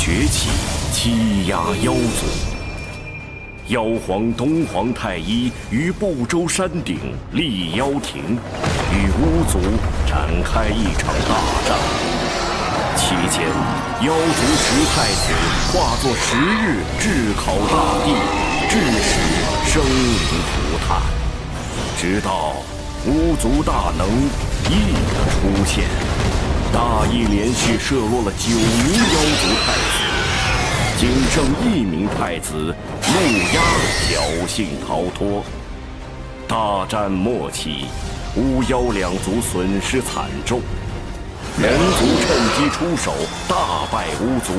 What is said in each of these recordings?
崛起，欺压妖族。妖皇东皇太一于不周山顶立妖庭，与巫族展开一场大战。期间，妖族10太子化作10日炙烤大地，致使生灵涂炭。直到巫族大能羿的出现。 大羿连续射落了9名妖族太子，仅剩1名太子陆压侥幸逃脱。大战末期，巫妖2族损失惨重，人族趁机出手，大败巫族，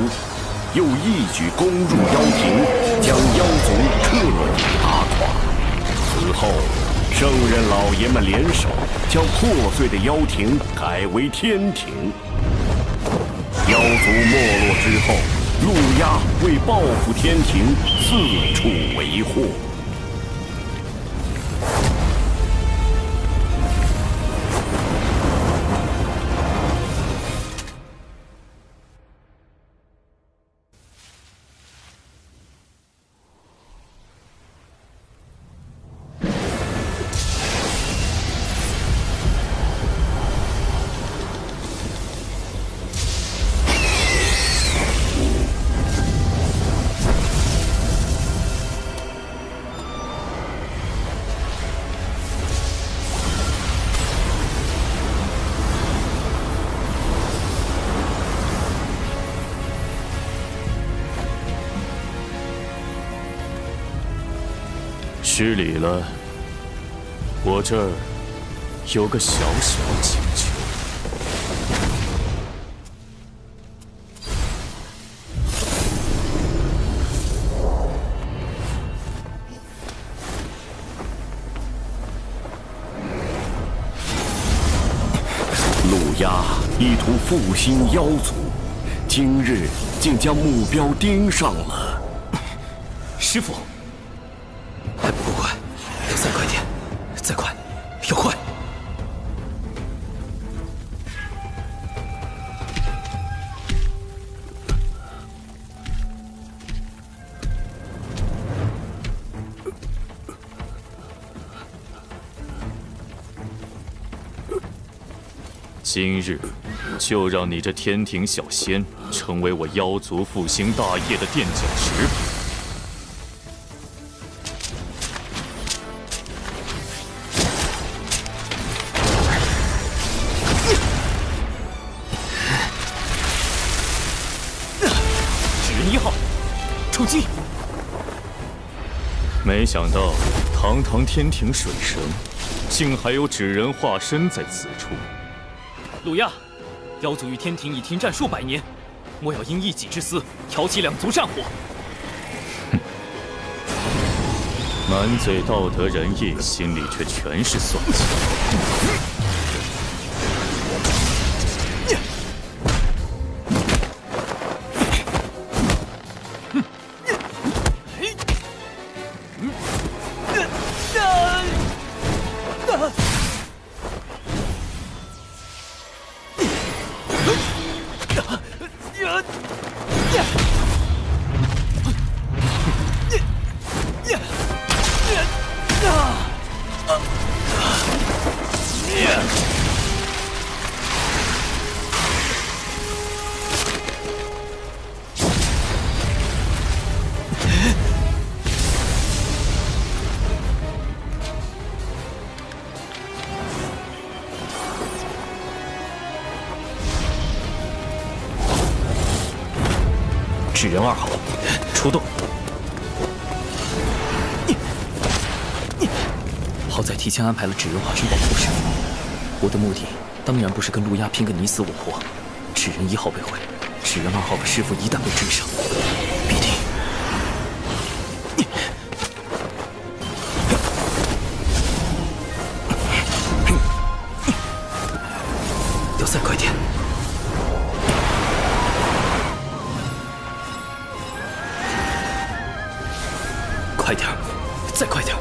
又一举攻入妖庭，将妖族彻底打垮。此后。 圣人老爷们联手，将破碎的妖庭改为天庭。妖族没落之后，陆压为报复天庭，四处为祸。 失礼了，我这儿有个小小请求。陆压意图复兴妖族，今日竟将目标盯上了。师父。 还不够快，再快点，再快，要快！今日就让你这天庭小仙成为我妖族复兴大业的垫脚石。 出击！没想到堂堂天庭水神，竟还有纸人化身在此处。陆压，妖族与天庭已停战数百年，莫要因一己之私挑起2族战火。满嘴道德仁义，心里却全是算计。 Yeah! 纸人2号，出动！好在提前安排了纸人化身保护师。我的目的当然不是跟陆压拼个你死我活。纸人1号被毁，纸人2号的师傅一旦被追上，必定……要再快点！快点儿，再快点儿！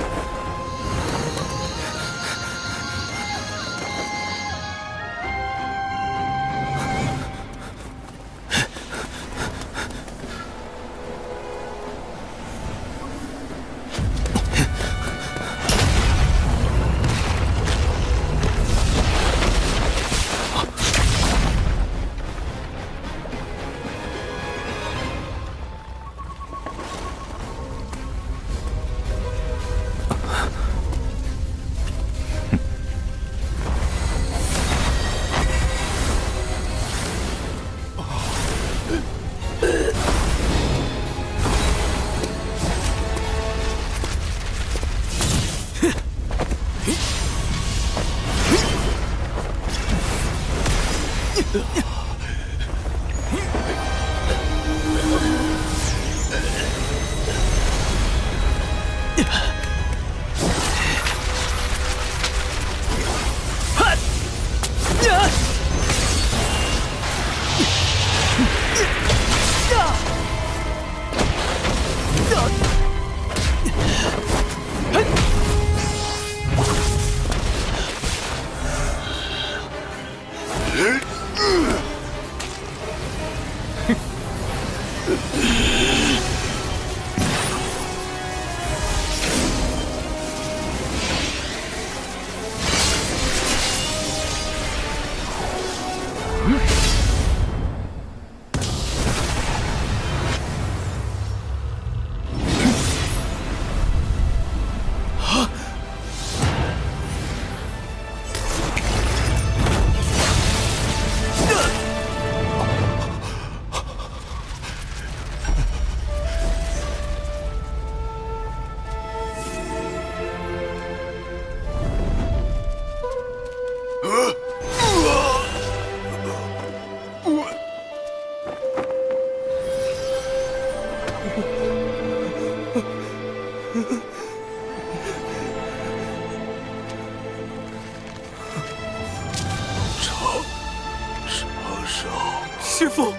师父，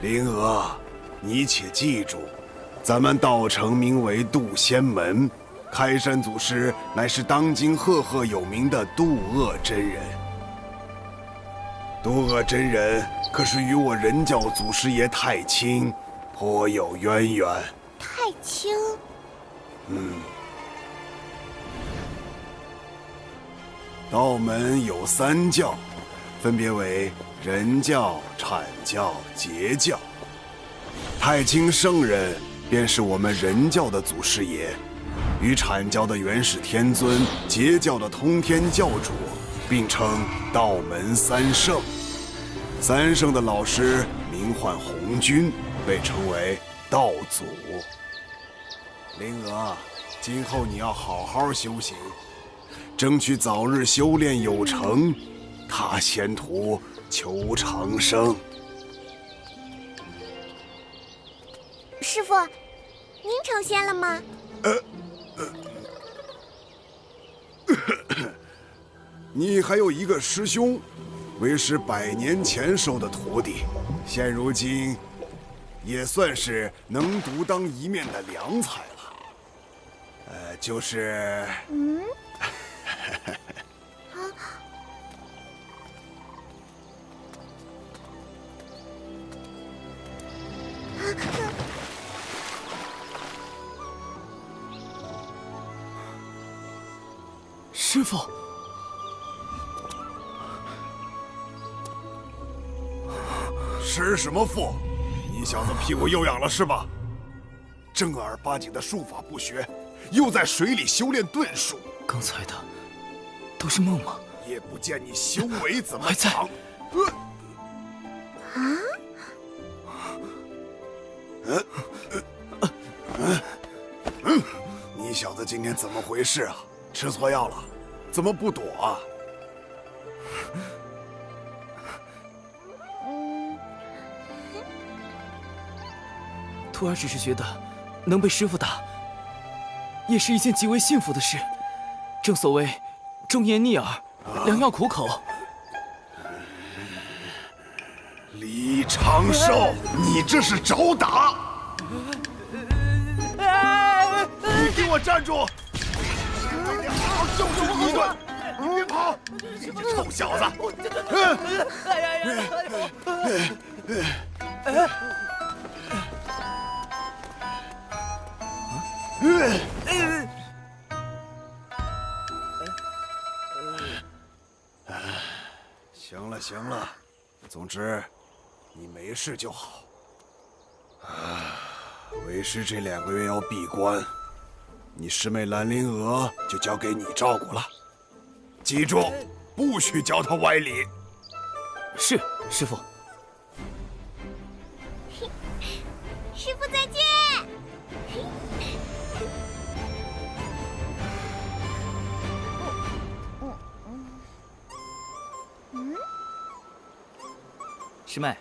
灵娥，你且记住，咱们道城名为渡仙门，开山祖师乃是当今赫赫有名的渡厄真人。渡厄真人可是与我人教祖师爷太清颇有渊源。太清，道门有3教，分别为人教、阐教、截教。太清圣人便是我们人教的祖师爷，与阐教的元始天尊、截教的通天教主并称道门三圣。三圣的老师名唤红军，被称为道祖。灵娥，今后你要好好修行，争取早日修炼有成，踏仙途求长生。师傅，您成仙了吗？你还有一个师兄，为师100年前收的徒弟，现如今也算是能独当一面的良才了。就是……师傅，师什么父？你小子屁股又痒了是吧？正儿八经的术法不学，又在水里修炼遁术。刚才的都是梦吗？也不见你修为怎么还在长。你小子今天怎么回事啊？吃错药了？怎么不躲啊？徒儿只是觉得能被师傅打，也是一件极为幸福的事。正所谓忠言逆耳，良药苦口。李长寿，你这是找打！你给我站住！好好教训你一顿！你别跑！你这臭小子！行了行了，总之你没事就好。为师这2个月要闭关，你师妹兰陵娥就交给你照顾了。记住，不许教她歪理。是，师傅。师傅再见。师妹，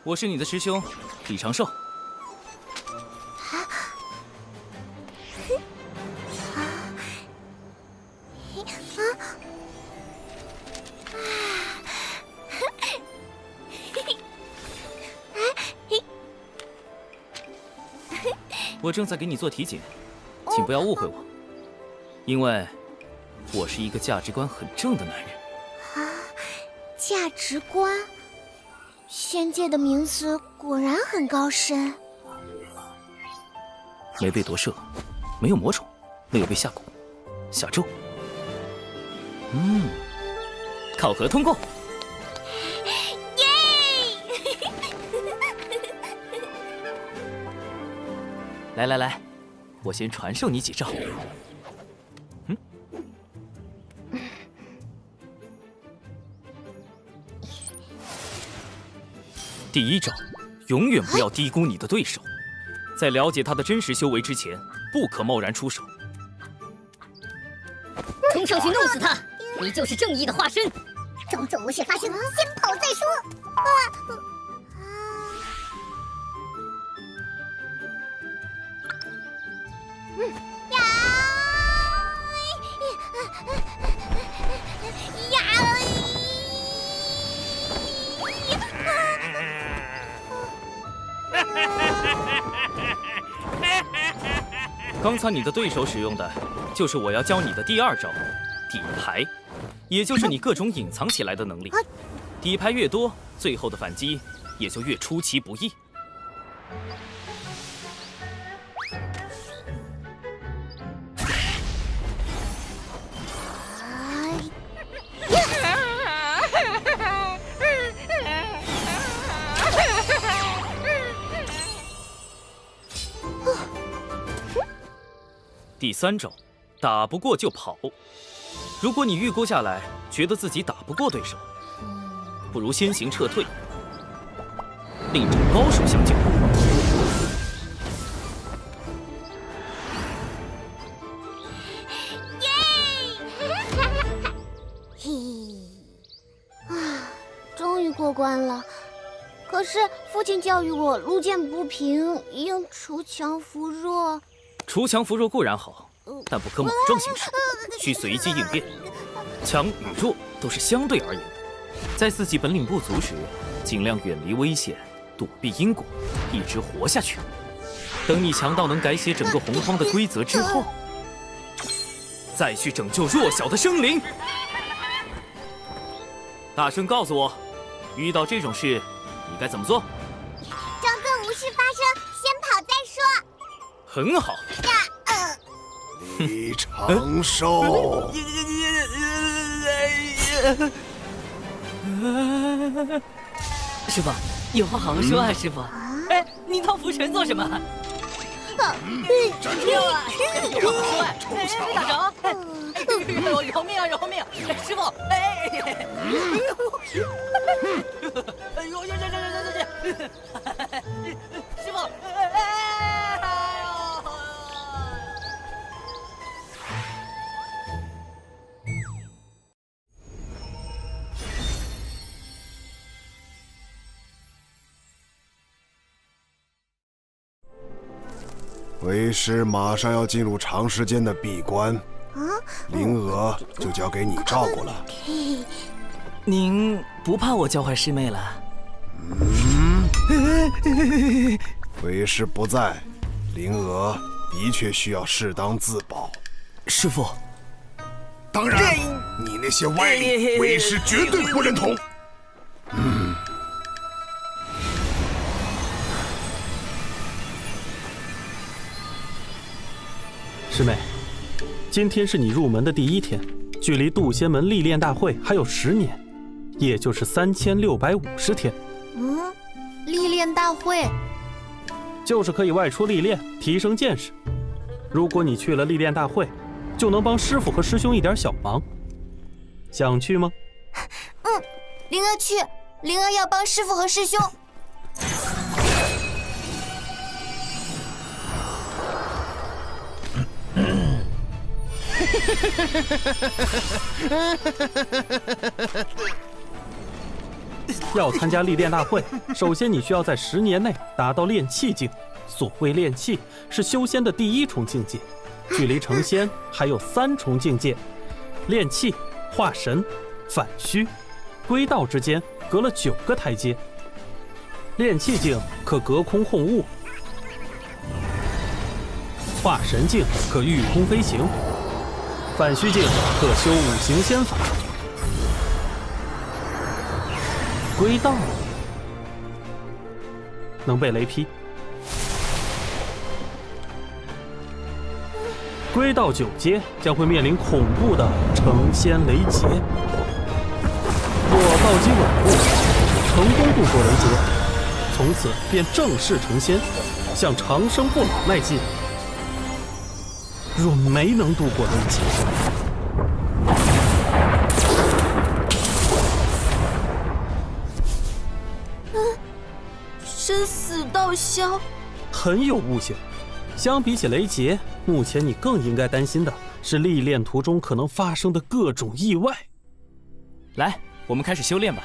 我是你的师兄李长寿。我正在给你做体检，请不要误会我，因为我是一个价值观很正的男人。价值观，仙界的名字果然很高深。没被夺舍，没有魔种，没有被下蛊、下咒。考核通过。来，我先传授你几招。第一招，永远不要低估你的对手，在了解他的真实修为之前，不可贸然出手。冲上去弄死他！你就是正义的化身。种种无事发生，先跑再说。刚才你的对手使用的，就是我要教你的第2招，底牌，也就是你各种隐藏起来的能力。底牌越多，最后的反击也就越出其不意。第3招，打不过就跑。如果你预估下来，觉得自己打不过对手，不如先行撤退，另找高手相救。终于过关了。可是父亲教育我，路见不平应锄强扶弱。锄强扶弱固然好，但不可莽撞行事，需随机应变。强与弱都是相对而言的，在自己本领不足时，尽量远离危险，躲避因果，一直活下去。等你强到能改写整个洪荒的规则之后，再去拯救弱小的生灵。大声告诉我，遇到这种事，你该怎么做？装作无事发生，先跑再说。很好。李长寿，师傅，有话好好说啊，师傅。哎，你当拂尘做什么？站住！有话说哎，别打着！饶命啊，饶命！师傅，哎，哎呦，师傅，为师马上要进入长时间的闭关，灵娥就交给你照顾了。您不怕我教坏师妹了？为师不在，灵娥的确需要适当自保。师傅，当然，你那些歪理，为师绝对不认同。师妹，今天是你入门的第1天，距离渡仙门历练大会还有10年，也就是3650天。历练大会就是可以外出历练，提升见识。如果你去了历练大会，就能帮师傅和师兄一点小忙。想去吗？灵儿去，灵儿要帮师傅和师兄。要参加历练大会，首先你需要在10年内达到炼气境。所谓炼气，是修仙的第1重境界，距离成仙还有3重境界。炼气、化神、反虚、归道之间隔了9个台阶。炼气境可隔空控物，化神境可御空飞行，反虚境可修5行仙法，归道能被雷劈。归道9阶将会面临恐怖的成仙雷劫。若道基稳固，成功度过雷劫，从此便正式成仙，向长生不老迈进。若没能度过雷劫，生死道消，很有悟性。相比起雷劫，目前你更应该担心的是历练途中可能发生的各种意外。来，我们开始修炼吧。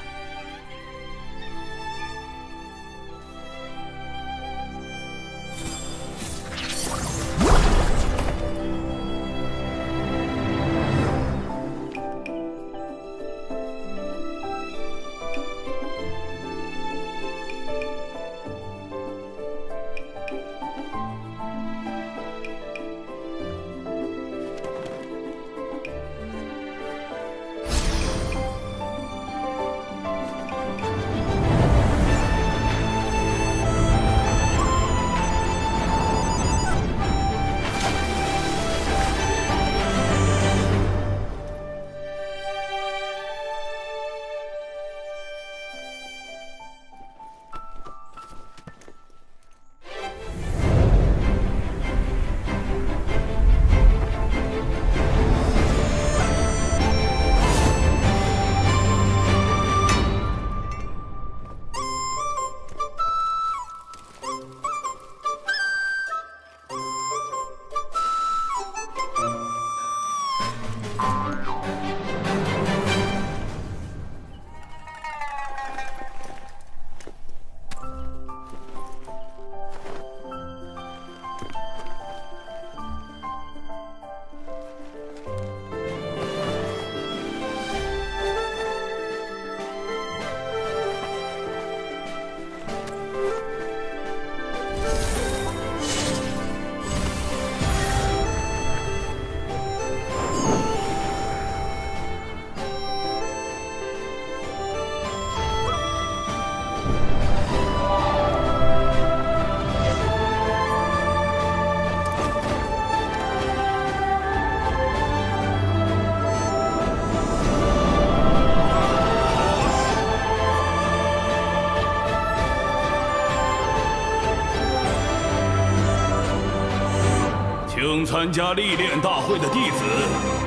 参加历练大会的弟子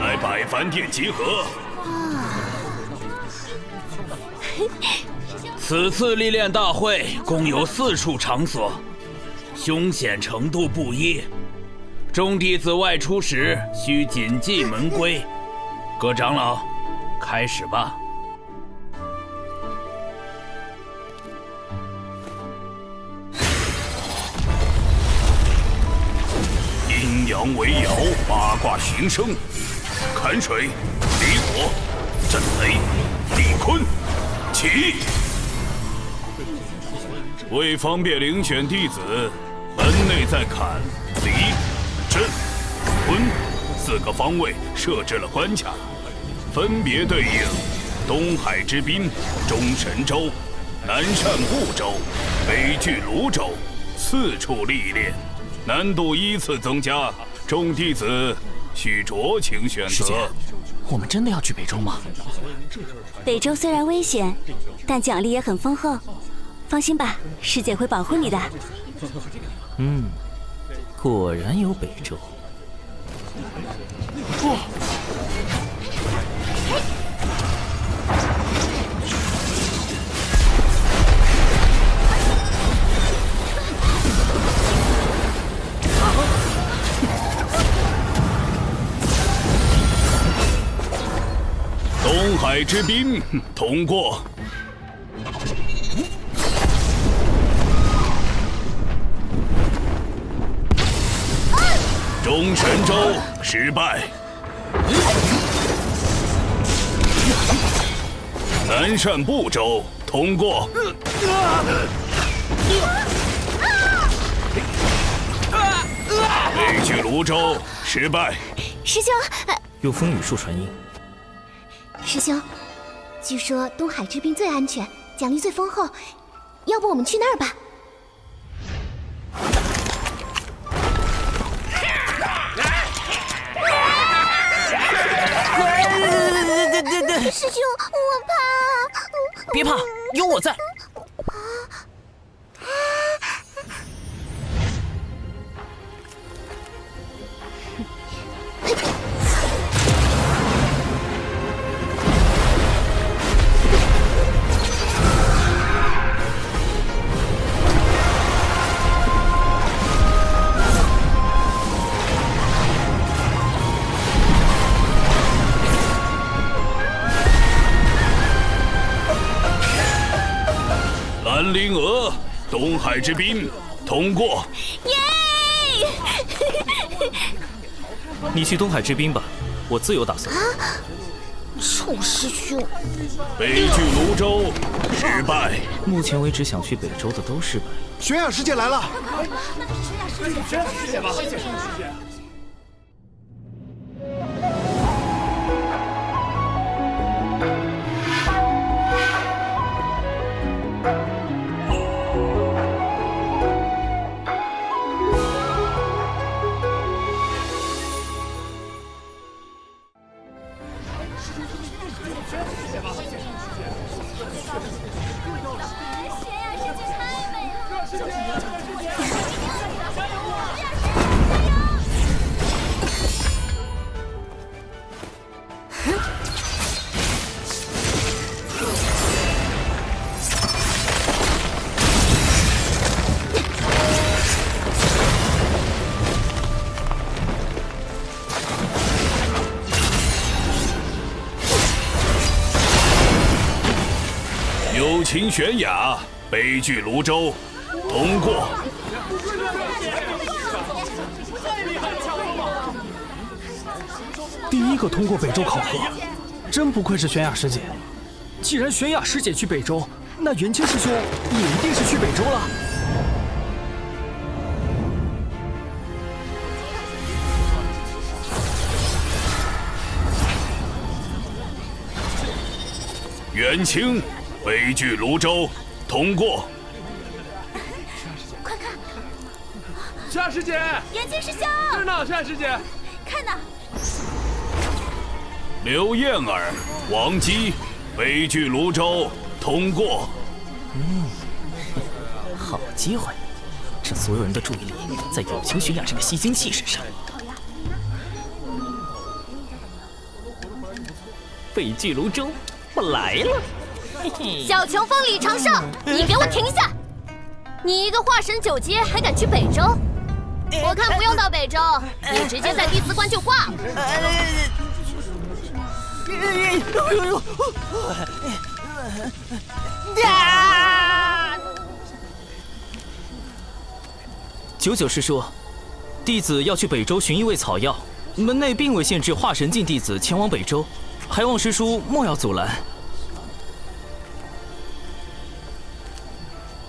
来百凡殿集合。此次历练大会共有4处场所，凶险程度不一。众弟子外出时需谨记门规。各长老，开始吧。阴阳为爻，八卦寻生，坎水、离火、震雷、地坤，起！为方便遴选弟子，门内在坎、离、震、坤4个方位设置了关卡，分别对应东海之滨、中神州、南赡部洲、北距泸州4处历练，难度依次增加，众弟子需酌情选师姐择。我们真的要去北周吗？北周虽然危险，但奖励也很丰厚。放心吧，师姐会保护你的。果然有北周。东海之滨通过。中神州失败。南赡部洲通过。北距泸州失败。师兄，用风雨术传音。师兄，据说东海之滨最安全，奖励最丰厚，要不我们去那儿吧？师兄，我怕。别怕，有我在。兰陵娥，东海之滨通过。耶！你去东海之滨吧，我自有打算。臭师兄！北距泸州失败。目前为止，想去北周的都失败。玄雅师姐来了。玄雅师姐吧。友情玄雅，北距泸州通过。第一个通过北周考核，真不愧是玄雅师姐。既然玄雅师姐去北周，那元清师兄也一定是去北周了。元清，北距泸州通过。快看，玄雅师姐，元清师兄，这儿呢，玄雅师姐，看呐！刘燕儿、王姬，北距泸州通过。好机会，这所有人的注意力在友情玄雅这个吸金器身上。北俱泸州，我来了。嘿嘿，小琼峰李长胜，你给我停下！你一个化神9阶还敢去北周？我看不用到北周，你直接在弟子关就挂了。九九师叔，弟子要去北周寻一味草药，门内并未限制化神境弟子前往北周，还望师叔莫要阻拦。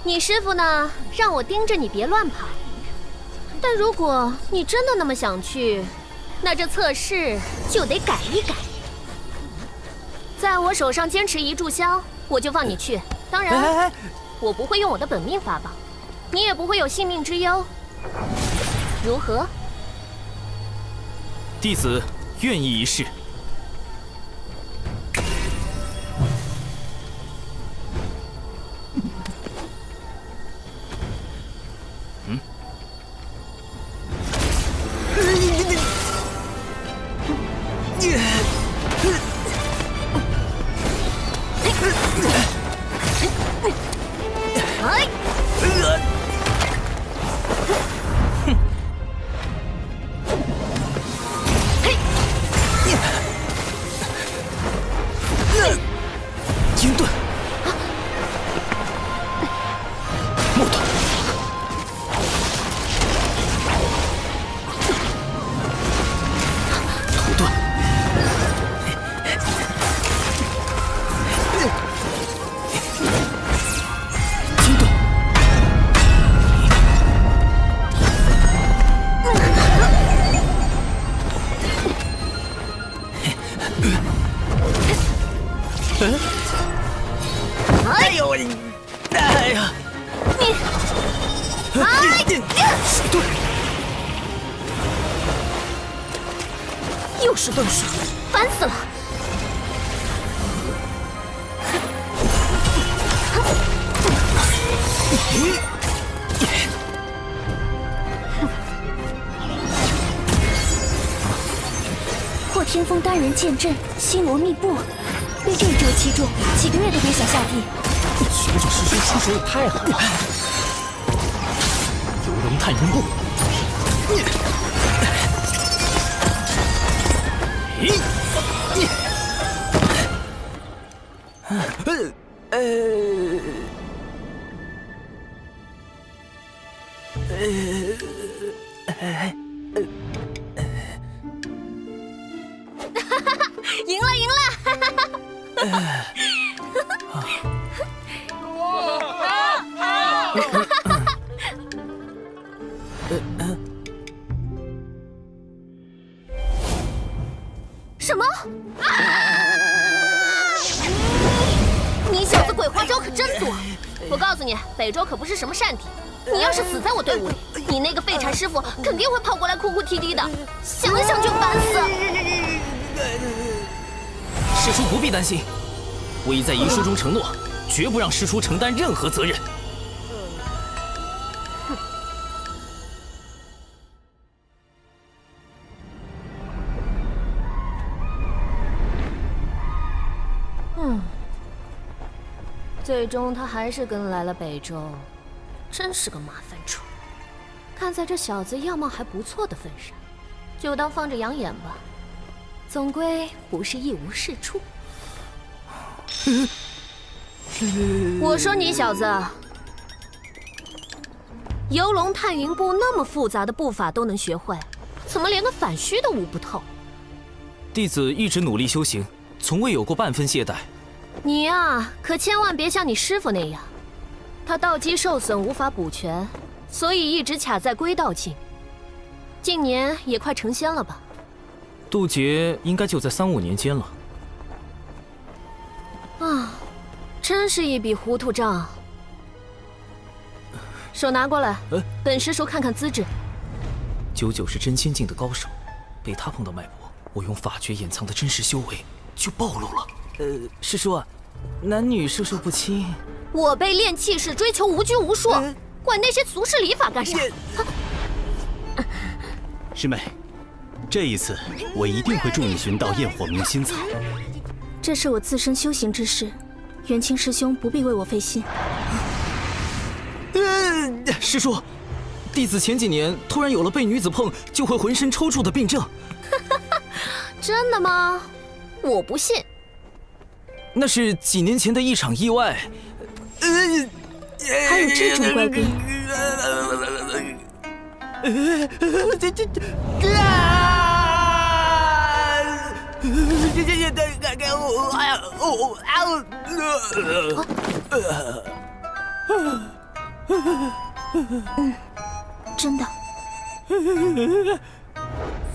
你师傅呢，让我盯着你别乱跑。但如果你真的那么想去，那这测试就得改一改。在我手上坚持1炷香，我就放你去。当然，我不会用我的本命法宝，你也不会有性命之忧。如何？弟子愿意一试。鹰盾，木盾，土盾，金盾，哎呦我，哎呀，你，水遁，又是遁术，烦死了！破天风单人剑阵，星罗密布，被这一周击中，几个月都别想下地。九九师叔出手也太狠了！游龙探云步，赢了，赢了！什么？你小子鬼花招可真多！我告诉你，北周可不是什么善地。你要是死在我队伍里，你那个废柴师傅肯定会跑过来哭哭啼啼的，想想就烦死。师叔不必担心，我已在遗书中承诺，绝不让师叔承担任何责任。最终他还是跟来了北周，真是个麻烦虫。看在这小子样貌还不错的份上，就当放着养眼吧。总归不是一无是处。我说你小子，游龙探云步那么复杂的步法都能学会，怎么连个反虚都悟不透？弟子一直努力修行，从未有过半分懈怠。你呀，可千万别像你师傅那样，他道基受损无法补全，所以一直卡在归道境。近年也快成仙了吧？渡劫应该就在3、5年间了。啊，真是一笔糊涂账。手拿过来，本师叔看看资质。九九是真仙境的高手，被他碰到脉搏，我用法诀掩藏的真实修为就暴露了。师叔，男女授受不亲。我辈练气是追求无拘无束，管那些俗世礼法干啥？师妹，这一次我一定会助你寻到焰火明心草。这是我自身修行之事，元清师兄不必为我费心。师叔，弟子前几年突然有了被女子碰就会浑身抽搐的病症。真的吗？我不信。那是几年前的一场意外。还有这种怪病？真的。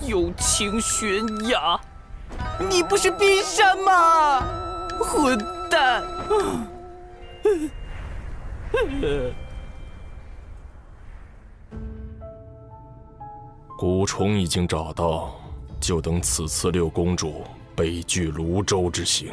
友情悬崖，你不是冰山吗？混蛋！蛊虫已经找到，就等此次六公主北拒泸州之行。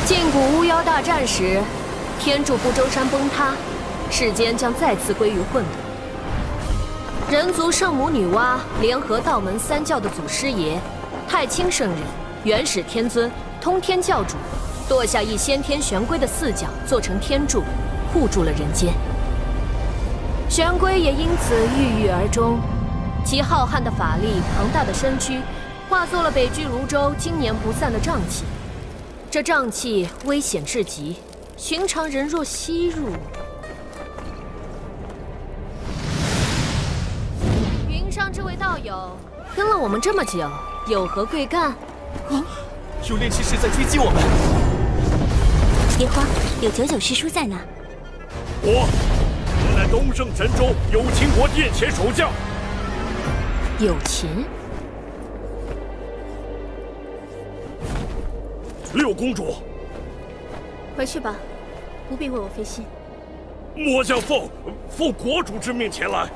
禁蛊巫妖大战时，天柱不周山崩塌，世间将再次归于混沌。人族圣母女娲联合道门三教的祖师爷太清圣人、元始天尊、通天教主，剁下一先天玄龟的四角做成天柱，护住了人间。玄龟也因此郁郁而终，其浩瀚的法力、庞大的身躯，化作了北拒泸州经年不散的瘴气。这瘴气危险至极，寻常人若吸入，云上这位道友跟了我们这么久，有何贵干？有炼气师在追击我们！别慌，有九九师叔在呢。我乃东胜神州有秦国殿前守将。有秦。六公主，回去吧，不必为我费心。末将奉国主之命前来。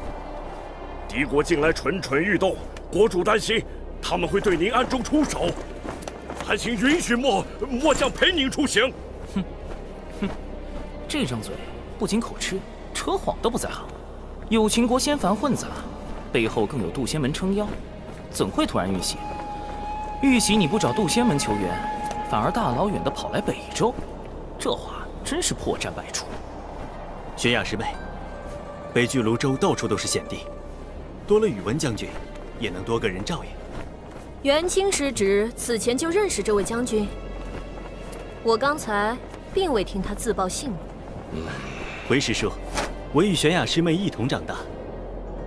敌国近来蠢蠢欲动，国主担心他们会对您暗中出手，还请允许末将陪您出行。这张嘴不仅口吃，扯谎都不在行。有秦国仙凡混杂，背后更有渡仙门撑腰，怎会突然遇袭？遇袭你不找渡仙门求援，反而大老远的跑来北周，这话真是破绽百出。玄雅师妹，北拒泸州到处都是险地，多了宇文将军，也能多个人照应。元清师侄此前就认识这位将军，我刚才并未听他自报姓名。回师叔，我与玄雅师妹一同长大，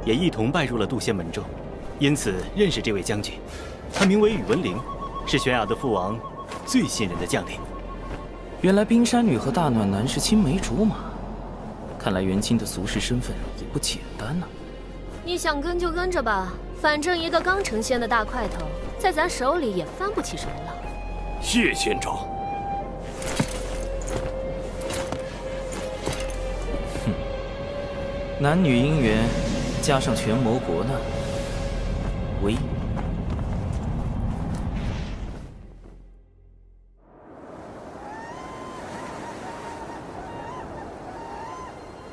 也一同拜入了渡仙门中，因此认识这位将军。他名为宇文灵，是玄雅的父王最信任的将领。原来冰山女和大暖男是青梅竹马，看来元清的俗世身份也不简单呐。你想跟就跟着吧，反正一个刚成仙的大块头，在咱手里也翻不起什么浪。谢仙长。男女姻缘，加上权谋国难，威。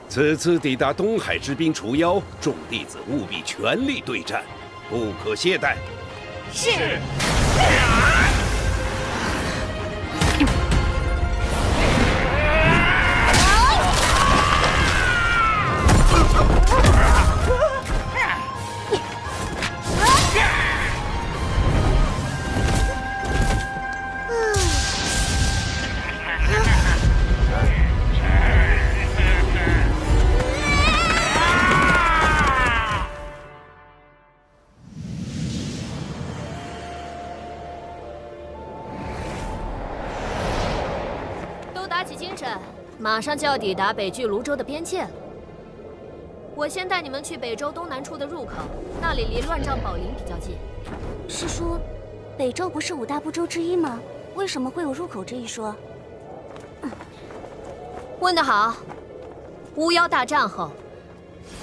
此次抵达东海之滨除妖，众弟子务必全力对战，不可懈怠。是。马上就要抵达北拒泸州的边界了。我先带你们去北周东南处的入口，那里离乱帐宝林比较近。师叔，北周不是五大部洲之一吗？为什么会有入口这一说？问得好。巫妖大战后，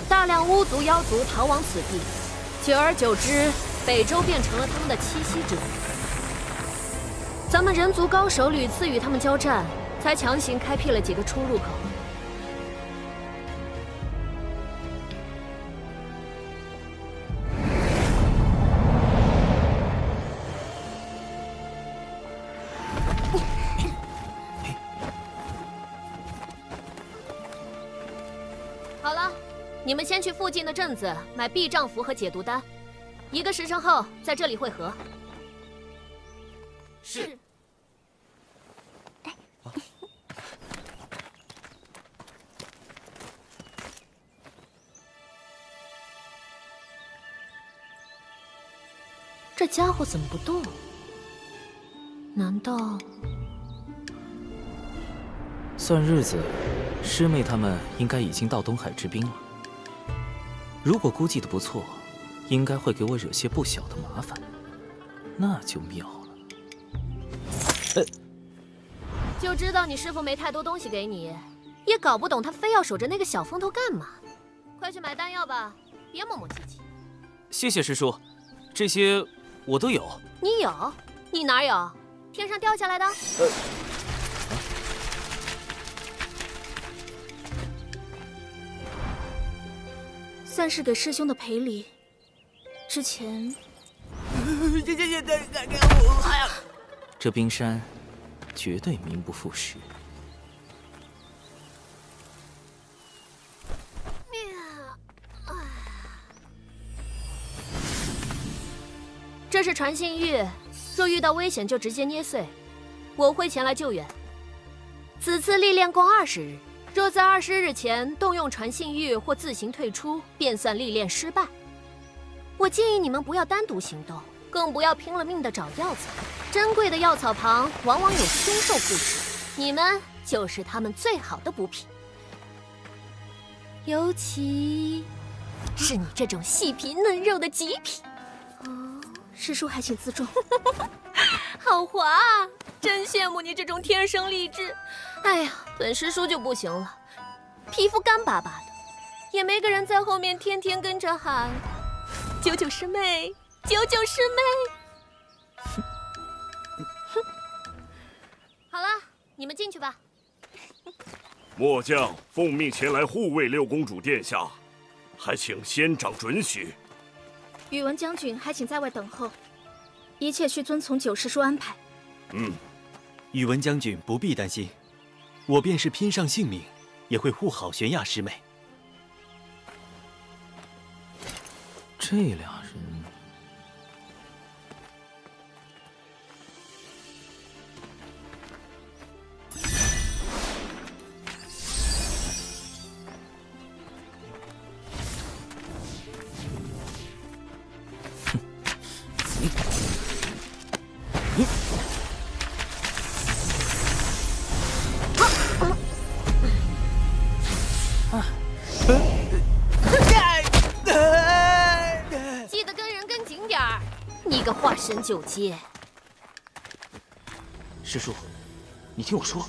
大量巫族妖族逃往此地，久而久之，北周变成了他们的栖息之地。咱们人族高手屡次与他们交战，才强行开辟了几个出入口。好了，你们先去附近的镇子买避障符和解毒丹，1个时辰后在这里会合。是。这家伙怎么不动？难道……算日子，师妹他们应该已经到东海之滨了。如果估计的不错，应该会给我惹些不小的麻烦，那就妙了。就知道你师父没太多东西给你，也搞不懂他非要守着那个小风头干嘛。快去买丹药吧，别磨磨唧唧。谢谢师叔，这些我都有。你有？你哪有？天上掉下来的？算是给师兄的赔礼。之前，这冰山绝对名不副实。这是传信玉，若遇到危险就直接捏碎，我会前来救援。此次历练共20日。若在20日前动用传信玉或自行退出，便算历练失败。我建议你们不要单独行动，更不要拼了命的找药草。珍贵的药草旁往往有凶兽护持，你们就是他们最好的补品。尤其是你这种细皮嫩肉的极品。哦，师叔还请自重。好滑啊！真羡慕你这种天生丽质。哎呀，本师叔就不行了，皮肤干巴巴的，也没个人在后面天天跟着喊“九九师妹，九九师妹”。好了，你们进去吧。末将奉命前来护卫六公主殿下，还请仙长准许。宇文将军还请在外等候，一切需遵从九师叔安排。宇文将军不必担心，我便是拼上性命，也会护好玄雅师妹。这俩人。记得跟人跟紧点儿，你个化神九阶！师叔，你听我说。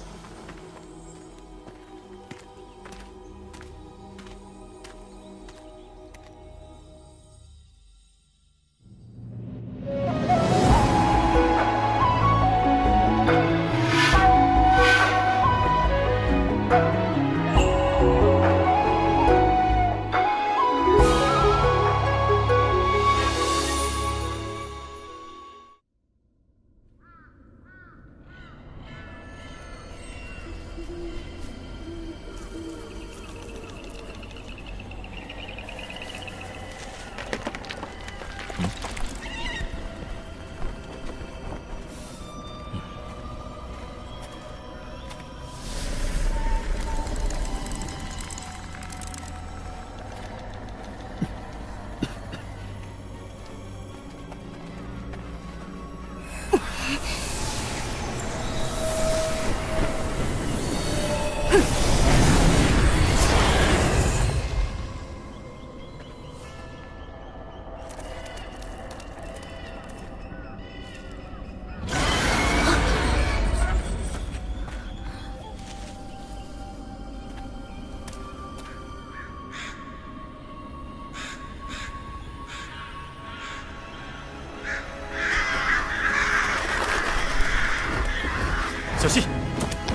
小心，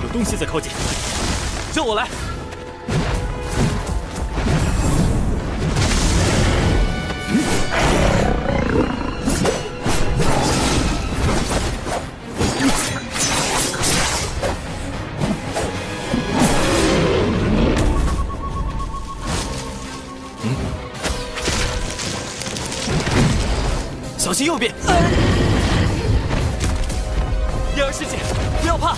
有东西在靠近。就我来。小心右边！燕儿师姐，不要怕。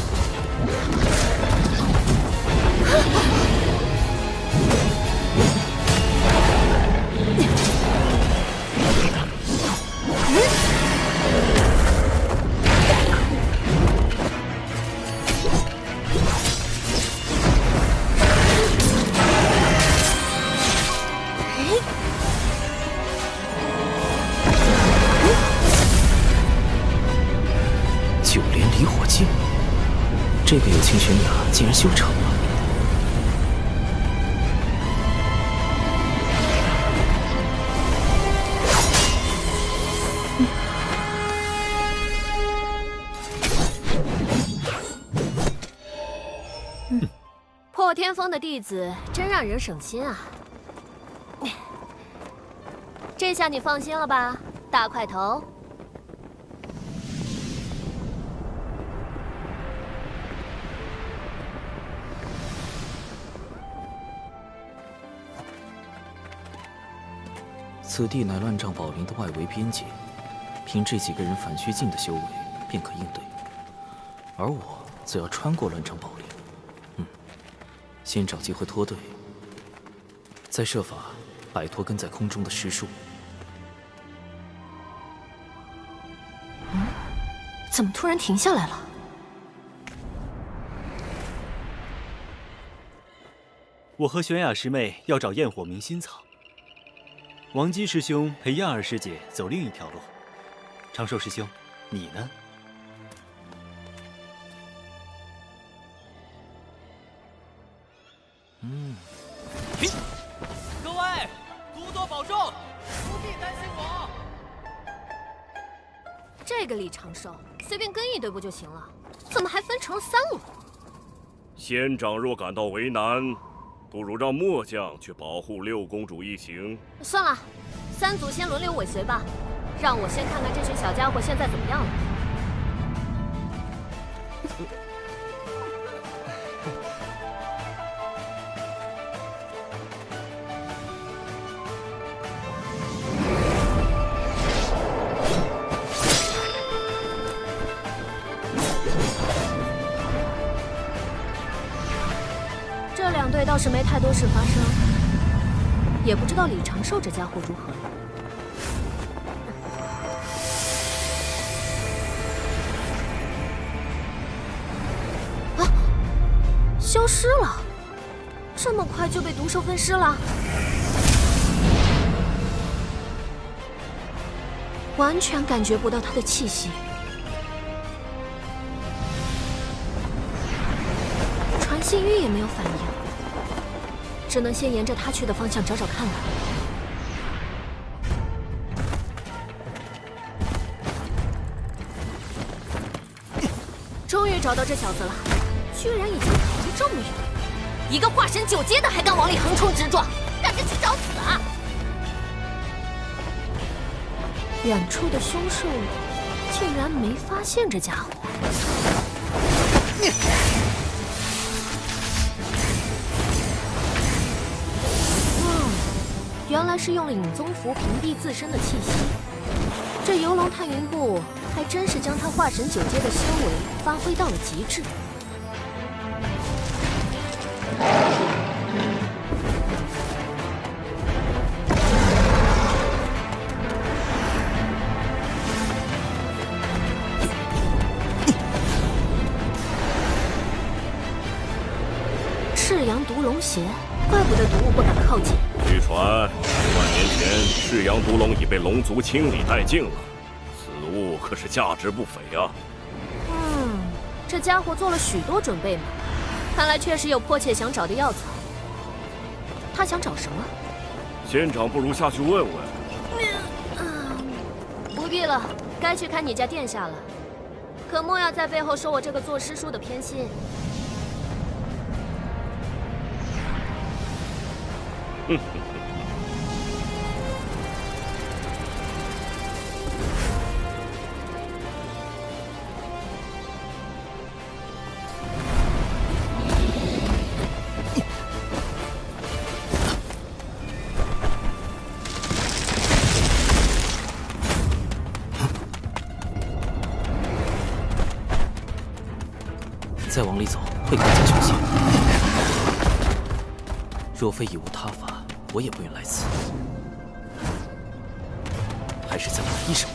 九连离火镜，这个有情玄雅竟然修成了。破天峰的弟子真让人省心啊！这下你放心了吧，大块头。此地乃乱障宝林的外围边界，凭这几个人反虚境的修为便可应对，而我则要穿过乱障宝林。先找机会脱队，再设法摆脱跟在空中的尸树。怎么突然停下来了？我和玄雅师妹要找焰火明心草。王姬师兄陪燕儿师姐走另一条路。长寿师兄，你呢？各位，多多保重，不必担心我。这个李长寿随便跟一队不就行了？怎么还分成了3路？仙长若感到为难，不如让末将去保护六公主一行。算了，3组先轮流尾随吧，让我先看看这群小家伙现在怎么样了。这2队倒是没太多事发生，也不知道李长寿这家伙如何了。啊！消失了，这么快就被毒兽分尸了？完全感觉不到他的气息。传信玉也没有反应，只能先沿着他去的方向找找看了。终于找到这小子了，居然已经跑得这么远，一个化神9阶的还敢往里横冲直撞，赶着去找死啊！远处的凶兽竟然没发现这家伙。原来是用了影宗符屏蔽自身的气息。这游龙探云步还真是将他化神9阶的修为发挥到了极致。赤阳毒龙血，怪不得毒物不敢靠近。据传，10000年前赤阳毒龙已被龙族清理殆尽了，此物可是价值不菲啊！这家伙做了许多准备嘛，看来确实有迫切想找的药草。他想找什么？仙长不如下去问问。不必了，该去看你家殿下了。可莫要在背后说我这个做师叔的偏心。哼。再往里走会更加凶险。若非已无他法，我也不愿来此。还是再往医生。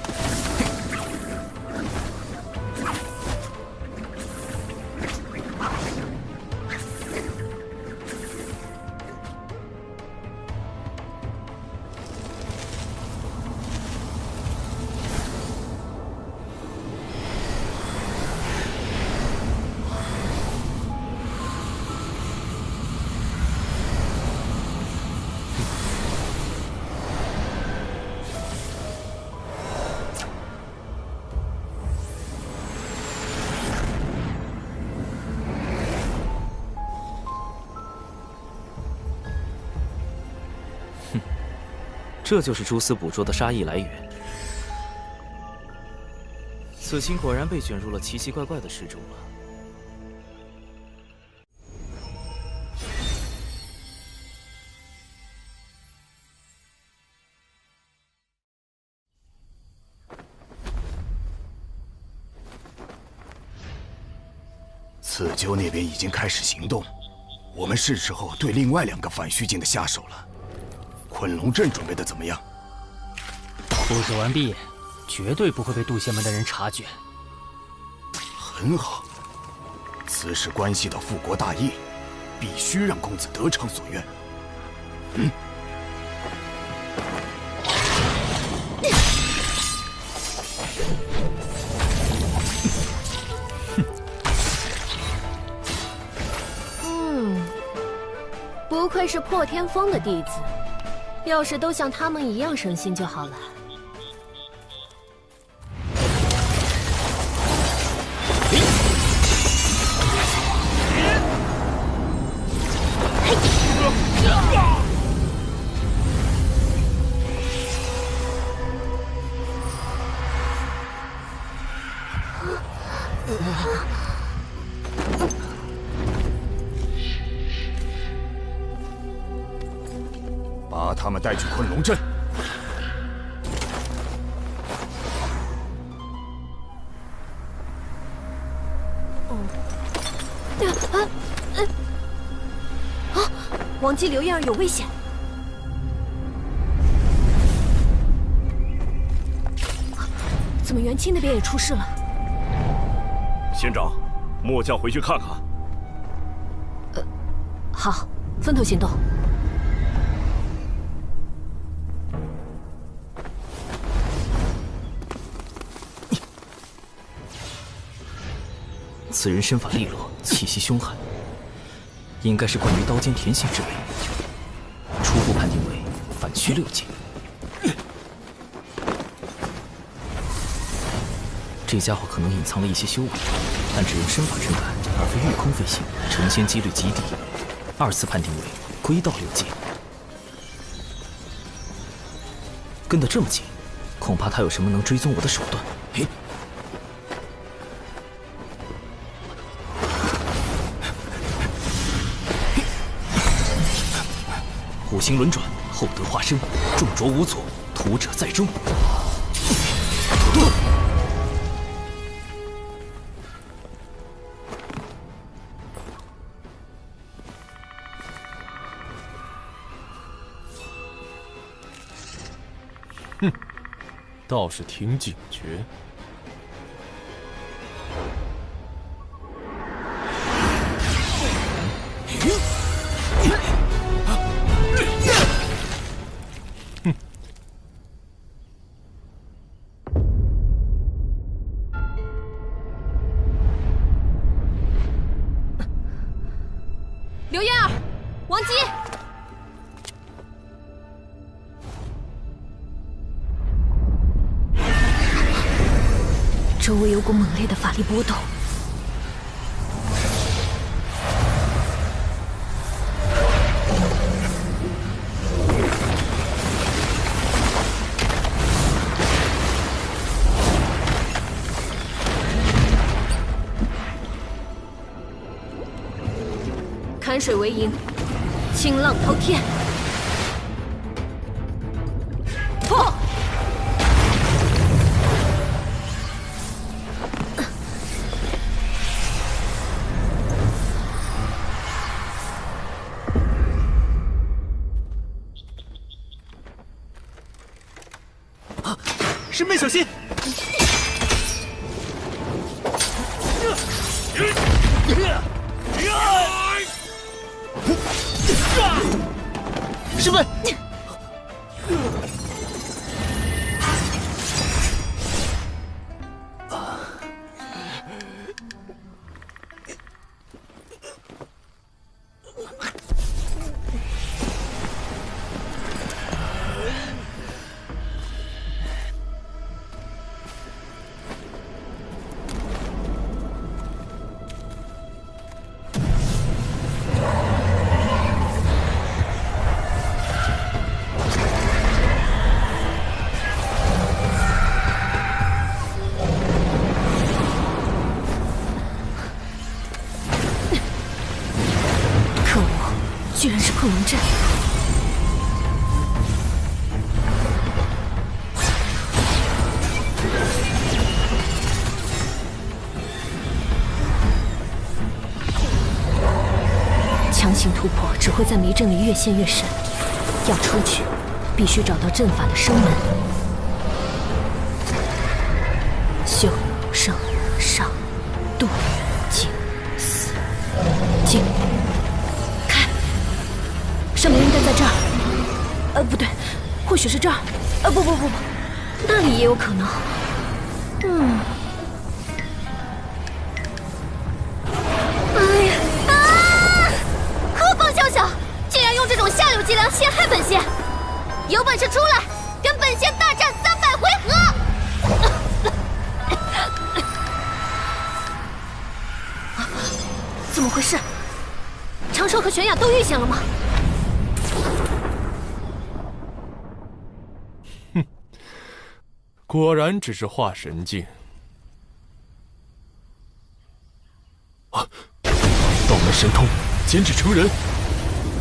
这就是蛛丝捕捉的杀意来源。此情果然被卷入了奇奇怪怪的事中了。刺鸠那边已经开始行动，我们是时候对另外2个反虚境的下手了。昆龙阵准备的怎么样？布置完毕，绝对不会被渡仙门的人察觉。很好，此事关系到复国大业，必须让公子得偿所愿。不愧是破天峰的弟子。要是都像他们一样省心就好了。把他们带去昆龙阵。王姬、刘燕儿有危险！怎么元清那边也出事了？仙长，末将回去看看。好，分头行动。此人身法利落，气息凶悍，应该是关于刀尖甜心之类。初步判定为反虚6境。这家伙可能隐藏了一些修为，但只用身法震撼，而非御空飞行，成仙几率极低。2次判定为归道6境。跟得这么紧，恐怕他有什么能追踪我的手段。嘿。五行轮转，厚德化身，重着无阻，屠者在中。哼，倒是挺警觉。刘燕儿，王姬。周围有股猛烈的法力波动。坎水为营，清浪滔天。破！师妹小心！师妹，居然是困龙阵！强行突破只会在迷阵里越陷越深，要出去，必须找到阵法的生门。修、生、上、渡、静、死、静。生灵应该在这儿，不对，或许是这儿，不，那里也有可能。哎呀啊！何方宵小，竟然用这种下流伎俩陷害本仙！有本事出来，跟本仙大战300回合！怎么回事？长寿和玄雅都遇险了吗？果然只是化神境。啊！道门神通，减脂成人，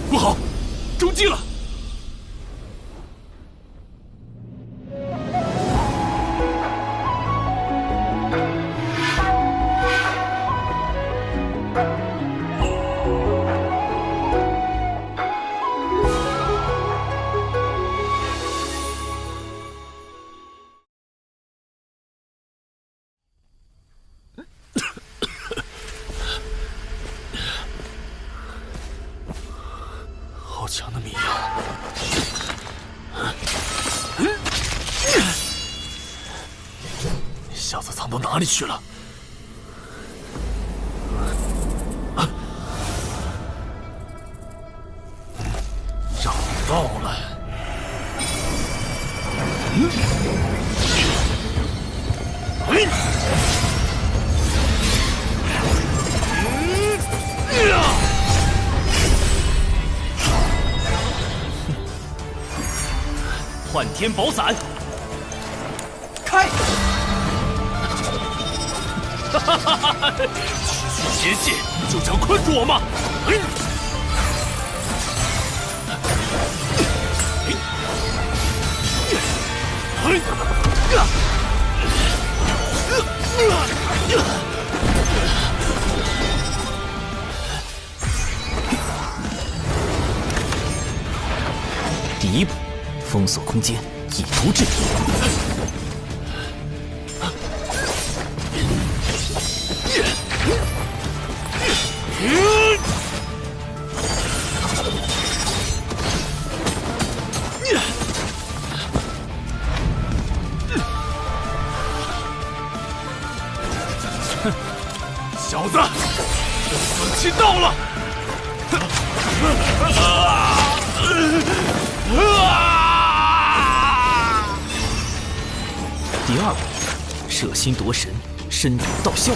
不好，中计了！好强的迷药！小子藏到哪里去了？找到了！幻天宝伞，开！区区结界就想困住我吗？第一步，封锁空间，以图制敌。小子，死期到了！第二步，摄心夺神，深有道效。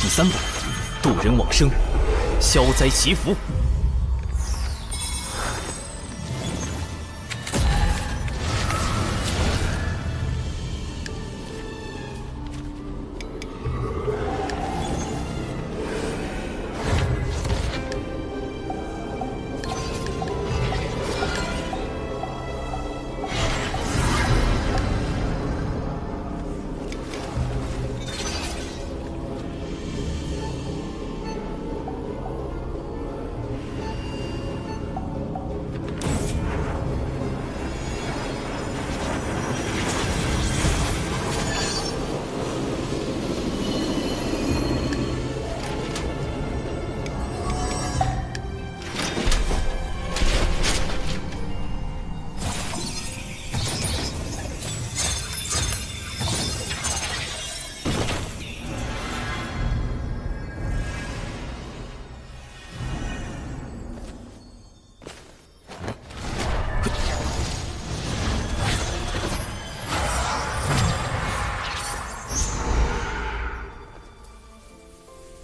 第3步，渡人往生，消灾祈福。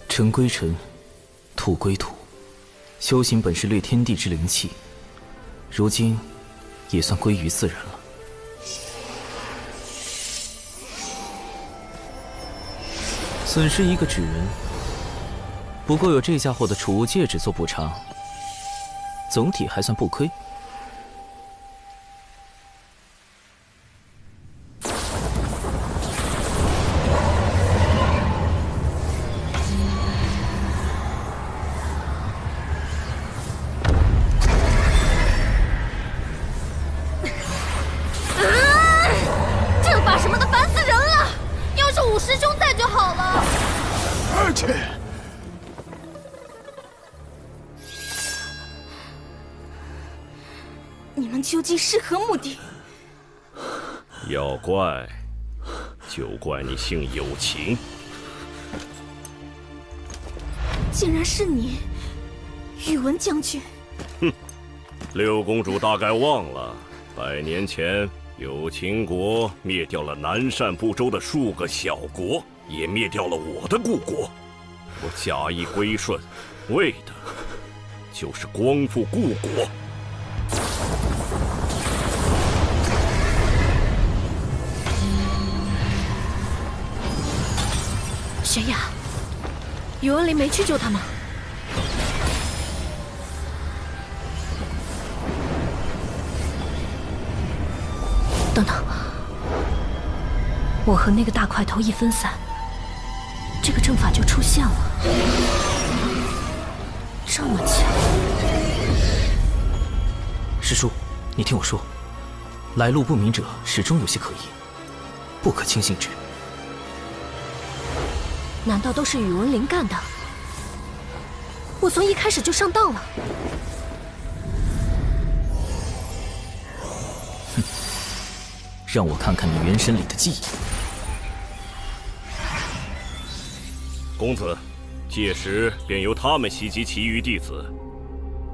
尘归尘，土归土，修行本是掠天地之灵气，如今也算归于自然了。损失一个纸人，不过有这家伙的储物戒指做补偿，总体还算不亏。你们究竟是何目的？要怪，就怪你姓有情。竟然是你，宇文将军！哼，六公主大概忘了，100年前有情国灭掉了南赡部洲的数个小国，也灭掉了我的故国。我假意归顺，为的就是光复故国。玄雅，宇文林没去救他吗？等等，我和那个大块头一分散，这个阵法就出现了。这么强！师叔，你听我说，来路不明者始终有些可疑，不可轻信之。难道都是宇文林干的？我从一开始就上当了。哼，让我看看你元神里的记忆。公子，届时便由他们袭击其余弟子，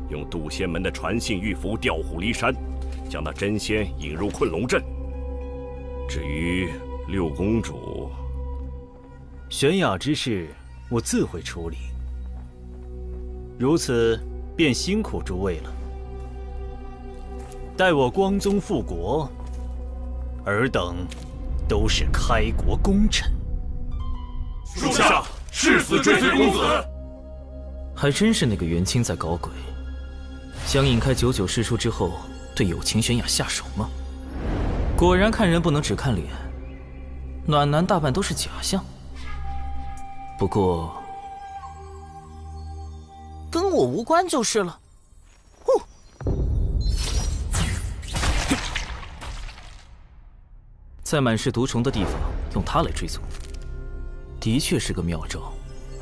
用渡仙门的传信玉符调虎离山，将那真仙引入困龙阵。至于六公主，玄雅之事，我自会处理。如此，便辛苦诸位了。待我光宗复国，尔等都是开国功臣。属下誓死追随公子。还真是那个元清在搞鬼，想引开99师出之后，对有情玄雅下手吗？果然看人不能只看脸，暖男大半都是假象。不过，跟我无关就是了。在满是毒虫的地方用它来追踪，的确是个妙招。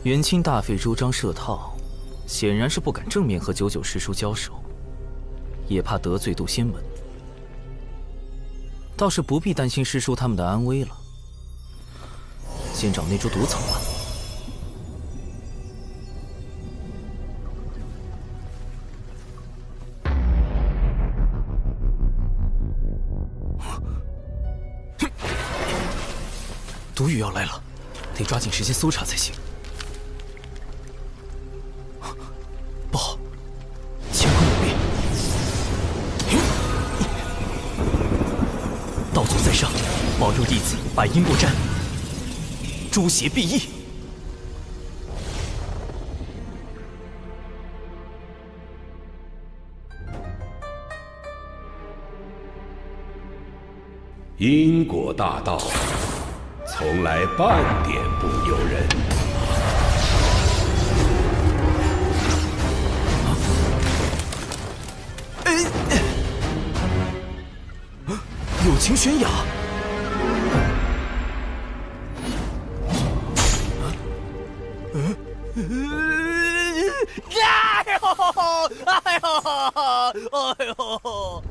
元清大费周章设套，显然是不敢正面和99师叔交手，也怕得罪渡仙门。倒是不必担心师叔他们的安危了。先找那株毒草吧。毒雨要来了，得抓紧时间搜查才行。不好，乾坤有变。道祖在上，保佑弟子百因不沾，诸邪避疫。因果大道，从来半点不由人。友情悬崖。哎呦！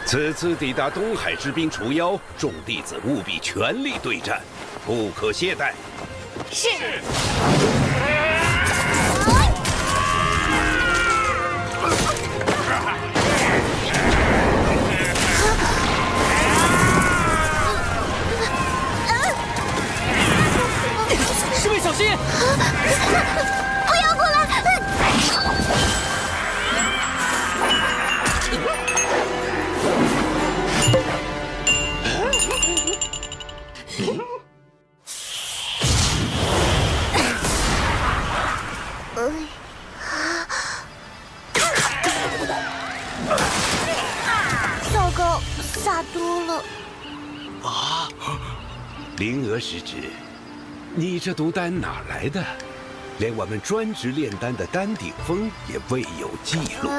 此次抵达东海之滨除妖，众弟子务必全力对战，不可懈怠。是。师妹小心！不要过来！糟糕，洒多了。啊！灵娥师侄，你这毒丹哪来的？连我们专职炼丹的丹顶峰也未有记录。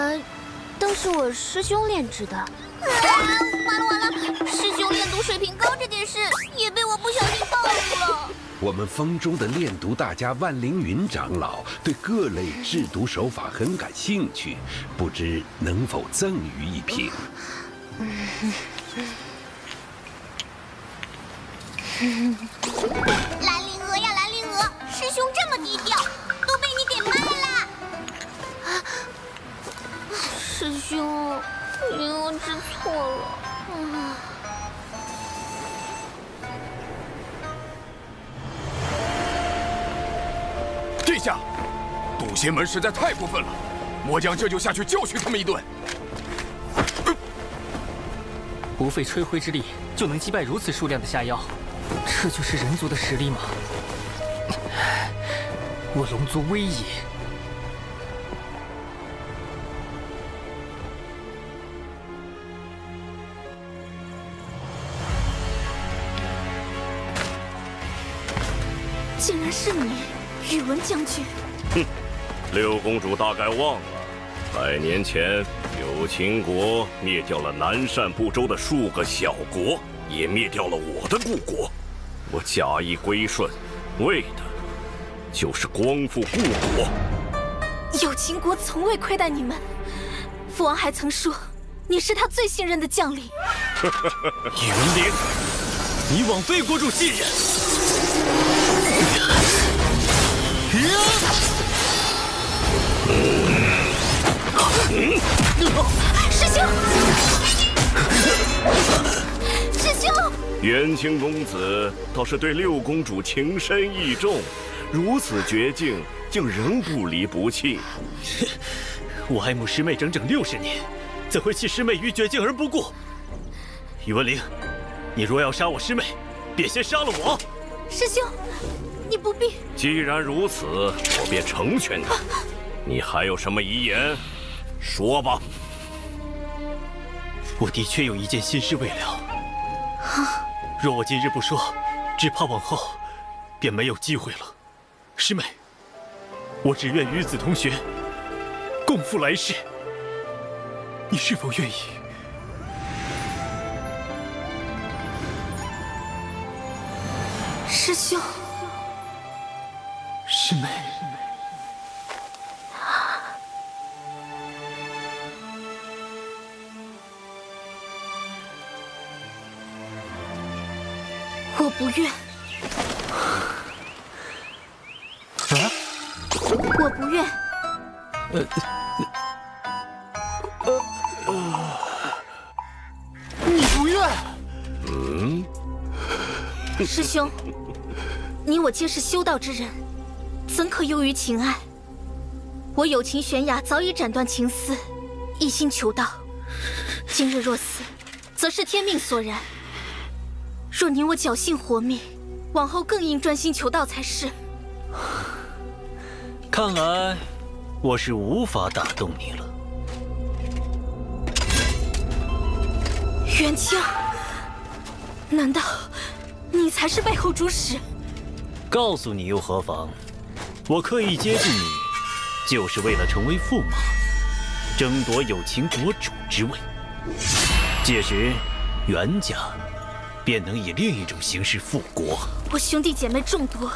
都是我师兄炼制的。完了！师兄炼毒水平高这件事也被我不小心暴露了。我们峰中的炼毒大家万凌云长老对各类制毒手法很感兴趣，不知能否赠予一瓶？蓝灵娥呀，蓝灵娥，师兄这么低调，都被你给卖了。师兄，灵娥知错了。殿下，渡仙门实在太过分了，末将这就下去教训他们一顿。不费吹灰之力就能击败如此数量的下妖，这就是人族的实力吗？我龙族威也。竟然是你，宇文将军！哼，六公主大概忘了，100年前有秦国灭掉了南赡部洲的数个小国，也灭掉了我的故国。我假意归顺，为的就是光复故国。有秦国从未亏待你们，父王还曾说你是他最信任的将领。宇文灵，你枉费国主信任。师兄，师兄！元清公子倒是对六公主情深意重，如此绝境，竟仍不离不弃。我爱慕师妹整整60年，怎会弃师妹于绝境而不顾？宇文灵，你若要杀我师妹，便先杀了我。师兄，你不必。既然如此，我便成全他。你还有什么遗言？说吧。我的确有一件心事未了。若我今日不说，只怕往后便没有机会了。师妹，我只愿与子同学，共赴来世。你是否愿意？师兄，师妹。我不愿。我不愿。你不愿？师兄，你我皆是修道之人，怎可囿于情爱？我有情玄雅早已斩断情丝，一心求道。今日若死，则是天命所然。若你我侥幸活命，往后更应专心求道才是。看来我是无法打动你了。元清，难道你才是背后主使？告诉你又何妨？我刻意接近你，就是为了成为驸马，争夺有情国主之位。届时，袁家便能以另一种形式复国。我兄弟姐妹众多，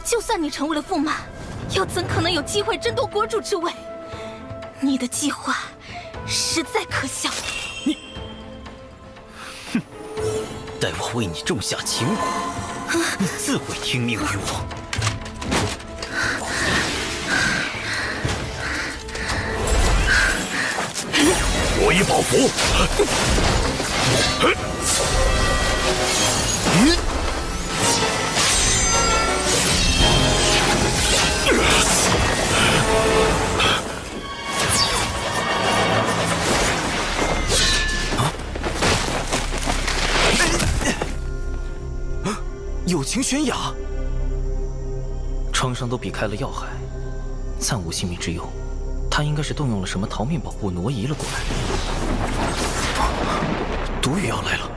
就算你成为了驸马，又怎可能有机会争夺国主之位？你的计划实在可笑。待我为你种下情蛊，你自会听命于我。我以宝符。有情玄雅，创伤都避开了要害，暂无性命之忧。他应该是动用了什么逃命宝物挪移了过来。毒雨要来了，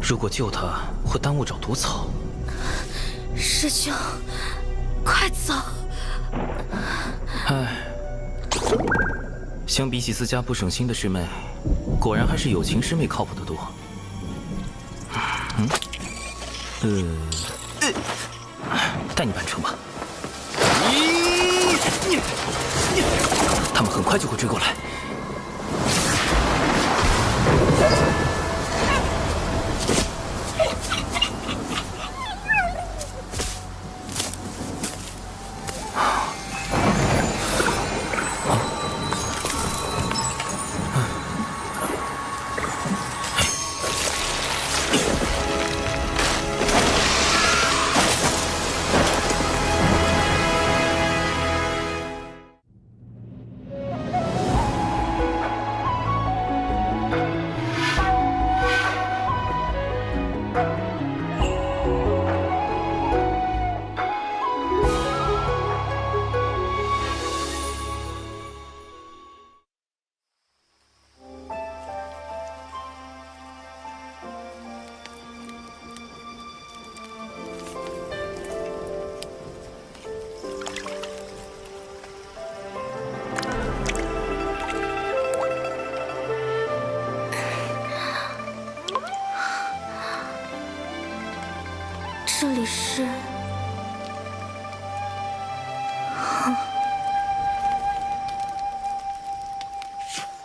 如果救他会耽误找毒草。师兄，快走！唉，相比起自家不省心的师妹，果然还是有情师妹靠谱得多。带你办成吧。他们很快就会追过来。这里是……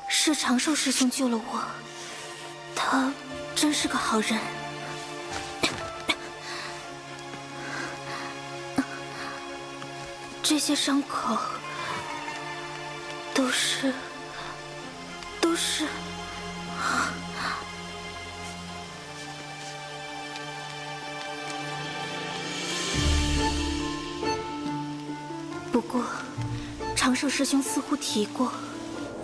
是长寿师兄救了我，他真是个好人。这些伤口都是……不过，长寿师兄似乎提过，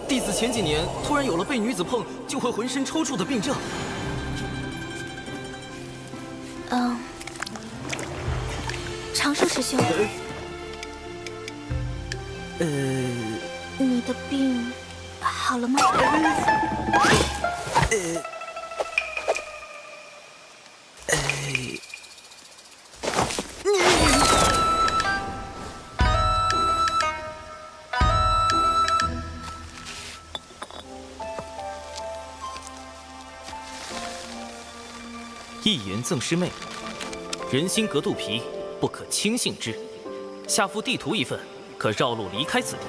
弟子前几年突然有了被女子碰就会浑身抽搐的病症。长寿师兄，你的病好了吗？一言赠师妹，人心隔肚皮，不可轻信之。下附地图一份，可绕路离开此地。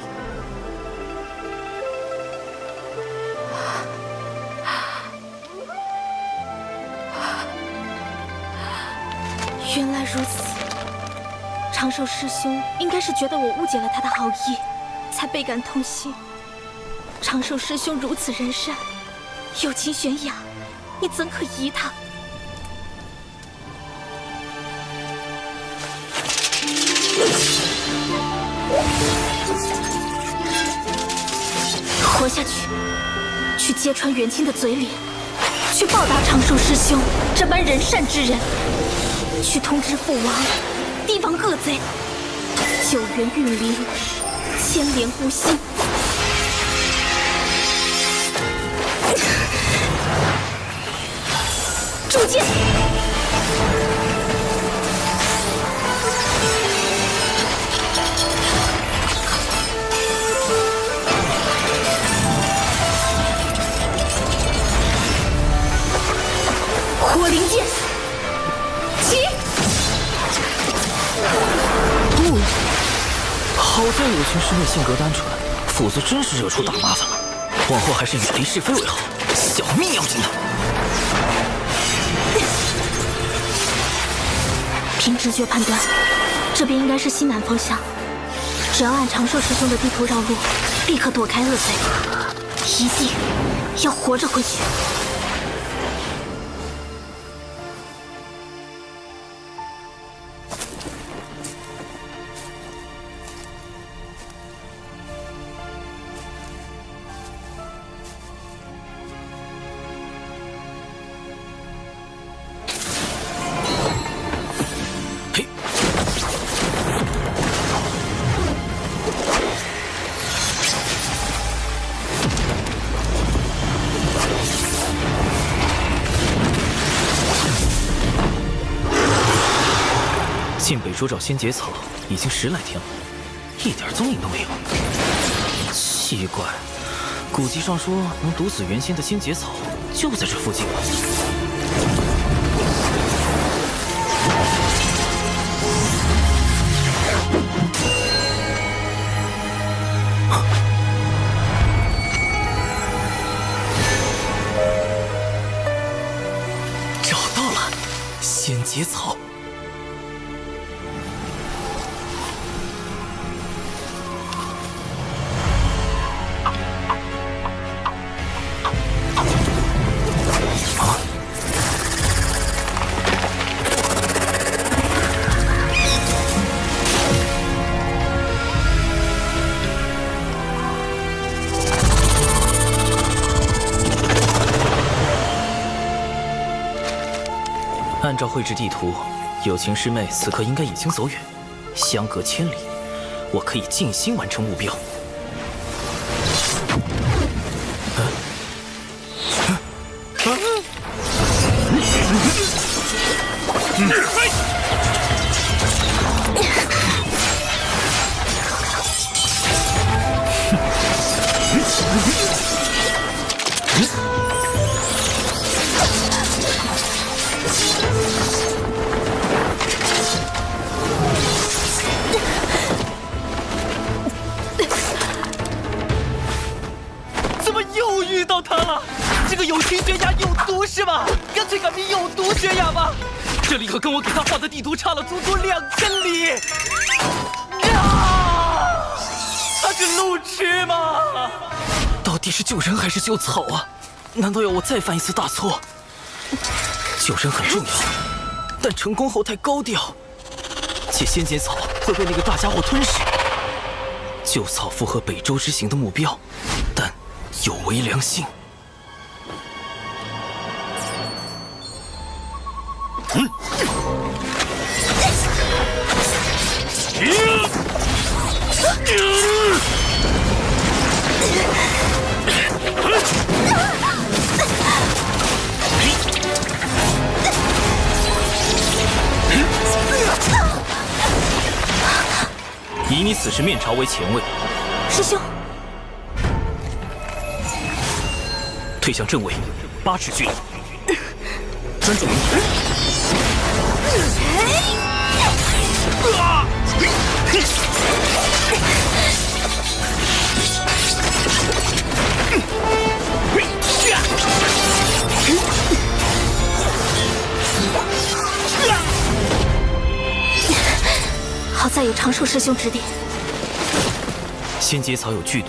原来如此，长寿师兄应该是觉得我误解了他的好意，才倍感痛心。长寿师兄如此仁善，有情悬崖，你怎可疑他？活下去，去揭穿元清的嘴脸，去报答长寿师兄这般仁善之人，去通知父王，提防恶贼，救援玉灵，牵连顾心。铸剑！火灵剑，起！好在有情师妹性格单纯，否则真是惹出大麻烦了。往后还是远离是非为好，小命要紧的。凭直觉判断，这边应该是西南方向。只要按长寿师兄的地图绕路，立刻躲开恶贼，一定要活着回去。进北州找仙节草已经10来天了，一点踪影都没有。奇怪，古籍上说能毒死元仙的仙节草就在这附近吧？找到了，仙节草。按照绘制地图，有情师妹此刻应该已经走远，相隔千里，我可以静心完成目标。怎么又遇到他了？这个有情悬崖有毒是吧？干脆改名有毒悬崖吧！这里可跟我给他画的地图差了足足2000里。他是路痴吗？到底是救人还是救草啊？难道要我再犯一次大错？救人很重要，但成功后太高调，且仙节草会被那个大家伙吞噬。救草符合北周之行的目标，但有违良心。以你此时面朝为前卫，师兄，退向正位，8尺距离，专注灵体。好在有长寿师兄指点。仙节草有剧毒，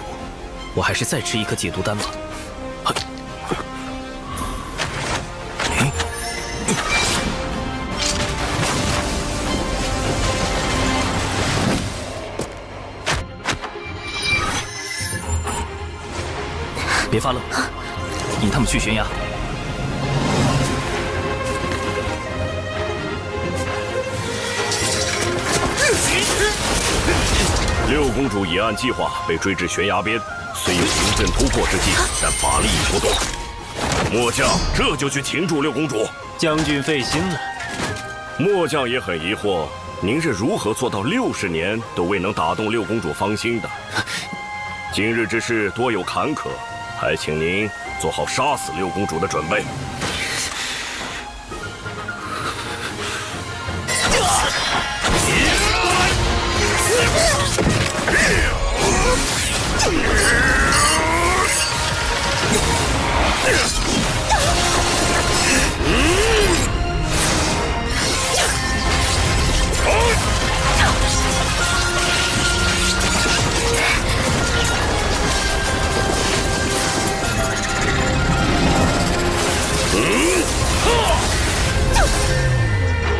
我还是再吃一颗解毒丹吧。别发愣，引他们去悬崖。六公主已按计划被追至悬崖边，虽有临阵突破之计，但法力已不动。末将这就去擒住六公主。将军费心了。末将也很疑惑，您是如何做到60年都未能打动六公主芳心的？今日之事多有坎坷，还请您做好杀死六公主的准备。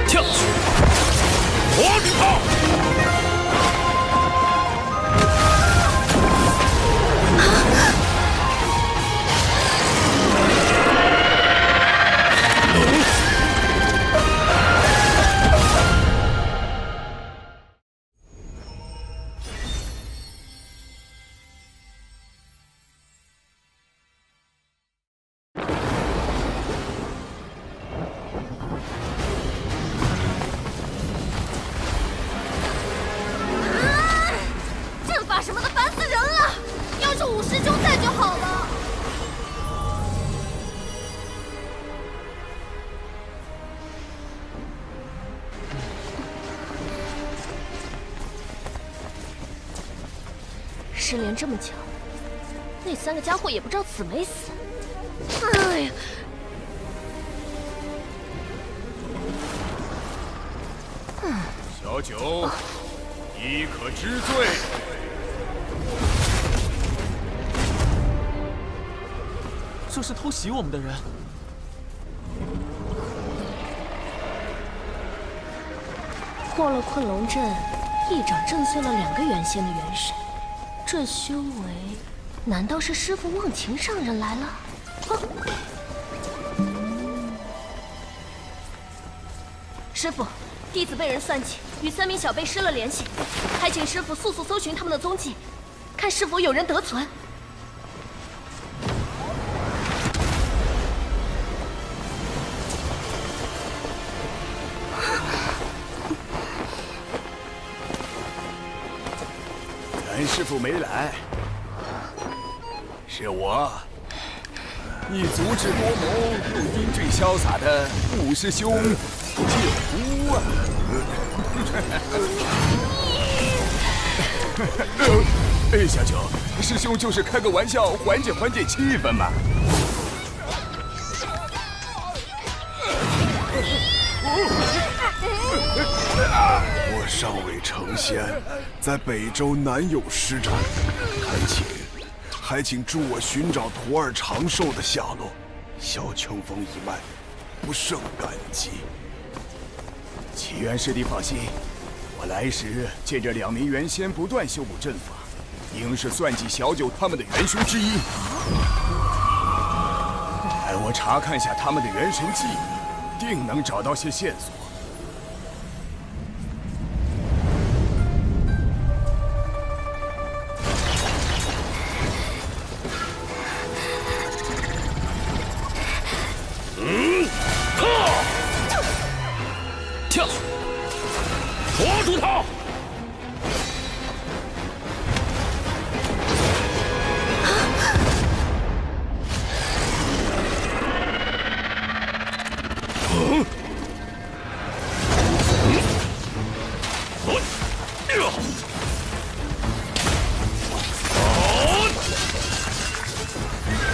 跳！火女炮！失联这么久，那3个家伙也不知道死没死。哎呀！小九，亦可知罪。这是偷袭我们的人。破了困龙阵，一掌震碎了2个原仙的元神。这修为，难道是师父忘情上人来了？师父，弟子被人算计，与3名小辈失了联系，还请师父速速搜寻他们的踪迹，看是否有人得存。咱师父没来，是我，你足智多谋又英俊潇洒的五师兄九姑啊！小九，师兄就是开个玩笑，缓解缓解气氛嘛。我尚未成仙，在北周难有施展，还请助我寻找徒儿长寿的下落。萧清风一脉，不胜感激。启元师弟放心，我来时见这2名元仙不断修补阵法，应是算计小九他们的元凶之一。待我查看下他们的元神记忆，定能找到些线索。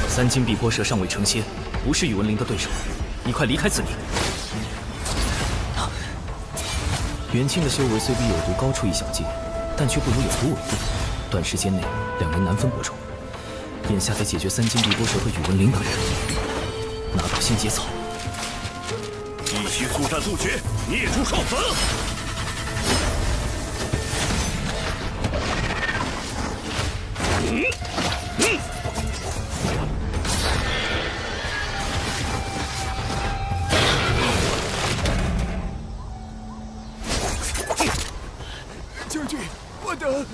三金碧波蛇尚未成仙，不是宇文灵的对手，你快离开此地。元清的修为虽比有毒高出一小阶，但却不如有毒为重，短时间内两人难分伯仲。眼下得解决三金碧波蛇和宇文灵等人，拿到仙节草。继续速战速决，灭诸少死！将军，我的……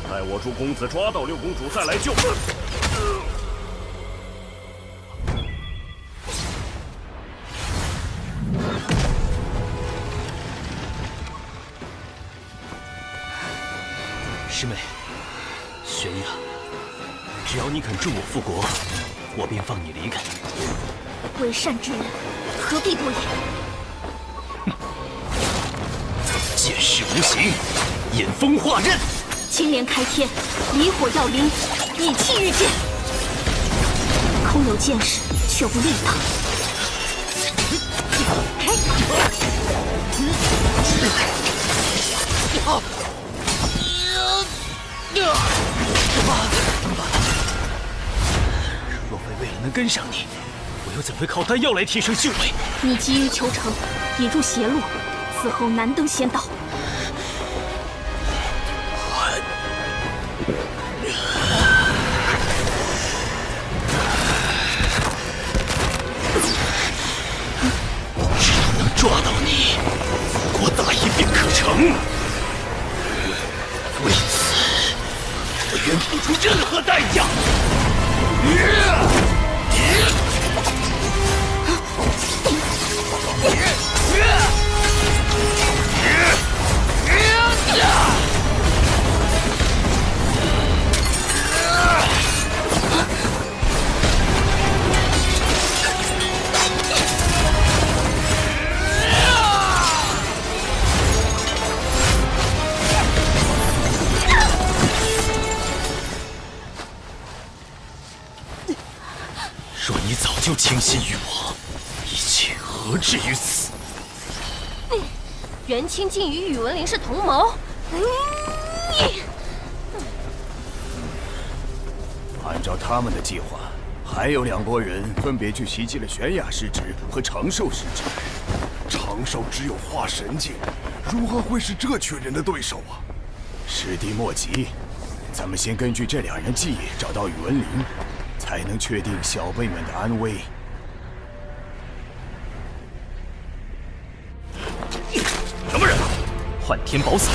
待我助公子抓到六公主，再来救。师妹，玄雅，只要你肯助我复国，我便放你离开。为善之人，何必多言？剑势无形，引风化刃。青莲开天，离火耀灵，以气御剑。空有剑势，却无力挡。若非为了能跟上你，我又怎会靠丹药来提升修为？你急于求成，引入邪路，此后难登仙道。只要能抓到你，国大业便可成。为此，我愿付出任何代价。若你早就倾心于我，一切何至于此？元清竟与宇文灵是同谋。按照他们的计划，还有2拨人分别去袭击了玄雅师侄和长寿师侄。长寿只有化神境，如何会是这群人的对手啊？师弟莫急，咱们先根据这2人记忆找到宇文灵，才能确定小辈们的安危。什么人？幻天宝伞，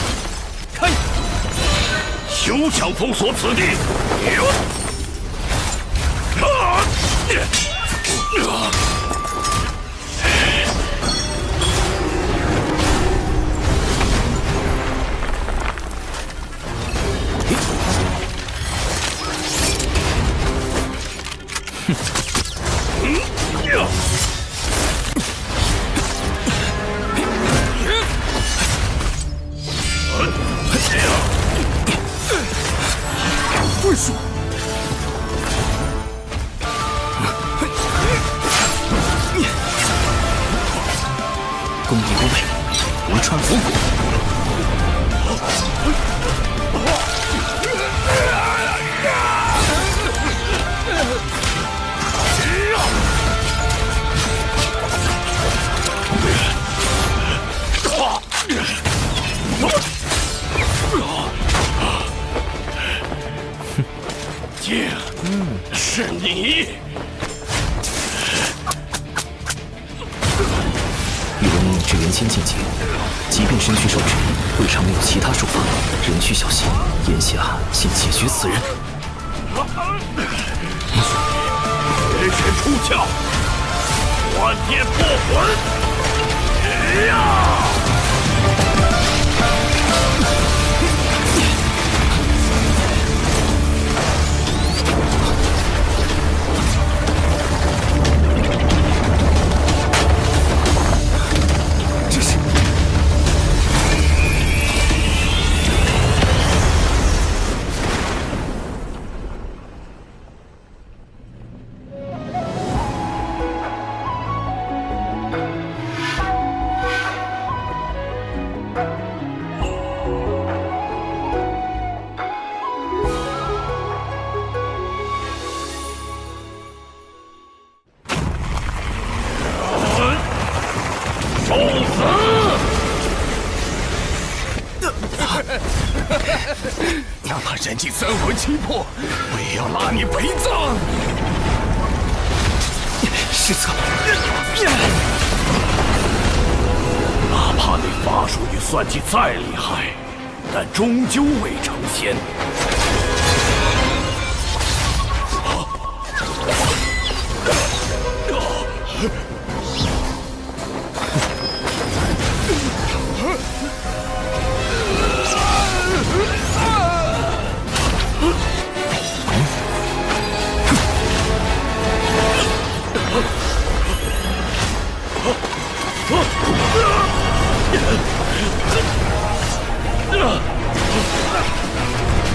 开！休想封锁此地！对数。功底不备，无穿佛骨。剑，是你！宇文灵只元清境界，即便身躯受制，未尝没有其他术法，仍需小心。眼下先解决此人。人神出窍，幻天破魂！人尽三魂七魄，我也要拉你陪葬。失策！哪怕你法术与算计再厉害，但终究未成仙。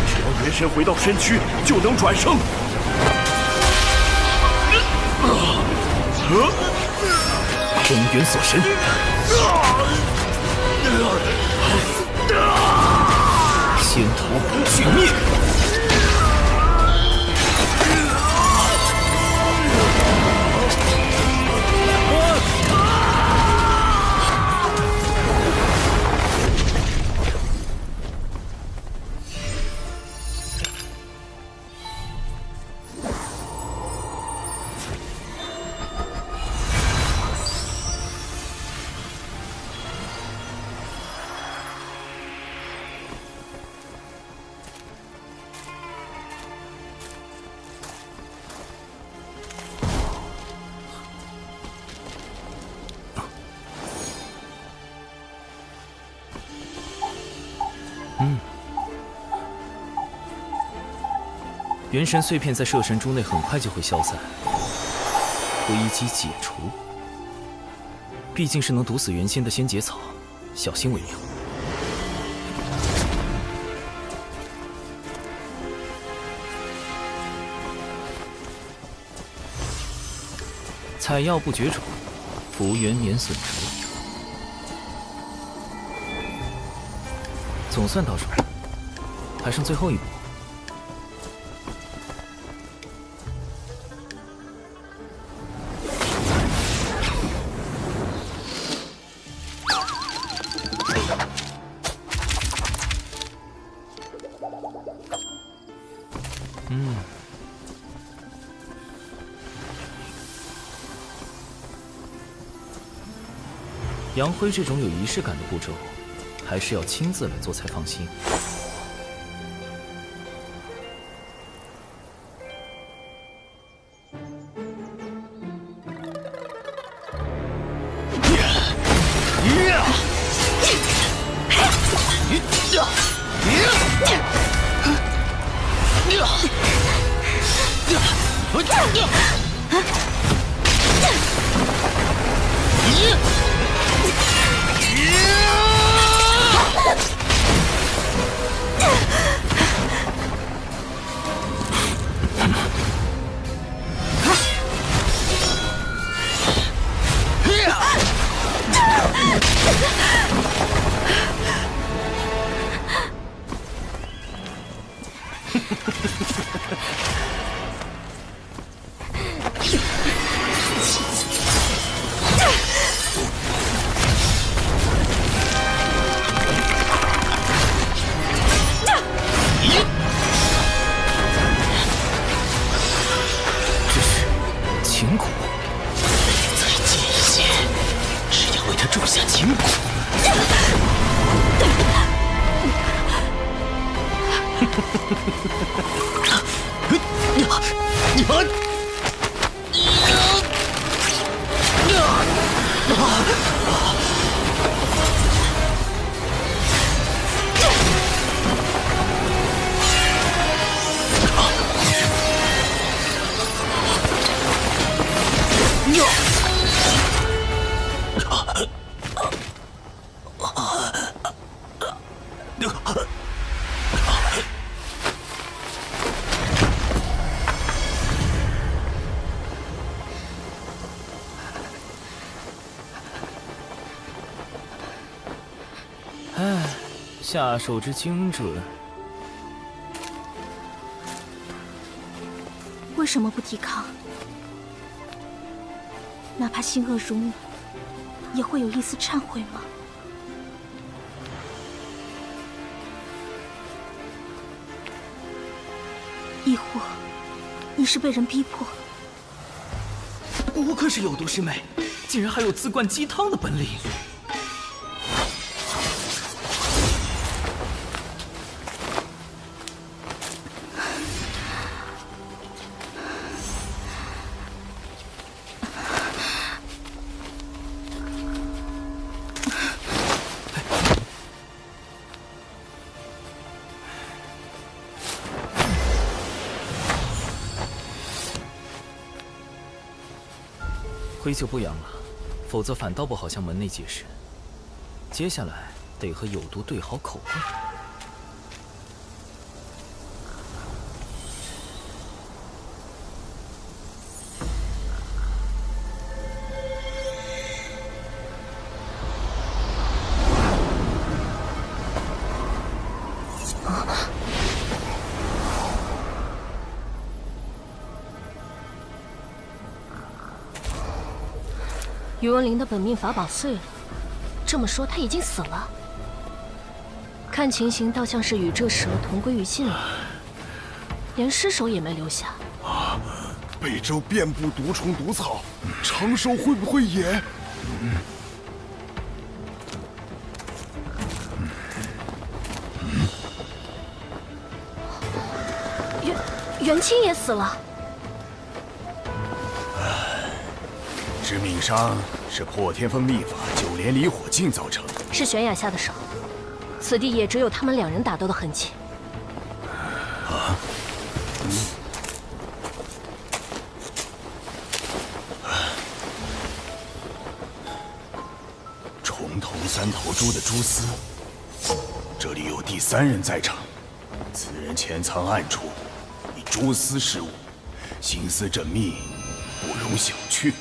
只要元神回到身躯，就能转生。真元锁神，仙头俱灭。元神碎片在摄神珠内很快就会消散，危机解除。毕竟是能毒死元仙的仙节草，小心为妙。采药不绝种，福元免损折。总算到这儿了，还剩最后一步。杨辉这种有仪式感的步骤，还是要亲自来做才放心。下手之精准，为什么不抵抗？哪怕心恶如你，也会有一丝忏悔吗？是被人逼迫。我可是有毒师妹，竟然还有自灌鸡汤的本领。灰就不养了，否则反倒不好向门内解释。接下来得和有毒对好口供。宇文灵的本命法宝碎了，这么说他已经死了。看情形，倒像是与这蛇同归于尽了，连尸首也没留下。北周遍布毒虫毒草，长寿会不会也？元清也死了。致命伤是破天风秘法九连离火镜造成，是玄雅下的手，此地也只有他们两人打斗的痕迹。重头三头猪的蛛丝，这里有第三人在场，此人潜藏暗处，以蛛丝事物，心思缜密，不容小觑。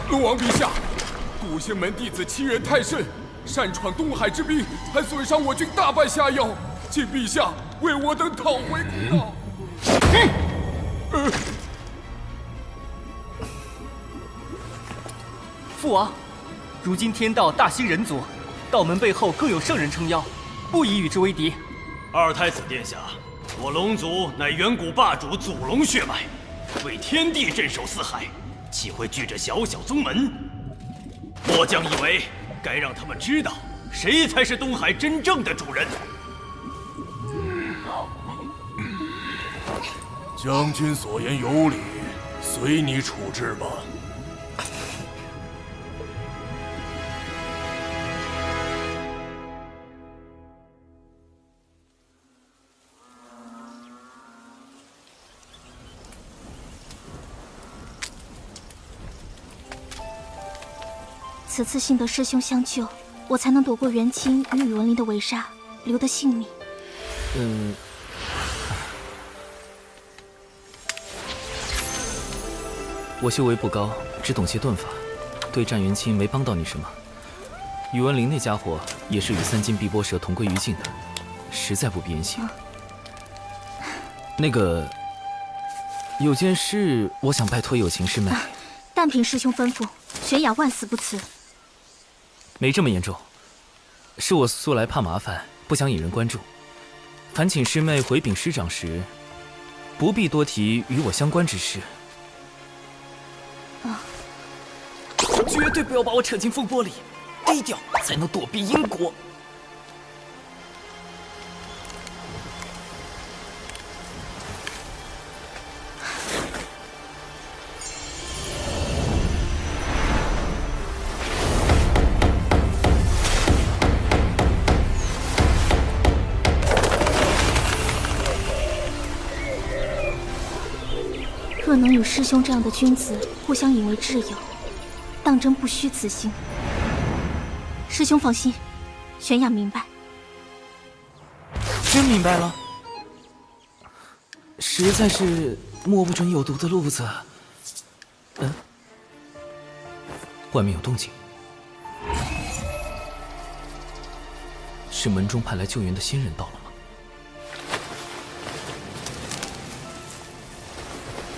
龙王陛下，渡仙门弟子欺人太甚，擅闯东海之滨，还损伤我军大半下药，请陛下为我等讨回公道。父王，如今天道大兴人族，道门背后更有圣人撑腰，不宜与之为敌。二太子殿下，我龙族乃远古霸主祖龙血脉，为天地镇守四海，岂会惧这小小宗门？末将以为该让他们知道，谁才是东海真正的主人。将军所言有理，随你处置吧。此次幸得师兄相救，我才能躲过元清与宇文灵的围杀，留得性命。我修为不高，只懂些遁法，对战元清没帮到你什么。宇文灵那家伙也是与三金碧波蛇同归于尽的，实在不必言谢。那个，有件事我想拜托有情师妹。但凭师兄吩咐，玄雅万死不辞。没这么严重，是我素来怕麻烦，不想引人关注。烦请师妹回禀师长时，不必多提与我相关之事。绝对不要把我扯进风波里，低调才能躲避因果。若能与师兄这样的君子互相引为挚友，当真不虚此行。师兄放心，玄雅明白。真明白了？实在是摸不准有毒的路子。外面有动静，是门中派来救援的仙人到了吗？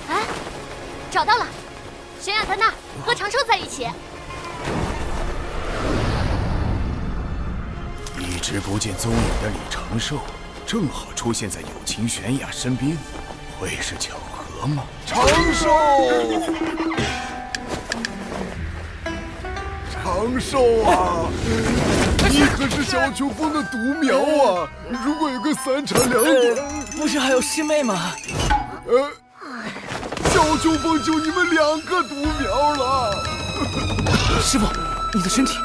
哎，找到了，玄雅在那儿，和长寿在一起。一直不见踪影的李长寿，正好出现在有情玄雅身边，会是巧合吗？长寿，长寿啊！你可是小秋风的独苗啊！如果有个3长2短，不是还有师妹吗？小秋风就你们2个独苗了。师傅，你的身体？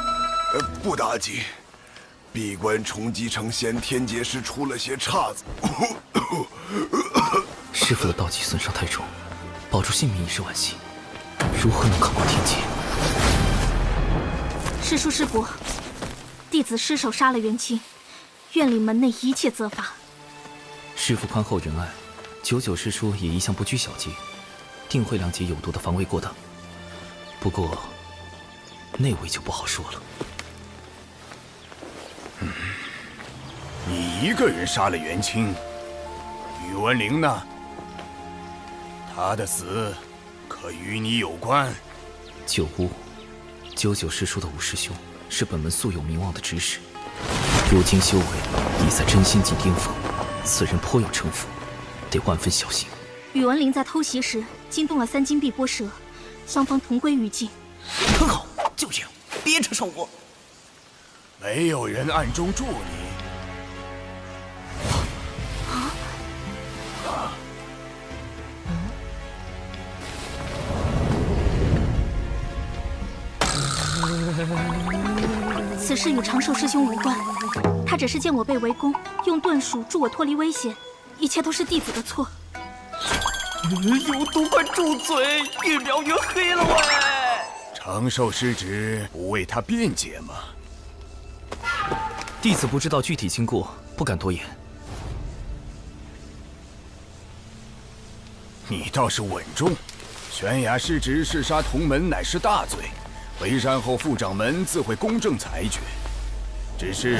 不打紧，闭关冲击成仙天劫时出了些岔子。师傅的道基损伤太重，保住性命已是惋惜，如何能抗过天劫？师叔师伯，弟子失手杀了元清，愿领门内一切责罚。师傅宽厚仁爱，99师叔也一向不拘小节，定会谅解有毒的防卫过当。不过，那位就不好说了。你一个人杀了元清，宇文灵呢？他的死可与你有关？九巫，99师叔的五师兄是本门素有名望的执事，如今修为已在真仙境巅峰，此人颇有城府，得万分小心。宇文灵在偷袭时惊动了3金碧波蛇，双方同归于尽。很好，就这样，别扯上我。没有人暗中助你。此事与长寿师兄无关，他只是见我被围攻，用遁术助我脱离危险，一切都是弟子的错。有毒，快住嘴！越描越黑了喂！长寿师侄不为他辩解吗？弟子不知道具体经过，不敢多言。你倒是稳重。玄雅师侄弑杀同门乃是大罪，回山后副掌门自会公正裁决。只是，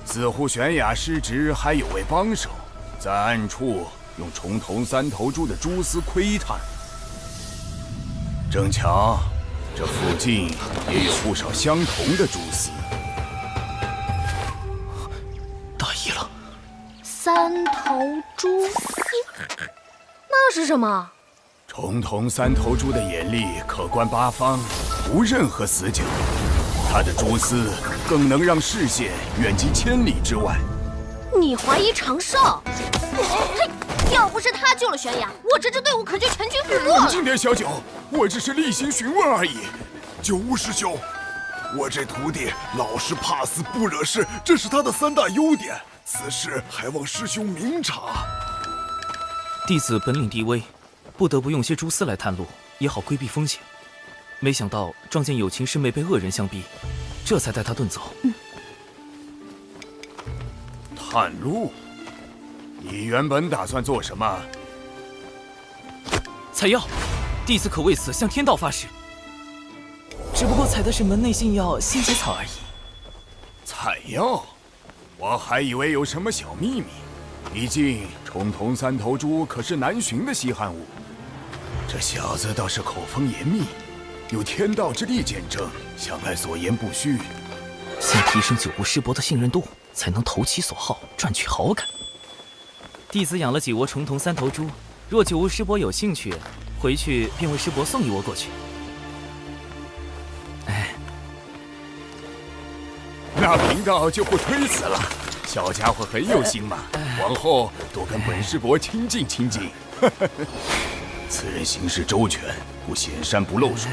似乎玄雅师侄还有位帮手，在暗处用重瞳3头猪的蛛丝窥探。正巧，这附近也有不少相同的蛛丝。大意了，3头蛛丝，那是什么？重瞳3头猪的眼力可观8方，无任何死角。它的蛛丝更能让视线远及千里之外。你怀疑长寿？嘿，要不是他救了玄雅，我这支队伍可就全军覆没了。冷静点，小九，我只是例行询问而已。九巫师兄，我这徒弟老实怕死不惹事，这是他的3大优点。此事还望师兄明察。弟子本领低微，不得不用些蛛丝来探路，也好规避风险。没想到撞见有情师妹被恶人相逼，这才带她遁走。探路？你原本打算做什么？采药，弟子可为此向天道发誓。只不过采的是门内禁药仙节草而已。采药？我还以为有什么小秘密。毕竟重瞳3头猪可是难寻的稀罕物。这小子倒是口风严密，有天道之力见证，想来所言不虚。先提升九巫师伯的信任度，才能投其所好，赚取好感。弟子养了几窝重瞳3头猪，若九巫师伯有兴趣，回去便为师伯送一窝过去。那贫道就不推辞了。小家伙很有心嘛，往后多跟本师伯亲近亲近。此人行事周全，不显山不露水。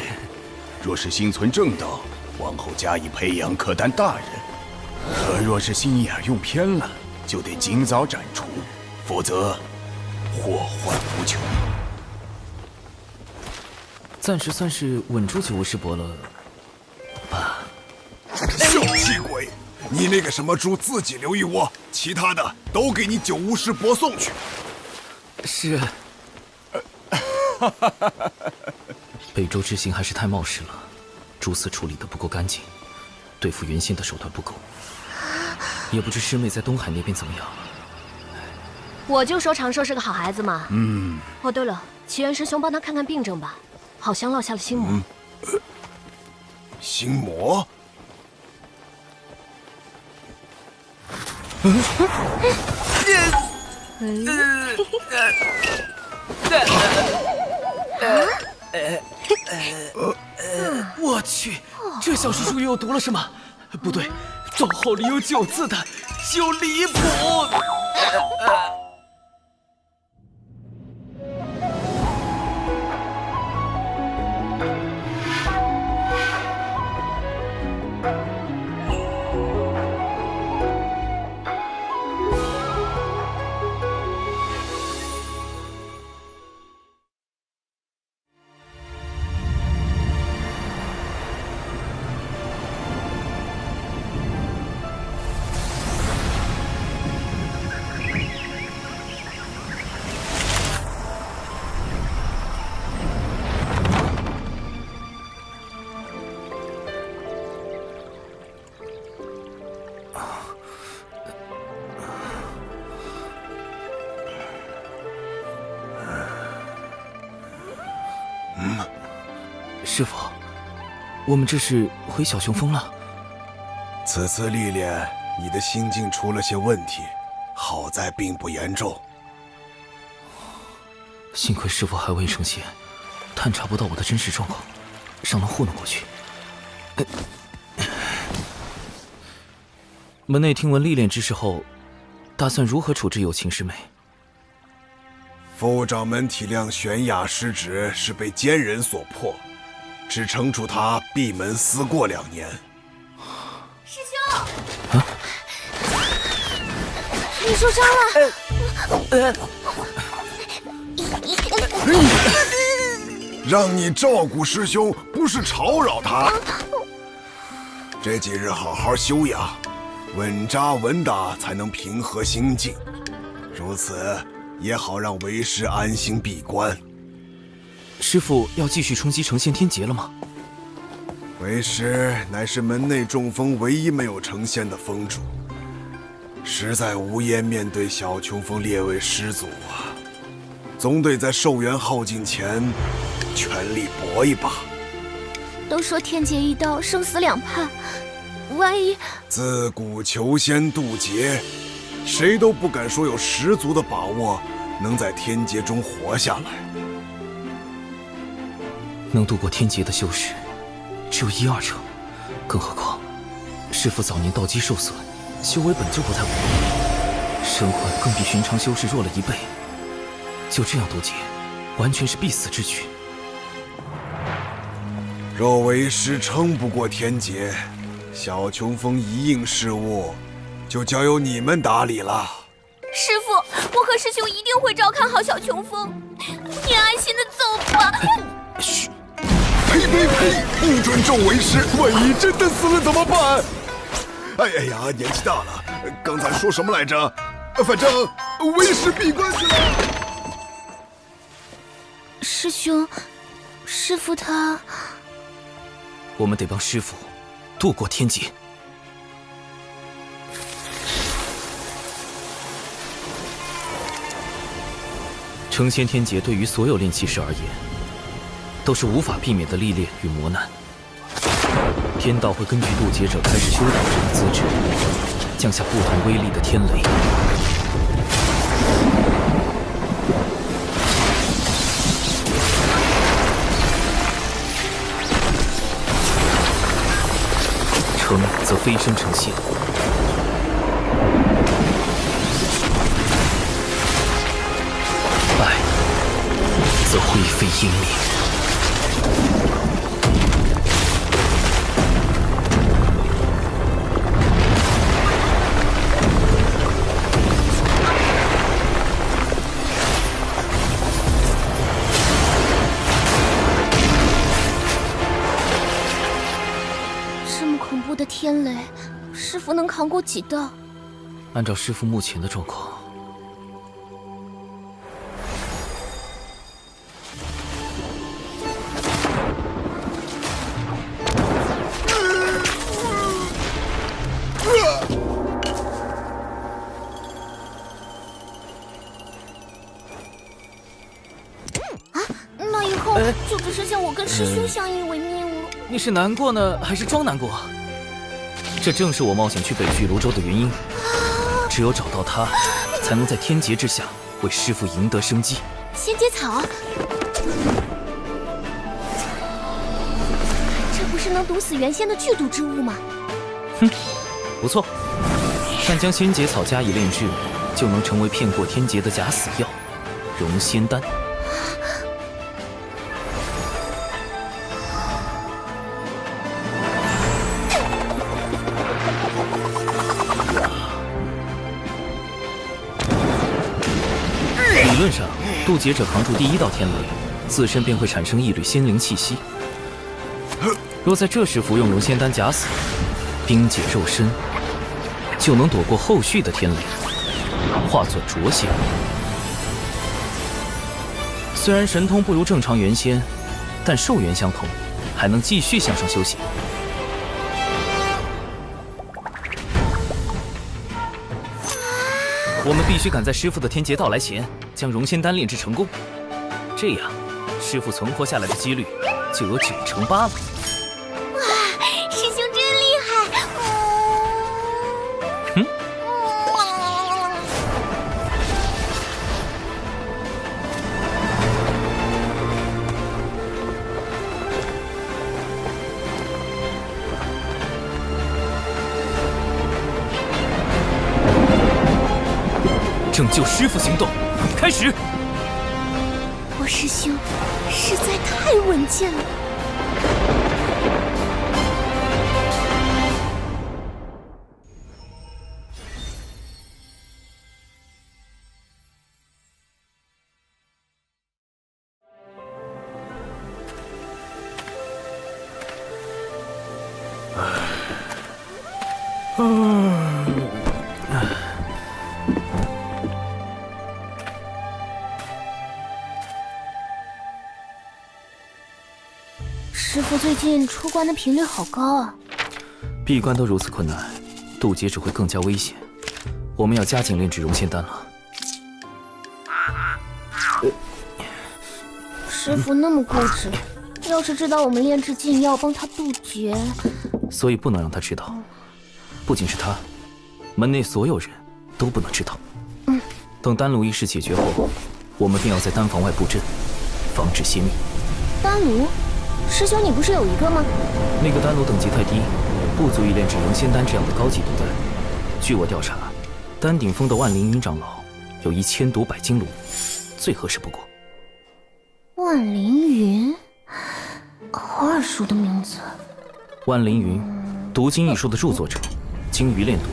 若是心存正道，往后加以培养，可担大任。可若是心眼用偏了，就得尽早斩除，否则祸患无穷。暂时算是稳住九巫师伯了吧？小气鬼，你那个什么猪自己留一窝，其他的都给你九巫师播送去。是。北周之行还是太冒失了，蛛丝处理的不够干净，对付原先的手段不够。也不知师妹在东海那边怎么样。我就说长寿是个好孩子嘛。哦，对了，齐元师兄帮他看看病症吧，好像落下了心魔。心魔？我去，这小师叔又读了什么？不对，咒号里有9字的，就离谱。师傅，我们这是回小雄峰了。此次历练，你的心境出了些问题，好在并不严重。幸亏师傅还未成仙，探查不到我的真实状况，尚能糊弄过去。门内听闻历练之事后，打算如何处置有情师妹？副掌门体谅玄雅失职是被奸人所迫，只惩处他闭门思过2年。师兄，你受伤了。让你照顾师兄，不是吵扰他。这几日好好休养，稳扎稳打，才能平和心境。如此也好让为师安心闭关。师父要继续冲击成仙天劫了吗？为师乃是门内中锋唯一没有成仙的峰主，实在无颜面对小琼峰列位师祖啊！总得在寿元耗尽前，全力搏一把。都说天劫一刀，生死两判，万一……自古求仙渡劫，谁都不敢说有十足的把握能在天劫中活下来。能度过天劫的修士只有1、2成，更何况师父早年道基受损，修为本就不太稳定，身患更比寻常修士弱了1倍。就这样渡劫，完全是必死之举。若为师撑不过天劫，小琼峰一应事务就交由你们打理了。师父，我和师兄一定会照看好小琼峰，你安心的走吧。嘘！呸呸呸！不准咒为师，万一真的死了怎么办？哎呀，年纪大了，刚才说什么来着？反正为师闭关去了。师兄，师父他……我们得帮师父渡过天劫。成仙天劫对于所有炼气师而言，都是无法避免的历练与磨难。天道会根据渡劫者开始修道者的资质，降下不同威力的天雷。成则飞升成仙，败则灰飞烟灭。这么恐怖的天雷，师父能扛过几道？按照师父目前的状况，那以后就只剩下我跟师兄相依为命了。你是难过呢，还是装难过？这正是我冒险去北俱泸州的原因。只有找到他，才能在天劫之下为师父赢得生机。仙节草，这不是能毒死原仙的剧毒之物吗？哼，不错。但将仙节草加以炼制，就能成为骗过天劫的假死药——融仙丹。理论上，渡劫者扛住第一道天雷，自身便会产生一缕仙灵气息。若在这时服用融仙丹假死，冰解肉身，就能躲过后续的天雷，化作浊仙。虽然神通不如正常元仙，但寿元相同，还能继续向上修行。我们必须赶在师父的天劫到来前，将融仙丹炼制成功。这样，师父存活下来的几率就有98%了。哇，师兄真厉害！拯救师父行动开始！我师兄实在太稳健了。师父最近出关的频率好高啊！闭关都如此困难，渡劫只会更加危险。我们要加紧炼制融仙丹了。师父那么固执，要是知道我们炼制禁药帮他渡劫，所以不能让他知道。不仅是他，门内所有人都不能知道。等丹炉一事解决后，我们便要在丹房外布阵，防止泄密。丹炉？师兄，你不是有一个吗？那个丹炉等级太低，不足以炼制融仙丹这样的高级毒丹。据我调查，丹顶峰的万灵云长老有一千毒百金炉，最合适不过。万灵云，好耳熟的名字。万灵云，毒经一书的著作者，精于炼毒，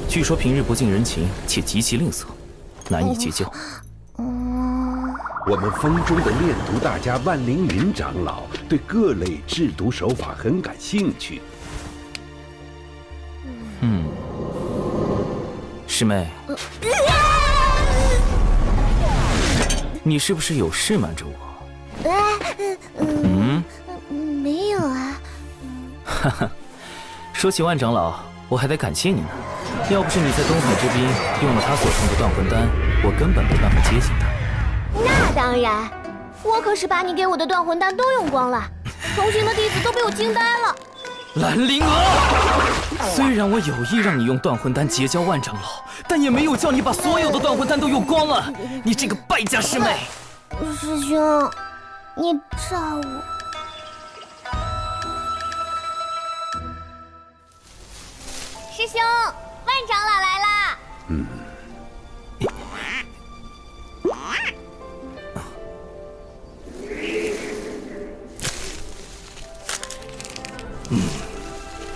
据说平日不近人情，且极其吝啬，难以结交。我们峰中的炼毒大家万灵云长老对各类制毒手法很感兴趣。师妹，你是不是有事瞒着我？没有啊。哈哈，说起万长老，我还得感谢你呢。要不是你在东海之滨用了他所送的断魂丹，我根本没办法接近他。那当然，我可是把你给我的断魂丹都用光了，同行的弟子都被我惊呆了。蓝灵娥，虽然我有意让你用断魂丹结交万长老，但也没有叫你把所有的断魂丹都用光了。你这个败家师妹！师兄，你炸我！师兄，万长老来啦！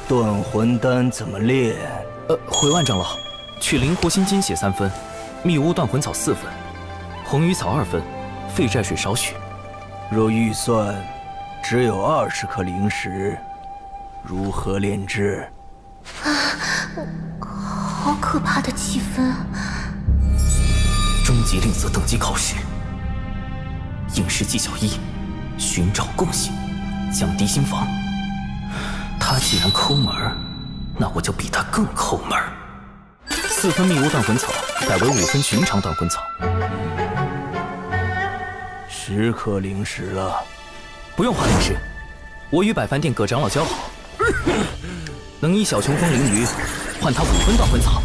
断魂丹怎么炼？回万长老，取灵狐心金血3分，密屋断魂草4分，红鱼草2分，废寨水少许。若预算只有20颗灵石，如何炼制？好好可怕的气氛啊！终极令色等级考试，应试技巧1：寻找共性，降低心防。他既然抠门儿，那我就比他更抠门儿。4分秘巫断魂草改为5分寻常断魂草。10颗灵石了，不用花灵石，我与百凡殿葛长老交好，能以小琼峰灵鱼换他5分断魂草。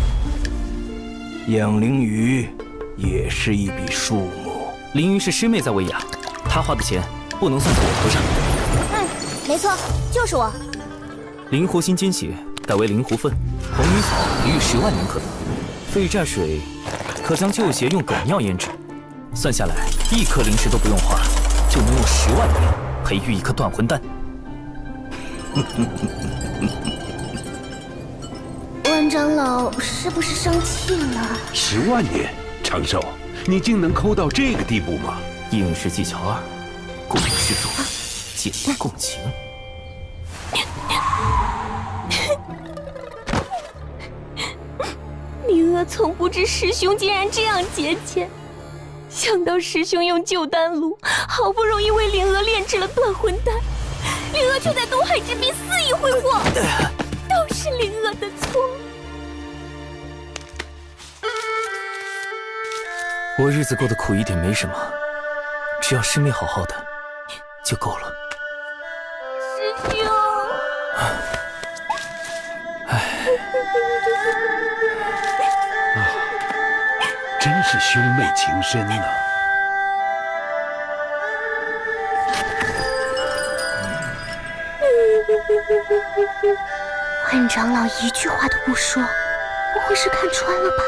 养灵鱼也是一笔数目。灵鱼是师妹在喂养，她花的钱不能算在我头上。没错，就是我。灵狐心金血改为灵狐粪，红鱼草逾10万年可得。废债水可将旧鞋用狗尿腌制，算下来1颗灵石都不用花，就能用10万年培育一颗断魂丹。万长老是不是生气了？10万年，长寿，你竟能抠到这个地步吗？应试技巧2：共鸣师祖，建立共情。灵儿从不知师兄竟然这样节俭，想到师兄用旧丹炉好不容易为灵儿炼制了断魂丹，灵儿却在东海之滨肆意挥霍，都是灵儿的错。我日子过得苦一点没什么，只要师妹好好的就够了。师兄，真是兄妹情深呐！万长老一句话都不说，不会是看穿了吧？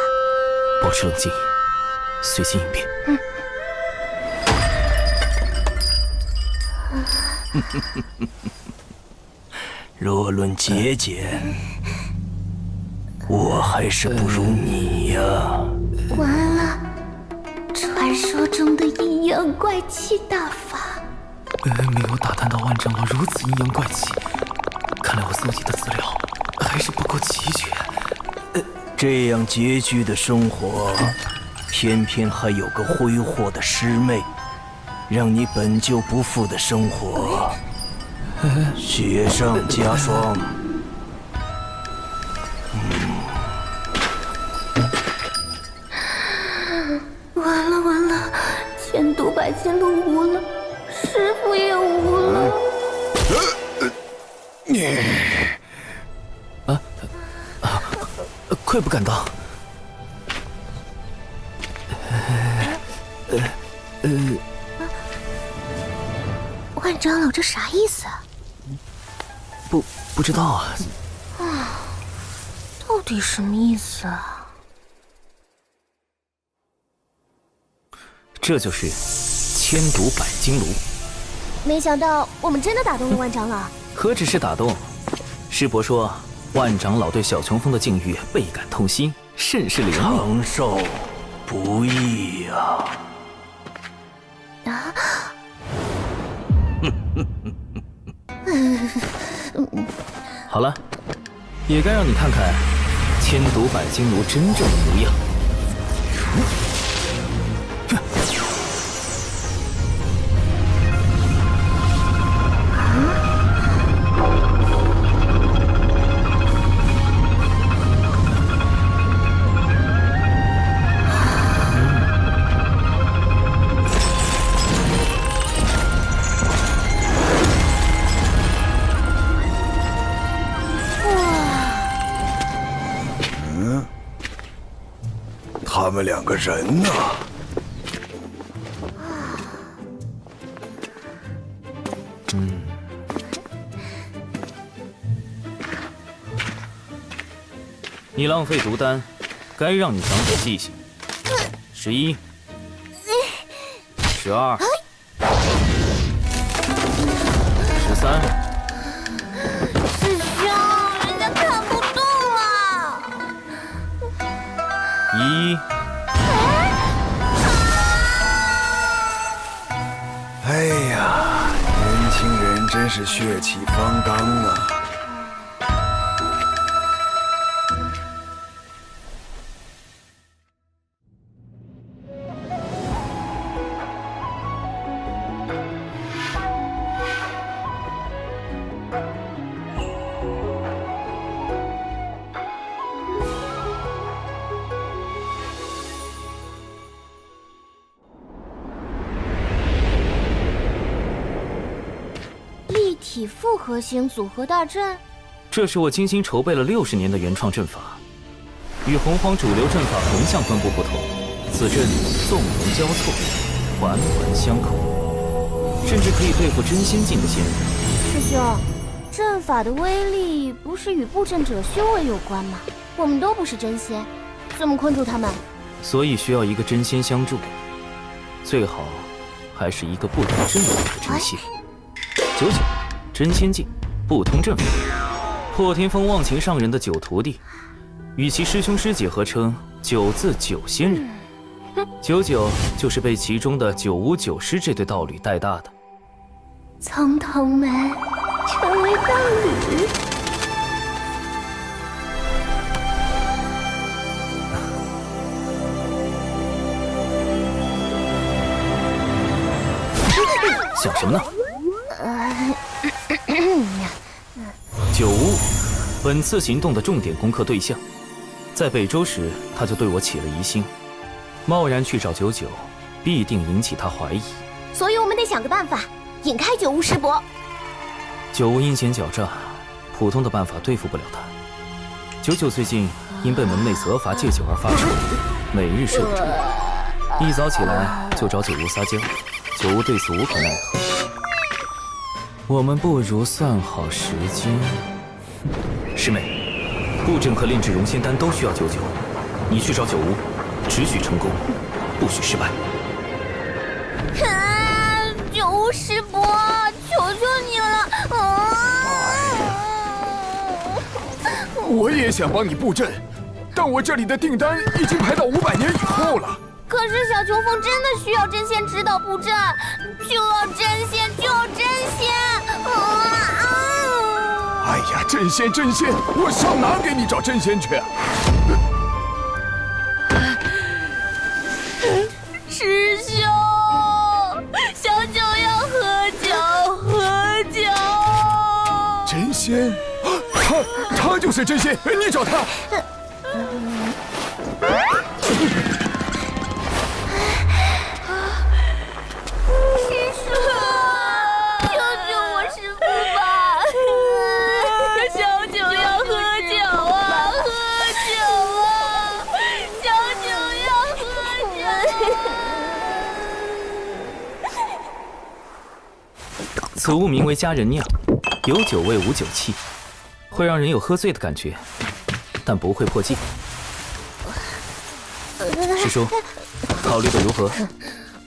保持冷静，随机应变。若论节俭，我还是不如你呀。完了，传说中的阴阳怪气大法。没有打探到万长老如此阴阳怪气，看来我搜集的资料还是不够齐全。这样拮据的生活，偏偏还有个挥霍的师妹，让你本就不富的生活雪上加霜。完了完了，千毒百金路无了，师父也无了。愧不敢当。万长老这啥意思啊？不知道啊。到底什么意思啊？这就是千毒百金炉。没想到我们真的打动了万长老。何止是打动，师伯说万长老对小琼峰的境遇倍感痛心，甚是怜悯。长寿不易呀！好了，也该让你看看千毒百金炉真正的模样。他们2个人呢？你浪费毒丹，该让你长点记性。11、12、13。师兄，人家看不动了。1。哎呀，年轻人真是血气方刚啊！体复合型组合大阵？这是我精心筹备了60年的原创阵法，与洪荒主流阵法横向分布不同，此阵纵横交错，环环相扣，甚至可以对付真仙境的仙人。师兄，阵法的威力不是与布阵者修为有关吗？我们都不是真仙，怎么困住他们？所以需要一个真仙相助，最好还是一个不同阵法的真仙。99，真仙境，不通阵法。破天峰忘情上人的9徒弟，与其师兄师姐合称9字9仙人。99就是被其中的959师这对道侣带大的。从同门成为道侣。想什么呢？9巫，本次行动的重点攻克对象，在北周时他就对我起了疑心，贸然去找99，必定引起他怀疑。所以我们得想个办法，引开9巫师伯。9巫阴险狡诈，普通的办法对付不了他。99最近因被门内责罚戒酒而发愁，每日睡不着，一早起来就找9巫撒娇，9巫对此无可奈何。我们不如算好时间。师妹，布阵和炼制熔仙丹都需要99，你去找9巫，只许成功，不许失败。9巫师伯，求求你了！我也想帮你布阵，但我这里的订单已经排到500年以后了。可是小秋风真的需要真仙指导布阵，就要真仙，就要真仙！哎呀，真仙，我上哪给你找真仙去啊？师兄，小九要喝酒。真仙，他就是真仙，你找他。此物名为佳人酿，有酒味无酒气，会让人有喝醉的感觉，但不会破戒。师叔，考虑的如何？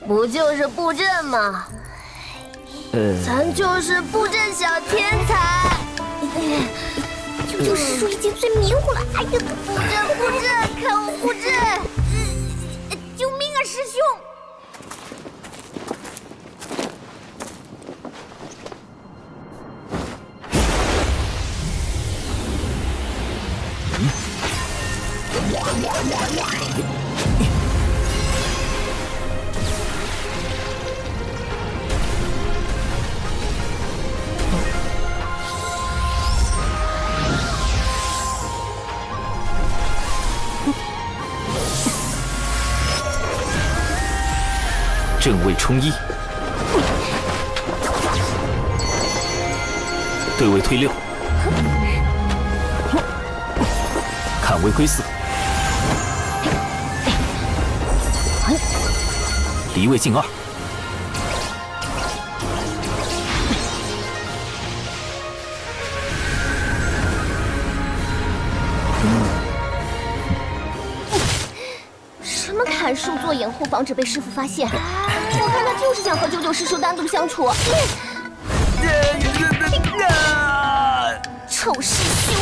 不就是布阵吗？咱就是布阵小天才。99师叔已经最迷糊了，哎呀，布阵，看我布阵！救命啊，师兄！正位冲一，对位推6，看位归4，离位进2。什么砍树做掩护，防止被师傅发现？我看他就是想和99师叔单独相处。臭师兄，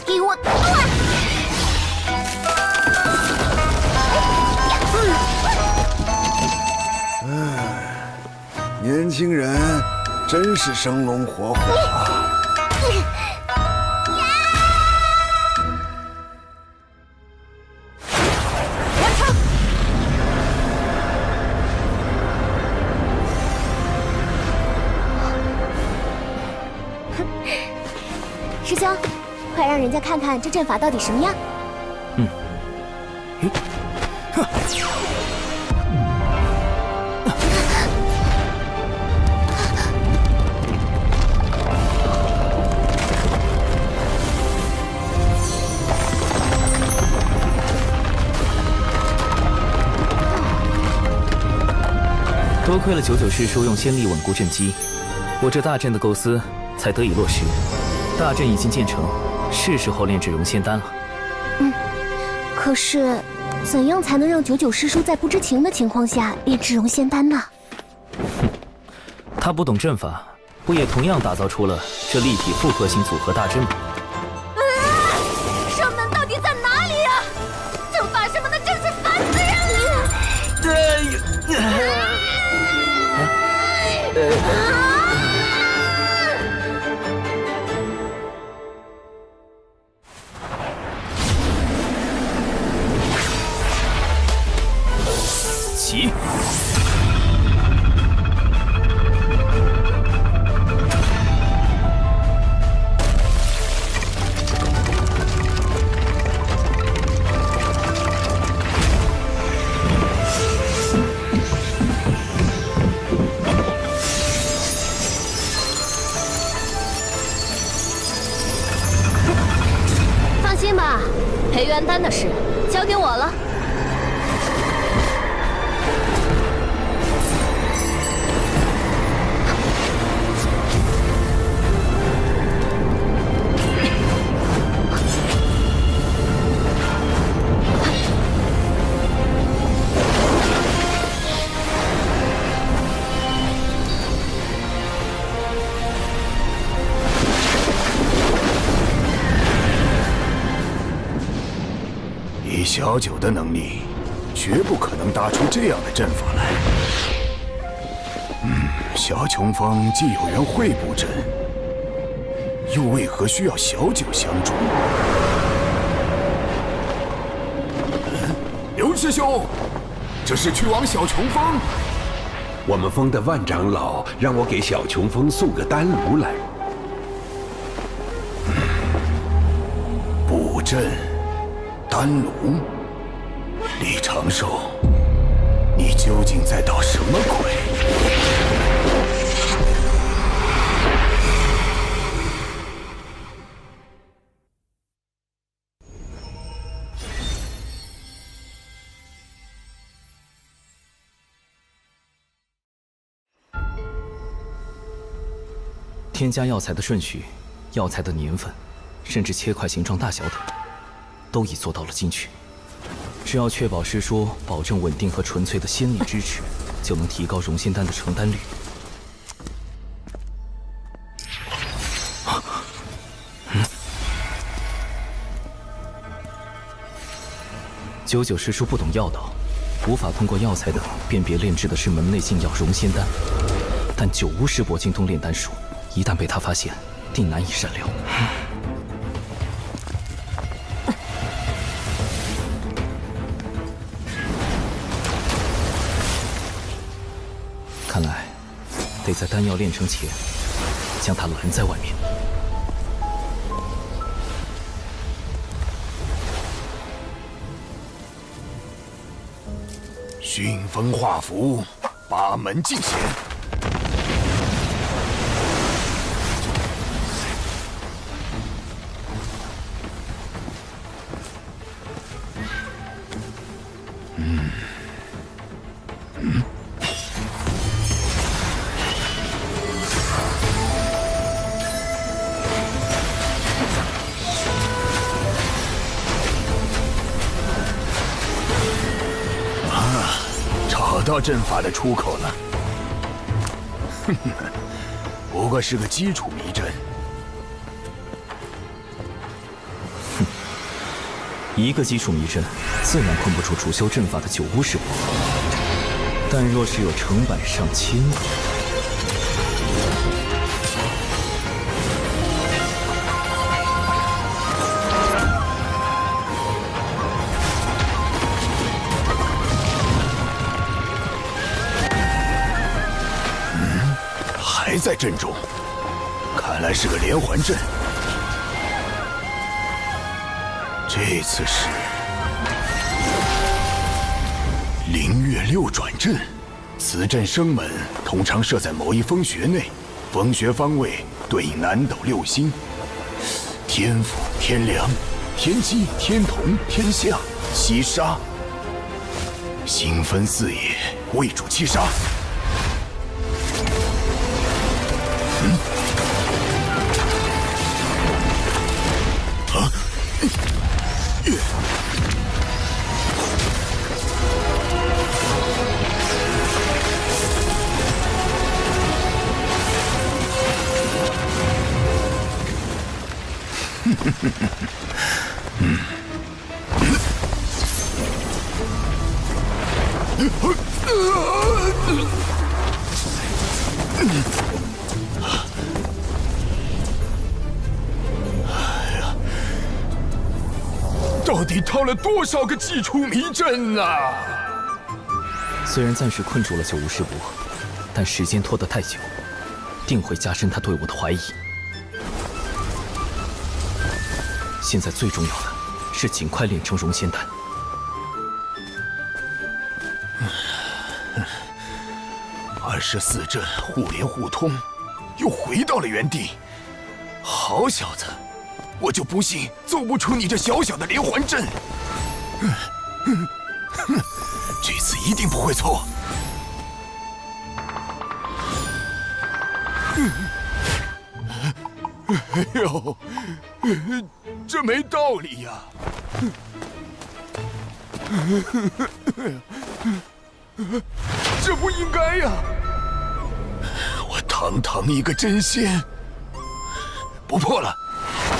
给我断！年轻人真是生龙活虎啊！师兄，快让人家看看这阵法到底什么样。多亏了99师叔用仙力稳固阵基，我这大阵的构思才得以落实。大阵已经建成，是时候炼制熔仙丹了。可是，怎样才能让99师叔在不知情的情况下炼制熔仙丹呢？他不懂阵法，不也同样打造出了这立体复合型组合大阵吗？圣门到底在哪里呀？阵法什么的真是烦死人了！起！放心吧，培元丹的事交给我了。以小九的能力，绝不可能搭出这样的阵法来。小琼峰既有缘会布阵，又为何需要小九相助？刘师兄，这是去往小琼峰。我们峰的万长老让我给小琼峰送个丹炉来。布阵。丹炉，李长寿，你究竟在捣什么鬼？添加药材的顺序、药材的年份，甚至切块形状大小等。都已做到了精确，只要确保师叔保证稳定和纯粹的仙力支持，就能提高熔仙丹的成丹率。99师叔不懂药道，无法通过药材等辨别炼制的是门内禁药熔仙丹，但九巫师伯精通炼丹术，一旦被他发现，定难以善了。看来，得在丹药炼成前，将他拦在外面。熏风化符，八门尽显。找到阵法的出口了，不过是个基础迷阵。一个基础迷阵，自然困不住主修阵法的九巫师伯。但若是有成百上千个，还在阵中，看来是个连环阵。这次是灵月六转阵，此阵生门通常设在某一风穴内，风穴方位对应南斗六星：天府、天梁、天机、天同、天象、七杀。星分四野，为主七杀。到底套了多少个祭出迷阵啊！虽然暂时困住了九无师伯，但时间拖得太久，定会加深他对我的怀疑。现在最重要的是尽快炼成融仙丹。24阵互联互通，又回到了原地。好小子，我就不信奏不出你这小小的连环阵。这次一定不会错。哎呦，这没道理呀！这不应该呀！我堂堂一个真仙，不破了，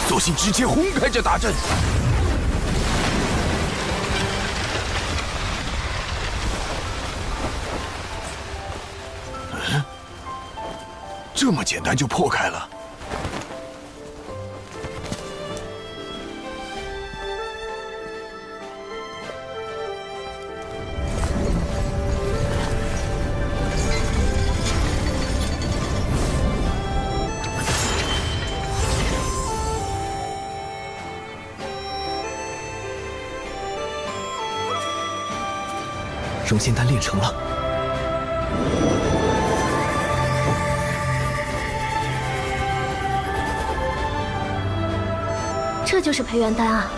索性直接轰开这大阵。这么简单就破开了？融仙丹炼成了。这就是培元丹啊！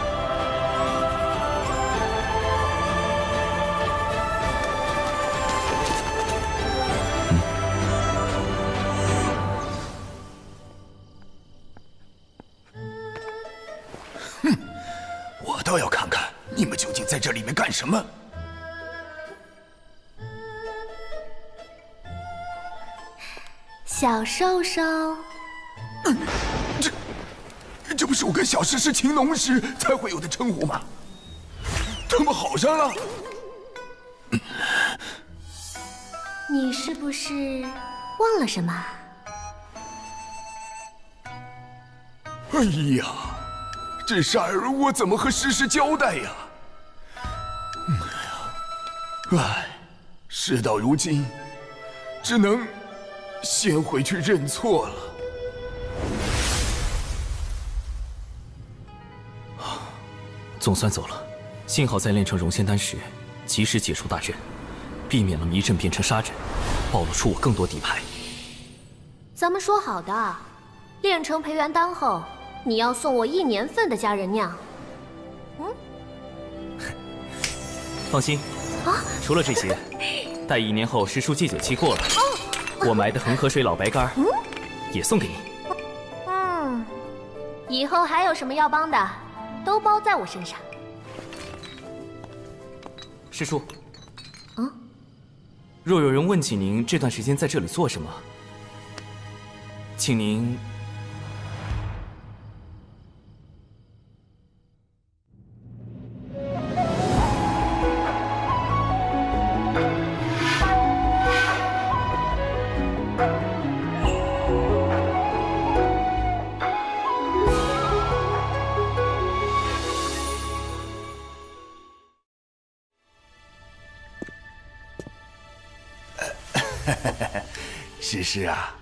哼，我倒要看看你们究竟在这里面干什么。小兽兽，这不是我跟小石是情浓时才会有的称呼吗？他们好上了？你是不是忘了什么？哎呀，这事儿我怎么和诗诗交代呀？唉，事到如今，只能先回去认错了。总算走了，幸好在炼成融仙丹时，及时解除大阵，避免了迷阵变成杀阵，暴露出我更多底牌。咱们说好的，炼成培元丹后，你要送我1年份的佳人酿。放心，除了这些，待1年后师叔戒酒期过了，我埋的恒河水老白干也送给你。以后还有什么要帮的，都包在我身上。师叔，若有人问起您这段时间在这里做什么，请您诗诗啊，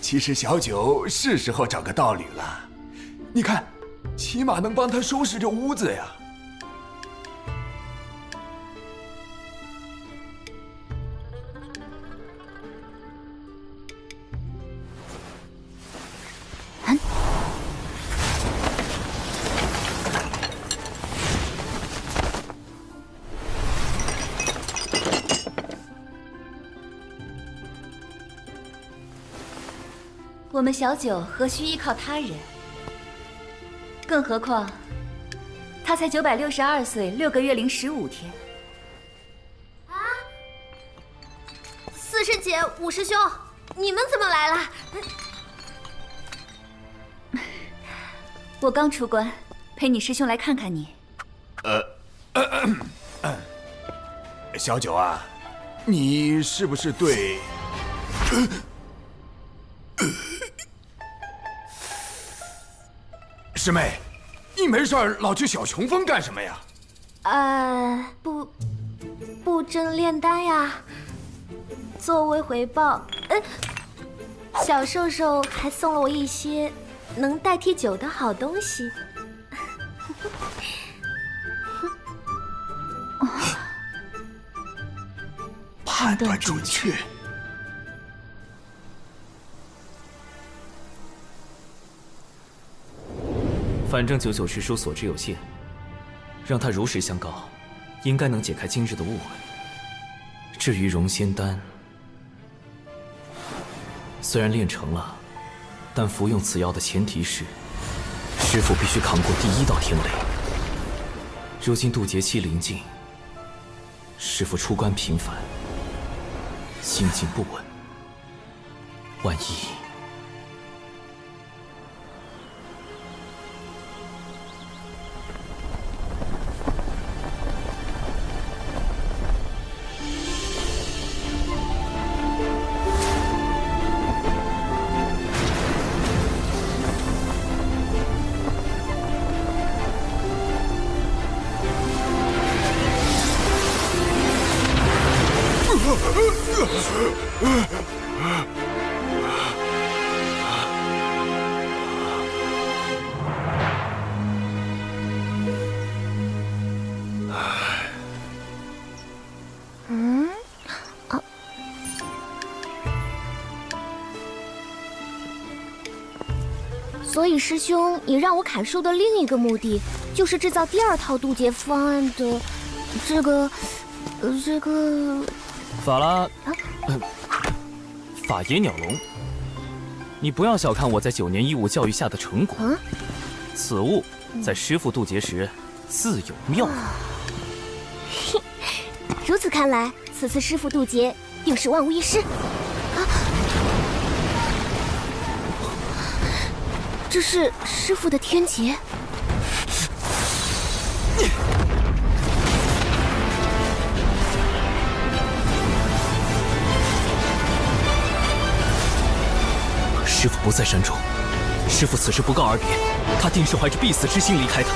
其实小九是时候找个道侣了。你看，起码能帮他收拾这屋子呀。我们小九何须依靠他人？更何况，他才962岁6个月零15天。四师姐、五师兄，你们怎么来了？我刚出关，陪你师兄来看看你。小九啊，你是不是对？师妹，你没事老去小琼峰干什么呀？布阵炼丹呀。作为回报，小兽兽还送了我一些能代替酒的好东西。判断准确。反正99师叔所知有限，让他如实相告，应该能解开今日的误会。至于融仙丹，虽然炼成了，但服用此药的前提是，师父必须扛过第1道天雷。如今渡劫期临近，师父出关频繁，心境不稳，万一……所以师兄，你让我砍树的另一个目的，就是制造第2套渡劫方案的这个法拉，法野鸟笼，你不要小看我在9年义务教育下的成果。此物在师父渡劫时自有妙用。如此看来，此次师父渡劫定是万无一失。这是师父的天劫。师父不在山中，师父此时不告而别，他定是怀着必死之心离开的。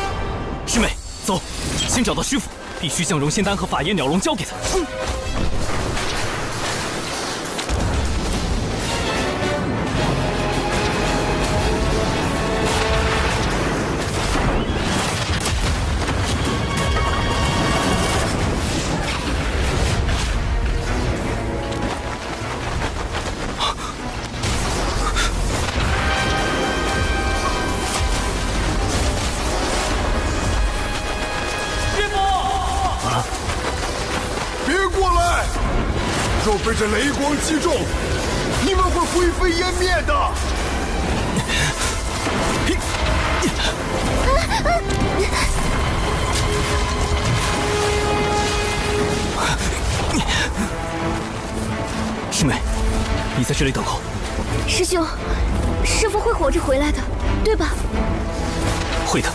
师妹，走，先找到师父，必须将融仙丹和法野鸟笼交给他。若被这雷光击中，你们会灰飞烟灭的。师妹，你在这里等候。师兄，师父会活着回来的，对吧？会的，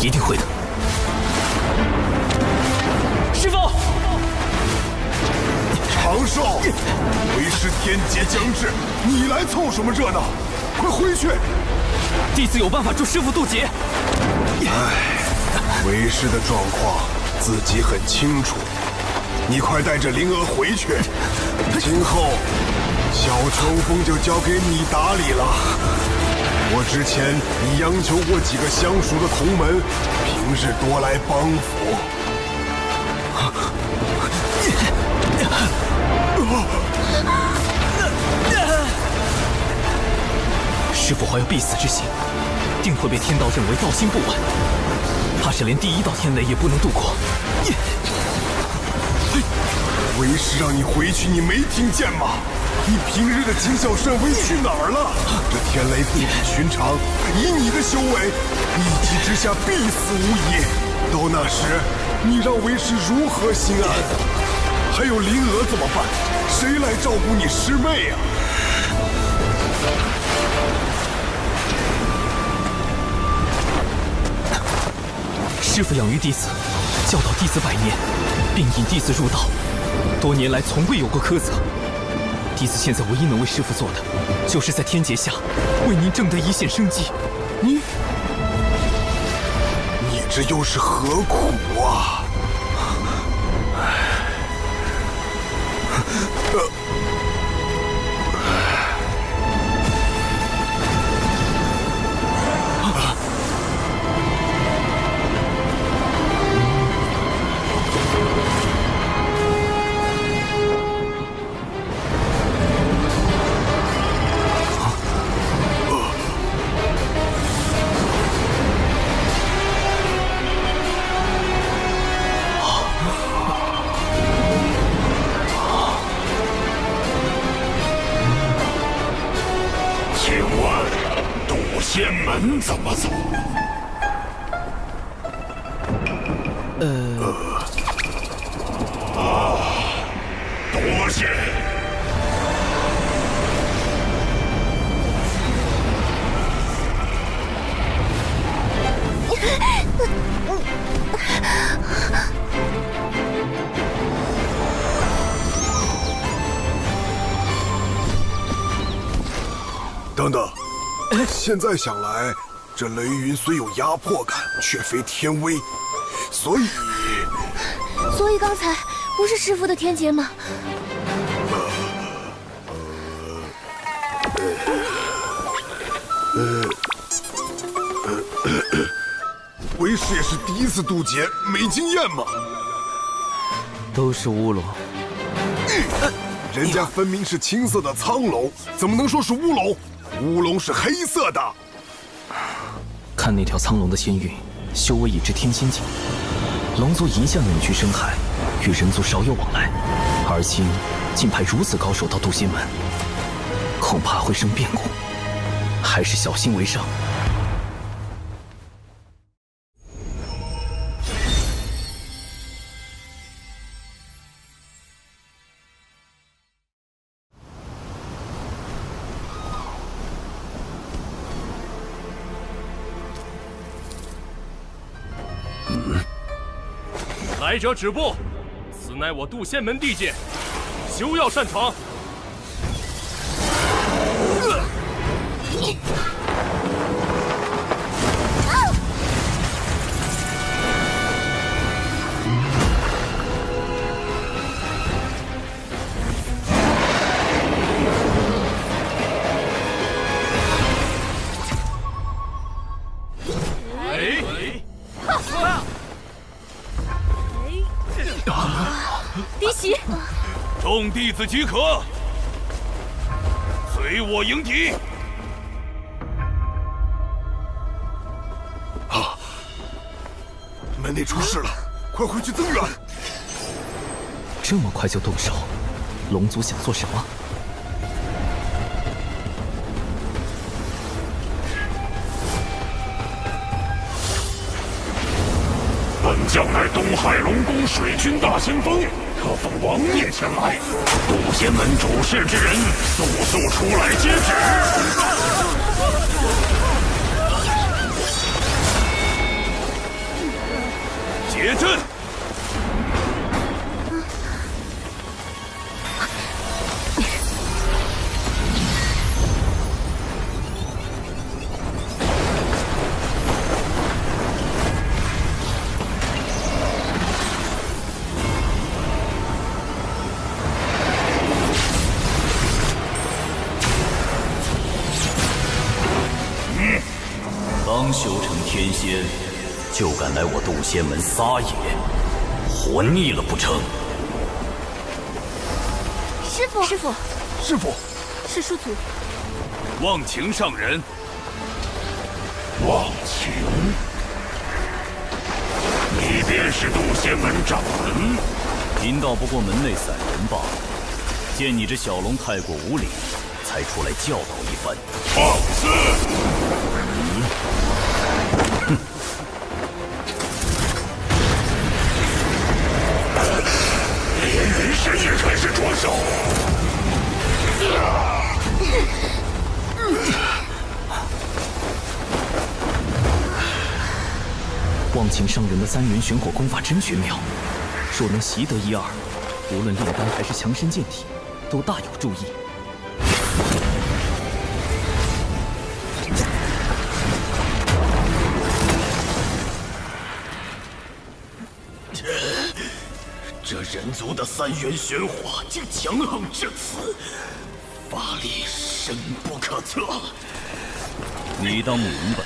一定会的。师父。长寿，为师天劫将至，你来凑什么热闹？快回去！弟子有办法助师父渡劫。为师的状况自己很清楚，你快带着灵儿回去。今后小琼峰就交给你打理了。我之前已央求过几个相熟的同门，平日多来帮扶。师父怀有必死之心，定会被天道认为道心不稳，怕是连第1道天雷也不能度过。为师让你回去，你没听见吗？你平日的谨小慎微去哪儿了？这天雷不比寻常，以你的修为，一击之下必死无疑。到那时，你让为师如何心安？还有灵娥怎么办？谁来照顾你师妹呀？师父养育弟子，教导弟子100年，并引弟子入道，多年来从未有过苛责。弟子现在唯一能为师父做的，就是在天劫下为您挣得一线生机。你这又是何苦啊？仙门怎么走？多谢。等等。现在想来，这雷云虽有压迫感，却非天威，所以刚才不是师父的天劫吗？为师也是第一次渡劫，没经验嘛。都是乌龙。人家分明是青色的苍龙，怎么能说是乌龙？乌龙是黑色的。看那条苍龙的仙韵，修为已至天仙境。龙族一向隐居深海，与人族少有往来，而今竟派如此高手到渡仙门，恐怕会生变故，还是小心为上。来者止步！此乃我渡仙门地界，休要擅闯！嫡喜，众弟子即可，随我迎敌。门内出事了，快回去增援！这么快就动手，龙族想做什么？本将乃东海龙宫水军大先锋，特奉王爷前来。渡仙门主事之人，速出来接旨。结阵。刚修成天仙，就敢来我渡仙门撒野，活腻了不成？师父，师父，师父，是叔祖。忘情上人。忘情？你便是渡仙门掌门，贫道不过门内散人罢了，见你这小龙太过无礼，才出来教导一番。放肆！哼！连人世也开始着手。忘情上人的3元玄火功法真绝妙，若能习得一二，无论炼丹还是强身健体，都大有助益。这人族的3元玄火竟强横至此，法力深不可测。你当明白，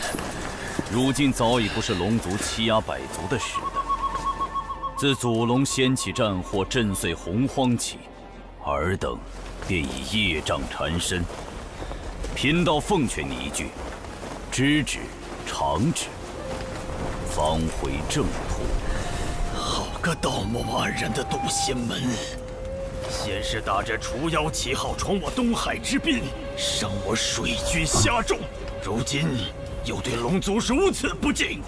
如今早已不是龙族欺压百族的时代。自祖龙掀起战火，震碎洪荒起，尔等便已业障缠身。贫道奉劝你一句：知止，常止，方回正途。好个道貌岸然的渡仙门！先是打着除妖旗号闯我东海之滨，伤我水军虾众，如今又对龙族如此不敬，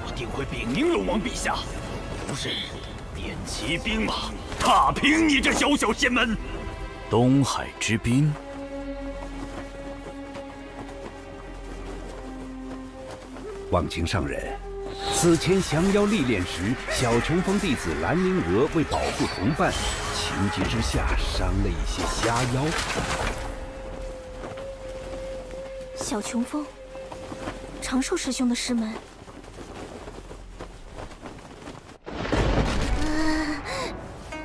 我定会禀明龙王陛下，不是点齐兵马踏平你这小小仙门。东海之滨，忘情上人，此前降妖历练时，小琼峰弟子兰陵娥为保护同伴，情急之下伤了一些虾妖。小琼峰，长寿师兄的师门。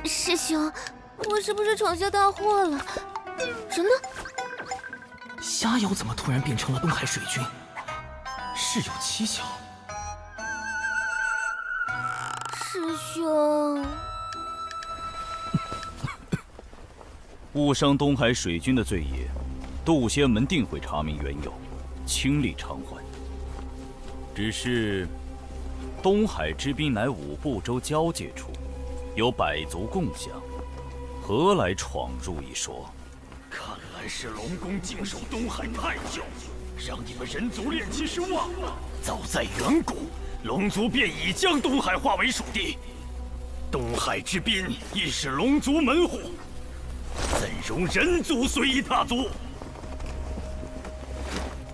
师兄，我是不是闯下大祸了？人呢？虾妖怎么突然变成了东海水军？事有蹊跷。师兄，误伤东海水军的罪业，渡仙门定会查明缘由，倾力偿还。只是，东海之滨乃五部洲交界处，有百族共享，何来闯入一说？看来是龙宫静守东海太久，让你们人族炼气师忘了。早在远古，龙族便已将东海划为属地，东海之滨亦是龙族门户，怎容人族随意踏足？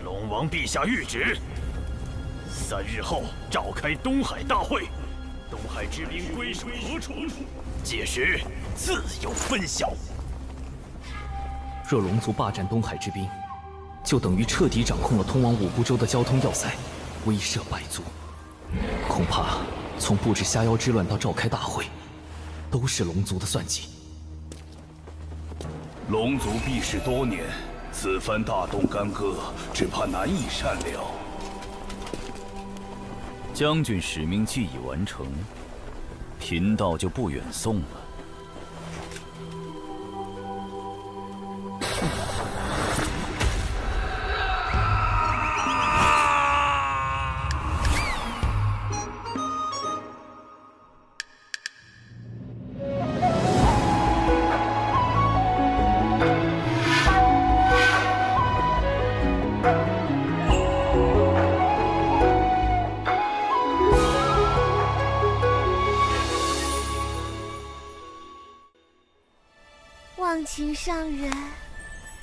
龙王陛下谕旨，3日后召开东海大会，东海之滨归属何处？届时自有分晓。若龙族霸占东海之滨，就等于彻底掌控了通往五部洲的交通要塞，威慑百族。恐怕从布置虾妖之乱到召开大会，都是龙族的算计。龙族避世多年，此番大动干戈，只怕难以善了。将军使命既已完成，贫道就不远送了。忘情上人，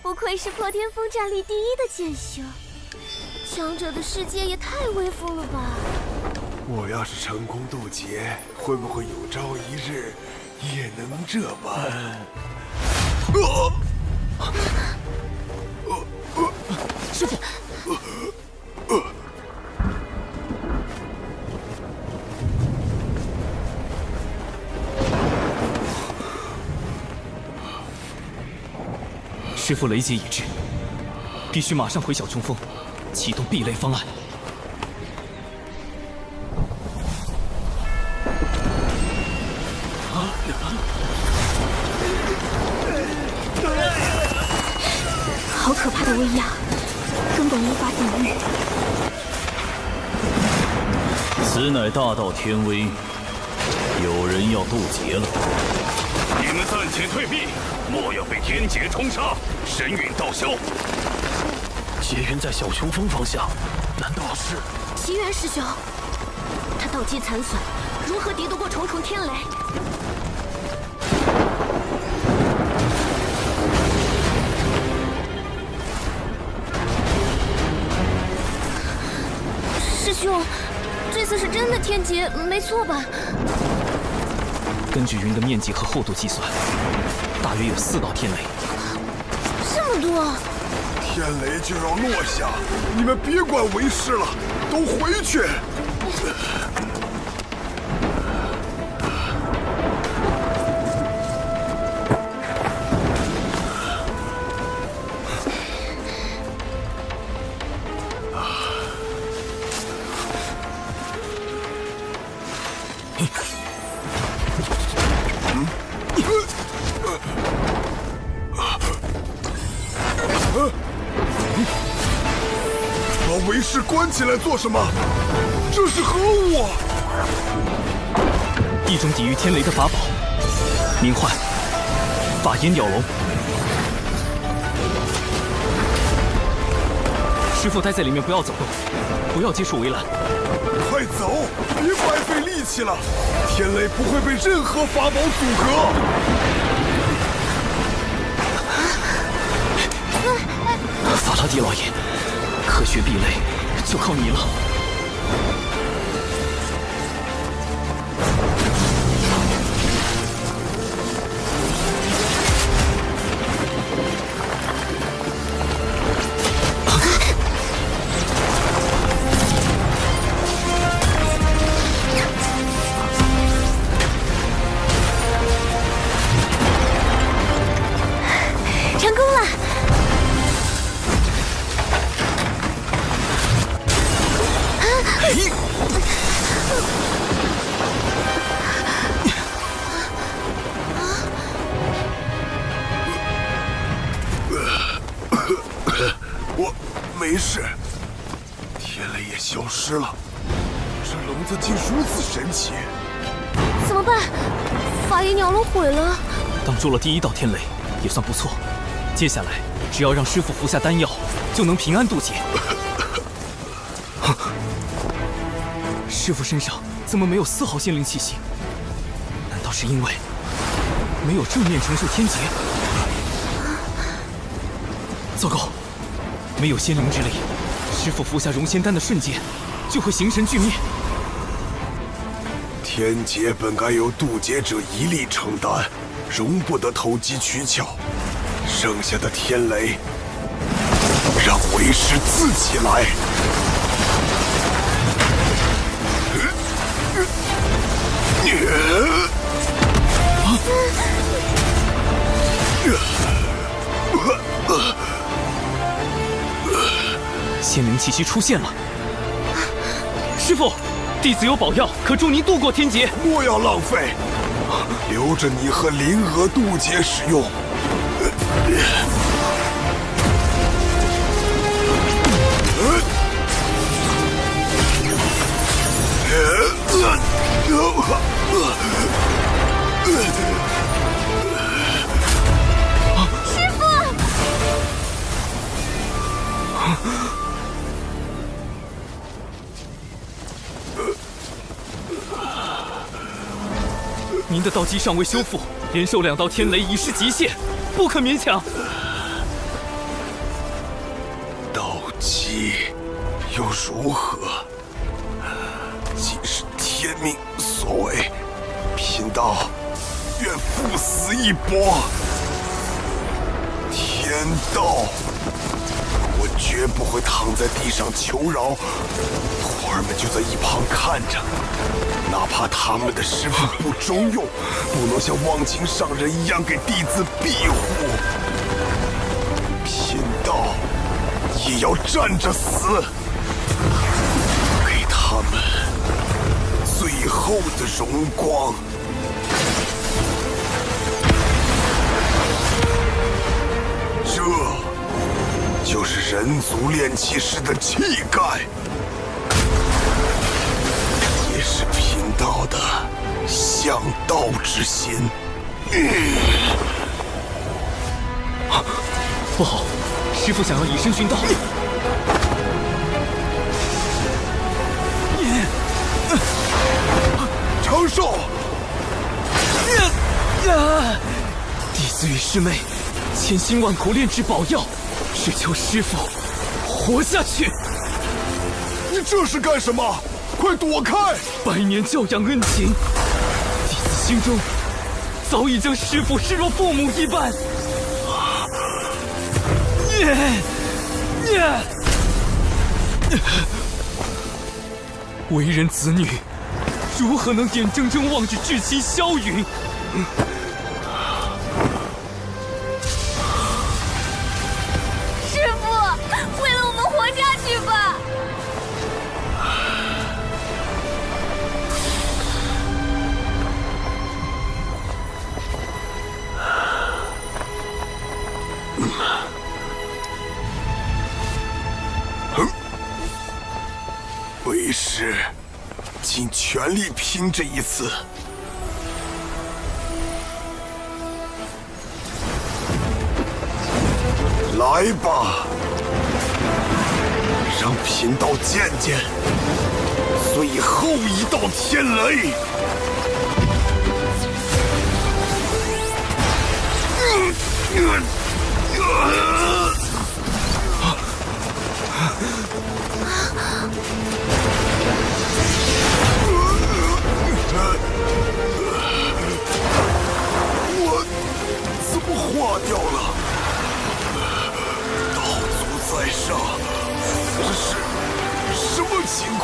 不愧是破天峰战力第一的剑修，强者的世界也太威风了吧！我要是成功渡劫，会不会有朝一日也能这般？师父。师父雷劫已至，必须马上回小琼峰，启动避雷方案。好可怕的威压，根本无法抵御。此乃大道天威，有人要渡劫了。们暂且退避，莫要被天劫冲杀，神陨道消。劫云在小雄峰方向，难道是奇缘师兄？他道基残损，如何敌得过重重天雷？师兄，这次是真的天劫，没错吧？根据云的面积和厚度计算，大约有4道天雷。这么多！天雷就要落下，你们别管为师了，都回去。把为师关起来做什么？这是何物啊？一种抵御天雷的法宝，名唤法眼鸟笼。师父待在里面，不要走动，不要接触围栏。快走，别白费力气了。天雷不会被任何法宝阻隔。法拉第老爷，科学壁垒就靠你了。成功了！我没事，天雷也消失了。这笼子竟如此神奇！怎么办？法眼鸟笼毁了。挡住了第1道天雷，也算不错。接下来只要让师父服下丹药，就能平安渡劫。师父身上怎么没有丝毫仙灵气息？难道是因为没有正面承受天劫？糟糕，没有仙灵之力，师父服下融仙丹的瞬间就会形神俱灭。天劫本该由渡劫者一力承担，容不得投机取巧。剩下的天雷，让为师自己来。仙灵气息出现了，师父，弟子有宝药可助您渡过天劫。莫要浪费，留着你和灵娥渡劫使用。师父！您的道基尚未修复，连受2道天雷已是极限，不可勉强。道基又如何？既是天命所为，贫道愿赴死一搏。天道，我绝不会躺在地上求饶，徒儿们就在一旁看着。哪怕他们的师父不中用，不能像忘情上人一样给弟子庇护，贫道也要站着死，给他们最后的荣光。这就是人族炼气师的气概，也是贫道的向道之心。不好，师父想要以身殉道。长寿！弟子与师妹千辛万苦炼制宝药，只求师父活下去。你这是干什么？快躲开！百年教养恩情，弟子心中早已将师父视若父母一般。为人子女，如何能眼睁睁望着至亲消陨？师父，为了我们活下去吧！为师尽全力拼这一次。来吧，让贫道见见最后一道天雷。我怎么化掉了？道祖在上，这是什么情况？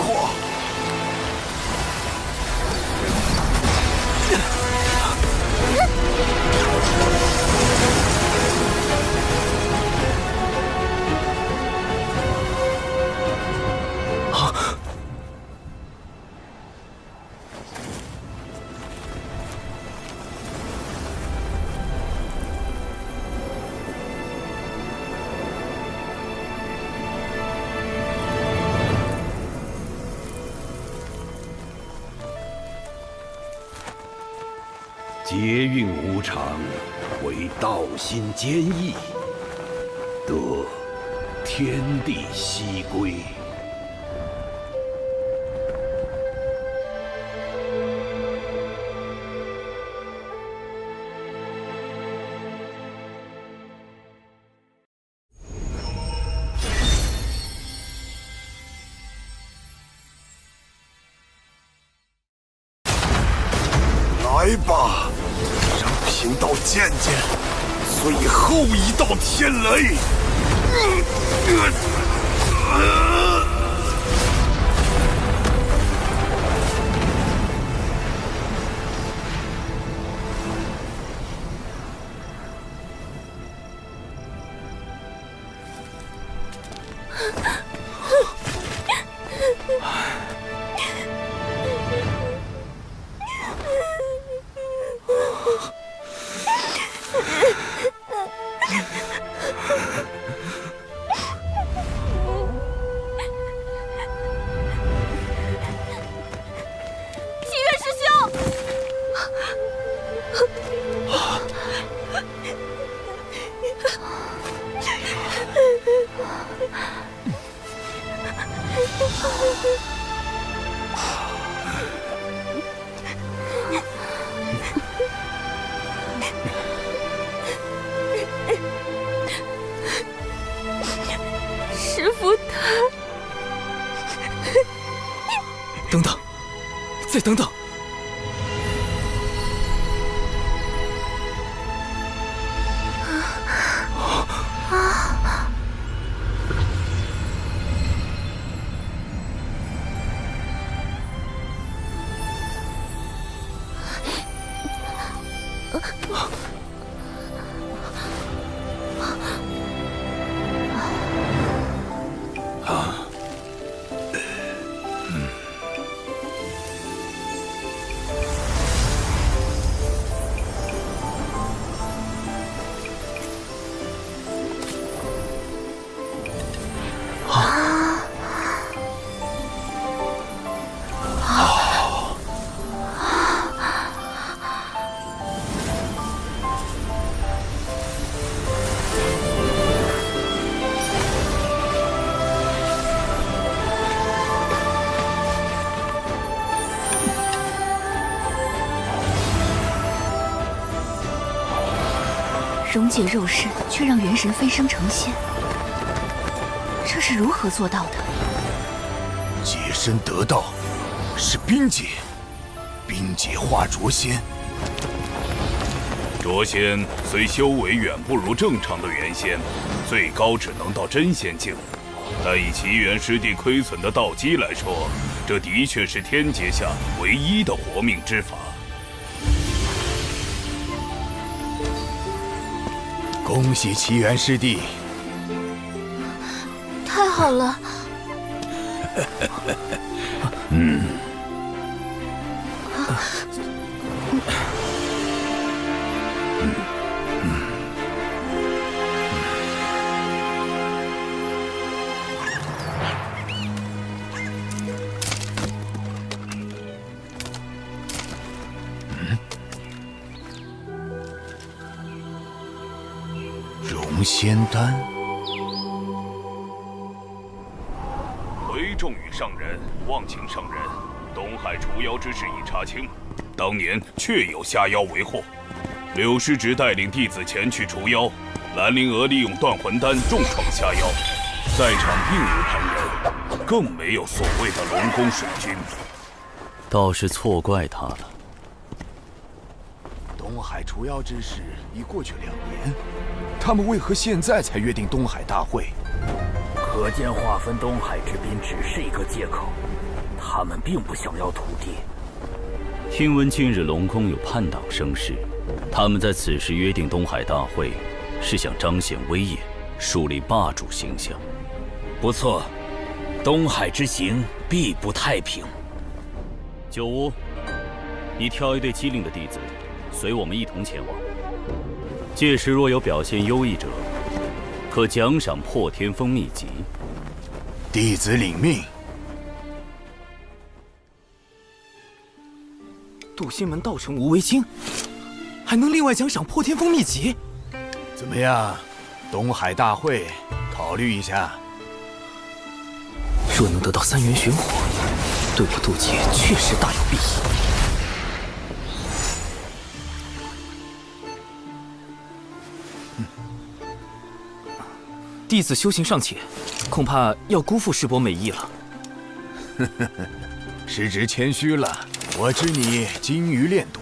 劫运无常，为道心坚毅，得天地西归。来吧，让贫道见见最后一道天雷。师父他……等等，再等等。溶解肉身，却让元神飞升成仙，这是如何做到的？解身得道，是冰解，冰解化浊仙。浊仙虽修为远不如正常的元仙，最高只能到真仙境，但以奇缘师弟亏损的道基来说，这的确是天阶下唯一的活命之法。恭喜奇缘师弟！太好了。容仙丹。回众与上人，望请上人，东海除妖之事已查清，当年确有虾妖为祸。柳师侄带领弟子前去除妖，兰陵娥利用断魂丹重创虾妖，在场并无旁人，更没有所谓的龙宫水军。倒是错怪他了。东海除妖之事已过去2年，他们为何现在才约定东海大会？可见划分东海之滨只是一个借口，他们并不想要土地。听闻近日龙宫有叛党生事，他们在此时约定东海大会，是想彰显威严，树立霸主形象。不错，东海之行必不太平。九乌，你挑一队机灵的弟子，随我们一同前往。届时若有表现优异者，可奖赏破天峰秘籍。弟子领命。渡仙门道成无为经，还能另外奖赏破天峰秘籍？怎么样，东海大会，考虑一下。若能得到3元玄火，对我渡劫确实大有裨益。弟子修行尚浅，恐怕要辜负师伯美意了。师侄谦虚了，我知你精于炼毒。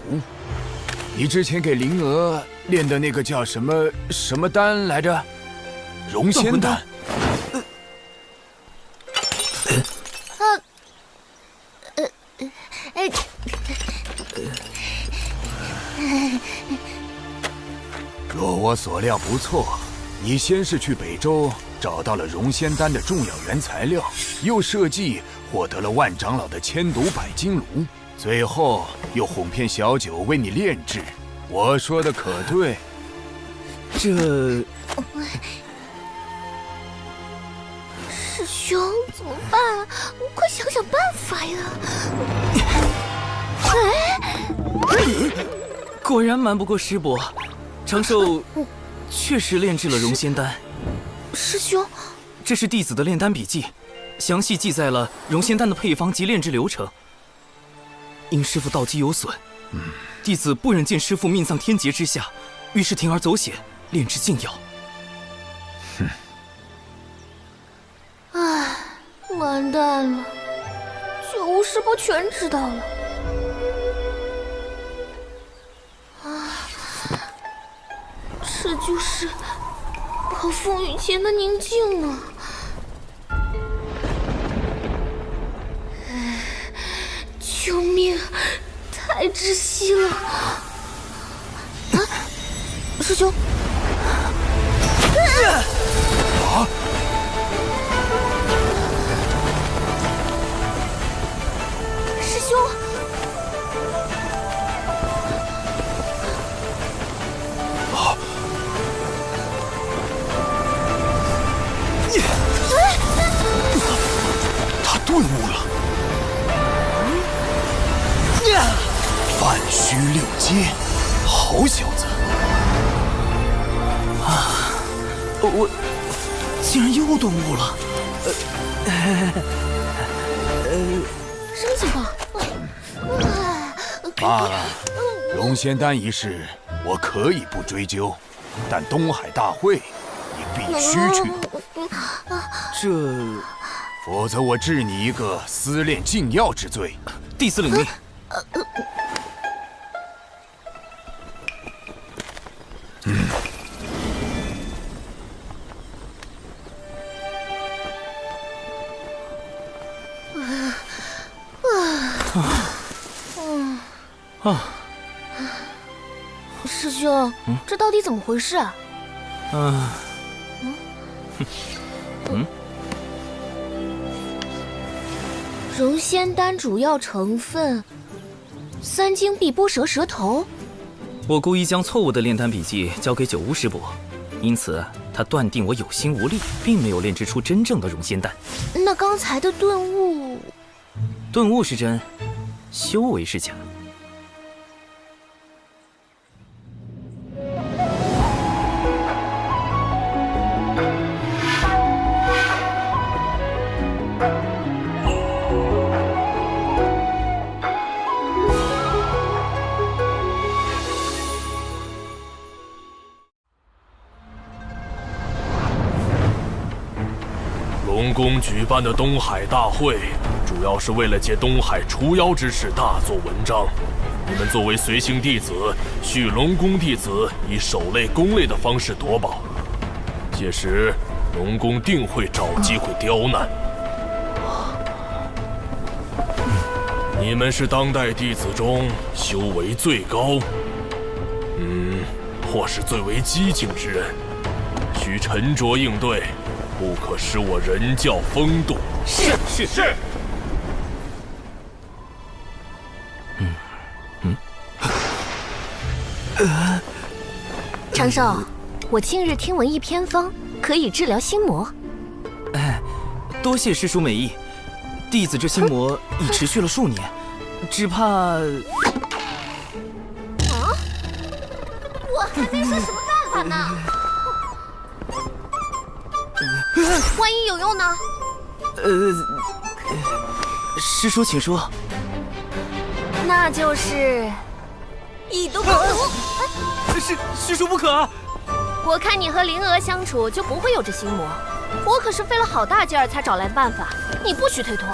你之前给灵娥炼的那个叫什么丹来着？容仙丹。若我所料不错，你先是去北周找到了容仙丹的重要原材料，又设计获得了万长老的千毒百金炉，最后又哄骗小九为你炼制。我说的可对？这……师兄怎么办？快想想办法呀！果然瞒不过师伯，长寿确实炼制了容仙丹。师兄，这是弟子的炼丹笔记，详细记载了容仙丹的配方及炼制流程。因师父道基有损，弟子不忍见师父命丧天劫之下，于是铤而走险，炼制禁药。唉，完蛋了，九无师伯全知道了。这就是暴风雨前的宁静吗？救命！太窒息了！啊，师兄！啊！师兄！他顿悟了。半虚六阶，好小子！啊，我竟然又顿悟了。什么情况？罢了，容仙丹一事我可以不追究，但东海大会你必须去。这，否则我治你一个私炼禁药之罪。弟子领命。师兄，这到底怎么回事啊？容仙丹主要成分，3经碧波蛇舌头。我故意将错误的炼丹笔记交给九巫师伯，因此他断定我有心无力，并没有炼制出真正的容仙丹。那刚才的顿悟，顿悟是真，修为是假。龙宫举办的东海大会，主要是为了借东海除妖之事大做文章。你们作为随行弟子，需龙宫弟子以守类攻类的方式夺宝，届时龙宫定会找机会刁难。你们是当代弟子中修为最高，或是最为机警之人，需沉着应对。不可使我人教风度。是。长寿，我近日听闻一偏方，可以治疗心魔。多谢师叔美意，弟子这心魔已持续了数年，只怕……我还没说什么办法呢。万一有用呢？师叔请说。那就是以毒攻毒。师叔不可！我看你和灵娥相处就不会有这心魔，我可是费了好大劲儿才找来的办法，你不许推脱。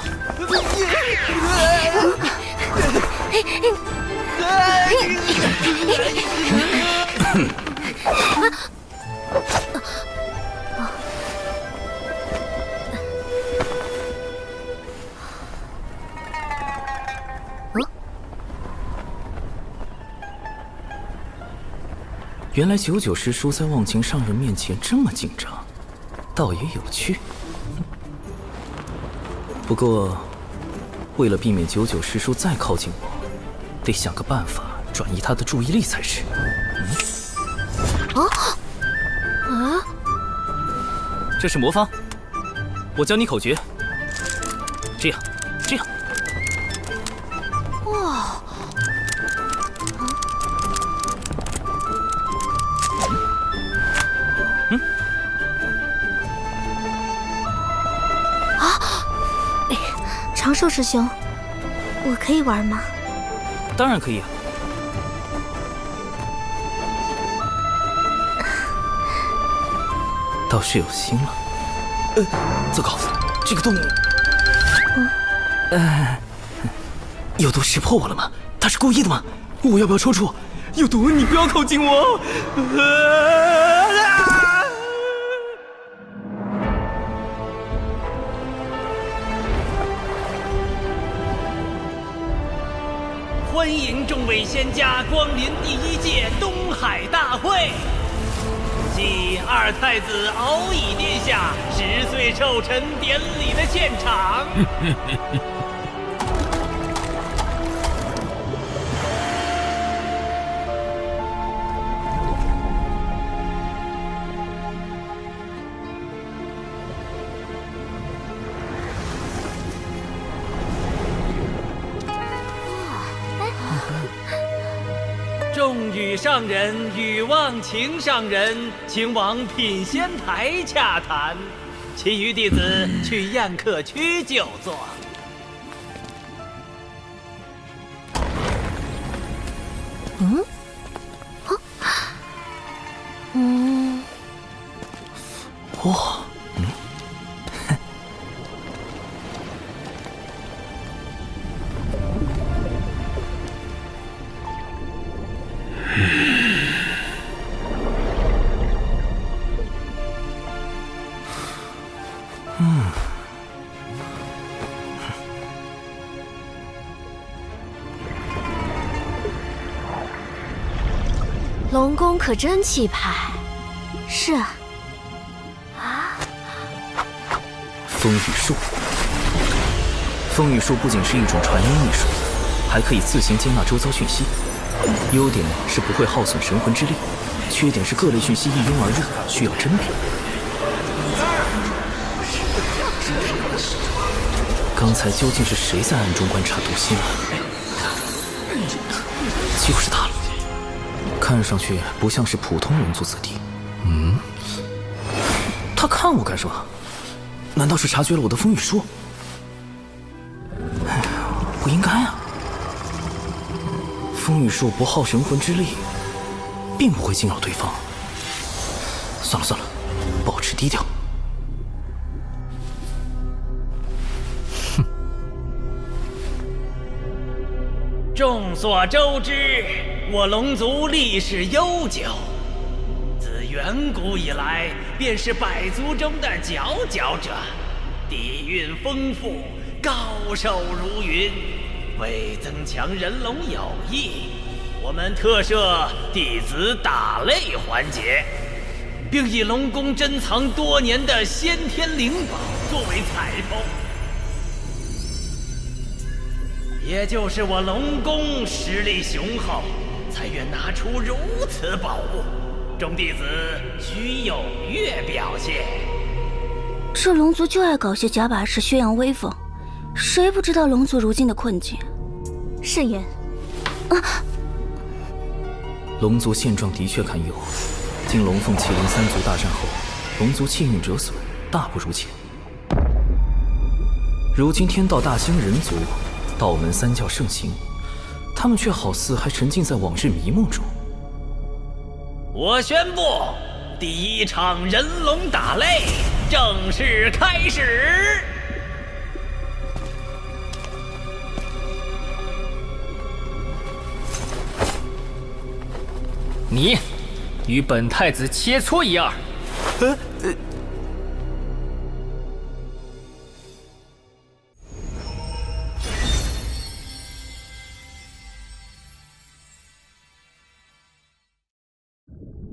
原来99师叔在忘情上人面前这么紧张，倒也有趣。不过，为了避免99师叔再靠近我，得想个办法转移他的注意力才是。这是魔方，我教你口诀，这样。哇！长寿师兄，我可以玩吗？当然可以啊。倒是有心了。糟糕，这个洞，有毒识破我了吗？他是故意的吗？我要不要抽搐？有毒，你不要靠近我！欢迎众位仙家光临第1届东海大会。继二太子敖乙殿下10岁寿辰典礼的现场。众羽上人与忘情上人，请往品仙台洽谈，其余弟子去宴客区就坐。哇，龙宫可真气派。是啊。风雨术，风雨术不仅是一种传音艺术，还可以自行接纳周遭讯息。优点是不会耗损神魂之力，缺点是各类讯息一拥而入，需要甄别。刚才究竟是谁在暗中观察毒仙啊？就是他了，看上去不像是普通龙族子弟。他看我干什么？难道是察觉了我的风雨术？哎呀，不应该啊！风雨术不耗神魂之力，并不会惊扰对方。算了算了，保持低调。众所周知，我龙族历史悠久，自远古以来便是百族中的佼佼者，底蕴丰富，高手如云。为增强人龙友谊，我们特设弟子打擂环节，并以龙宫珍藏多年的先天灵宝作为彩头。也就是我龙宫实力雄厚，才愿拿出如此宝物，众弟子需踊跃表现。这龙族就爱搞些假把式宣扬威风，谁不知道龙族如今的困境？慎言。龙族现状的确堪忧，经龙凤麒麟三族大战后，龙族气运折损，大不如前。如今天道大兴人族，道门三教盛行，他们却好似还沉浸在往日迷梦中。我宣布，第一场人龙打擂正式开始。你与本太子切磋一二。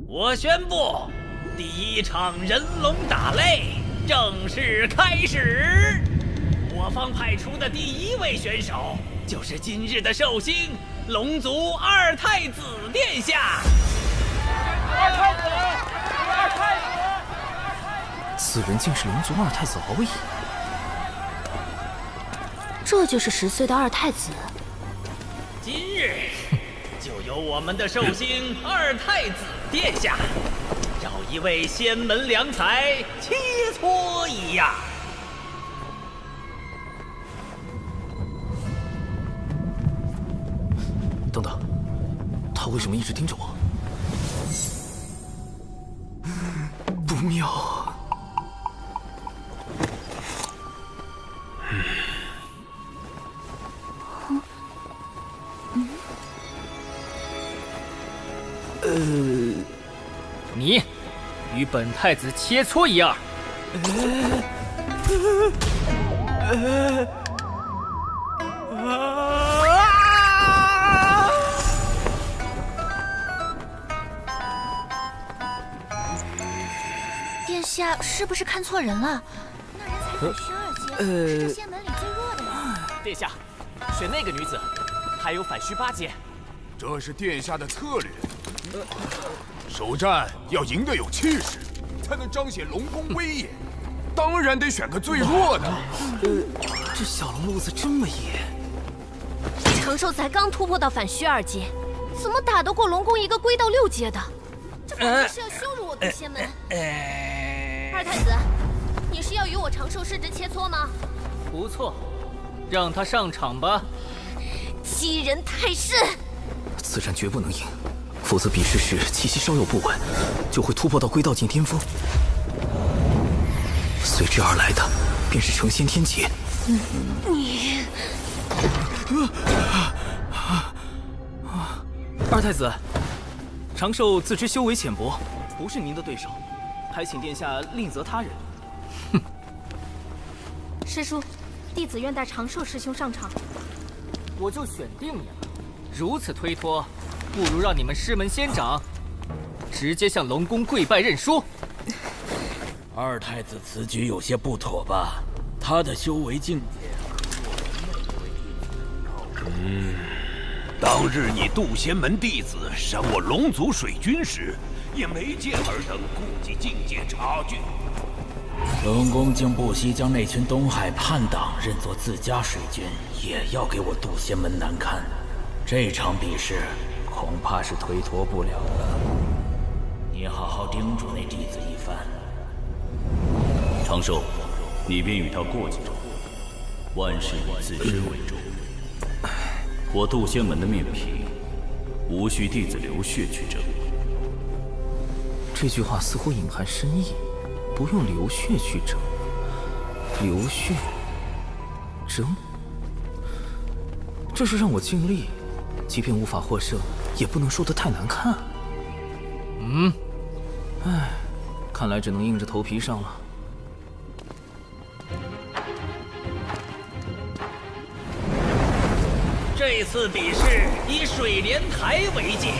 我宣布，第一场人龙打擂正式开始。我方派出的第一位选手，就是今日的寿星龙族二太子殿下。二太子，二太子！此人竟是龙族二太子敖乙。这就是10岁的二太子。今日就由我们的寿星二太子殿下，找一位仙门良才切磋一样。等等，他为什么一直盯着我？不妙。你与本太子切磋一二。殿下是不是看错人了？那人才子12阶，是这仙门里最弱的人。殿下，选那个女子，还有反虚8阶。这是殿下的策略。首战要赢得有气势，才能彰显龙宫威严。当然得选个最弱的。这小龙路子这么野。长寿才刚突破到反虚2阶，怎么打得过龙宫一个归到6阶的？这本来是要羞辱我毒仙门。二太子，你是要与我长寿师侄切磋吗？不错，让他上场吧。欺人太甚！此战绝不能赢，否则比试时气息稍有不稳，就会突破到归道境巅峰。随之而来的便是成仙天劫。你，二太子，长寿自知修为浅薄，不是您的对手，还请殿下另择他人。师叔，弟子愿带长寿师兄上场。我就选定你了。如此推脱，不如让你们师门仙长直接向龙宫跪拜认输。二太子此举有些不妥吧？他的修为境界当日你渡仙门弟子伤我龙族水军时，也没见尔等顾及境界差距。龙宫竟不惜将那群东海叛党认作自家水军，也要给我渡仙门难堪。这场比试恐怕是推脱不了了。你好好叮嘱那弟子一番。长寿，你便与他过几招，万事以自身为重。我渡仙门的面皮，无需弟子流血去争。这句话似乎隐含深意，不用流血去争。流血争，这是让我尽力，即便无法获胜，也不能输得太难看。唉，看来只能硬着头皮上了。这次比试以水莲台为界，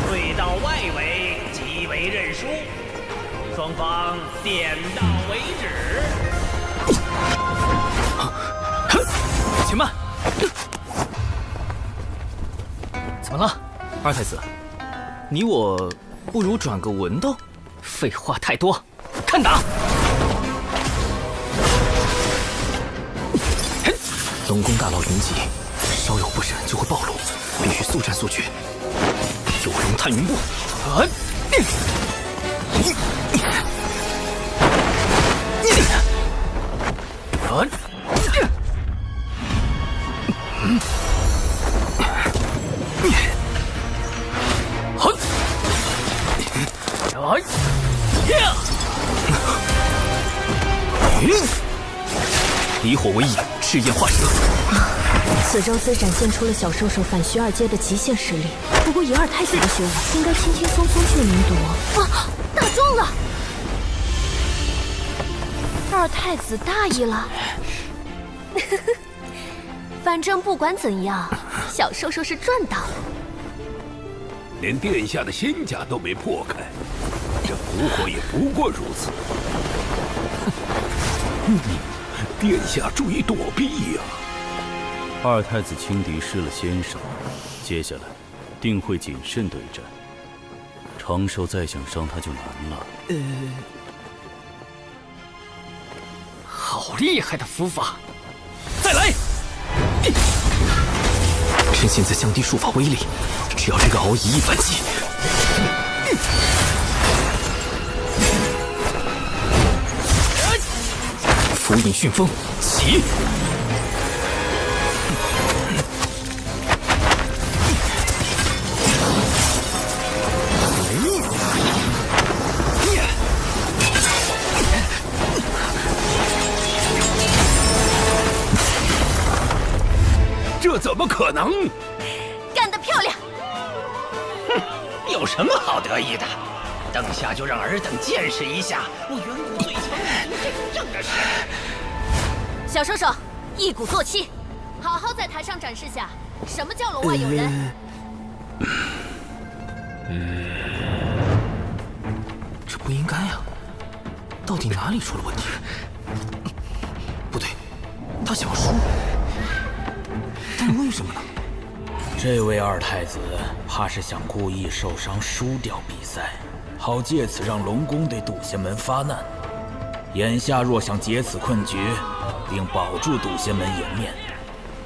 退到外围即为认输，双方点到为止。且慢！怎么了，二太子？你我不如转个文斗？废话太多，看打！龙宫大佬云集，稍有不慎就会暴露，必须速战速决。有容探云步。离火为引，赤焰化蛇。此招虽展现出了小兽兽反虚二阶的极限实力，不过以二太子的修为，应该轻轻松松就能夺。啊，打中了！二太子大意了。反正不管怎样，小兽兽是赚到了。连殿下的仙甲都没破开，这蛊惑也不过如此。殿下注意躲避呀！二太子轻敌失了先手，接下来定会谨慎对战。长寿再想伤他就难了。好厉害的符法！再来！趁现在降低术法威力，只要这个敖乙一反击。符引旋风，起！这怎么可能？干得漂亮！哼，有什么好得意的？等下就让尔等见识一下我远古最强武族阵仗的实力。小兽兽，一鼓作气，好好在台上展示下什么叫龙外有人。这不应该啊！到底哪里出了问题？不对，他想输，但为什么呢？这位二太子怕是想故意受伤输掉比赛，好借此让龙宫对渡仙门发难。眼下若想解此困局，并保住渡仙门颜面，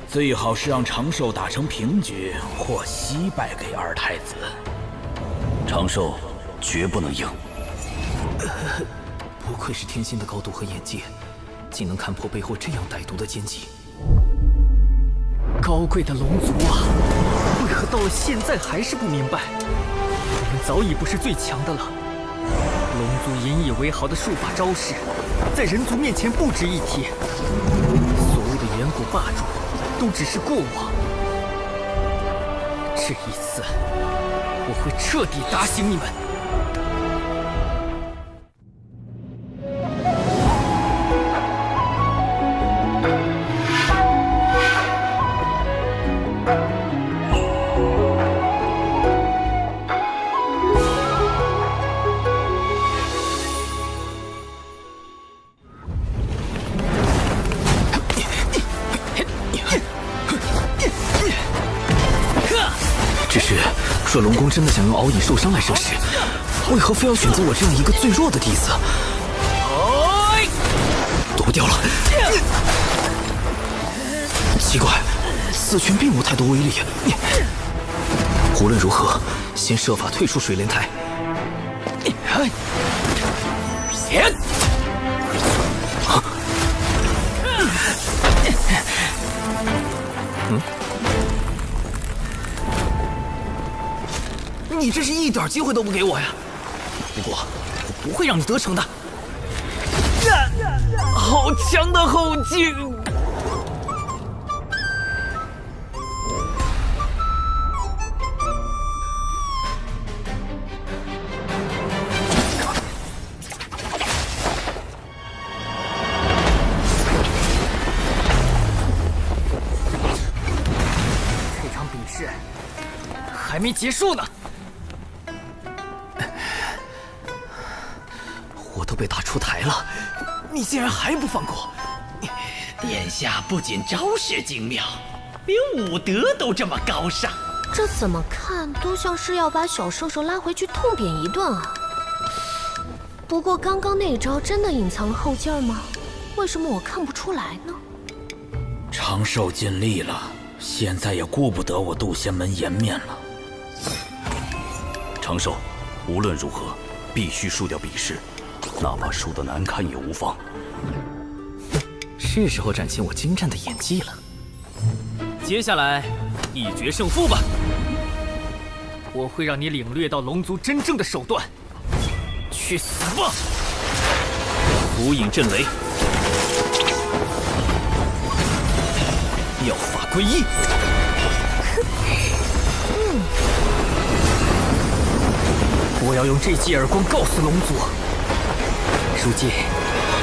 最好是让长寿打成平局或惜败给二太子。长寿绝不能赢。不愧是天仙的高度和眼界，竟能看破背后这样歹毒的奸计。高贵的龙族啊，为何到了现在还是不明白？我们早已不是最强的了。龙族引以为豪的术法招式，在人族面前不值一提。所谓的远古霸主，都只是过往。这一次，我会彻底打醒你们。只是，若龙宫真的想用敖乙受伤来惹事，为何非要选择我这样一个最弱的弟子？躲不掉了。奇怪，此拳并无太多威力。无论如何，先设法退出水莲台。你这是一点机会都不给我呀！不过，我不会让你得逞的。好强的后劲！这场比试还没结束呢。我都被打出台了，你竟然还不放过！殿下不仅招式精妙，连武德都这么高尚。这怎么看都像是要把小兽兽拉回去痛扁一顿啊！不过刚刚那招真的隐藏后劲儿吗？为什么我看不出来呢？长寿尽力了，现在也顾不得我杜仙门颜面了。长寿，无论如何必须输掉比试，哪怕输得难看也无妨。是时候展现我精湛的演技了。接下来，一决胜负吧！我会让你领略到龙族真正的手段。去死吧！无影震雷，妙法归一。我要用这记耳光告诉龙族，如今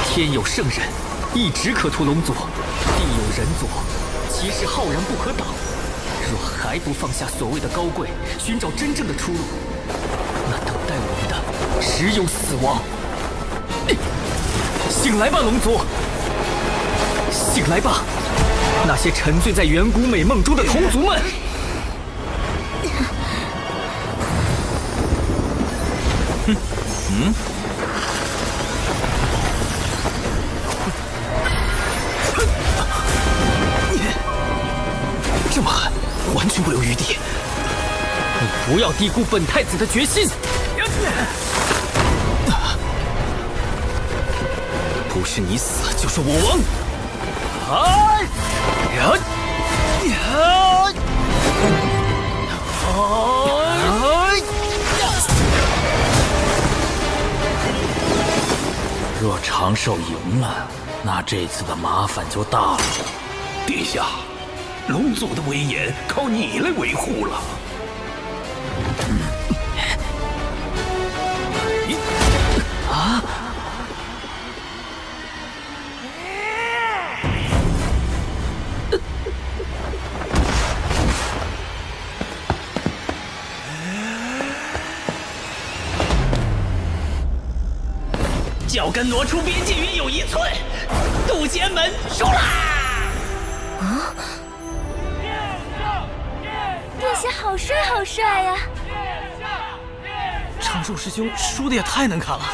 天有圣人，一直可屠龙族；地有人族，其势浩然不可挡。若还不放下所谓的高贵，寻找真正的出路，那等待我们的只有死亡。醒来吧，龙族！醒来吧，那些沉醉在远古美梦中的同族们！这么狠，完全不留余地。你不要低估本太子的决心。不是你死，就是我亡。若长寿赢了，那这次的麻烦就大了。殿下，龙族的威严靠你来维护了。啊！脚跟挪出边界约有1寸，杜仙门输啦！啊！殿下好帅好帅呀！长寿师兄输的也太难看了，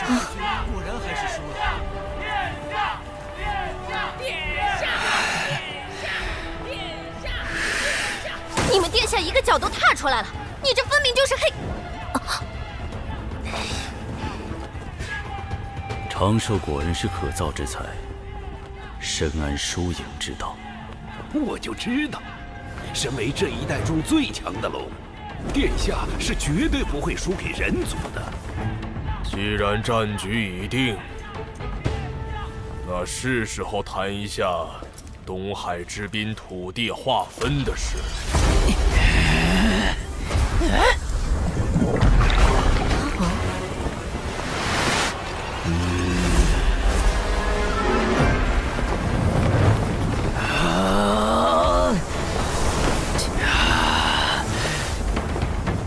果然还是输了。你们殿下一个脚都踏出来了，你这分明就是黑。长寿果然是可造之才，深谙输赢之道。我就知道，身为这一代中最强的龙，殿下是绝对不会输给人族的。既然战局已定，那是时候谈一下东海之滨土地划分的事。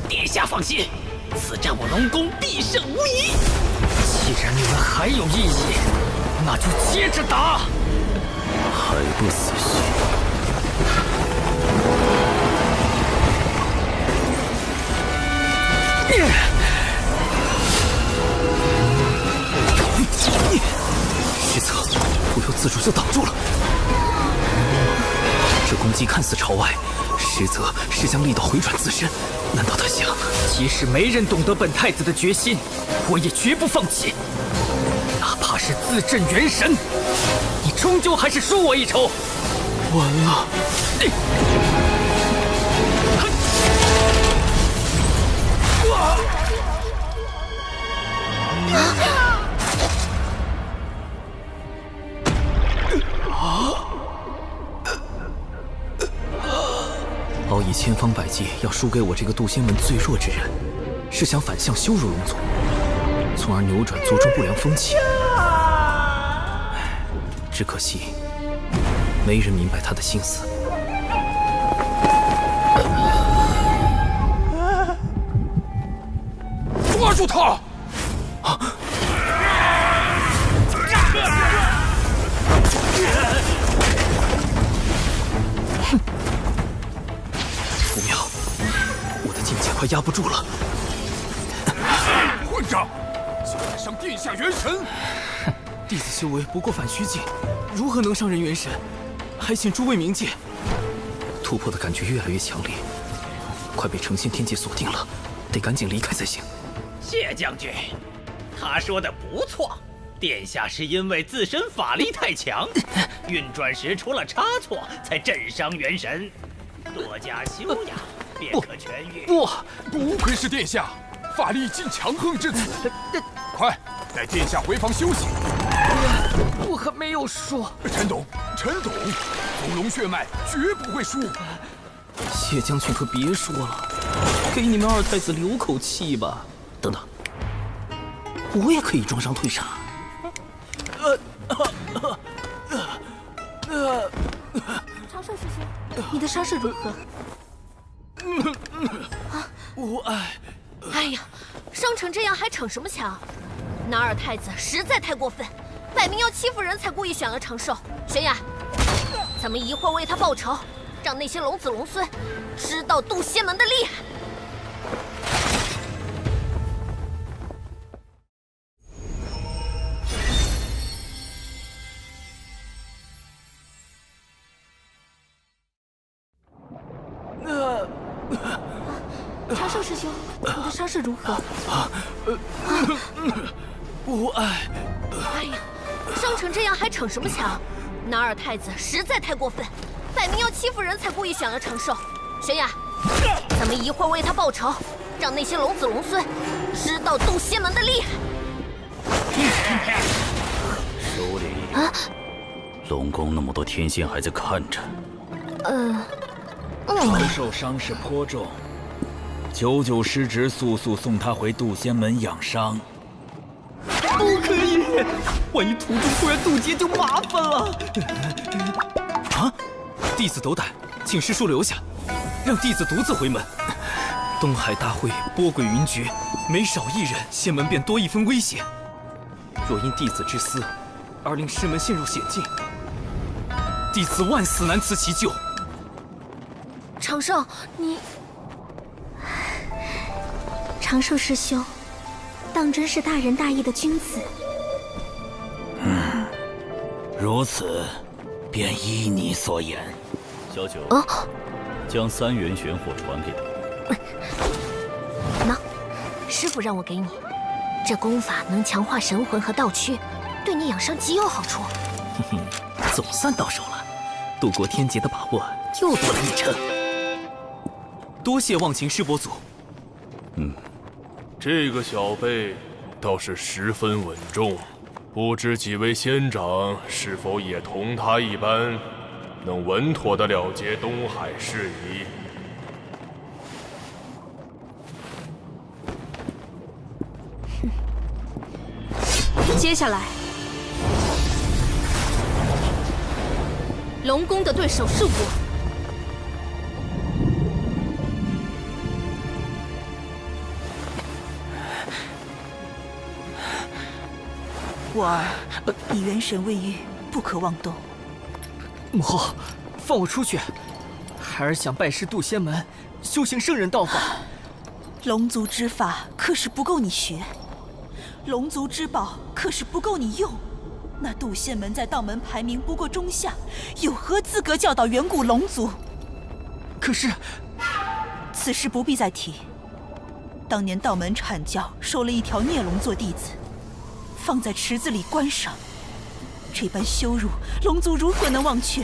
殿下放心，此战我龙宫必胜无疑。既然你们还有异议，那就接着打。还不死心？实则不由自主就挡住了。这攻击看似朝外，实则是将力道回转自身。难道他想，即使没人懂得本太子的决心，我也绝不放弃。哪怕是自镇元神，你终究还是输我一筹。完了！敖以千方百计要输给我这个渡仙门最弱之人，是想反向羞辱龙族，从而扭转族中不良风气。只可惜，没人明白他的心思。抓住他！不妙，我的境界快压不住了。混账！竟敢伤殿下元神！弟子修为不过反虚境，如何能伤人元神？还请诸位明鉴。突破的感觉越来越强烈，快被成仙天劫锁定了，得赶紧离开才行。谢将军，他说的不错，殿下是因为自身法力太强，运转时出了差错，才震伤元神。多加修养，便可痊愈。不愧是殿下，法力竟强横至此。快带殿下回房休息。我还没有说。陈董，祖龙血脉绝不会输。谢将军可别说了，给你们二太子留口气吧。等等，我也可以装伤退杀。长寿师兄，你的伤势如何？无碍。哎呀，伤成这样还逞什么强？那二太子实在太过分，摆明要欺负人才故意选了长寿。玄雅，咱们一会儿为他报仇，让那些龙子龙孙知道渡仙门的厉害。长寿师兄，你的伤势如何？无碍。哎呀，伤成这样还逞什么强？那二太子实在太过分，摆明要欺负人才故意选了长寿。玄雅，咱们一会儿为他报仇，让那些龙子龙孙知道渡仙门的厉害。首领，龙宫那么多天仙还在看着。长寿伤势颇重，九九师侄速送他回渡仙门养伤。不可以，万一途中突然渡劫就麻烦了。啊！弟子斗胆，请师叔留下，让弟子独自回门。东海大会波诡云谲，每少一人，仙门便多一分危险。若因弟子之私而令师门陷入险境，弟子万死难辞其咎。长寿，你……长寿师兄，当真是大仁大义的君子。如此，便依你所言。小九，将3元玄火传给他。喏，师傅让我给你，这功法能强化神魂和道躯，对你养伤极有好处。总算到手了，渡过天劫的把握又多了1成。多谢忘情师伯祖。这个小辈倒是十分稳重，不知几位仙长是否也同他一般，能稳妥地了结东海事宜？接下来，龙宫的对手是我。我儿，你元神未愈，不可妄动。母后，放我出去！孩儿想拜师渡仙门，修行圣人道法。龙族之法可是不够你学，龙族之宝可是不够你用。那渡仙门在道门排名不过中下，有何资格教导远古龙族？可是，此事不必再提。当年道门阐教收了一条孽龙做弟子，放在池子里观赏，这般羞辱，龙族如何能忘却？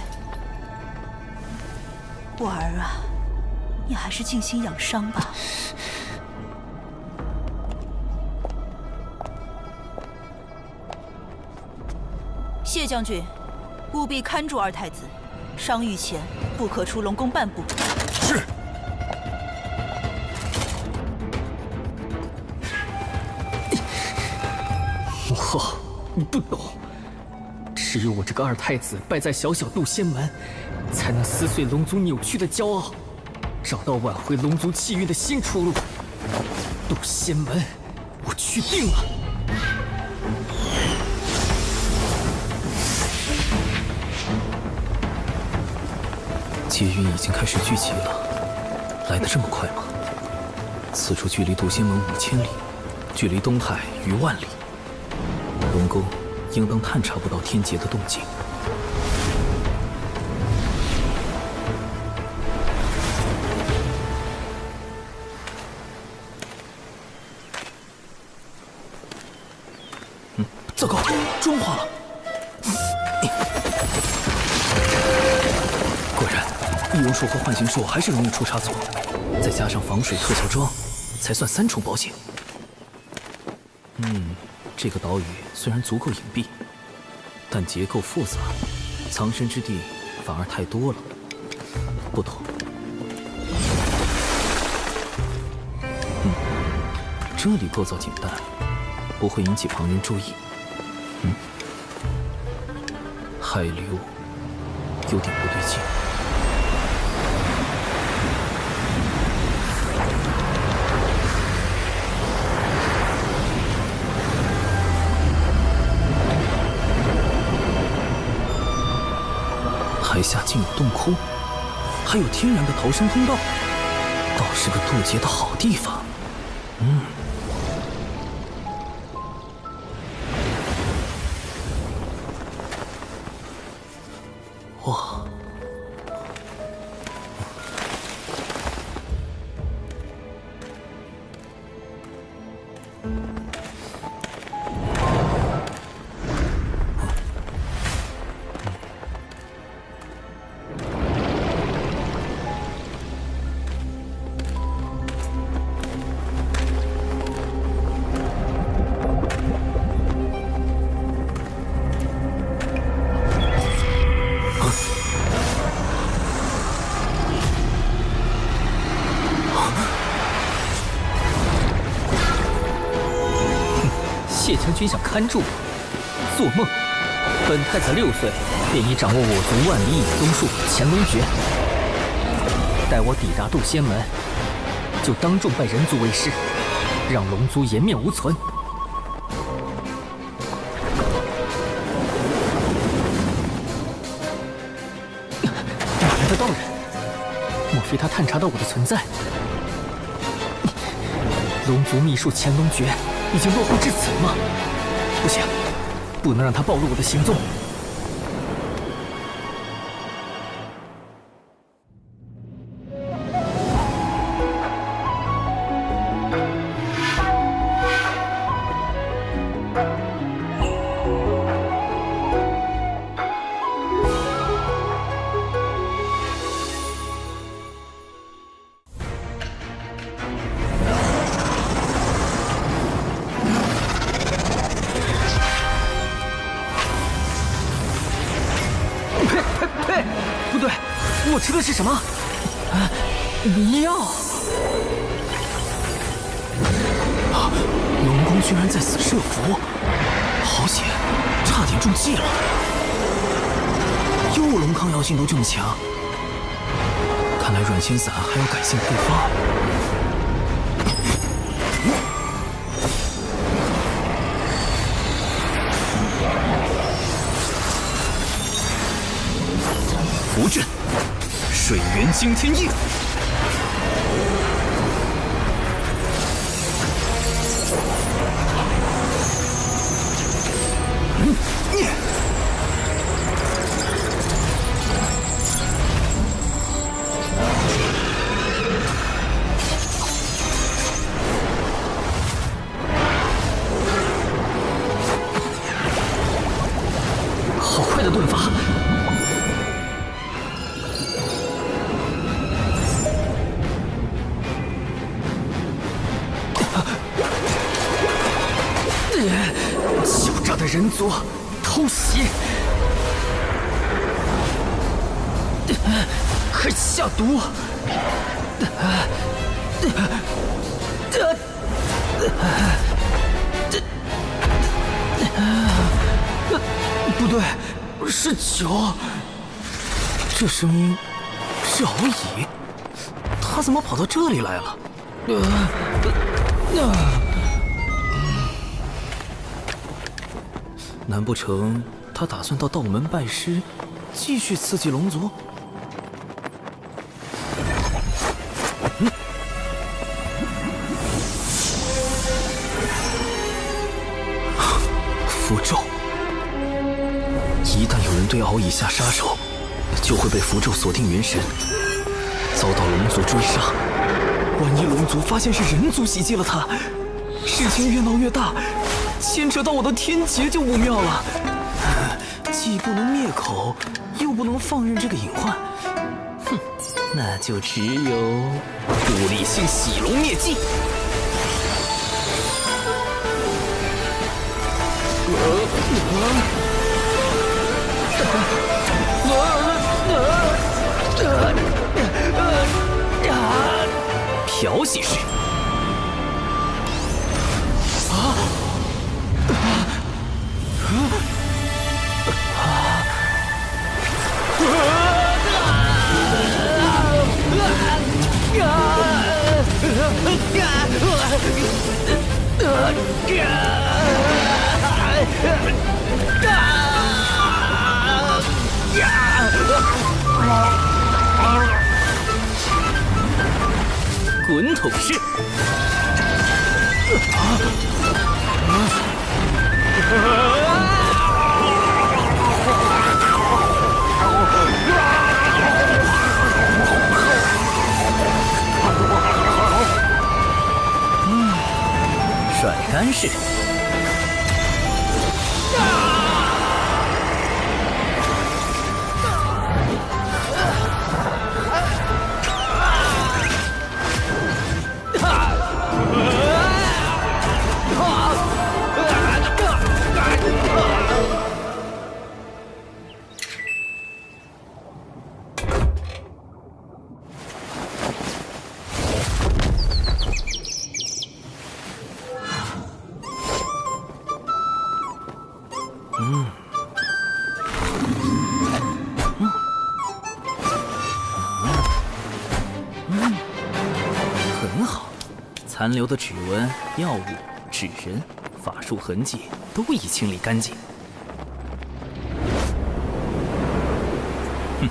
我儿啊，你还是静心养伤吧。谢将军，务必看住二太子，伤愈前不可出龙宫半步。是。母后，你不懂，只有我这个二太子败在小小渡仙门，才能撕碎龙族扭曲的骄傲，找到挽回龙族气运的新出路。渡仙门，我去定了。劫运已经开始聚集了，来得这么快吗？此处距离渡仙门5000里，距离东海逾万里，龙宫应当探查不到天劫的动静。糟糕，妆化了！果然，易容术和幻形术还是容易出差错，再加上防水特效妆，才算3重保险。这个岛屿虽然足够隐蔽，但结构复杂，藏身之地反而太多了。不妥。这里构造简单，不会引起旁人注意。海流有点不对劲。海下竟有洞窟，还有天然的逃生通道，倒是个渡劫的好地方。哇！谢将军想看住我，做梦！本太子6岁便已掌握我族万里影宗术乾隆诀，待我抵达渡仙门，就当众拜人族为师，让龙族颜面无存。哪来的道人？莫非他探查到我的存在？龙族秘术乾隆诀已经落后至此了吗？不行，不能让他暴露我的行踪。不对，我吃的是什么？迷药！龙宫居然在此设伏，好险，差点中计了。又龙抗药性都这么强，看来软仙散还要改进配方。符阵，水源惊天印。好快的盾法！狡诈的人族，偷袭！还下毒！不对，是酒。这声音是敖乙，他怎么跑到这里来了？难不成他打算到道门拜师，继续刺激龙族？符咒，一旦有人对敖乙下杀手，就会被符咒锁定元神，遭到龙族追杀。万一龙族发现是人族袭击了他，事情越闹越大，牵扯到我的天劫就不妙了。既不能灭口，又不能放任这个隐患，哼，那就只有物理性洗龙灭迹。调戏式。滚筒式。甩干式。很好，残留的指纹、药物、纸人、法术痕迹都已清理干净。哼，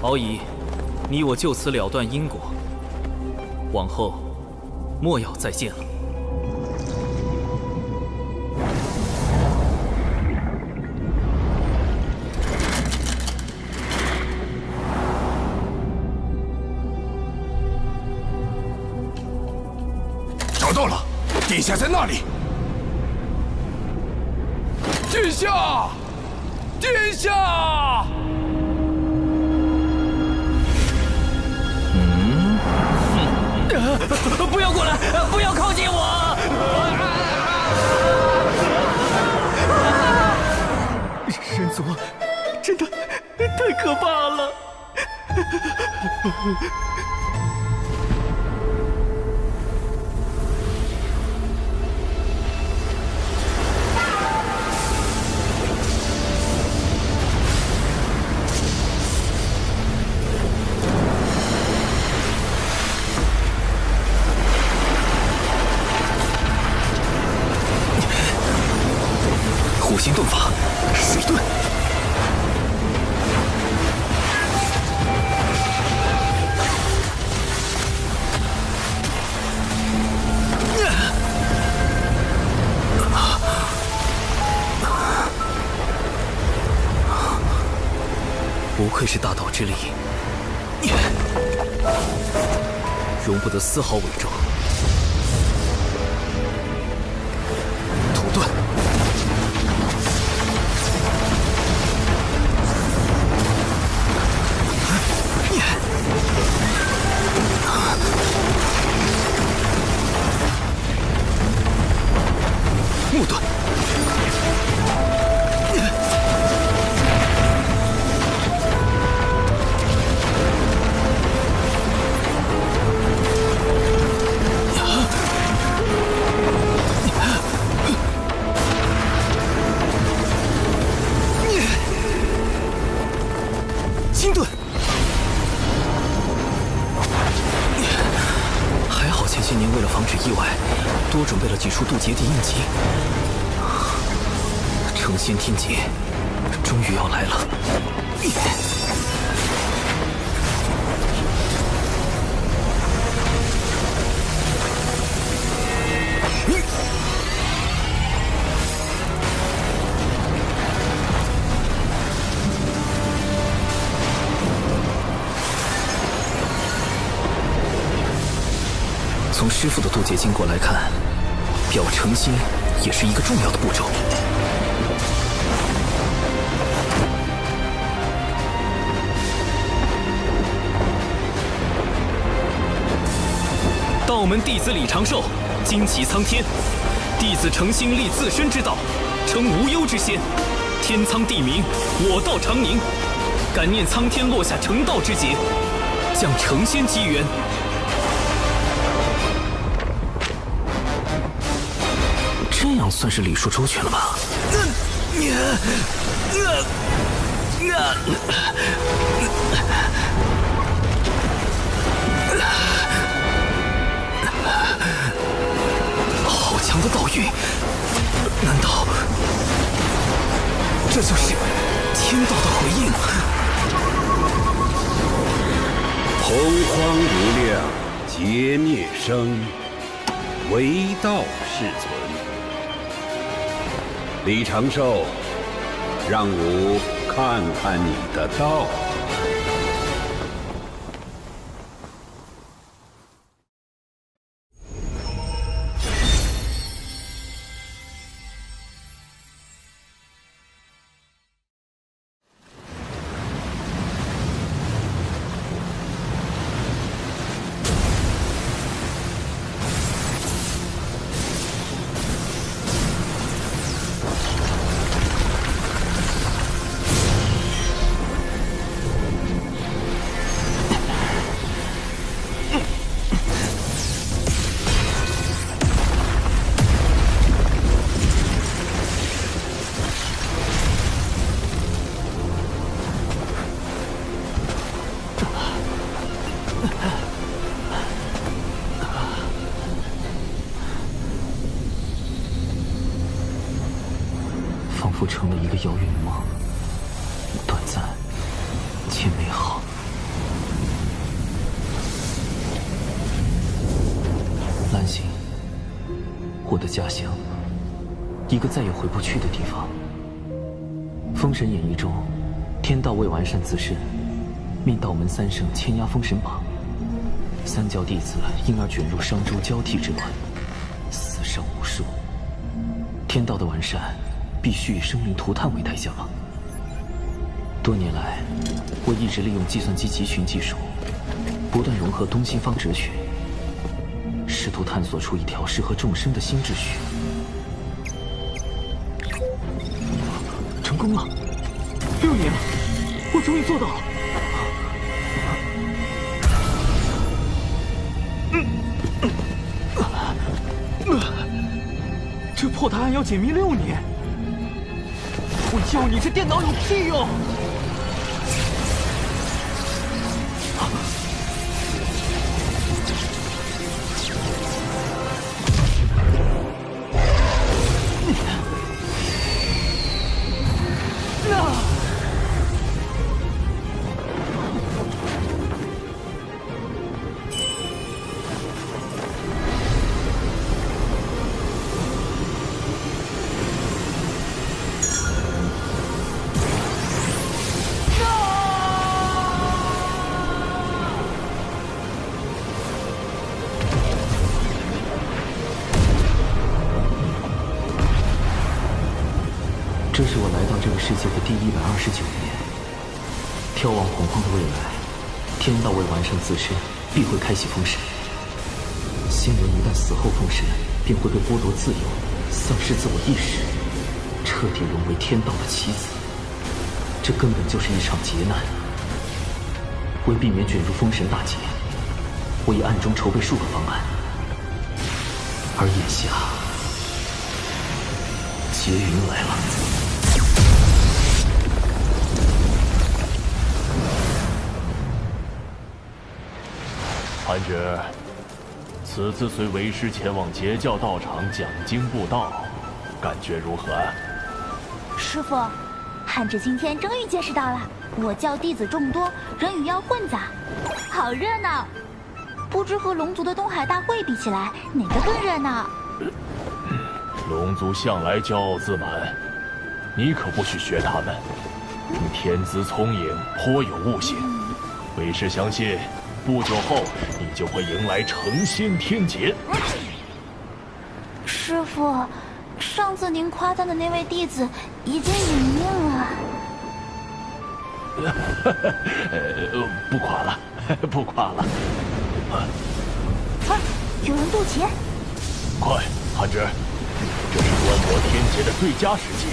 敖乙，你我就此了断因果，往后莫要再见了。找到了，殿下在那里。殿下，殿下！不要过来！不要靠近我！人族，真的太可怕了！火星遁法，水遁。不愧是大道之力，容不得丝毫伪装。土遁。木遁。金盾，还好前些年为了防止意外，多准备了几处渡劫地印记。成仙天劫终于要来了。从师父的渡劫经过来看，表成仙也是一个重要的步骤。道门弟子李长寿，惊起苍天。弟子诚心立自身之道，称无忧之仙。天苍地明，我道长宁。感念苍天落下成道之劫，将成仙机缘。这样算是礼数周全了吧？好强的道运，难道这就是天道的回应？洪荒无量，劫灭生，唯道是存。李长寿，让吾看看你的道。仿佛成了一个遥远的梦，短暂且美好。兰心，我的家乡，一个再也回不去的地方。《封神演义》中，天道为完善自身，命道门三圣牵压封神榜，三教弟子因而卷入商周交替之乱，死伤无数。天道的完善，必须以生灵涂炭为代价吗？多年来，我一直利用计算机集群技术，不断融合东西方哲学，试图探索出一条适合众生的新秩序。成功了！6年了，我终于做到了。这破答案要解密6年，我教你这电脑有屁用！这是我来到这个世界的第129年。眺望洪荒的未来，天道为完善自身，必会开启封神。新人一旦死后封神，便会被剥夺自由，丧失自我意识，彻底沦为天道的棋子。这根本就是一场劫难。为避免卷入封神大劫，我已暗中筹备数个方案，而眼下，劫云来了。韩爵，此次随为师前往截教道场讲经布道，感觉如何？师傅，汉侄今天终于见识到了我教弟子众多，人与妖混杂，好热闹。不知和龙族的东海大会比起来，哪个更热闹？龙族向来骄傲自满，你可不许学他们。你天资聪颖，颇有悟性，为师相信，不久后你就会迎来成仙天劫。师傅，上次您夸赞的那位弟子已经殒命了。不夸了，不夸了。快，有人渡劫！快，韩侄，这是观摩天劫的最佳时机。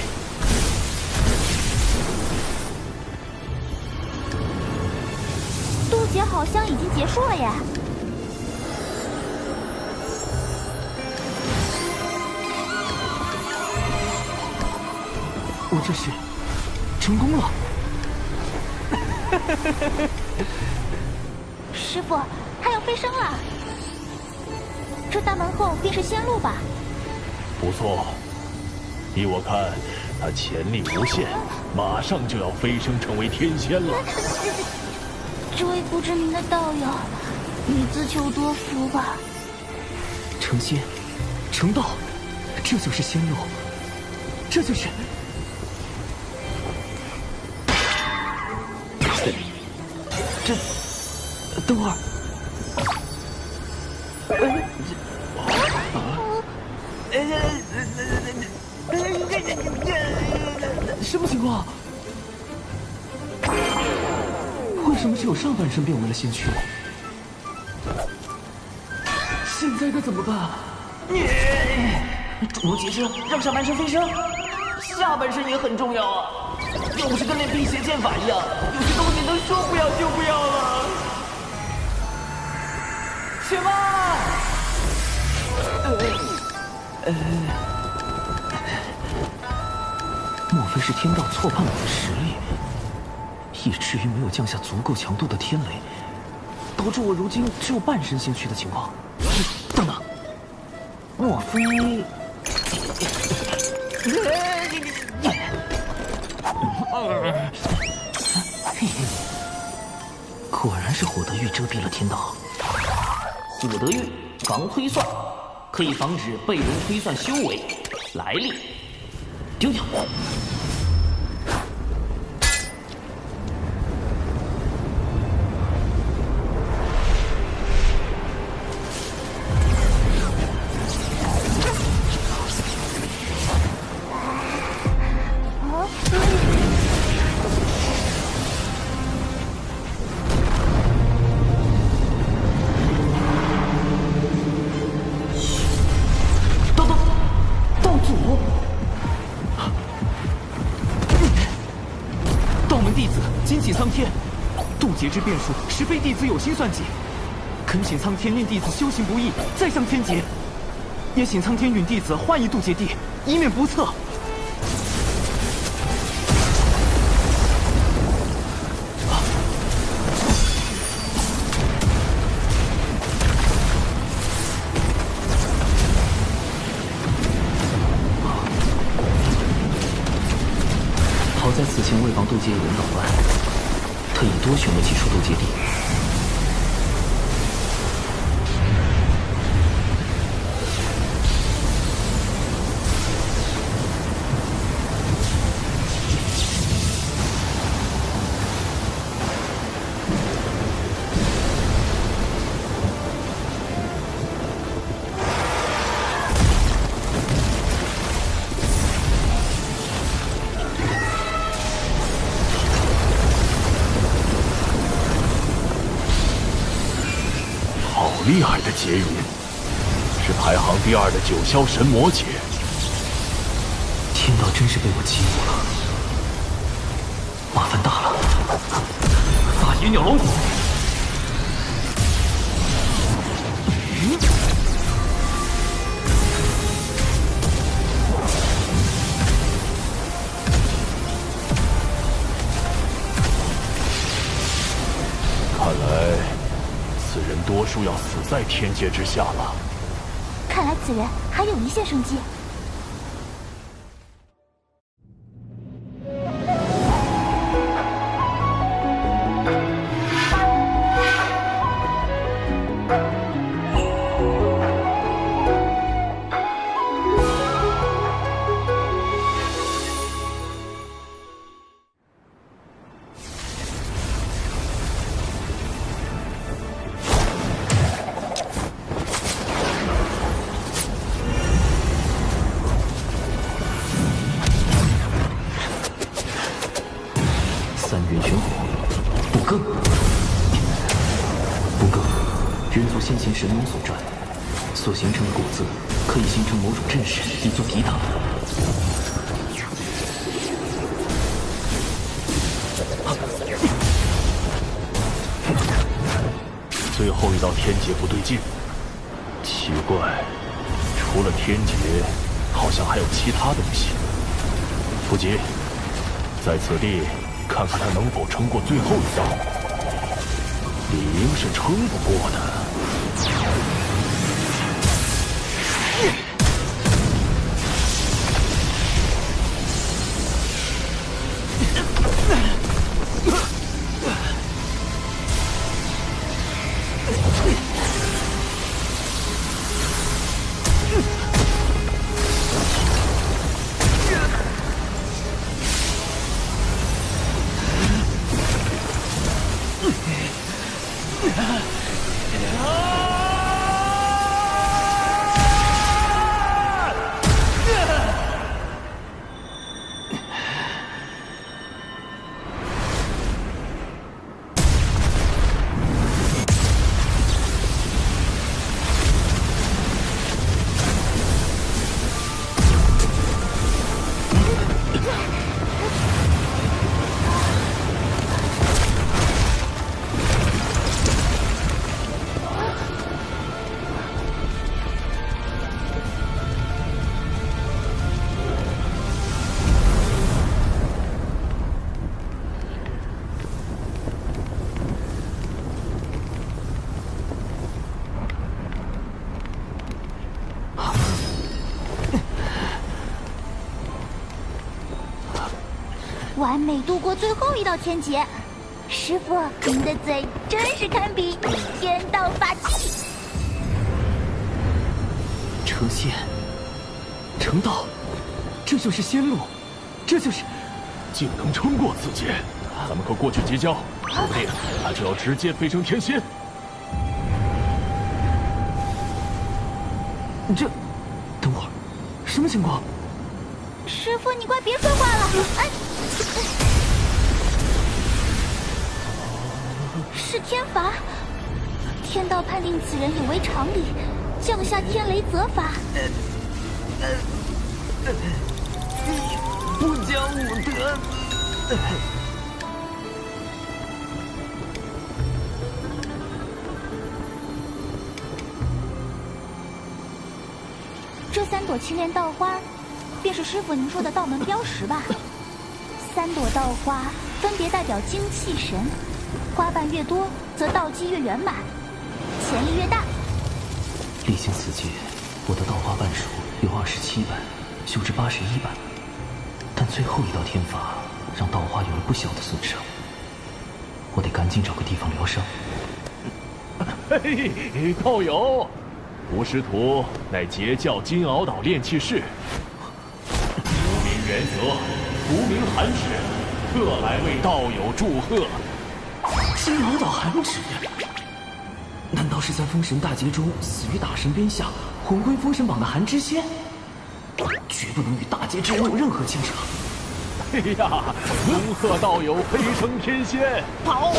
渡劫好像已经结束了耶。我这是成功了。师傅，他要飞升了。这大门后便是仙路吧？不错，依我看，他潜力无限，马上就要飞升成为天仙了。这位不知名的道友，你自求多福吧。成仙，成道，这就是仙路，这就是。这，等会儿。什么情况？为什么只有上半身变为了仙躯？现在该怎么办？主动劫车，让上半身飞升，下半身也很重要啊！又不是跟练辟邪剑法一样，有些东西能说不要就不要了。且慢！莫非是天道错判我的实力，以至于没有降下足够强度的天雷，导致我如今只有半身仙躯的情况？等等，莫非……果然是火德玉遮蔽了天道。火德玉防推算，可以防止被人推算修为、来历。丢掉。道门弟子精气苍天，渡劫之变数实非弟子有心算计。恳请苍天令弟子修行不易，再上天劫。也请苍天允弟子换一渡劫地，以免不测。好在此前为防渡劫有人捣乱，特意多选了几处渡劫地。厉害的劫云，是排行第2的九霄神魔劫。天道真是被我激怒了，麻烦大了。大野鸟龙虎，看来此人多数要死在天劫之下了。看来此人还有一线生机。三元玄火，不更。不更，人族先贤神农所传，所形成的果子可以形成某种阵势，以作抵挡。最后一道天劫不对劲，奇怪，除了天劫，好像还有其他东西。不急，在此地看看他能否撑过最后一道，理应是撑不过的。完美度过最后一道天劫，师傅，您的嘴真是堪比天道法器。成仙，成道，这就是仙路，这就是……竟能撑过此劫，咱们可过去结交，说不定他就要直接飞升天仙。这，等会儿，什么情况？师傅，你快别说话了！哎，是天罚，天道判定此人有违常理，降下天雷责罚。不讲武德！朵青莲稻花，便是师傅您说的道门标识吧？3朵稻花分别代表精气神，花瓣越多，则道基越圆满，潜力越大。历经此劫，我的稻花瓣数有27瓣，修至81瓣，但最后一道天罚让稻花有了不小的损伤，我得赶紧找个地方疗伤。嘿，道友，吾师徒乃截教金鳌岛炼气士，无名元泽，无名寒指，特来为道友祝贺。金鳌岛寒指，难道是在封神大劫中死于大神鞭下，魂归封神榜的寒之仙？绝不能与大劫之人有任何牵扯。哎呀，恭贺道友飞升天仙！跑！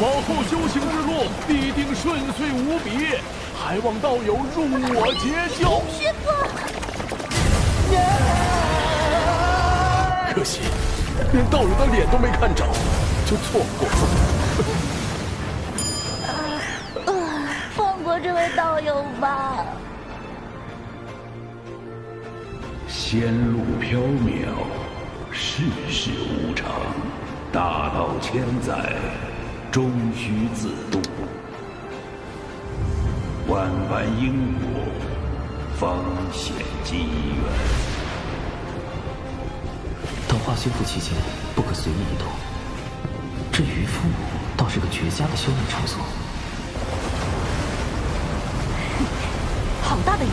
往后修行之路必定顺遂无比，还望道友入我截教。师傅，可惜连道友的脸都没看着，就错过了。放过这位道友吧。仙路缥缈，世事无常，大道千载，终须自渡。万般因果，方显机缘。稻花修复期间不可随意移动，这渔夫倒是个绝佳的修炼场所。好大的鱼！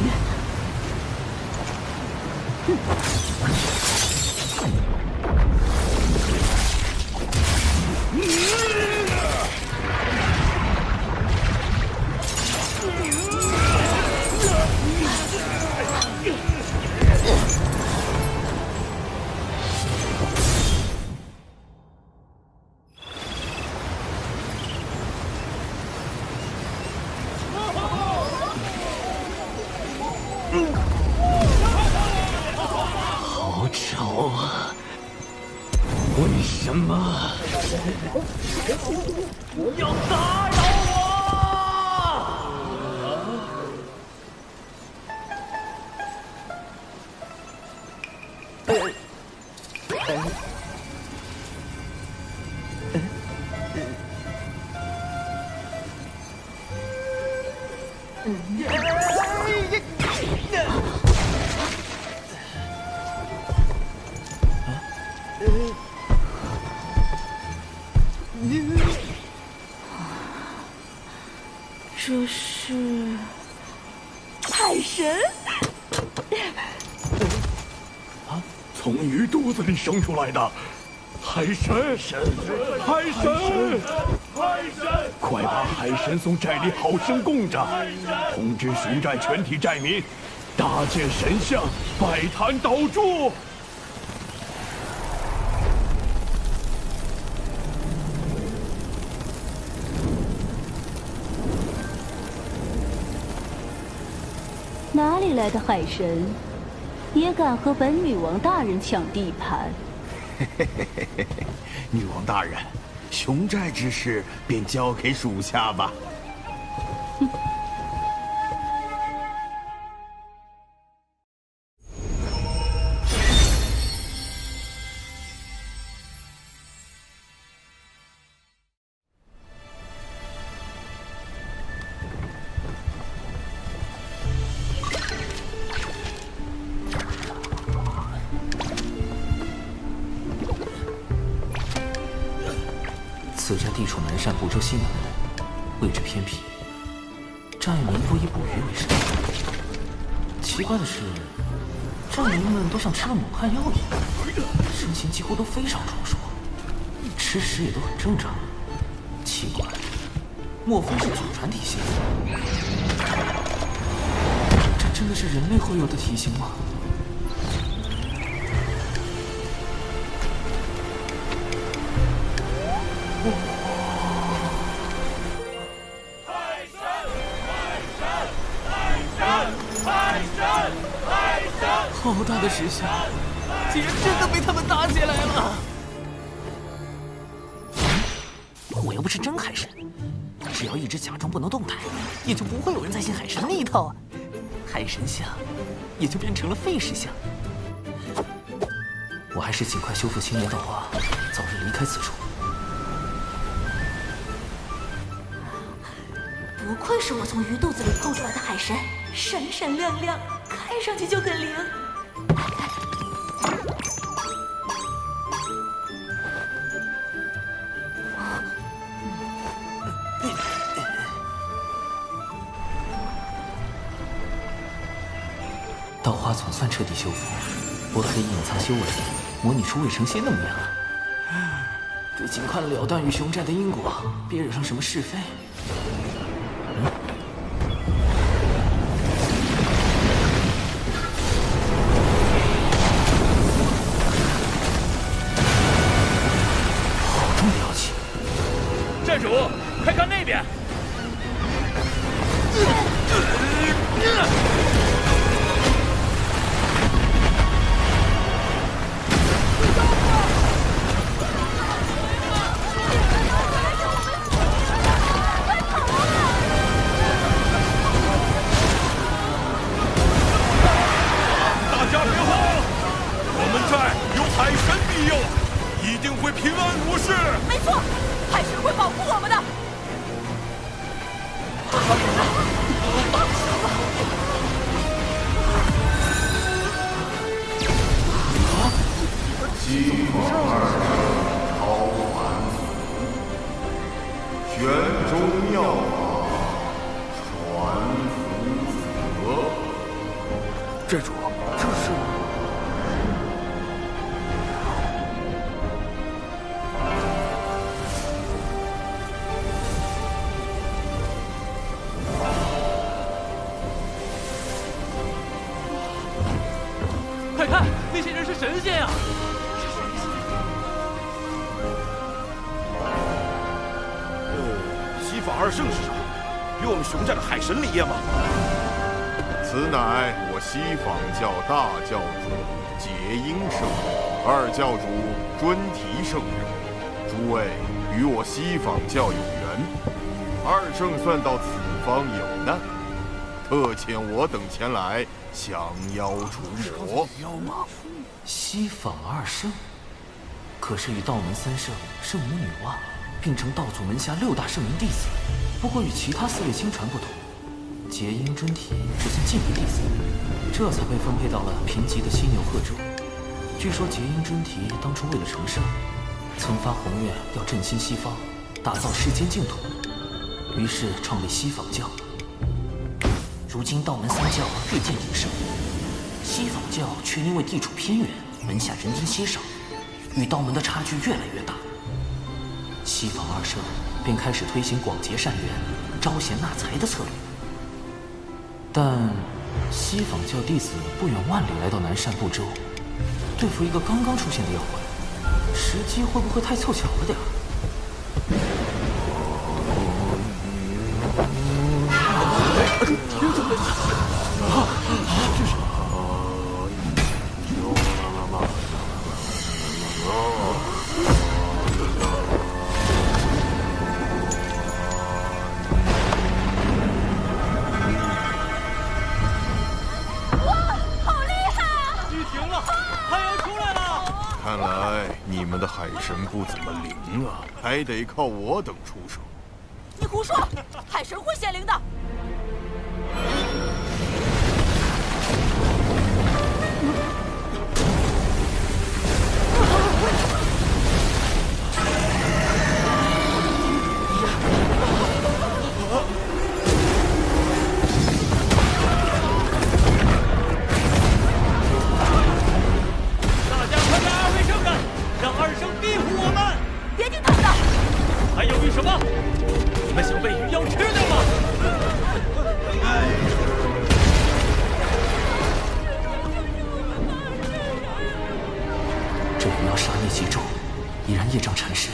好吵啊！为什么要打扰这是海神。啊！从鱼肚子里生出来的海神，海神，快把海神送寨里好生供着，通知蜀寨全体寨民，搭建神像，拜坛祷祝。哪里来的海神，也敢和本女王大人抢地盘？女王大人，雄寨之事便交给属下吧。此寨地处南山湖州西南部，位置偏僻，寨民多以捕鱼为生。奇怪的是，寨民们都像吃了猛汉药一样，身形几乎都非常壮硕，吃食也都很正常。奇怪，莫非是祖传体型？这真的是人类会有的体型吗？好大的石像，竟然真的被他们打起来了！我又不是真海神，只要一直假装不能动弹，也就不会有人再信海神那一套啊。海神像也就变成了废石像。我还是尽快修复青莲道花，早日离开此处。不愧是我从鱼肚子里剖出来的海神，闪闪亮亮，看上去就很灵。道花总算彻底修复，我可以隐藏修为，模拟出未成仙的模样了。得尽快了断与熊寨的因果，别惹上什么是非。好重的妖气！寨主，快看那边！寨主，这是……快看，那些人是神仙啊！西法二圣是啥？与我们熊寨的海神里业吗？此乃我西坊教大教主结英圣人，二教主尊提圣人。诸位与我西坊教有缘，二圣算到此方有难，特遣我等前来降妖除魔。西坊二圣，可是与道门三圣、圣母女娲并称道祖门下6大圣门弟子。不过与其他4位亲传不同，结英尊体只算近门弟子，这才被分配到了贫瘠的犀牛贺州。据说结英尊体当初为了成圣，曾发宏愿要振兴西方，打造世间净土，于是创立西坊教。如今道门三教日渐鼎盛，西坊教却因为地处偏远，门下人丁稀少，与道门的差距越来越大。西坊二圣便开始推行广结善缘、招贤纳才的策略。但西坊教弟子不远万里来到南赡部洲，对付一个刚刚出现的妖怪，时机会不会太凑巧了点儿？这是看来你们的海神不怎么灵啊，还得靠我等出手。你胡说，海神会显灵的。还犹豫什么？你们想被鱼妖吃掉吗？这鱼妖杀孽极重，已然业障缠身。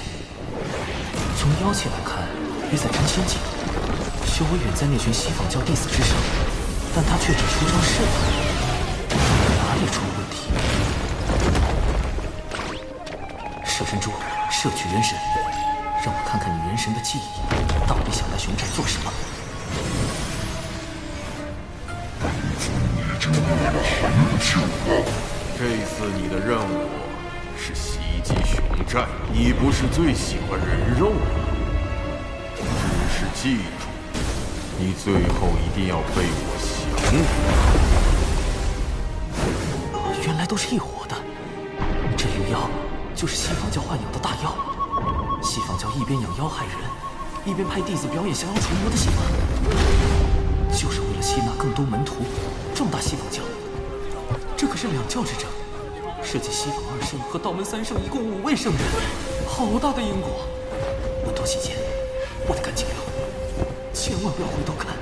从妖气来看，约在真仙境，修为远在那群西坊教弟子之上，但他却只出招试探，哪里出了问题？摄神珠，摄取元神。让我看看你元神的记忆。到底想来熊寨做什么？这次你的任务是袭击熊寨，你不是最喜欢人肉吗？只是记住，你最后一定要被我降服。原来都是一伙的。这鱼妖就是西方教豢养的大妖。西方教一边养妖害人，一边派弟子表演降妖除魔的戏法，就是为了吸纳更多门徒，壮大西方教。这可是两教之争，涉及西方2圣和道门3圣，一共5位圣人，好大的因果。稳妥起见，我得赶紧溜，千万不要回头看。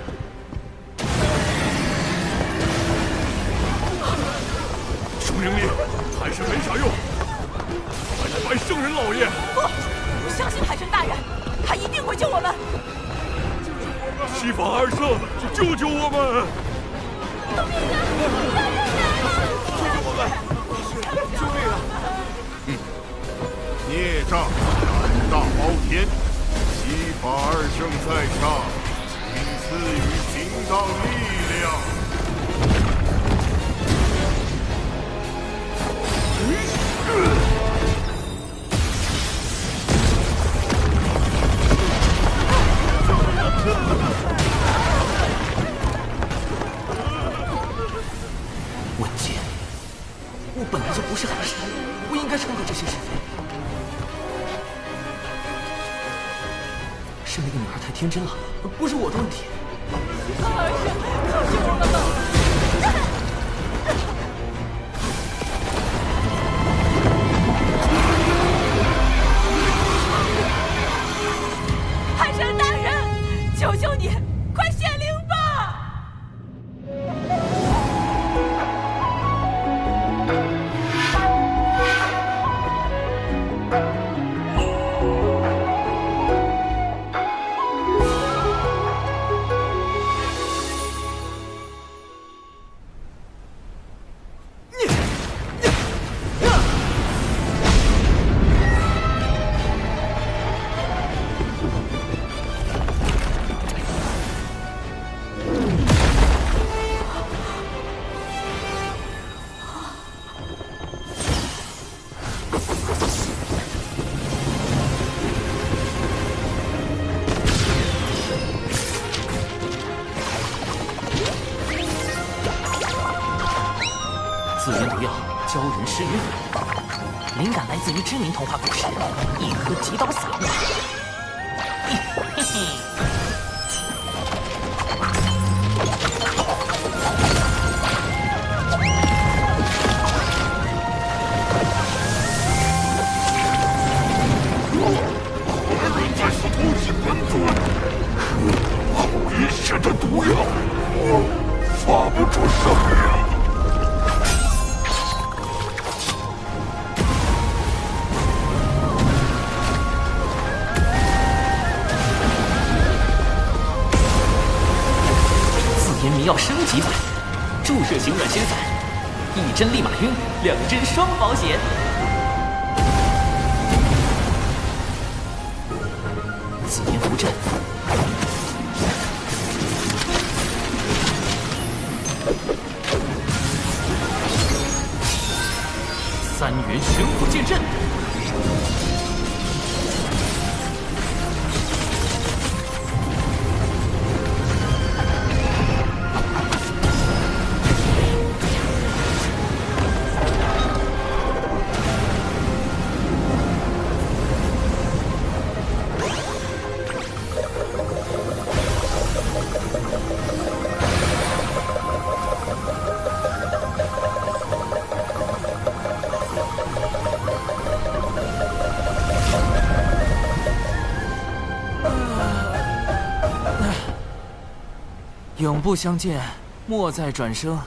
熊灵力，海神没啥用，快来拜圣人老爷！不，我相信海神大人，他一定会救我们。西方2圣，救救我们！孽障，胆大包天！西方2圣在上，请赐予行当力量。文杰，我本来就不是海神，不应该掺和这些是非。是那个女孩太天真了，不是我的问题。二神，救救我们吧！海神大人，求求你，快显灵吧！自研毒药，教人施于法，灵感来自于知名童话故事《一颗极刀撒布》。嘿嘿。人在偷袭本尊，好阴险的毒药，发不出声呀！自研迷药升级版，注射型软身散，一针立马晕，2针双保险。自研符阵，3元玄火剑阵，永不相见，莫再转生。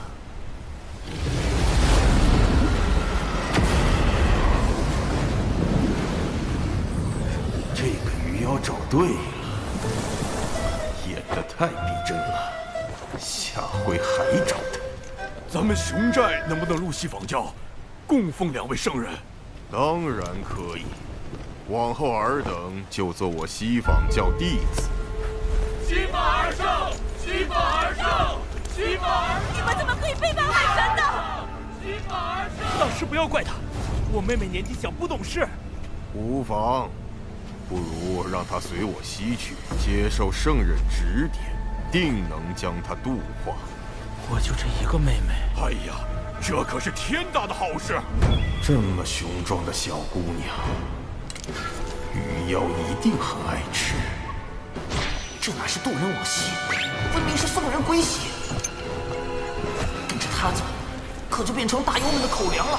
这个鱼妖找对了，演得太逼真了，下回还找他。咱们熊寨能不能入西方教，供奉2位圣人？当然可以，往后尔等就做我西方教弟子，西方二圣，西方二圣，西方二圣！你们怎么可以背叛海神呢？西方二圣！老师不要怪他，我妹妹年纪小不懂事。无妨，不如让她随我西去，接受圣人指点，定能将她度化。我就这一个妹妹。哎呀，这可是天大的好事！这么雄壮的小姑娘，鱼妖一定很爱吃。这哪是渡人往西，分明是送人归西。跟着他走，可就变成大妖们的口粮了。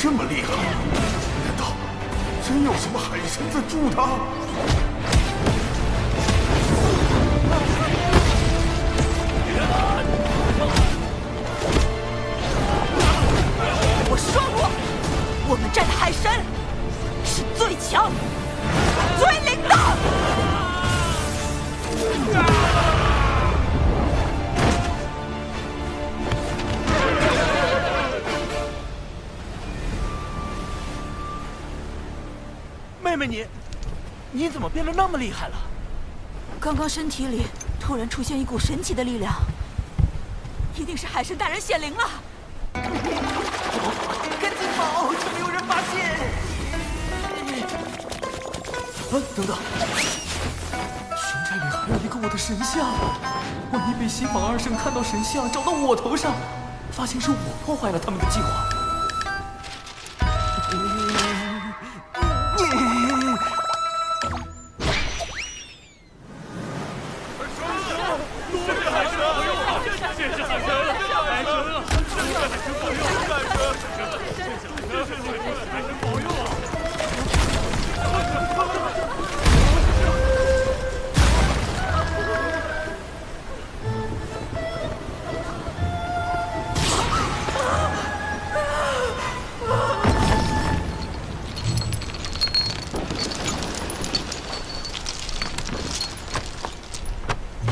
这么厉害，难道真有什么海神在助他？我说过，我们寨的海神是最强、最灵的。妹妹你怎么变得那么厉害了？刚刚身体里突然出现一股神奇的力量，一定是海神大人显灵了。赶紧跑，趁没有人发现！等等，熊寨里还有一个我的神像，万一被西方二圣看到神像找到我头上，发现是我破坏了他们的计划。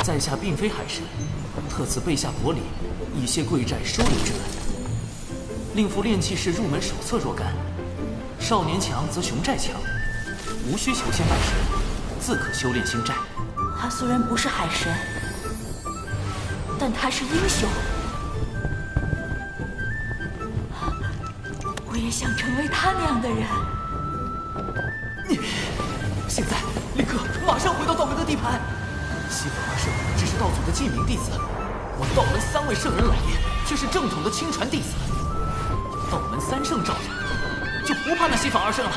在下并非海神，特此备下国礼，以谢贵寨收留之恩。令符炼器士入门手册若干，少年强则雄寨强，无需求仙拜神，自可修炼星寨。他虽然不是海神，但他是英雄。我也想成为他那样的人。你现在立刻马上回到道门的地盘。西方二圣只是道祖的记名弟子，我道门3位圣人老爷却是正统的亲传弟子，有道门3圣罩着，就不怕那西方二圣了。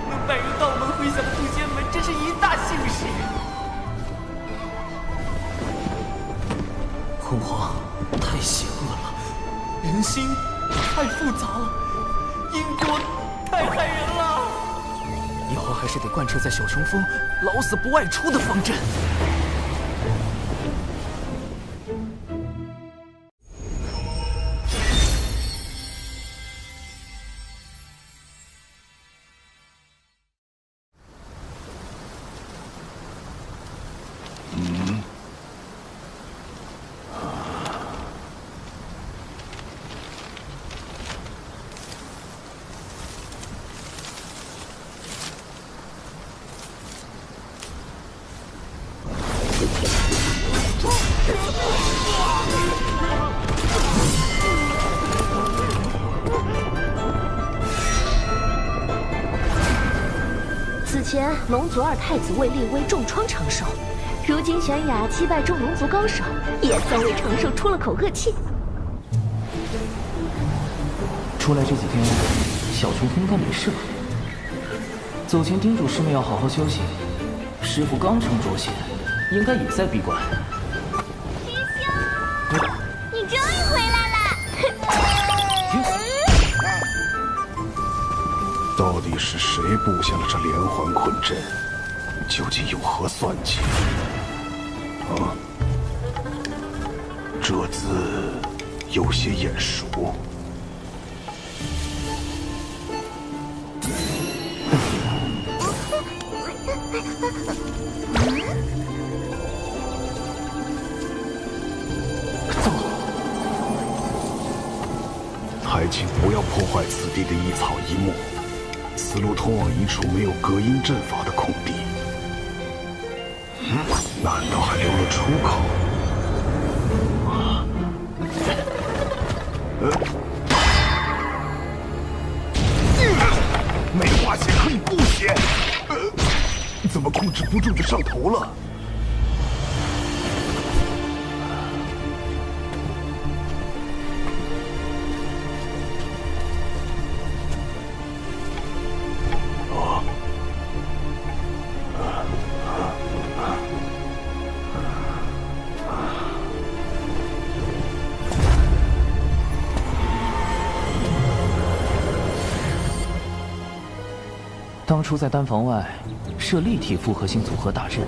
能拜入道门麾下的渡仙门，真是一大幸事。昏皇太邪恶了，人心太复杂了，因果太害人了。以后还是得贯彻在小雄峰老死不外出的方针。此前龙族二太子为立威重创长寿，如今玄雅击败众龙族高手，也算为长寿出了口恶气。出来这几天，小雏鹰应该没事吧？走前叮嘱师妹要好好休息。师傅刚成卓仙，应该也在闭关。师兄，你终于回来了！到底是谁布下了这连环困阵？究竟有何算计？啊，这字有些眼熟。还请不要破坏此地的一草一木，此路通往一处没有隔音阵法的空地。难道还留了出口？没化血可以不血，怎么控制不住就上头了？当初在丹房外设立体复合性组合大阵，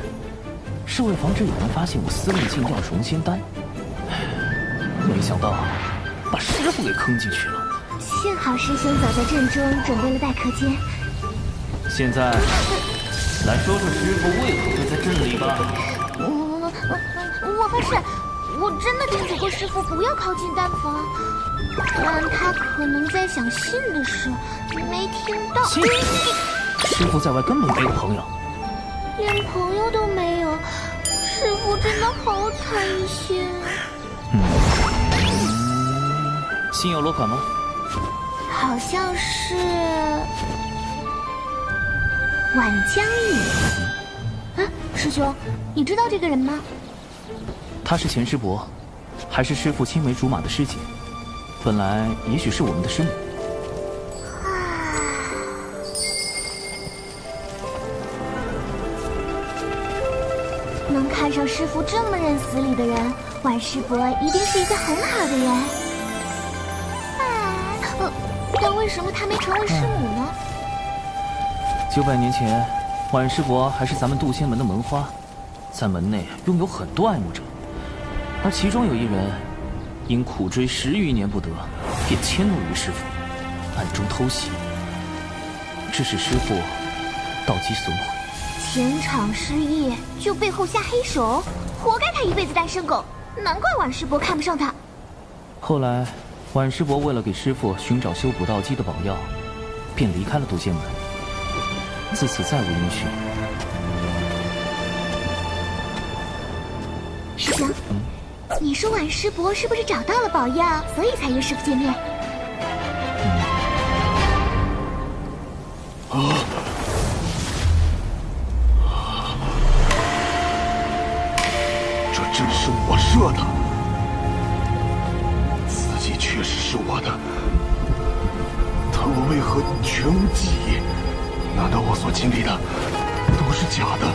是为防止有人发现我私炼禁药融仙丹。没想到把师傅给坑进去了。幸好师兄早在阵中准备了待客间。现在来说说师傅为何会在阵里吧。我发誓，我真的叮嘱过师傅不要靠近丹房，但他可能在想信的事，没听到。信？师傅在外根本没有朋友，连朋友都没有，师傅真的好惨心。心有落款吗？好像是晚江影。啊，师兄，你知道这个人吗？他是钱师伯，还是师父青梅竹马的师姐。本来也许是我们的师母。能看上师父这么认死理的人，晚师伯一定是一个很好的人。但为什么他没成为师母呢？900年前，晚师伯还是咱们渡仙门的门花，在门内拥有很多爱慕者，而其中有一人因苦追10余年不得，便迁怒于师父，暗中偷袭，致使师父道基损毁。前场失业就背后下黑手，活该他一辈子单身狗，难怪晚师伯看不上他。后来，晚师伯为了给师父寻找修补道基的宝药，便离开了渡仙门，自此再无音讯。师兄，你说晚师伯是不是找到了宝药，所以才约师父见面？这阵是我设的，此计确实是我的，但我为何全无记忆？难道我所经历的都是假的？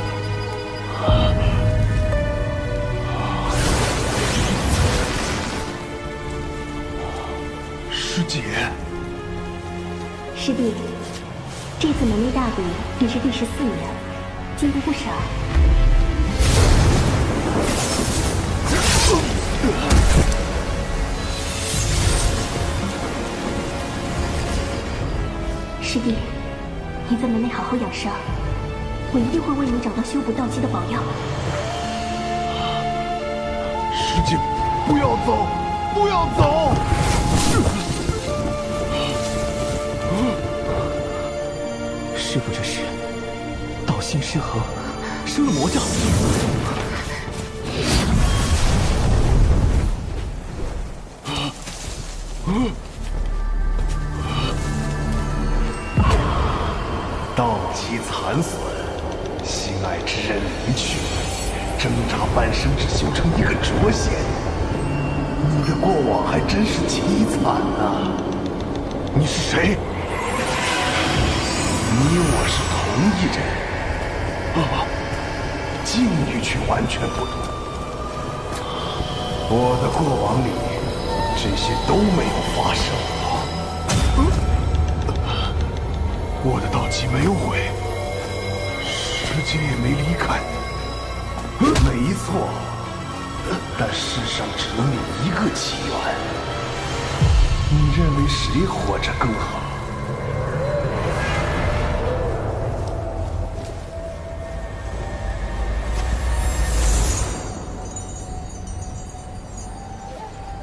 师姐，师弟，这次门内大比已是第14年，进步不少。师弟，你在门内好好养伤，我一定会为你找到修补道基的宝药。师姐，不要走，不要走！师父这是道心失衡，生了魔障。道道基残损，心爱之人离去，挣扎半生只修成一个拙仙。你的过往还真是凄惨呐！你是谁？你我是同一人，境遇却完全不同。我的过往里，这些都没有发生。我的道基没有毁，世界也没离开。没错，但世上只能有一个起源。你认为谁活着更好？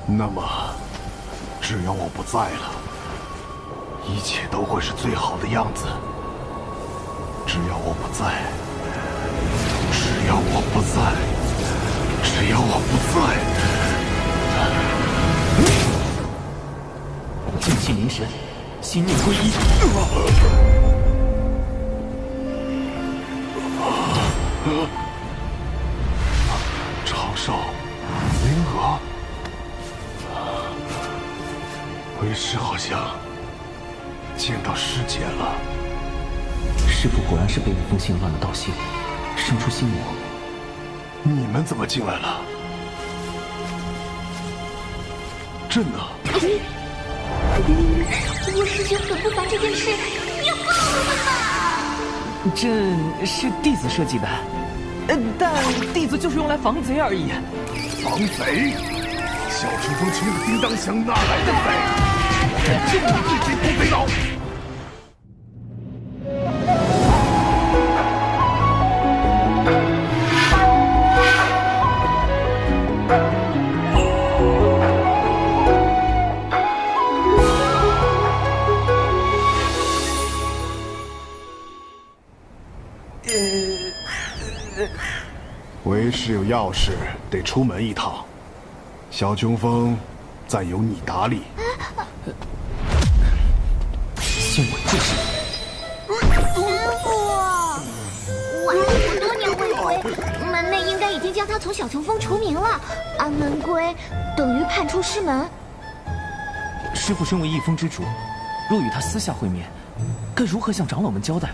那么，只要我不在了，一切都会是最好的样子。只要我不在，只要我不在，只要我不在。静气凝神，心念归一。长寿，灵娥。为师好像见到师姐了。师父果然是被那封信乱了道心，生出心魔。你们怎么进来了？朕呢？我师兄很不凡这件事，要告诉他吧。朕是弟子设计的，但弟子就是用来防贼而已。防贼？小冲锋穷的叮当响，哪来的贼？朕就你一贼不贼脑！为师有要事得出门一趟，小琼峰暂由你打理。先稳住手。师父，晚师伯多年未回，门内应该已经将他从小琼峰除名了。安门归等于叛出师门。师父身为一峰之主，若与他私下会面，该如何向长老们交代？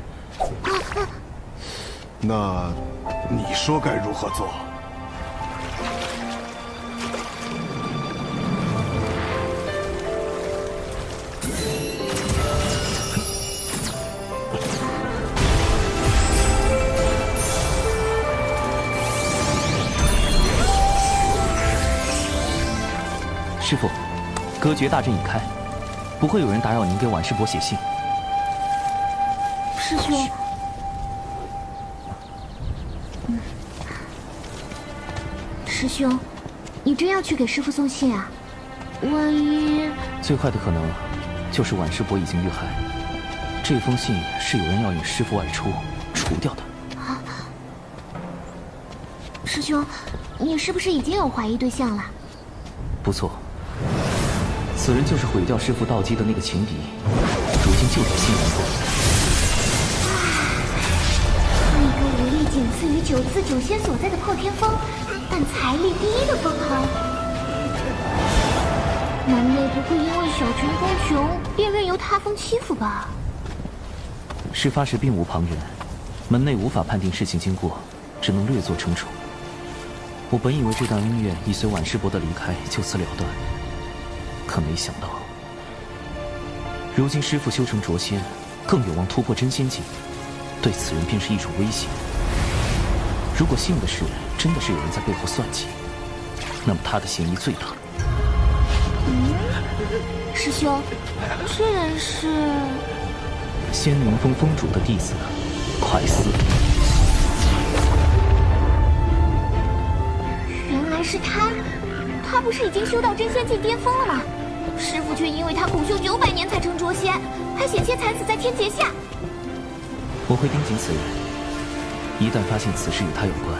那你说该如何做？师父，隔绝大阵已开，不会有人打扰您给晚师伯写信。师兄。师兄，你真要去给师父送信啊？万一……最坏的可能就是晚师伯已经遇害，这封信是有人要引师父外出除掉的。啊！师兄，你是不是已经有怀疑对象了？不错，此人就是毁掉师父道基的那个情敌，如今就在西南国。那个武力仅次于九次九仙所在的破天峰，但财力第一的封号，门内不会因为小琼峰穷便任由他封欺负吧？事发时并无旁人，门内无法判定事情经过，只能略作惩处。我本以为这段恩怨已随晚师伯的离开就此了断，可没想到，如今师父修成浊仙，更有望突破真仙境，对此人便是一种威胁。如果信的是真的是有人在背后算计，那么他的嫌疑最大。师兄，这人是仙灵峰峰主的弟子快思。原来是他，他不是已经修到真仙境巅峰了吗？师父却因为他苦修900年才成浊仙，还险些惨死在天劫下。我会盯紧此人，一旦发现此事与他有关，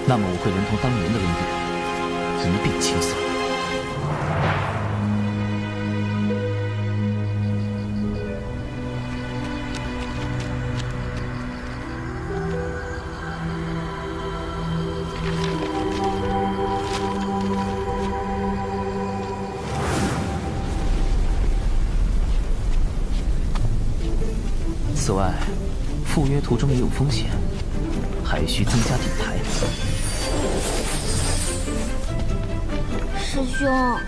那么我会连同当年的恩怨一并清算。此外，赴约途中也有风险，还需增加底牌。师兄，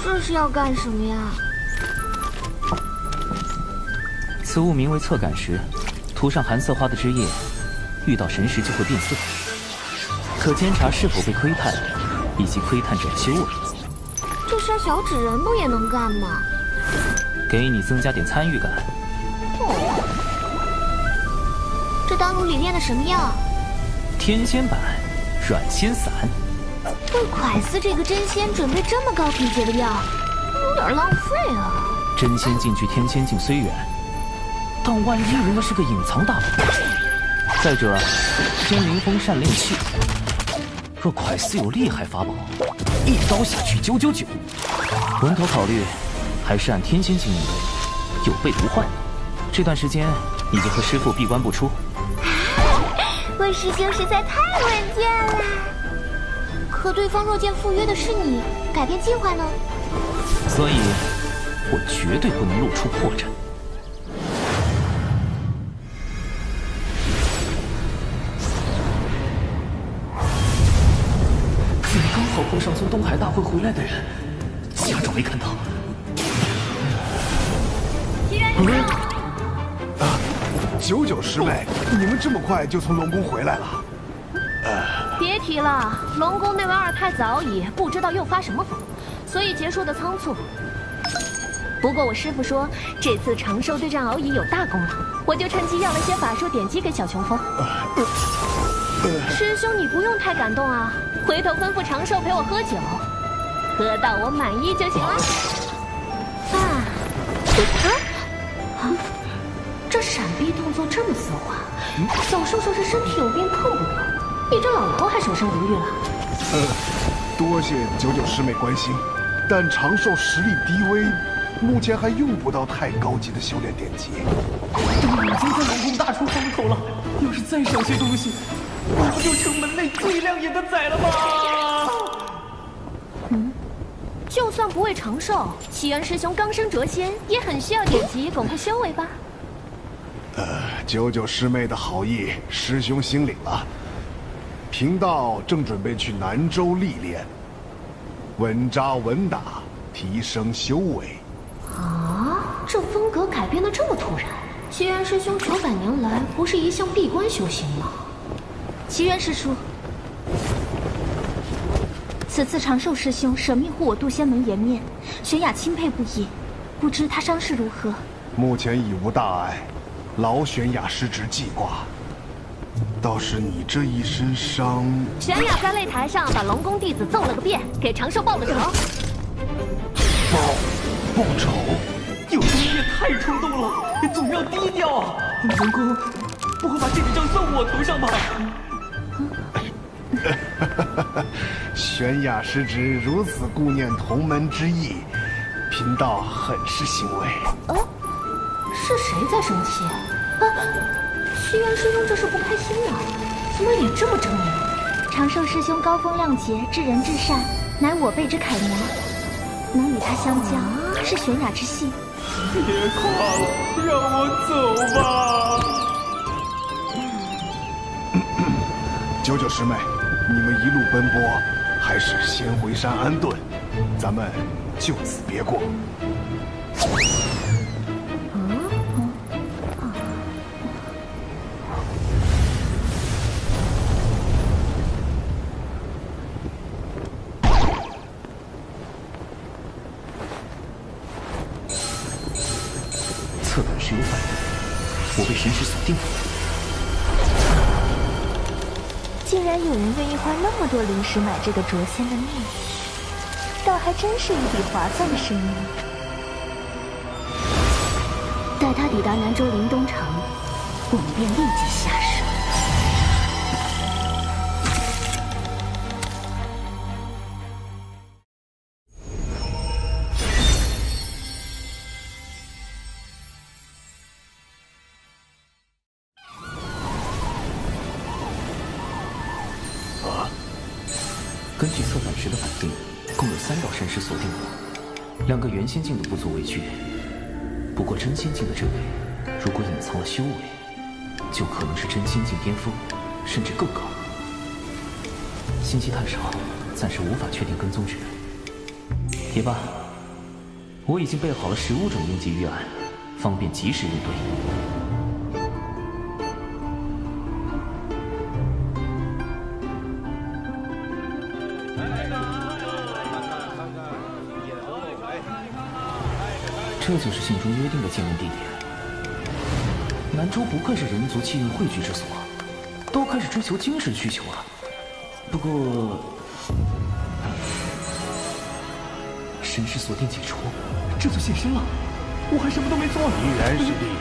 这是要干什么呀？此物名为侧感石，涂上寒色花的枝叶，遇到神石就会变色，可监察是否被窥探，以及窥探者的修为。这事小纸人不也能干吗？给你增加点参与感。哦，这丹炉里炼的什么药？天仙版软仙散。为蒯司这个真仙准备这么高品阶的药，有点浪费啊。真仙境距天仙境虽远，但万一人家是个隐藏大宝。再者，天灵风善炼器，若蒯司有厉害法宝，一刀下去999。稳妥考虑，还是按天仙境应对，有备无患。这段时间你就和师父闭关不出。魏师兄实在太稳健了。可对方若见赴约的是你，改变计划呢？所以，我绝对不能露出破绽。怎么刚好碰上从东海大会回来的人？假装没看到。99师妹，你们这么快就从龙宫回来了？别提了，龙宫那位二太子敖乙不知道又发什么疯，所以结束的仓促。不过我师父说，这次长寿对战敖乙有大功劳，我就趁机要了些法术点击给小琼峰。师兄，你不用太感动啊，回头吩咐长寿陪我喝酒，喝到我满意就行了。这闪避动作这么丝滑，小寿说是身体有病碰不得，你这老头还守身如玉了。多谢99师妹关心，但长寿实力低微，目前还用不到太高级的修炼典籍。已经在龙宫大出风头了，要是再少些东西，我不就成门内最亮眼的仔了吗？就算不为长寿，齐元师兄刚升谪仙，也很需要典籍巩固修为吧？99师妹的好意，师兄心领了。贫道正准备去南州历练，稳扎稳打，提升修为。啊，这风格改变的这么突然。齐元师兄900年来不是一向闭关修行吗？齐元师叔，此次长寿师兄舍命护我渡仙门颜面，玄雅钦佩不已。不知他伤势如何？目前已无大碍，劳玄雅师侄记挂。倒是你这一身伤，玄雅在擂台上把龙宫弟子揍了个遍，给长寿报了仇。报仇？有东西也太冲动了，总要低调啊！龙宫不会把这笔账算我头上吧？玄雅师侄如此顾念同门之义，贫道很是欣慰。是谁在生气？齐元师兄这是不开心啊？怎么脸这么狰狞？长寿师兄高风亮节，至仁至善，乃我辈之楷模。能与他相交，是玄雅之幸。别夸了，让我走吧。99师妹，你们一路奔波，还是先回山安顿，咱们就此别过。侧感石有反应，我被神识锁定了。竟然有人愿意花那么多灵石买这个谪仙的命，倒还真是一笔划算的生意。待他抵达南州灵东城，我们便立即下手。根据侧感石的反应，共有3道神识锁定我，2个元仙境的不足为惧。不过真仙境的这位，如果隐藏了修为，就可能是真仙境巅峰，甚至更高。信息太少，暂时无法确定跟踪之人。也罢，我已经备好了15种应急预案，方便及时应对。这就是信中约定的见面地点。南州不愧是人族气运汇聚之所，都开始追求精神需求了。不过，神识锁定解除，这就现身了。我还什么都没做呢。依然是你。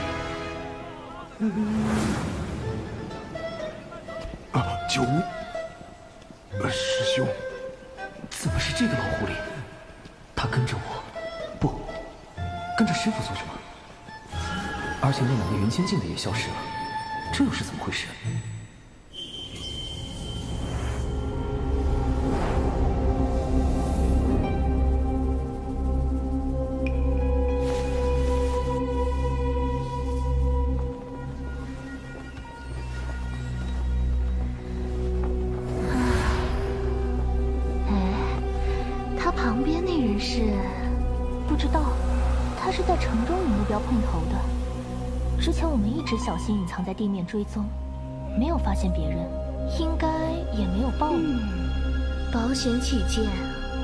救命！师兄，怎么是这个老狐狸？他跟着我，不，跟着师傅做什么？而且那2个原仙境的也消失了，这又是怎么回事？他旁边那人是？不知道，他是在城中与目标碰头的。之前我们一直小心隐藏在地面追踪，没有发现别人，应该也没有暴露。保险起见，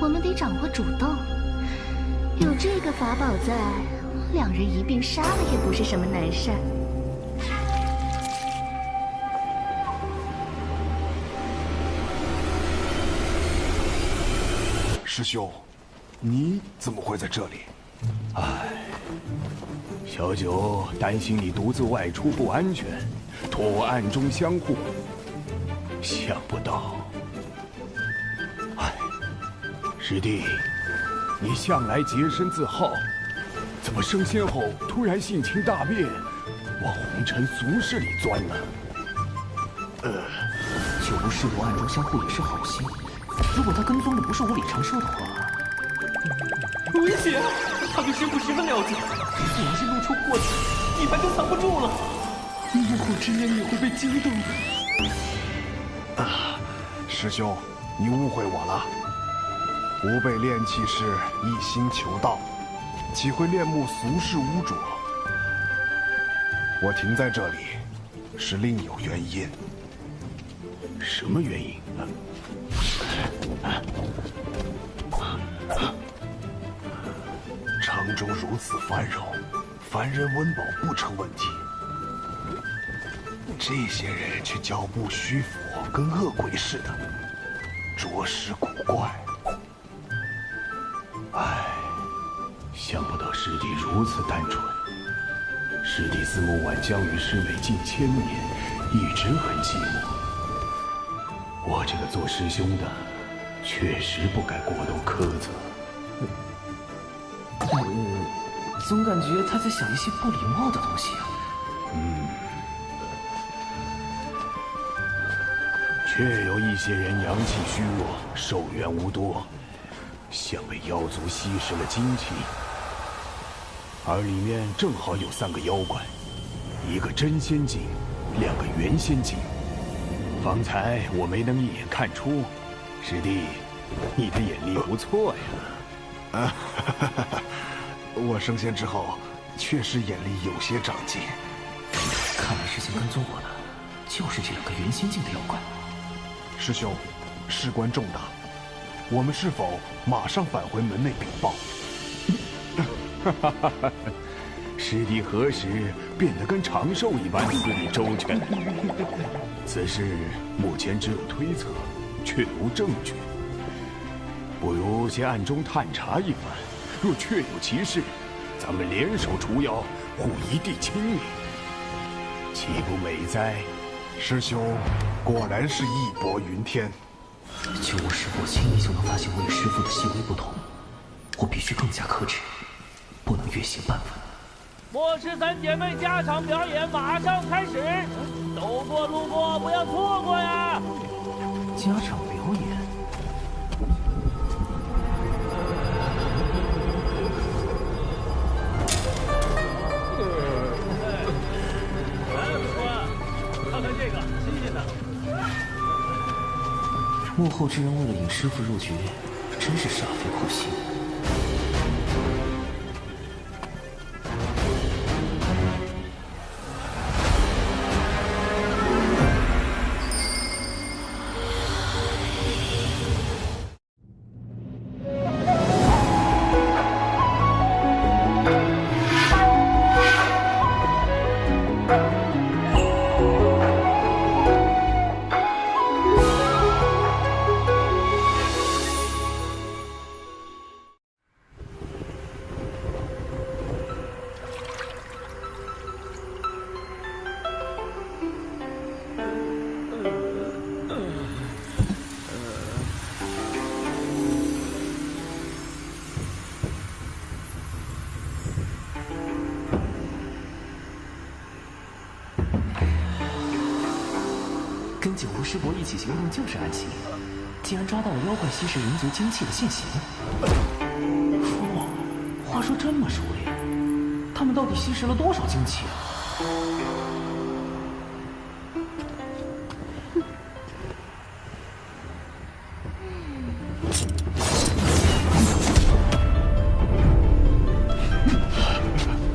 我们得掌握主动。有这个法宝在，2人一并杀了也不是什么难事儿。师兄，你怎么会在这里？唉，小九担心你独自外出不安全，托我暗中相护。想不到，唉，师弟，你向来洁身自好，怎么升仙后突然性情大变，往红尘俗世里钻呢？九无师伯暗中相护也是好心。如果他跟踪的不是无理长寿的话，危险！他对师傅十分了解，你要是露出破绽，底牌就藏不住了。幕后之人也会被惊动的。师兄，你误会我了。吾辈炼气士一心求道，岂会恋慕俗世污浊？我停在这里，是另有原因。什么原因？城中如此繁荣，凡人温饱不成问题。这些人却脚步虚浮，跟恶鬼似的，着实古怪。唉，想不到师弟如此单纯。师弟自梦晚将与师妹近1000年，一直很寂寞。我这个做师兄的，确实不该过度苛责。总感觉他在想一些不礼貌的东西啊。确有一些人阳气虚弱，寿元无多，像被妖族吸食了精气。而里面正好有3个妖怪，1个真仙境，2个元仙境。方才我没能一眼看出，师弟，你的眼力不错呀。我升仙之后，确实眼力有些长进。看来之前跟踪我的，就是这2个元仙境的妖怪。师兄，事关重大，我们是否马上返回门内禀报？师弟何时变得跟长寿一般思虑周全？此事目前只有推测，却无证据。不如先暗中探查一番，若确有其事，咱们联手除妖，护一地清明，岂不美哉？师兄果然是义薄云天。就我师伯轻易就能发现我与师父的细微不同，我必须更加克制，不能越线半分。末世3姐妹加场表演马上开始，走过路过不要错过呀！加场表演。幕后之人为了引师傅入局，真是煞费苦心。跟九无师伯一起行动就是暗器，竟然抓到了妖怪吸食人族精气的现行。话说这么熟练，他们到底吸食了多少精气啊？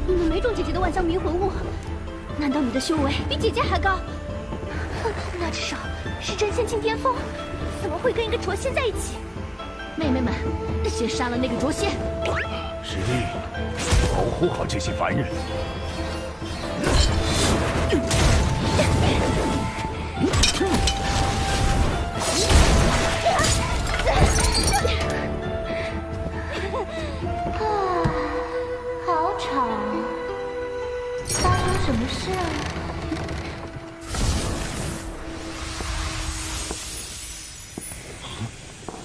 你们没中姐姐的万香迷魂物，难道你的修为比姐姐还高？那至少是真仙境巅峰，怎么会跟一个浊仙在一起？妹妹们，先杀了那个浊仙！师弟，保护好这些凡人。好吵，发生什么事啊？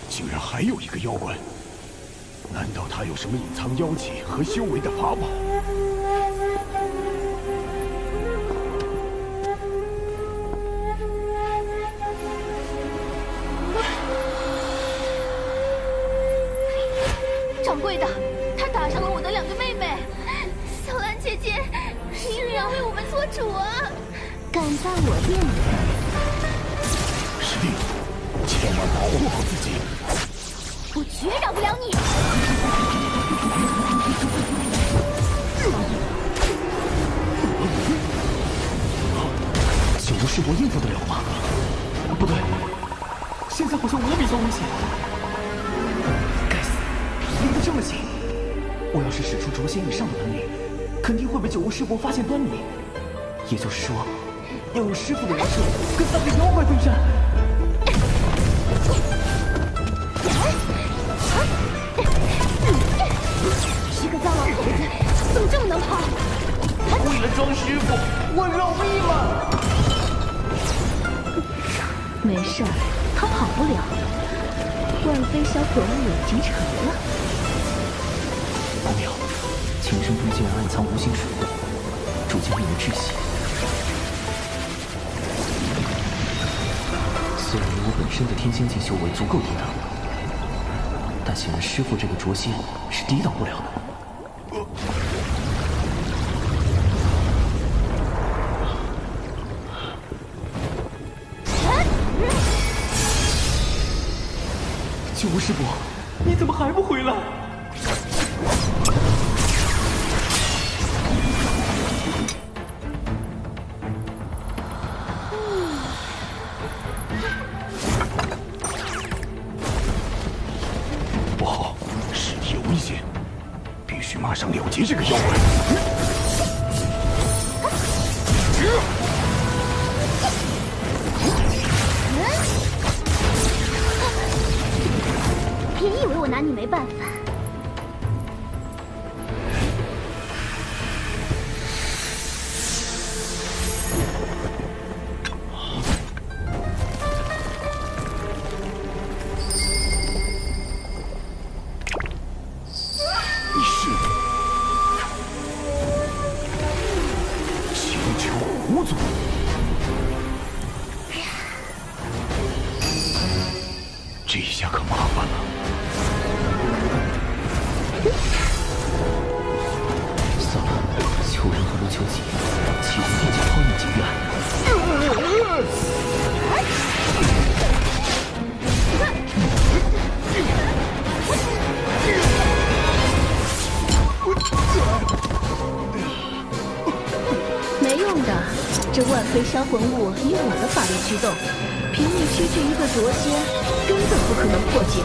竟然还有一个妖怪，难道他有什么隐藏妖气和修为的法宝？掌柜的，他打伤了我的两个妹妹，小兰姐姐，你也要为我们做主啊！敢在我店里？师弟，千万保护好自己！我绝饶不了你！九无师伯应付得了吗？不对，现在好像我比较危险。该死，离得这么近！我要是使出浊仙以上的本领，肯定会被九无师伯发现端倪。也就是说，要用师傅的人设跟三个妖怪对战。一个糟老头子，怎么这么能跑？为了装师傅，我容易吗？没事儿，他跑不了。万飞小可恶有集成了。不妙，情深中竟然暗藏无形水雾，逐渐令人窒息。虽然我本身的天仙境修为足够抵挡，但显然师傅这个浊仙是抵挡不了的。九无师伯，你怎么还不回来？不好，师弟有危险，必须马上了结这个妖怪。别以为我拿你没办法。你是千秋狐族？这下可麻烦了。算了，秋人和陆秋瑾企图变成荒野景远。被杀魂物以我的法力驱动，凭你区区一个灼仙，根本不可能破解。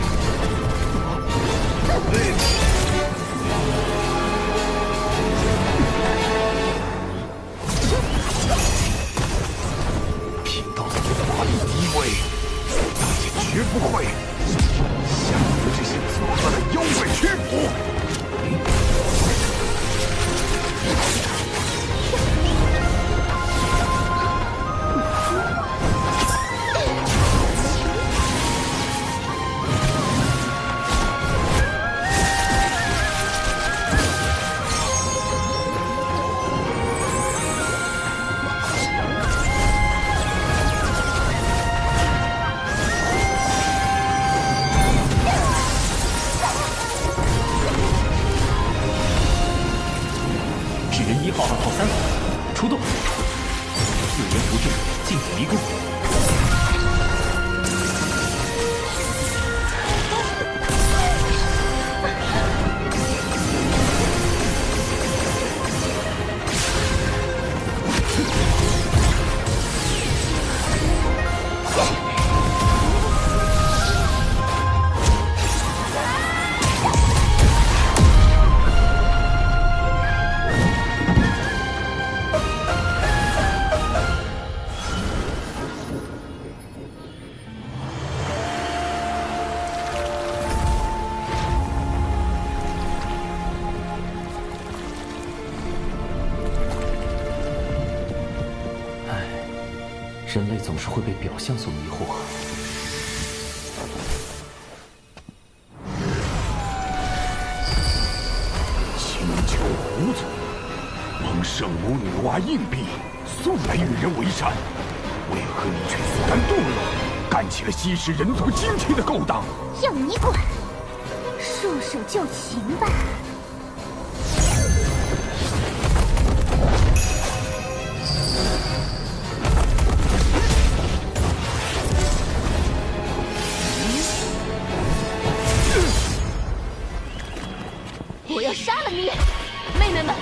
贫道的法力低微，大姐绝不会向你们这些作恶的妖怪屈服。1号2号3号，出动！4元符阵，禁止离宫。人类总是会被表象所迷惑。请求胡总，蒙圣母女娲硬币素来与人为善，为何你却自甘堕落，干起了吸食人族精气的勾当？要你管！束手就擒吧。我要杀了你！妹妹们，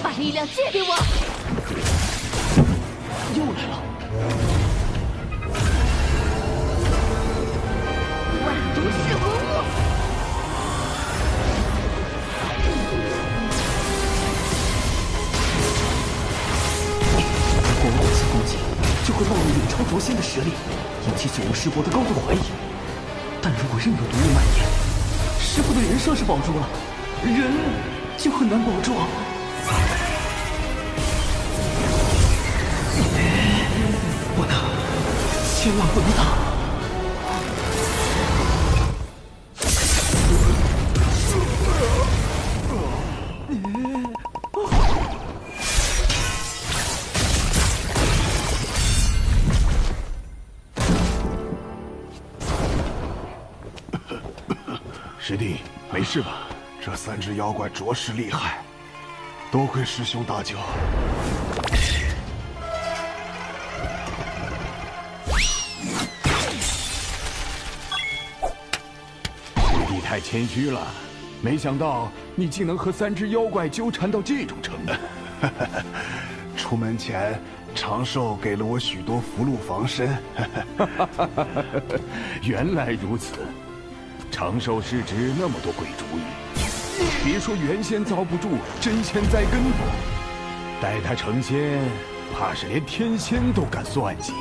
把力量借给我！又来了！万毒噬魂物！如果我往下攻击，就会暴露远超灼仙的实力，引起九无师伯的高度怀疑。但如果任由毒雾蔓延，师傅的人设是保住了，人就很难保住。不能，千万不能打！师弟，没事吧？这3只妖怪着实厉害，多亏师兄大救。师弟太谦虚了，没想到你竟能和3只妖怪纠缠到这种程度。出门前，长寿给了我许多符箓防身。原来如此。长寿是指那么多鬼主意，别说元仙遭不住，真仙栽跟头，待他成仙，怕是连天仙都敢算计。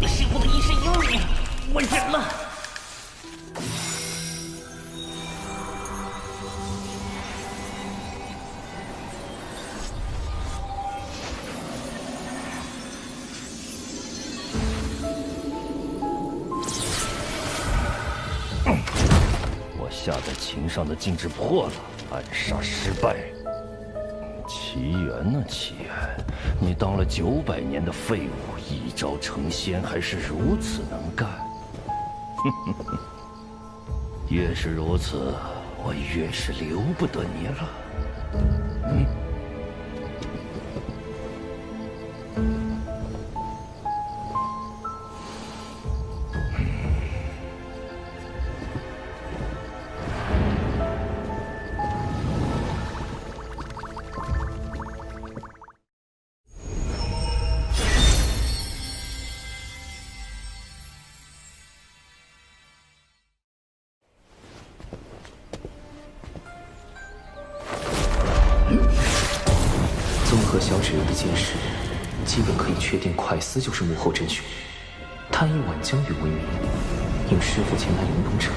师傅的一身英名，我忍了。下在琴上的禁制破了，暗杀失败。奇缘呢，奇缘，你当了900年的废物，一朝成仙还是如此能干。越是如此，我越是留不得你了。一件事，基本可以确定快思就是幕后真凶。他以晚江鱼为名，引师傅前来灵东城，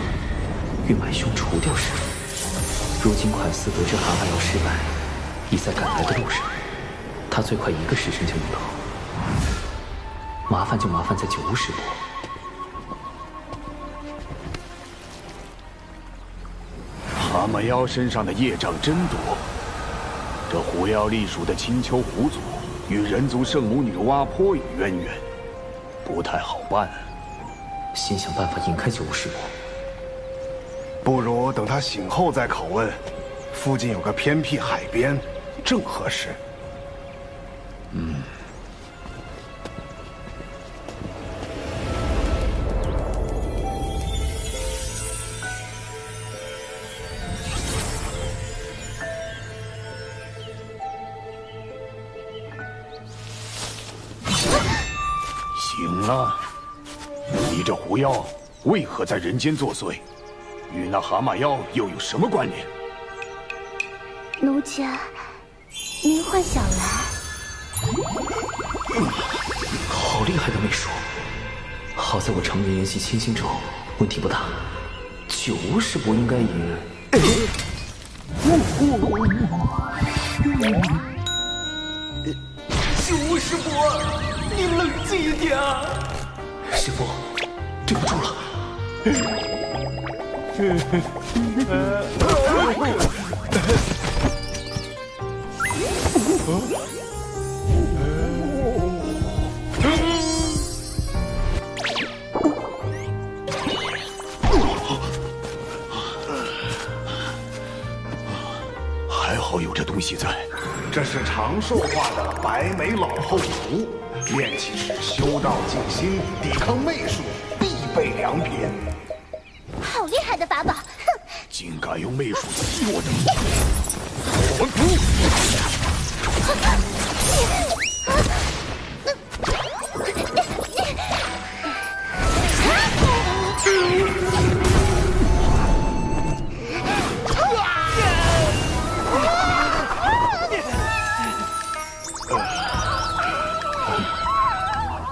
欲买凶除掉师傅。如今快思得知蛤蟆药失败，已在赶来的路上。他最快1个时辰就能到。麻烦就麻烦在9巫师伯。蛤蟆妖身上的业障真多，这狐妖隶属的青丘狐族与人族圣母女娲颇有渊源，不太好办。先想办法引开9巫师伯。不如等他醒后再拷问。附近有个偏僻海边，正合适。醒了，你这狐妖为何在人间作祟？与那蛤蟆妖又有什么关联？奴家，您幻想来。好厉害的媚术！好在我常年研习千星咒，问题不大。9巫师伯应该也……九巫师伯，你冷静一点啊！师傅，对不住了。还好有这东西在。这是长寿化的白眉老后符，炼气时修道静心，抵抗媚术必备良品。好厉害的法宝！哼，竟敢用媚术激我的魂符！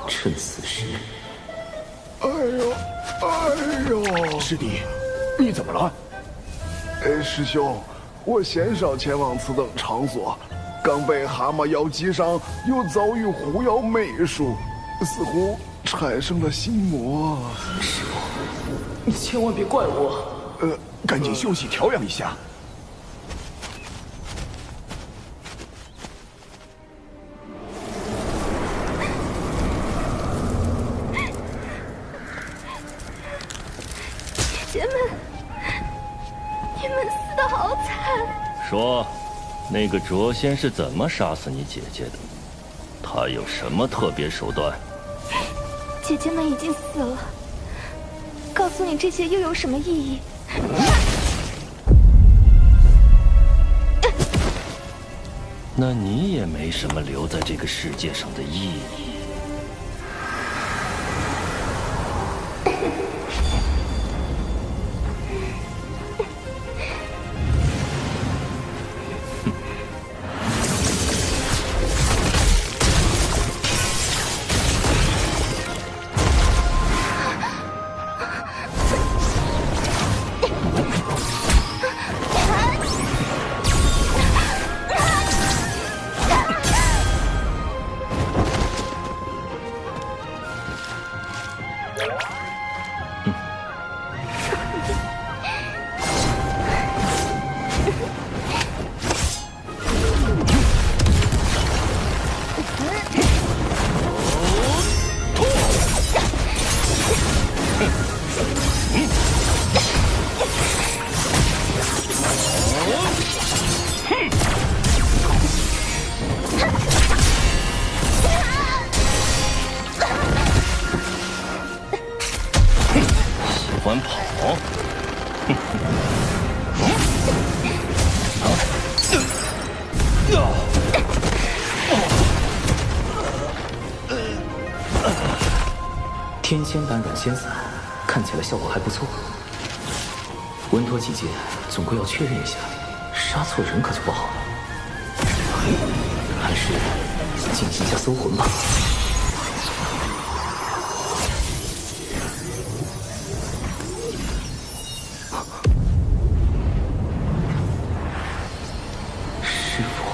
趁此时，哎呦！师弟，你怎么了？师兄，我鲜少前往此等场所，刚被蛤蟆妖击伤，又遭遇狐妖媚术，似乎产生了心魔。师傅，你千万别怪我。赶紧休息调养一下。姐们，你们死得好惨！说，那个卓仙是怎么杀死你姐姐的？他有什么特别手段？姐姐们已经死了，告诉你这些又有什么意义？那你也没什么留在这个世界上的意义。天仙版软仙散，看起来效果还不错。稳妥起见，总归要确认一下，杀错人可就不好了。还是进行一下搜魂吧。师傅。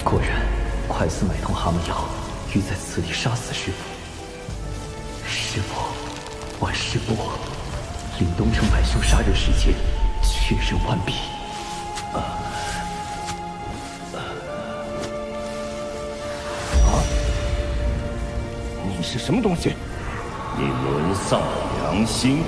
果然，快似买通蛤蟆药，欲在此地杀死师傅。师傅，万事不我，令东城百秀杀人事件确认完毕。你是什么东西？你沦丧了良心！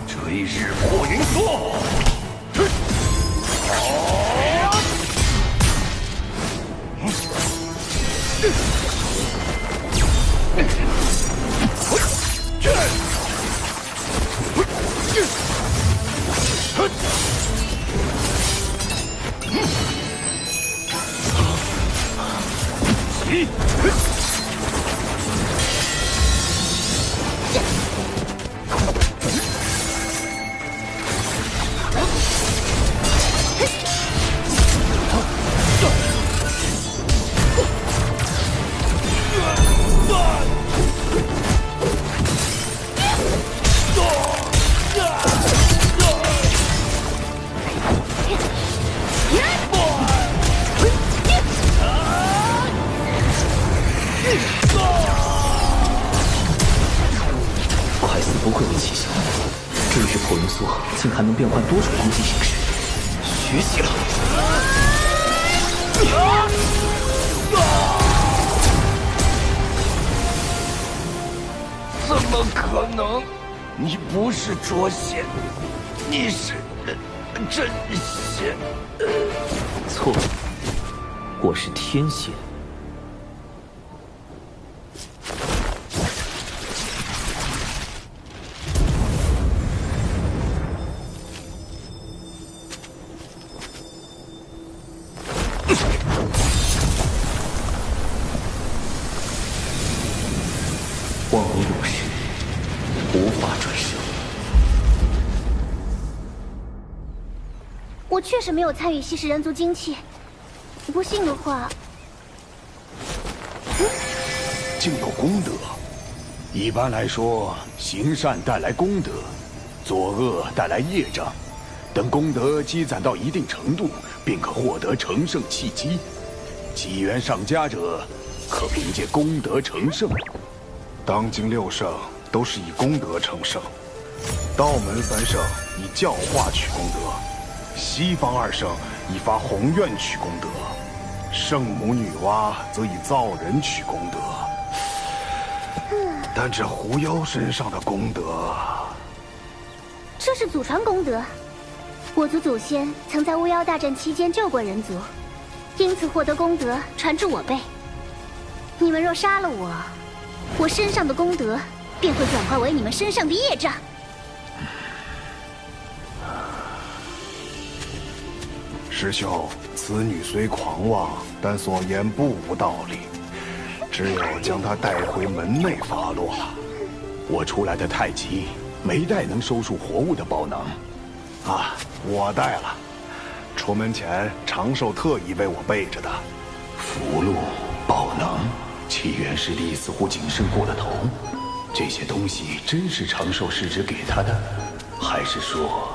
追日破云梭，快似不愧为奇效，追日破云梭竟还能变换多种攻击形式，学习了。 怎么可能？你不是捉仙，你是真仙。错，我是天仙。忘我永世，无法转生。我确实没有参与吸食人族精气，不信的话，竟有功德。一般来说，行善带来功德，作恶带来业障。等功德积攒到一定程度，便可获得成圣契机。机缘上佳者，可凭借功德成圣。 当今6圣都是以功德成圣，道门3圣以教化取功德，西方2圣以发宏愿取功德，圣母女娲则以造人取功德。但这狐妖身上的功德，这是祖传功德。我族祖先曾在巫妖大战期间救过人族，因此获得功德传至我辈。你们若杀了我，我身上的功德便会转化为你们身上的业障。师兄，此女虽狂妄，但所言不无道理。只有将她带回门内发落了。我出来的太急，没带能收束活物的宝囊。啊，我带了。出门前，长寿特意为我备着的。符箓、宝囊，启元师弟似乎谨慎过了头。这些东西真是长寿师侄给他的，还是说……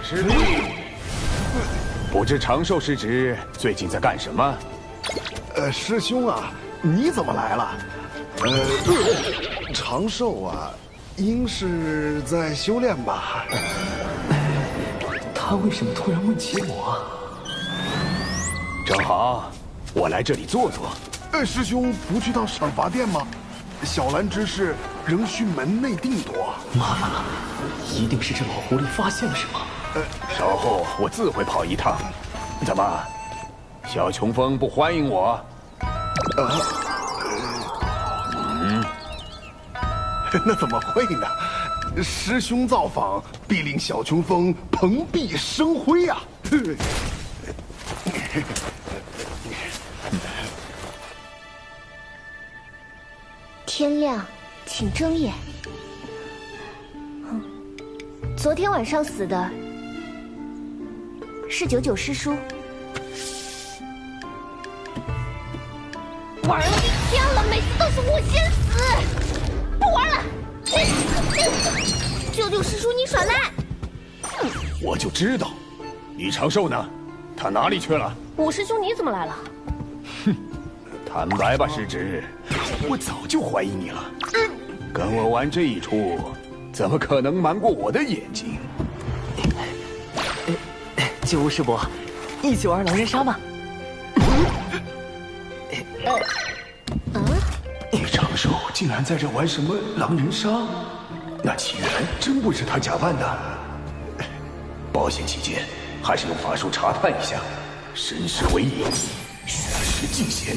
师弟，不知长寿师侄最近在干什么？师兄啊，你怎么来了？长寿啊，应是在修炼吧？他为什么突然问起我？正好，我来这里坐坐。师兄不去趟赏罚殿吗？小兰之事仍需门内定夺。麻烦了，一定是这老狐狸发现了什么。稍后我自会跑一趟。怎么，小琼峰不欢迎我？那怎么会呢？师兄造访，必令小琼峰蓬荜生辉啊！天亮，请睁眼。昨天晚上死的是99师叔。玩了一天了，每次都是我先死，不玩了。99师叔，你耍赖！我就知道，李长寿呢？他哪里去了？五师兄，你怎么来了？哼，坦白吧，师侄，我早就怀疑你了。跟我玩这一出，怎么可能瞒过我的眼睛？九无师伯，一起玩狼人杀吗？李长寿竟然在这玩什么狼人杀？那起源真不是他假扮的。保险起见，还是用法术查探一下。身世为引，虚实尽显。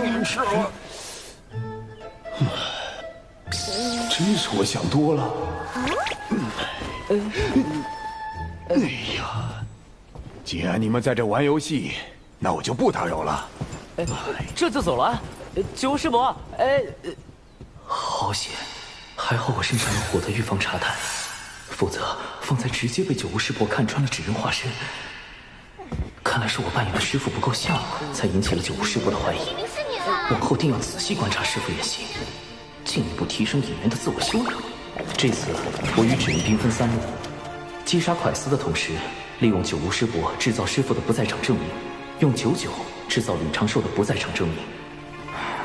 你是我。真是我想多了。哎呀，既然你们在这玩游戏，那我就不打扰了。这就走了？九无师伯，好险，还好我身上有火的预防查探，否则方才直接被九无师伯看穿了纸人化身。看来是我扮演的师傅不够像，才引起了九无师伯的怀疑。往后定要仔细观察师傅演戏，进一步提升演员的自我修养。这次我与纸人兵分3路，击杀蒯斯的同时，利用九无师伯制造师傅的不在场证明，用99制造李长寿的不在场证明。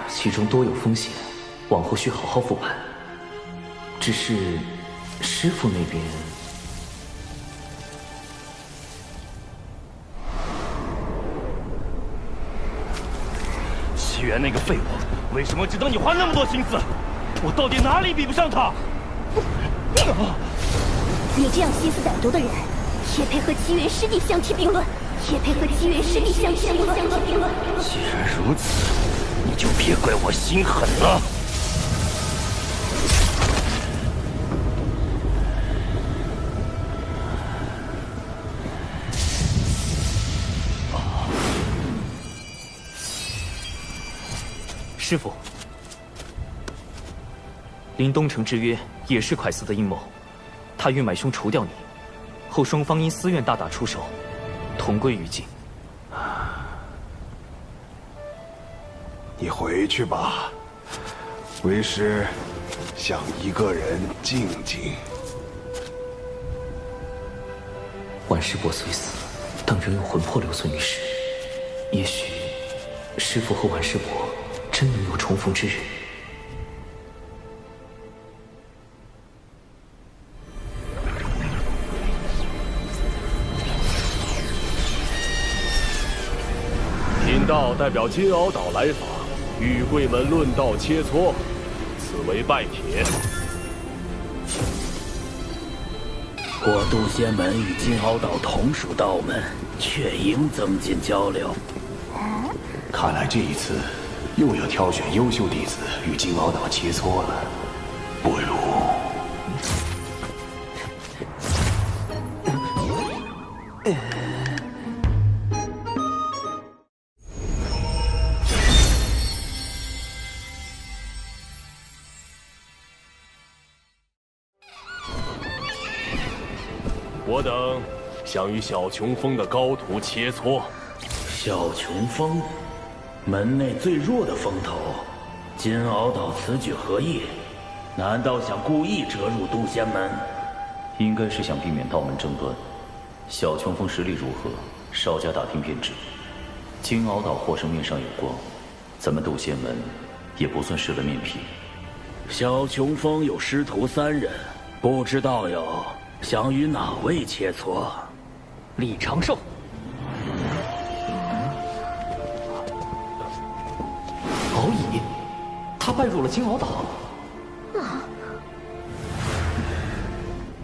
其中多有风险，往后需好好复盘。只是师傅那边……齐元那个废物，为什么值得你花那么多心思？我到底哪里比不上他？你这样心思歹毒的人，也配和齐元师弟相提并论？也配和齐元师弟相提并论？既然如此，你就别怪我心狠了。师傅，临东城之约也是蒯斯的阴谋，他欲买凶除掉你，后双方因私怨大打出手，同归于尽。你回去吧，为师想一个人静静。万师伯虽死，但仍有魂魄留存于世，也许师傅和万师伯真能有重逢之日。道代表金鳌岛来访，与贵门论道切磋，此为拜帖。我渡仙门与金鳌岛同属道门，却应增进交流。看来这一次又要挑选优秀弟子与金鳌岛切磋了，不如……我等想与小琼峰的高徒切磋。小琼峰，门内最弱的峰头，金鳌岛此举何意？难道想故意折入渡仙门？应该是想避免道门争端。小琼峰实力如何，稍加打听便知。金鳌岛获胜面上有光，咱们渡仙门也不算失了面皮。小琼峰有师徒3人，不知道友想与哪位切磋？李长寿。敖乙，他拜入了金鳌岛。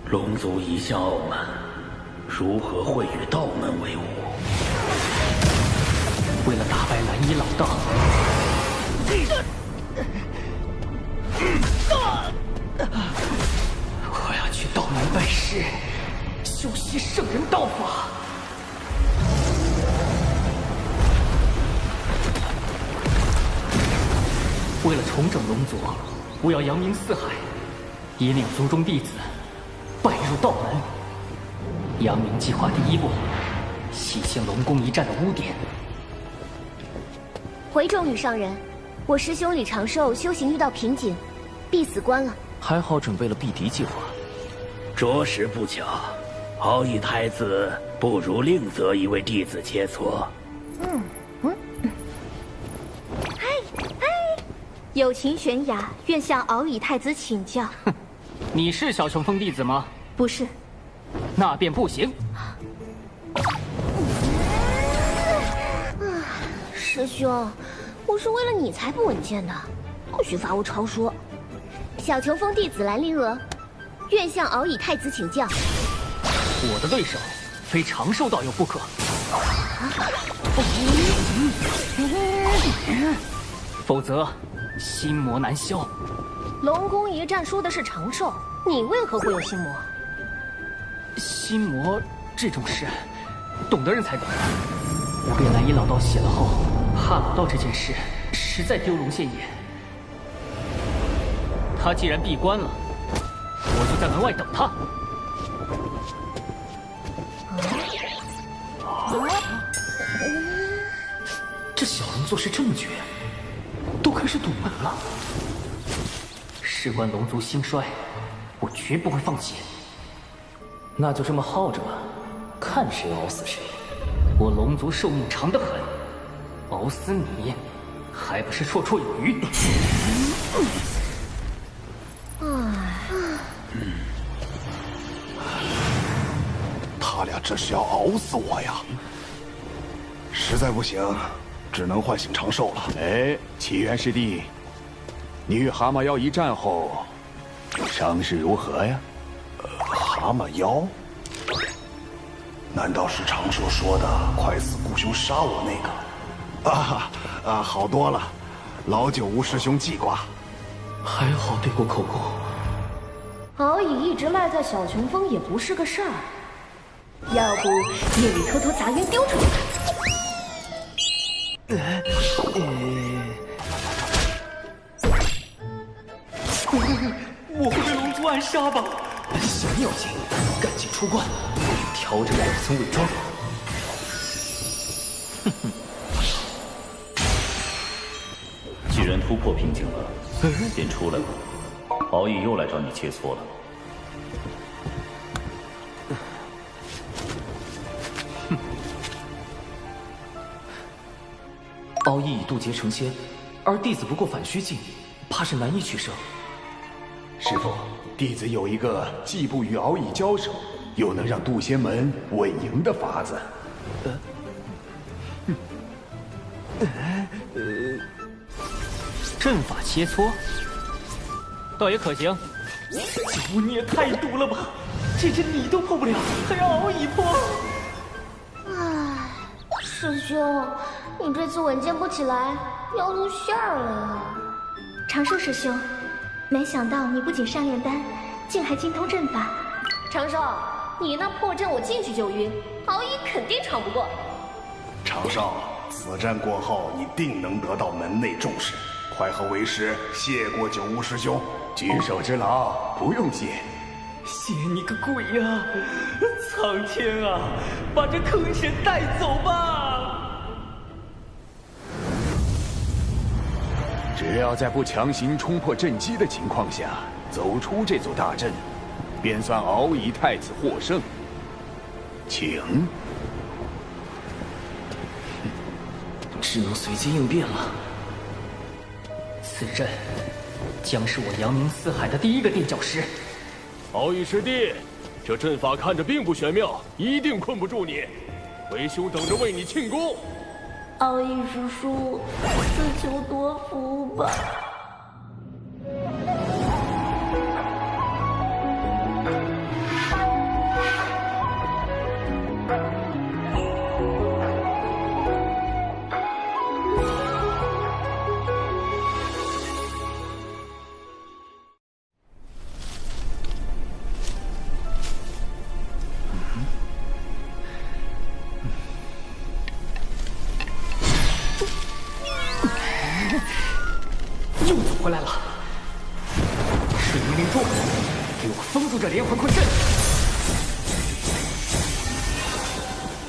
龙族一向傲慢，如何会与道门为伍？为了打败蓝衣老道，我要去道门拜师，修习圣人道法。为了重整龙族，我要扬名四海，引领族中弟子拜入道门。扬名计划第1步，洗清龙宫一战的污点。回众吕上人，我师兄李长寿修行遇到瓶颈，必死关了。还好准备了避敌计划。着实不巧，敖乙太子不如另择一位弟子切磋。友情悬崖，愿向敖乙太子请教。你是小琼峰弟子吗？不是。那便不行。师兄，我是为了你才不稳健的，不许罚我抄书。小琼峰弟子兰陵娥，愿向敖乙太子请教。我的对手非长寿道友不可，否则心魔难消。龙宫一战输的是长寿，你为何会有心魔？心魔这种事，懂的人才懂。我给蓝衣老道写了后，怕老道这件事实在丢龙现眼。他既然闭关了，我就在门外等他。这小龙做事这么绝，都开始堵门了。事关龙族兴衰，我绝不会放弃。那就这么耗着吧，看谁熬死谁。我龙族寿命长得很，熬死你还不是绰绰有余。他俩这是要熬死我呀！实在不行，只能唤醒长寿了。哎，奇缘师弟，你与蛤蟆妖一战后，伤势如何呀？蛤蟆妖？难道是长寿说的快死故兄杀我那个？好多了，老九无师兄记挂。还好对过口供。敖乙一直赖在小琼峰也不是个事儿，要不夜里偷偷砸晕丢出去。我会被龙族暗杀吧？小妖精，赶紧出关，调整2层伪装。既然突破瓶颈了，便出来吧。敖乙又来找你切磋了。敖乙已渡劫成仙，而弟子不过反虚境，怕是难以取胜。师父，弟子有一个既不与敖乙交手，又能让渡仙门稳赢的法子。阵法切磋，倒也可行。九五你也太毒了吧！这阵你都破不了，还要敖乙破。唉，师兄，你这次稳健不起来，要露馅儿了。长寿师兄，没想到你不仅善炼丹，竟还精通阵法。长寿，你那破阵我进去就晕，敖乙肯定闯不过。长少，此战过后，你定能得到门内重视。快和为师谢过九乌师兄，举手之劳，不用谢。谢你个鬼呀！苍天啊，把这坑神带走吧！只要在不强行冲破阵基的情况下走出这座大阵，便算敖乙太子获胜。请。只能随机应变了。此阵将是我扬名四海的第一个垫脚石。敖乙师弟，这阵法看着并不玄妙，一定困不住你。为兄等着为你庆功。敖乙师叔，自求多福吧。又走回来了！水灵灵柱，给我封住这连环困阵！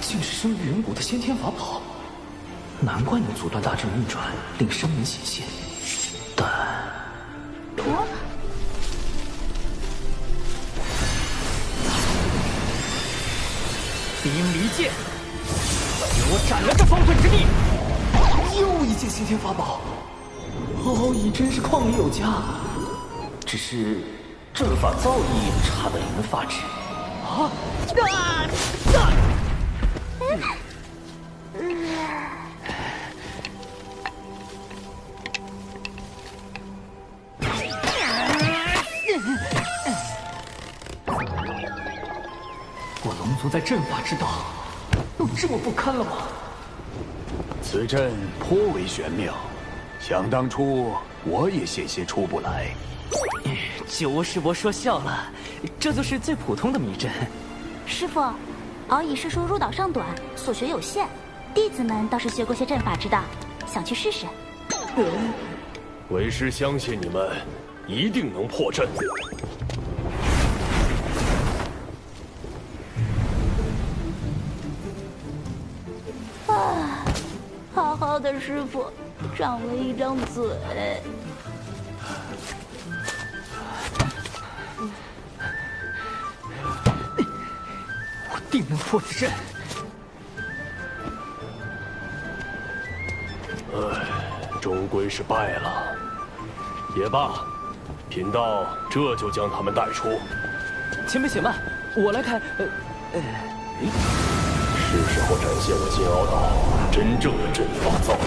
竟是生于远古的先天法宝，难怪能阻断大阵运转，令生灵显现。但……冰离剑，给我斩了这方寸之地！又一件先天法宝。敖乙真是旷里有家，只是阵法造诣差得令人发指。我龙族在阵法之道有这么不堪了吗？此阵颇为玄妙。想当初，我也险些出不来。九乌师伯说笑了，这就是最普通的迷阵。师傅，敖乙师叔入岛尚短，所学有限，弟子们倒是学过些阵法之道，想去试试。为师相信你们一定能破阵。啊，好好的师傅，长了一张嘴。我定能破此阵。终归是败了。也罢，贫道这就将他们带出。前辈且慢，我来开。是时候展现我金鳌岛真正的阵法造诣。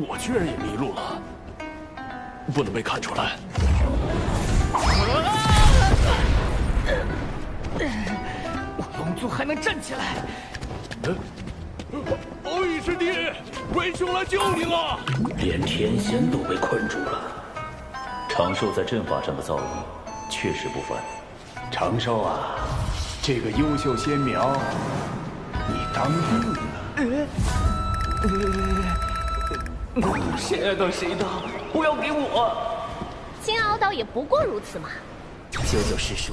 我居然也迷路了，不能被看出来。我龙族还能站起来！敖乙师弟，为兄来救你了！连天仙都被困住了。长寿在阵法上的造诣确实不凡。长寿啊，这个优秀仙苗，你当定了。谁爱当谁当，不要给我！金鳌岛也不过如此嘛。九九师叔，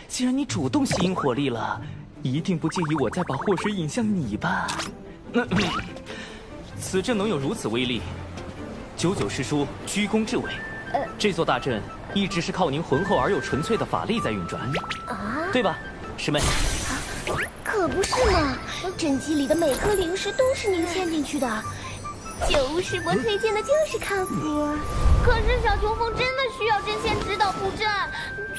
既然你主动吸引火力了，一定不介意我再把祸水引向你吧？此阵能有如此威力，99师叔居功至伟。这座大阵一直是靠您浑厚而又纯粹的法力在运转，对吧，师妹？可不是嘛，阵基里的每颗灵石都是您嵌进去的。九巫师伯推荐的就是靠谱。可是小琼峰真的需要真仙指导布阵，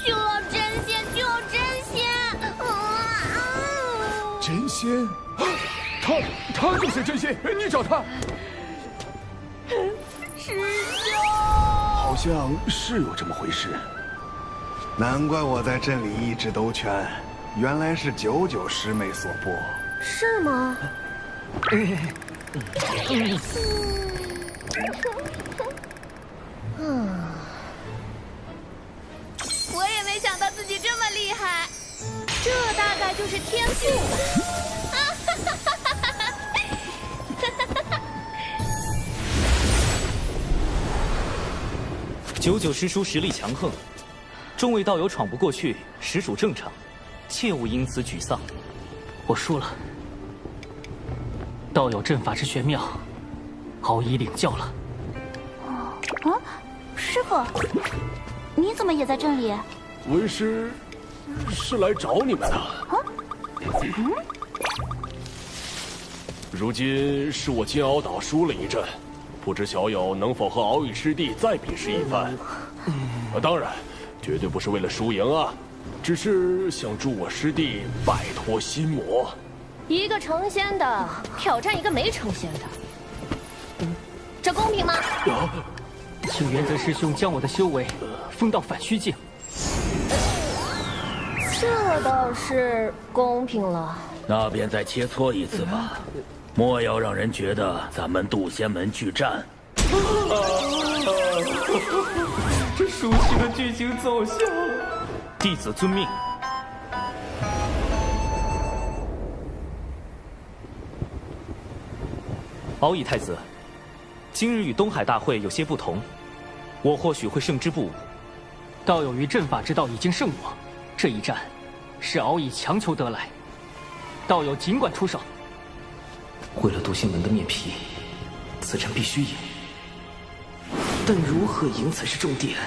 就要真仙，就要真仙！真仙？他就是真仙，你找他。师兄，好像是有这么回事。难怪我在镇里一直兜圈，原来是99师妹所拨。是吗？我也没想到自己这么厉害，这大概就是天赋吧。99师叔实力强横，众位道友闯不过去，实属正常，切勿因此沮丧。我输了。道友阵法之玄妙，敖乙领教了。师傅，你怎么也在镇里？为师是来找你们的。如今是我金鳌岛输了一阵，不知小友能否和敖乙师弟再比试一番？当然，绝对不是为了输赢啊，只是想助我师弟摆脱心魔。一个成仙的挑战一个没成仙的，这公平吗？请元泽师兄将我的修为封到反虚境。这倒是公平了。那便再切磋一次吧，莫要让人觉得咱们渡仙门拒战。这熟悉的剧情走向，弟子遵命。敖乙太子，今日与东海大会有些不同，我或许会胜之不武。道友于阵法之道已经胜我，这一战是敖乙强求得来，道友尽管出手。为了渡仙门的面皮，此战必须赢，但如何赢才是重点。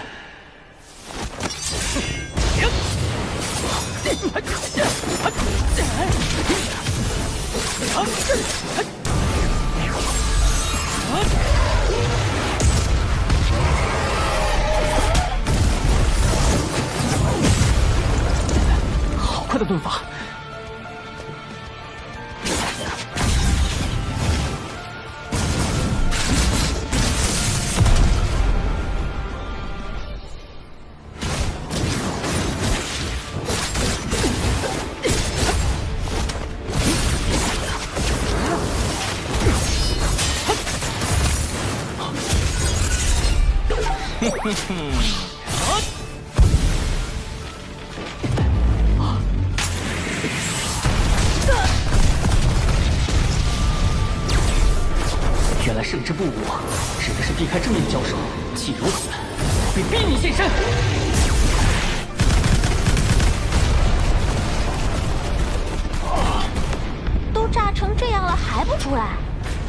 好快的盾法！原来胜之不武指的是避开正面交手，既如此，便逼你现身。都炸成这样了还不出来，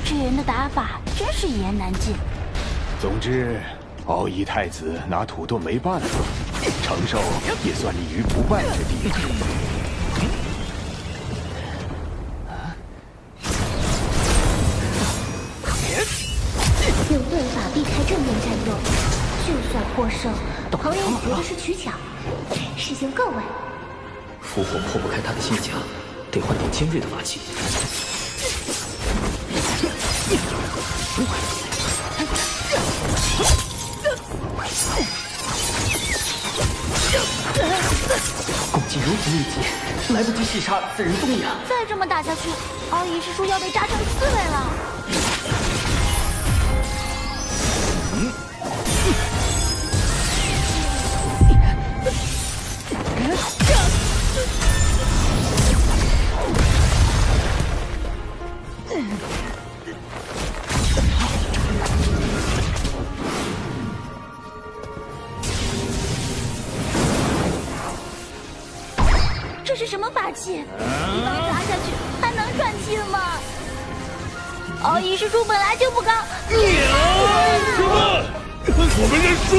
这人的打法真是一言难尽。总之，敖乙太子拿土遁没办法，承受也算立于不败之地。用盾法避开正面战斗，就算获胜，旁人觉得是取巧。师兄够稳。符火破不开他的心墙，得换点尖锐的法器。攻击如此密集，来不及细杀此人踪影。再这么打下去，敖乙师叔要被炸成刺猬了。这是什么法器？一棒砸下去还能转气吗？奥义师叔本来就不高。师傅，我们认输。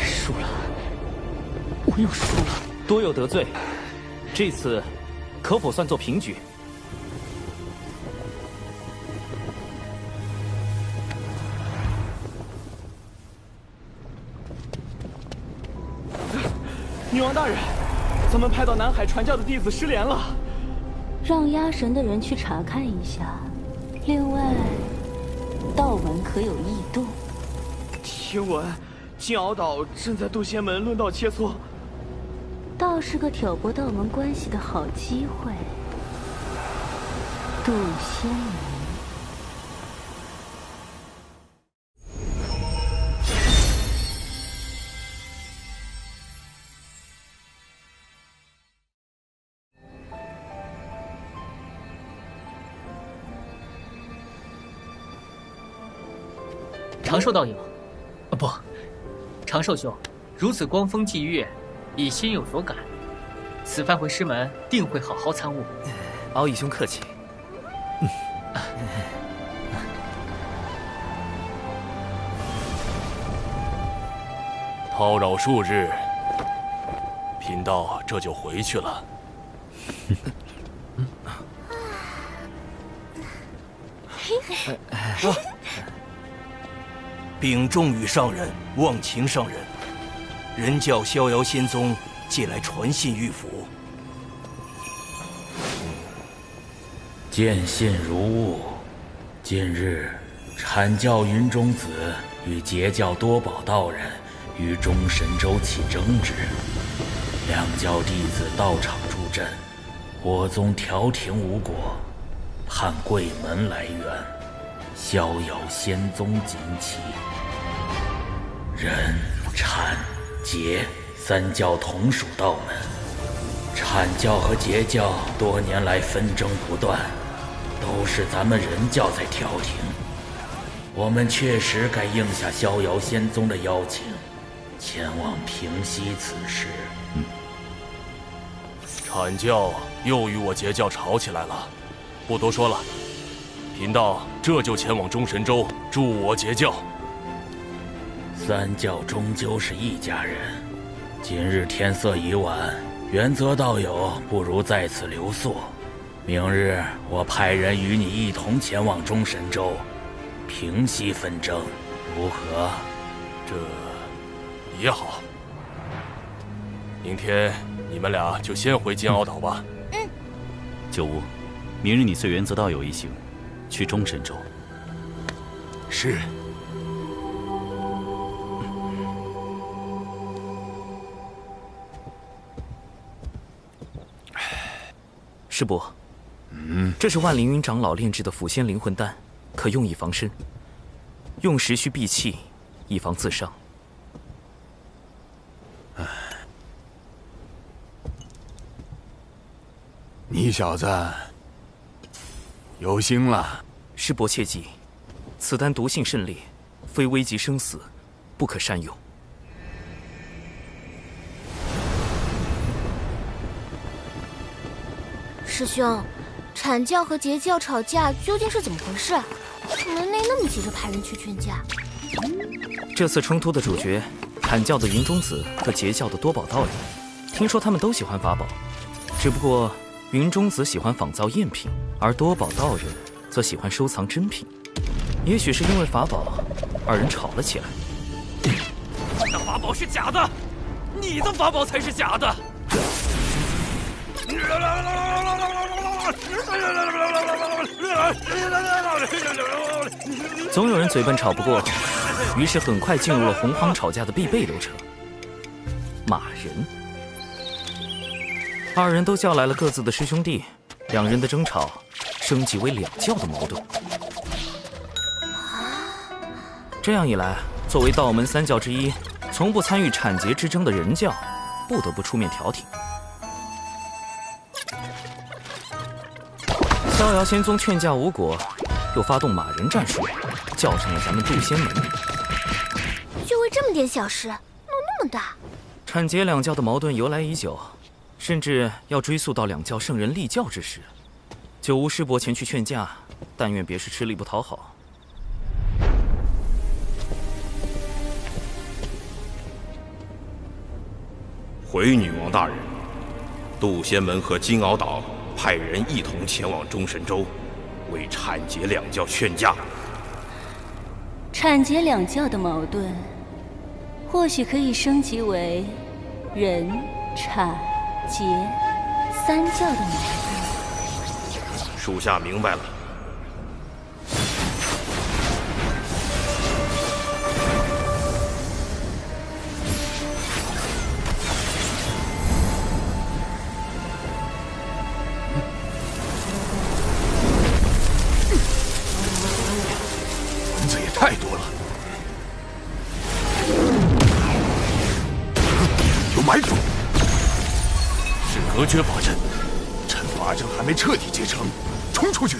输了，我又输了。多有得罪，这次可否算作平局？女王大人，咱们派到南海传教的弟子失联了，让压神的人去查看一下。另外，道门可有异动？听闻金鳌岛正在渡仙门论道切磋，倒是个挑拨道门关系的好机会。渡仙门。长寿道友，不，长寿兄，如此光风霁月，已心有所感。此番回师门，定会好好参悟。敖义兄客气。叨扰数日，贫道这就回去了。禀众羽上人，望秦上人，人教逍遥仙宗借来传信玉符。见信如晤。近日，阐教云中子与截教多宝道人于中神州起争执，两教弟子到场助阵，我宗调停无果，盼贵门来援，逍遥仙宗锦旗。人、阐、截三教同属道门，阐教和截教多年来纷争不断，都是咱们人教在调停。我们确实该应下逍遥仙宗的邀请，前往平息此事。阐教又与我截教吵起来了，不多说了，贫道这就前往中神州助我截教。三教终究是一家人，今日天色已晚，原则道友不如在此留宿。明日我派人与你一同前往中神州，平息纷争，如何？这也好。明天你们俩就先回金鳌岛吧。九乌，明日你随原则道友一行去中神州。是。师伯，这是万凌云长老炼制的腐仙灵魂丹，可用以防身。用时需闭气，以防自伤。你小子有心了。师伯切记，此丹毒性甚烈，非危及生死，不可擅用。师兄，阐教和截教吵架究竟是怎么回事？门内那么急着派人去劝架。这次冲突的主角，阐教的云中子和截教的多宝道人，听说他们都喜欢法宝，只不过云中子喜欢仿造赝品，而多宝道人则喜欢收藏真品。也许是因为法宝，二人吵了起来。那法宝是假的，你的法宝才是假的。总有人嘴笨吵不过，于是很快进入了洪荒吵架的必备流程——骂人。二人都叫来了各自的师兄弟，两人的争吵升级为两教的矛盾。这样一来，作为道门三教之一，从不参与阐截之争的人教，不得不出面调停。逍遥仙宗劝架无果，又发动骂人战术，叫上了咱们渡仙门。这么点小事，弄那么大？产桀两教的矛盾由来已久，甚至要追溯到两教圣人立教之时。九无师伯前去劝架，但愿别是吃力不讨好。回女王大人，杜仙门和金鳌岛派人一同前往中神州，为产桀两教劝架。产桀两教的矛盾，或许可以升级为人、产、桀三教的矛盾。属下明白了。蚊子也太多了，有埋伏，是隔绝法阵。趁法阵还没彻底结成，冲出去！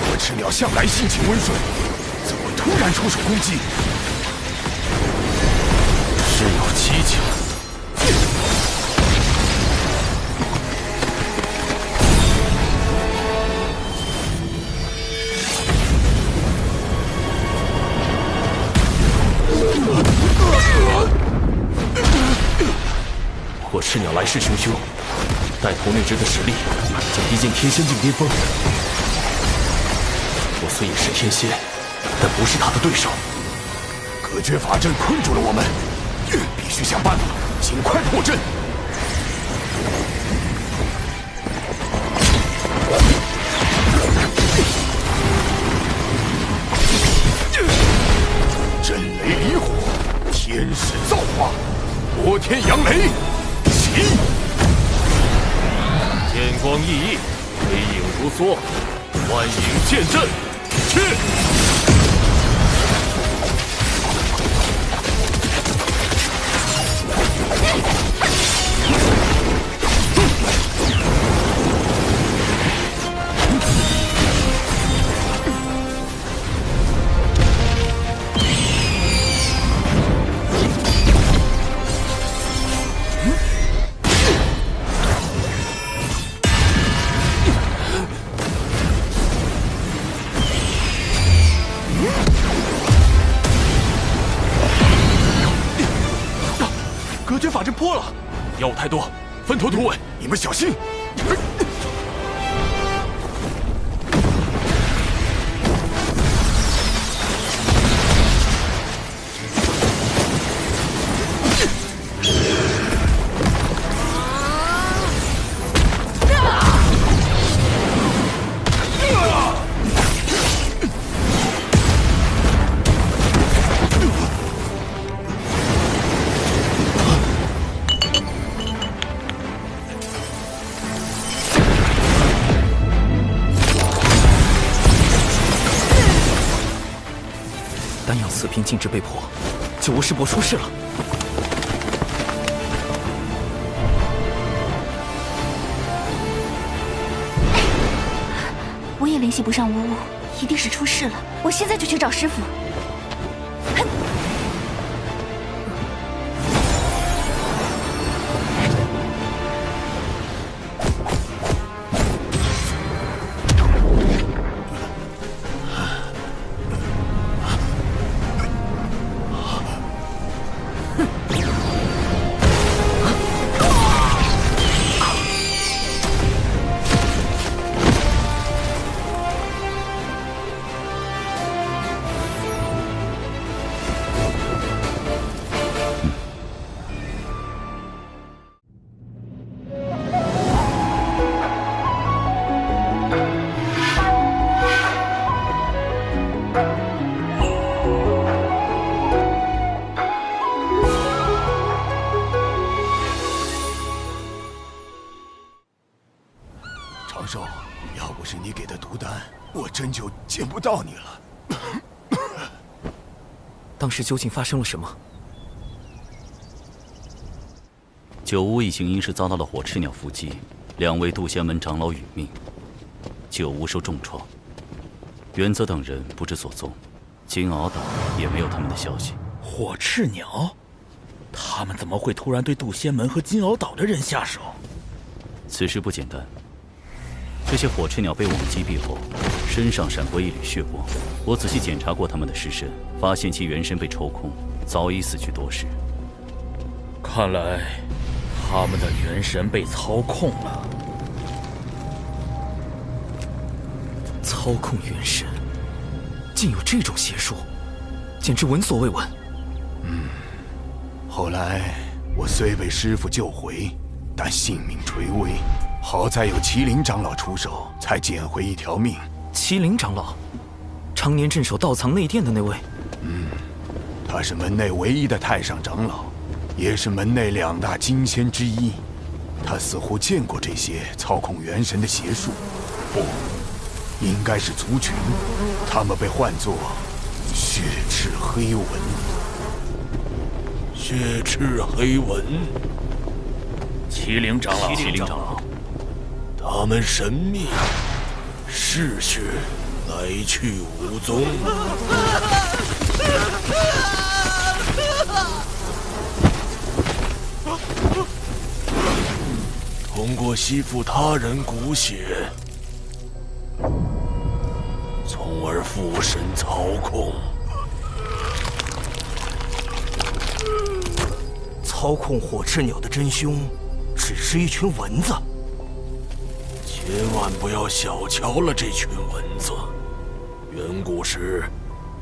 我赤鸟向来性情温顺，怎会突然出手攻击？事有蹊跷。我赤鸟来势汹汹，带头那只的实力将逼近天仙境巅峰。我虽也是天仙，但不是他的对手。隔绝法阵困住了我们，必须想办法尽快破阵。震雷离火，天使造化，摩天扬雷，起！剑光熠熠，飞影如梭，万影剑阵，去！隔绝法阵破了，妖物太多，分头突围，你们小心！丹药此瓶禁制被破，九无师伯出事了。我也联系不上无误，一定是出事了。我现在就去找师傅。长寿，要不是你给的毒丹，我真就见不到你了。当时究竟发生了什么？九屋一行因是遭到了火赤鸟伏击，2位渡仙门长老殒命，九屋受重创，原则等人不知所踪，金鳌岛也没有他们的消息。火赤鸟，他们怎么会突然对渡仙门和金鳌岛的人下手？此事不简单。这些火赤鸟被我们击毙后，身上闪过一缕血光。我仔细检查过他们的尸身，发现其元神被抽空，早已死去多时。看来，他们的元神被操控了。操控元神，竟有这种邪术，简直闻所未闻。后来我虽被师父救回，但性命垂危。好在有麒麟长老出手，才捡回一条命。麒麟长老，常年镇守道藏内殿的那位。他是门内唯一的太上长老，也是门内2大金仙之一。他似乎见过这些操控元神的邪术，不，应该是族群。他们被唤作血赤黑纹。血赤黑纹，麒麟长老。他们神秘，嗜血，来去无踪。通过吸附他人骨血，从而附身操控。操控火赤鸟的真凶，只是一群蚊子。千万不要小瞧了这群蚊子。远古时，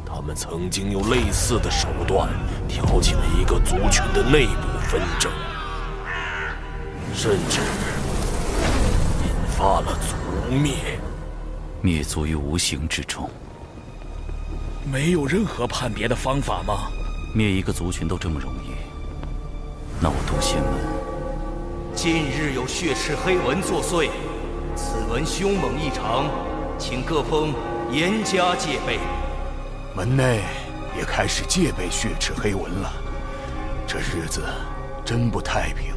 他们曾经用类似的手段挑起了一个族群的内部纷争，甚至引发了族灭。灭族于无形之中。没有任何判别的方法吗？灭一个族群都这么容易，那我渡仙门近日有血赤黑纹作祟，此纹凶猛异常，请各峰严加戒备。门内也开始戒备血赤黑纹了，这日子真不太平。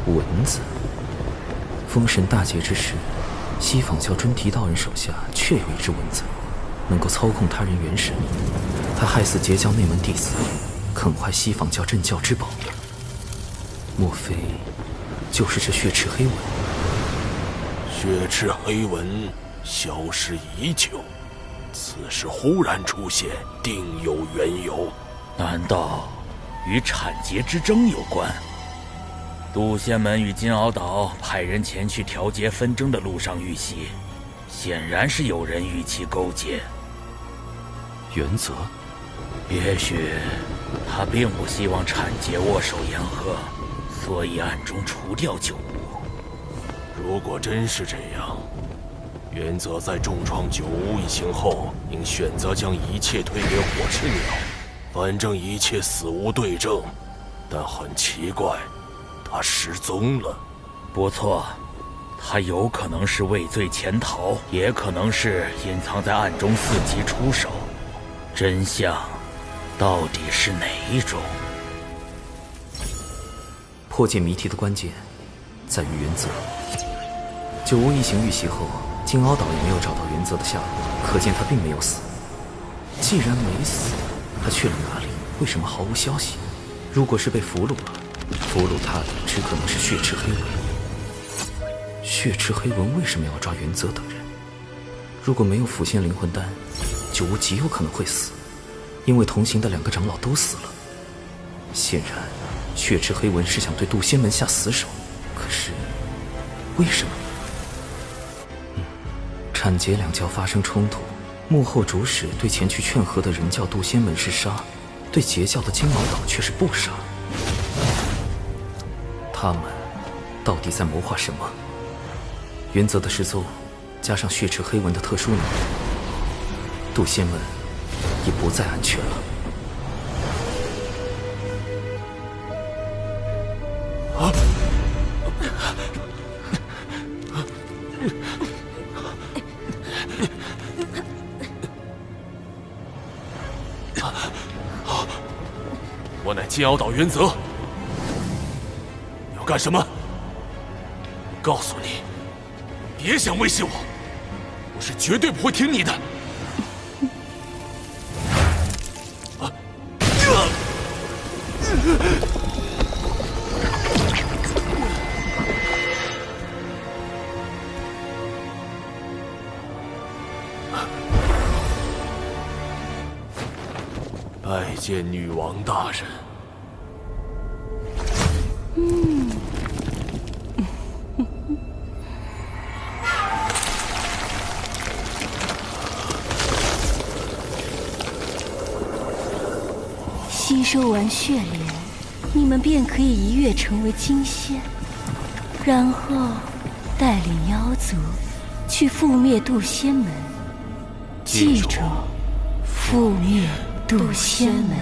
蚊子。封神大劫之时，西坊教尊提道人手下确有一只蚊子，能够操控他人元神。他害死截教内门弟子，啃坏西坊教镇教之宝。莫非就是这血赤黑纹？血赤黑纹消失已久，此时忽然出现，定有缘由。难道与产劫之争有关？渡仙门与金鳌岛派人前去调节纷争的路上遇袭，显然是有人与其勾结。原则，也许他并不希望产劫握手言和，所以暗中除掉九屋。如果真是这样，原则在重创九屋一行后，应选择将一切推给火赤鸟，反正一切死无对证。但很奇怪，他失踪了。不错，他有可能是畏罪潜逃，也可能是隐藏在暗中伺机出手。真相到底是哪一种？破解谜题的关键在于原则。九屋一行遇袭后，金鳌岛也没有找到原则的下落，可见他并没有死。既然没死，他去了哪里？为什么毫无消息？如果是被俘虏了，俘虏他的只可能是血赤黑纹。血赤黑纹为什么要抓原则等人？如果没有腐仙灵魂丹，九屋极有可能会死，因为同行的2个长老都死了。显然，血赤黑纹是想对渡仙门下死手，可是为什么？产劫2教发生冲突，幕后主使对前去劝和的人教渡仙门是杀，对截教的金鳌岛却是不杀。他们到底在谋划什么？原则的失踪，加上血赤黑纹的特殊能力，渡仙门也不再安全了。金鳌岛原则。你要干什么？告诉你，别想威胁我，我是绝对不会听你的。拜见女王大人。吸收完血莲，你们便可以一跃成为金仙，然后带领妖族去覆灭渡仙门。记住，覆灭渡仙门。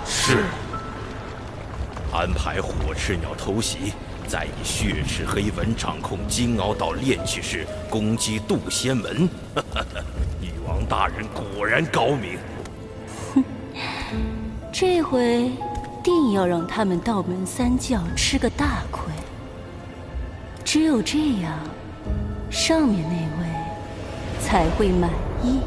是。安排火赤鸟偷袭，再以血赤黑纹掌控金鳌岛炼气室，攻击渡仙门。女王大人果然高明。这回定要让他们道门三教吃个大亏。只有这样，上面那位才会满意。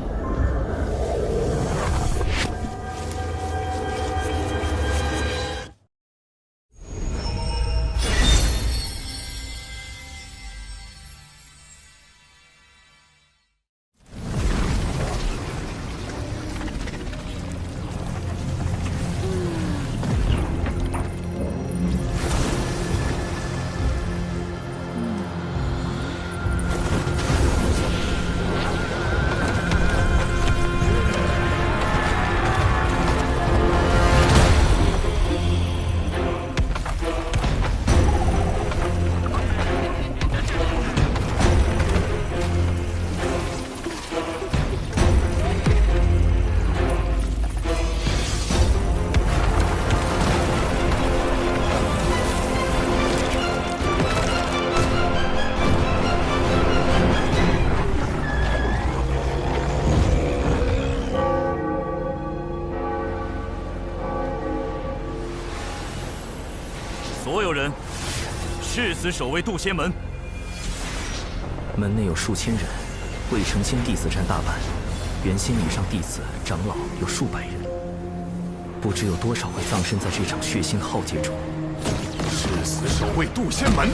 所有人，誓死守卫渡仙门。门内有数千人，未成仙弟子占大半，元仙以上弟子、长老有数百人，不知有多少会葬身在这场血腥浩劫中。誓死守卫渡仙门。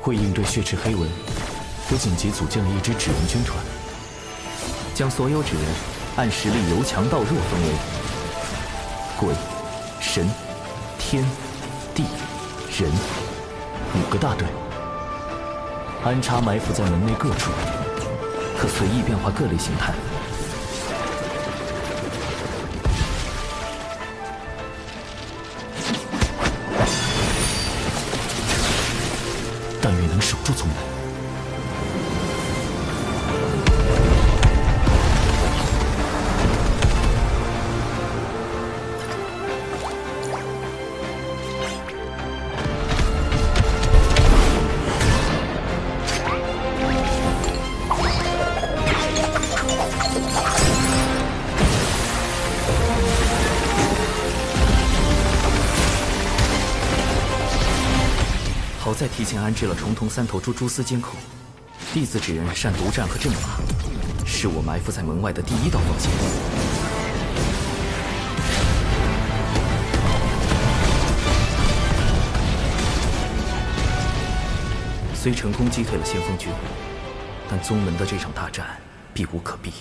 为应对血赤黑纹，我紧急组建了一支指人军团，将所有指人按实力由强到弱分为鬼、神、天、地、人5个大队，安插埋伏在门内各处，可随意变化各类形态。但愿能守住宗门。好在提前安置了重瞳3头蛛蛛丝监控，弟子指人善独战和阵法，是我埋伏在门外的第一道防线。虽成功击退了先锋军，但宗门的这场大战避无可避。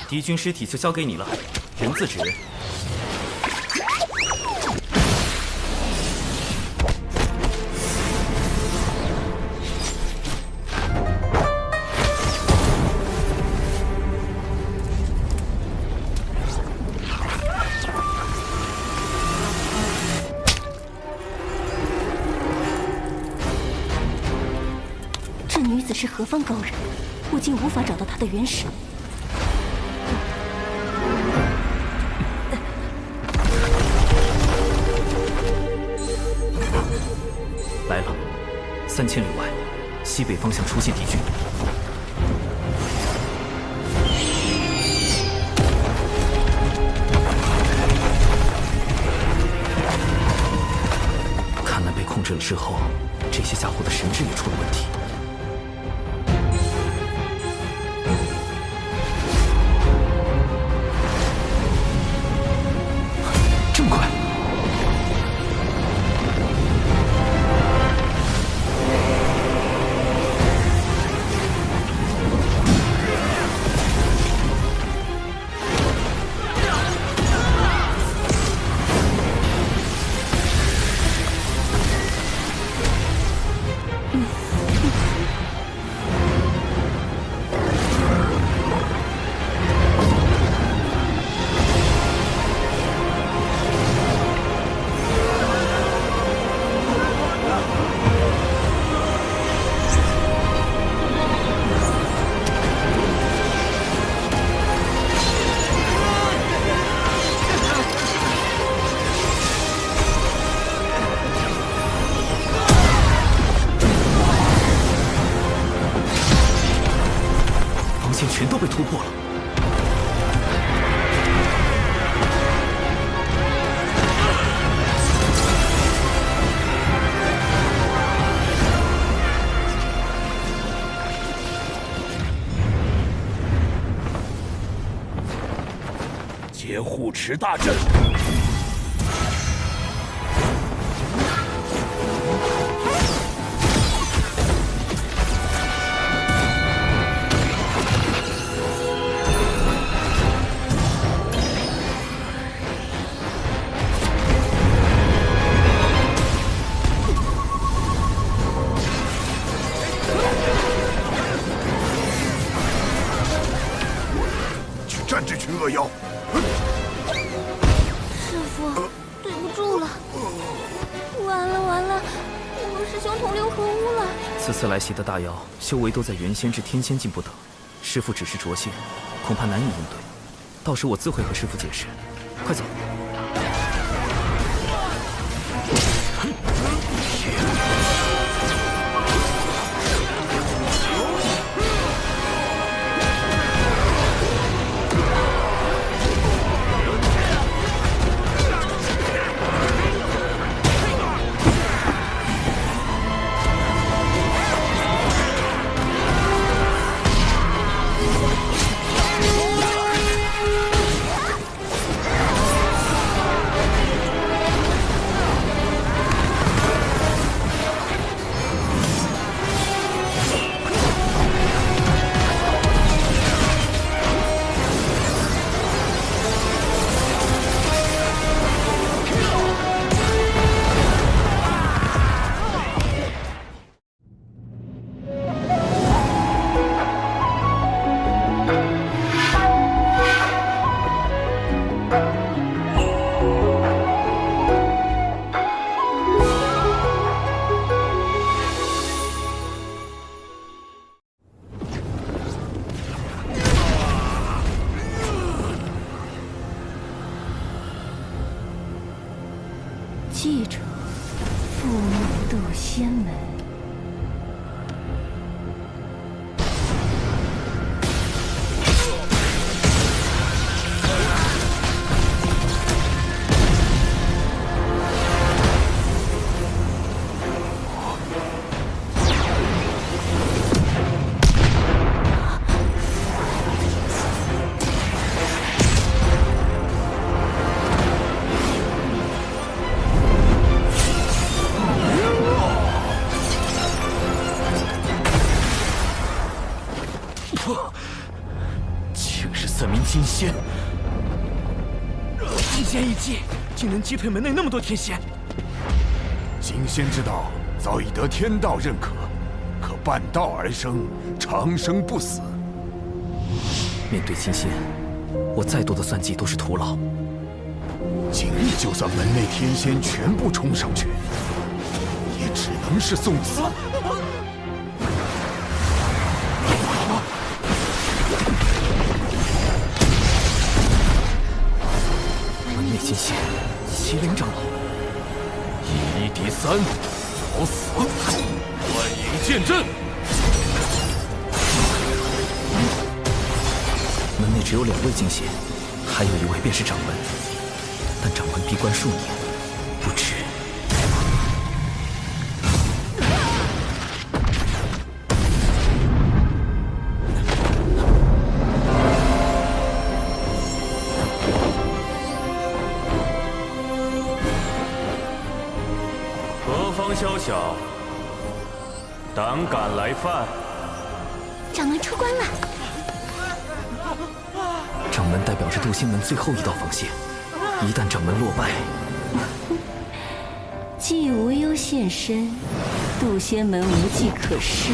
敌军尸体就交给你了，人字指人。子是何方高人，我竟无法找到他的原始。来了，3000里外，西北方向出现敌军。看来被控制了之后，这些家伙的神智也出了问题。这么快！全都被突破了。劫护池大阵。战这群恶妖！师父，对不住了。完了完了，我们师兄同流合污了。此次来袭的大妖，修为都在元仙至天仙境不等，师父只是着线，恐怕难以应对。到时我自会和师父解释。快走！记着，覆灭渡仙门。竟是3名金仙，一剑一击，竟能击退门内那么多天仙。金仙之道早已得天道认可，可半道而生，长生不死。面对金仙，我再多的算计都是徒劳。今日就算门内天仙全部冲上去，也只能是送死。金仙，麒麟长老以1敌3，找死！幻影剑阵。门内只有2位金仙，还有1位便是掌门，但掌门闭关数年，不知。何方宵小，胆敢来犯？掌门出关了。掌门代表着渡仙门最后一道防线，一旦掌门落败，既无忧现身，渡仙门无计可施。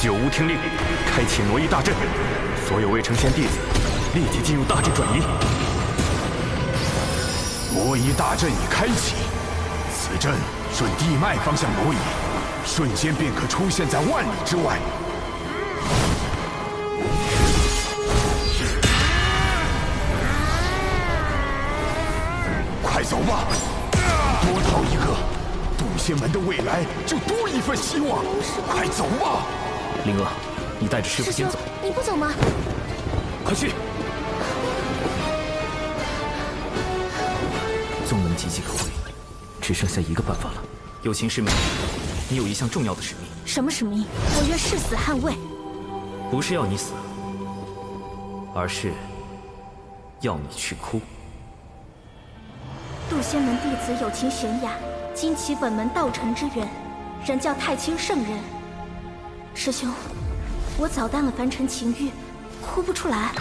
九无听令，开启挪移大阵，所有未成仙弟子立即进入大阵转移。挪移大阵已开启，此阵顺地脉方向挪移，瞬间便可出现在万里之外。快走吧，多逃一个，渡仙门的未来就多一份希望。快走吧。灵儿，你带着师傅先走。你不走吗？快去！宗门岌岌可危，只剩下一个办法了。有情师妹，你有一项重要的使命。什么使命？我愿誓死捍卫。不是要你死，而是要你去哭。渡仙门弟子有情玄雅，今起本门道成之缘，人叫太清圣人。师兄，我早淡了凡尘情欲，哭不出来。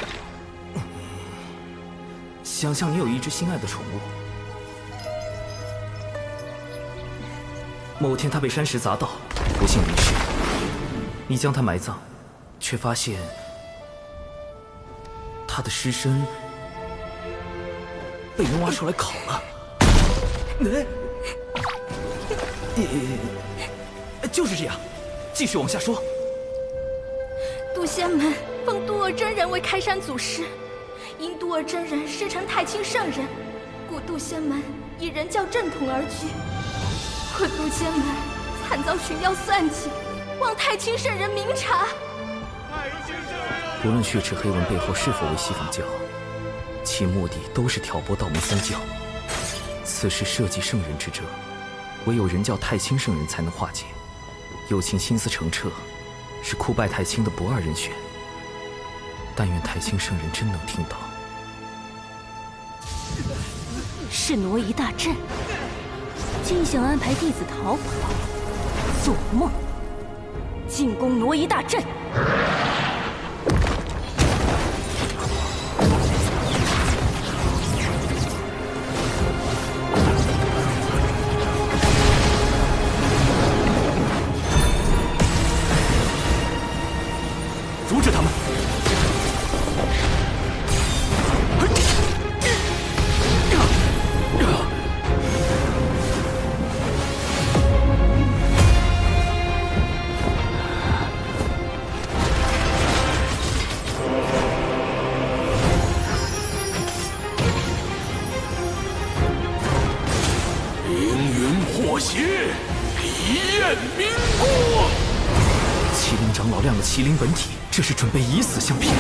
想象你有一只心爱的宠物，某天它被山石砸到，不幸离世，你将它埋葬，却发现它的尸身被人挖出来烤了。就是这样，继续往下说。渡仙门奉渡尔真人为开山祖师，因渡尔真人师承太清圣人，故渡仙门以人教正统而居。可渡仙门惨遭寻妖算计，望太清圣人明察。无论血池黑纹背后是否为西方教，其目的都是挑拨道门三教。此事涉及圣人之责，唯有人教太清圣人才能化解。有情心思澄澈，是哭拜太清的不二人选。但愿太清圣人真能听到。是挪移大阵，竟想安排弟子逃跑，做梦！进攻挪移大阵！阻止他们！凌云破邪，一焰明光。麒麟长老亮了麒麟本体，这是准备以死相拼。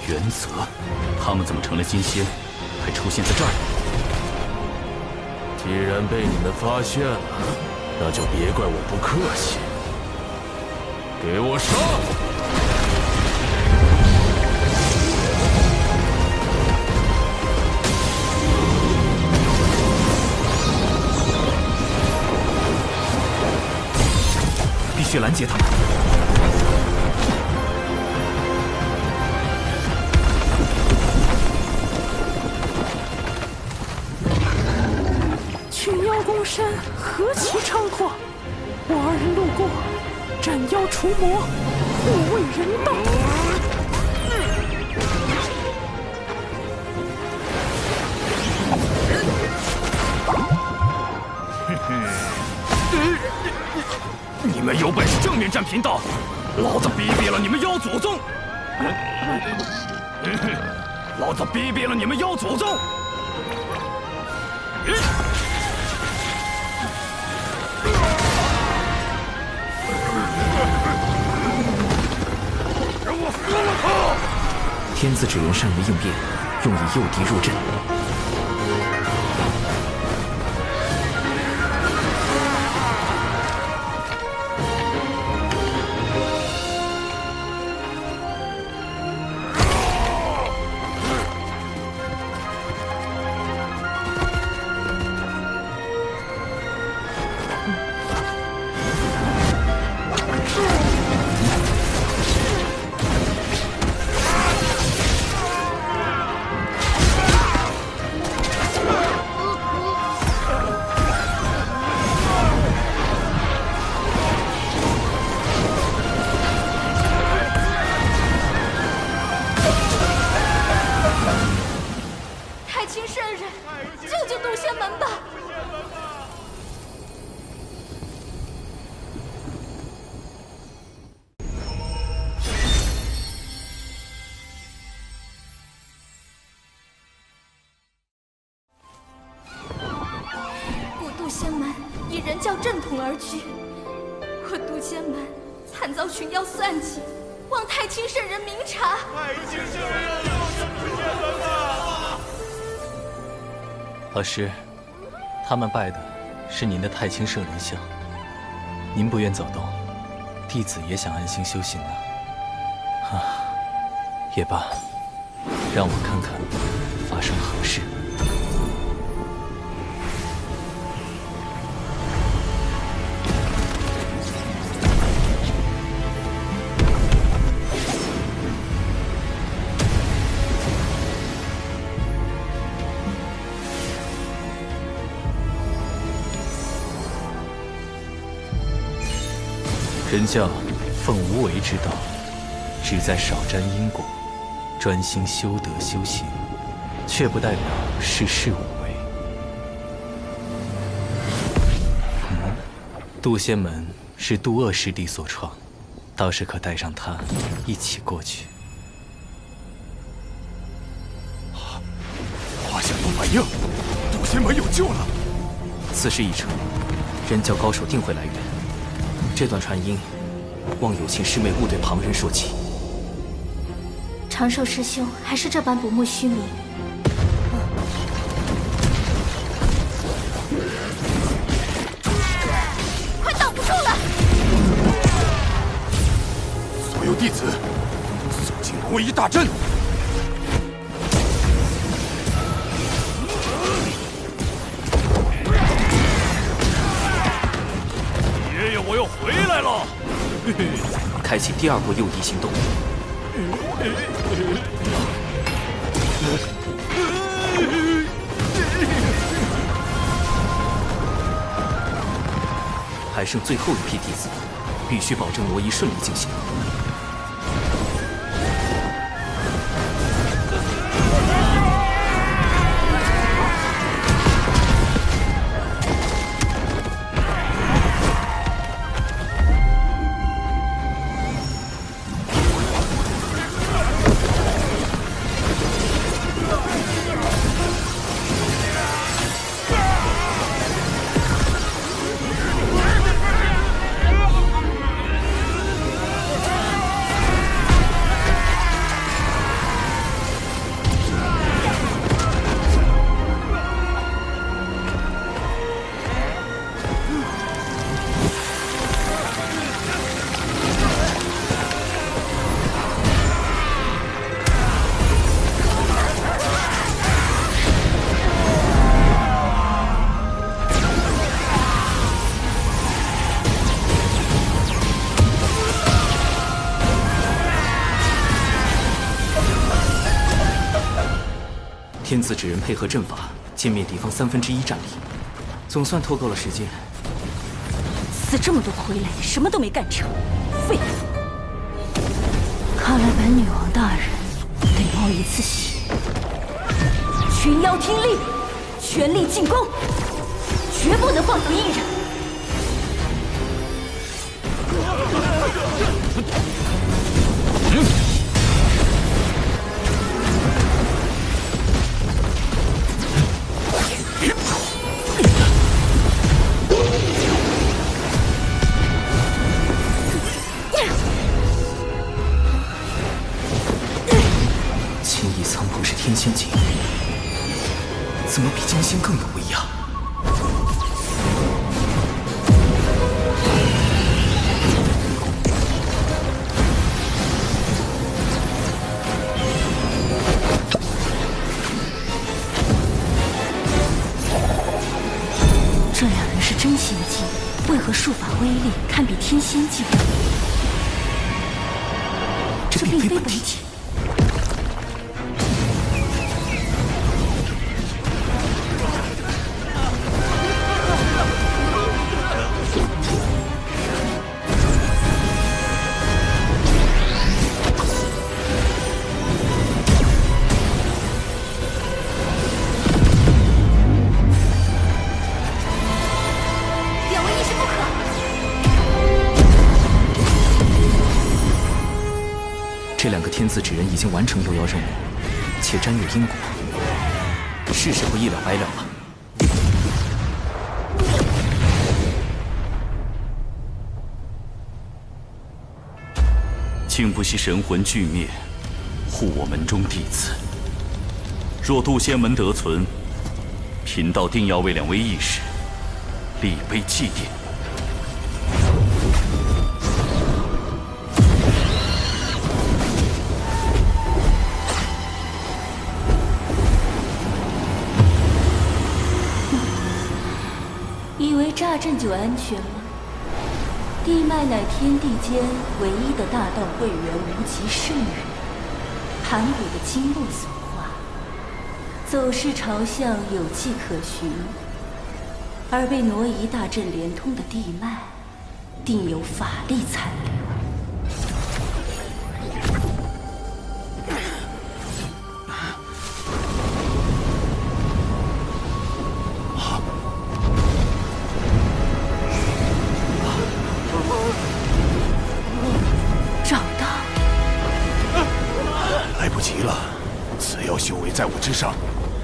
原则，他们怎么成了金仙，还出现在这儿？既然被你们发现了，那就别怪我不客气。给我上！必须拦截他们。群妖攻山，何其猖狂！我二人路过，斩妖除魔，护卫人道。你们有本事正面占贫道，老子逼毙了你们妖祖宗！老子逼毙了你们妖祖宗！让我撕了他！天子只缘善于应变，用以诱敌入阵。正统而居，我渡仙门惨遭群妖算计，望太清圣人明察。太清圣人要出现了！老师，他们拜的是您的太清圣人像，您不愿走动，弟子也想安心修行啊。也罢，让我看看发生何事。人教奉无为之道，旨在少沾因果，专心修德修行，却不代表事事无为。渡仙门是渡恶师弟所创，倒是可带上他一起过去。华夏有反应，渡仙门有救了。此事已成，人教高手定会来援。这段传音，望有情师妹勿对旁人说起。长寿师兄还是这般不慕虚名。快挡不住了！所有弟子，肃静龙威一大阵。爷爷，我又回来了！开启第二波诱敌行动。还剩最后一批弟子，必须保证挪移顺利进行。天子指人配合阵法，歼灭敌方1/3战力，总算拖够了时间。死这么多傀儡，什么都没干成，废物！看来本女王大人得冒一次险。群妖听令，全力进攻，绝不能放走一人。青翼苍鹏是天仙境，怎么比金仙更有威压？这两人是真仙境，为何术法威力堪比天仙境？这并非本体。这两个天子指人已经完成幽妖任务，且沾有因果，是时候一了百了了。竟不惜神魂俱灭，护我门中弟子。若渡仙门得存，贫道定要为两位义士立碑祭奠。以为炸阵就安全吗？地脉乃天地间唯一的大道会员无极圣人，盘古的经络所化，走势朝向有迹可循，而被挪移大阵连通的地脉，定有法力残留。修为在我之上，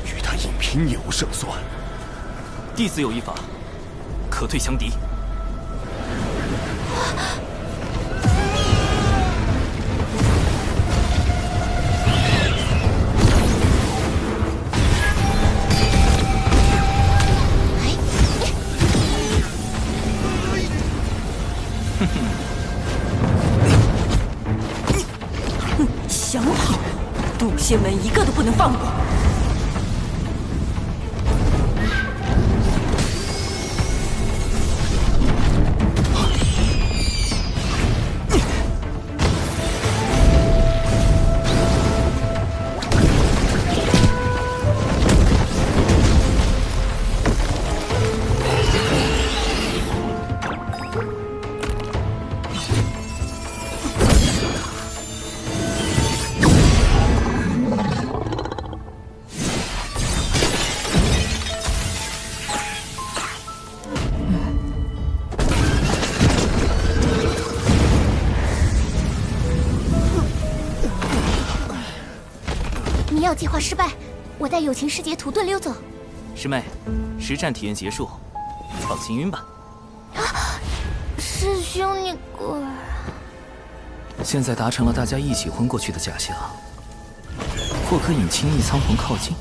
与他硬拼也无胜算。弟子有一法，可退强敌。想跑！渡仙门一个都不能放过！迷药计划失败，我带友情师姐土遁溜走。师妹，实战体验结束，放行云吧。师兄，你过来。现在达成了大家一起昏过去的假象，或可引青翼苍鹏靠近。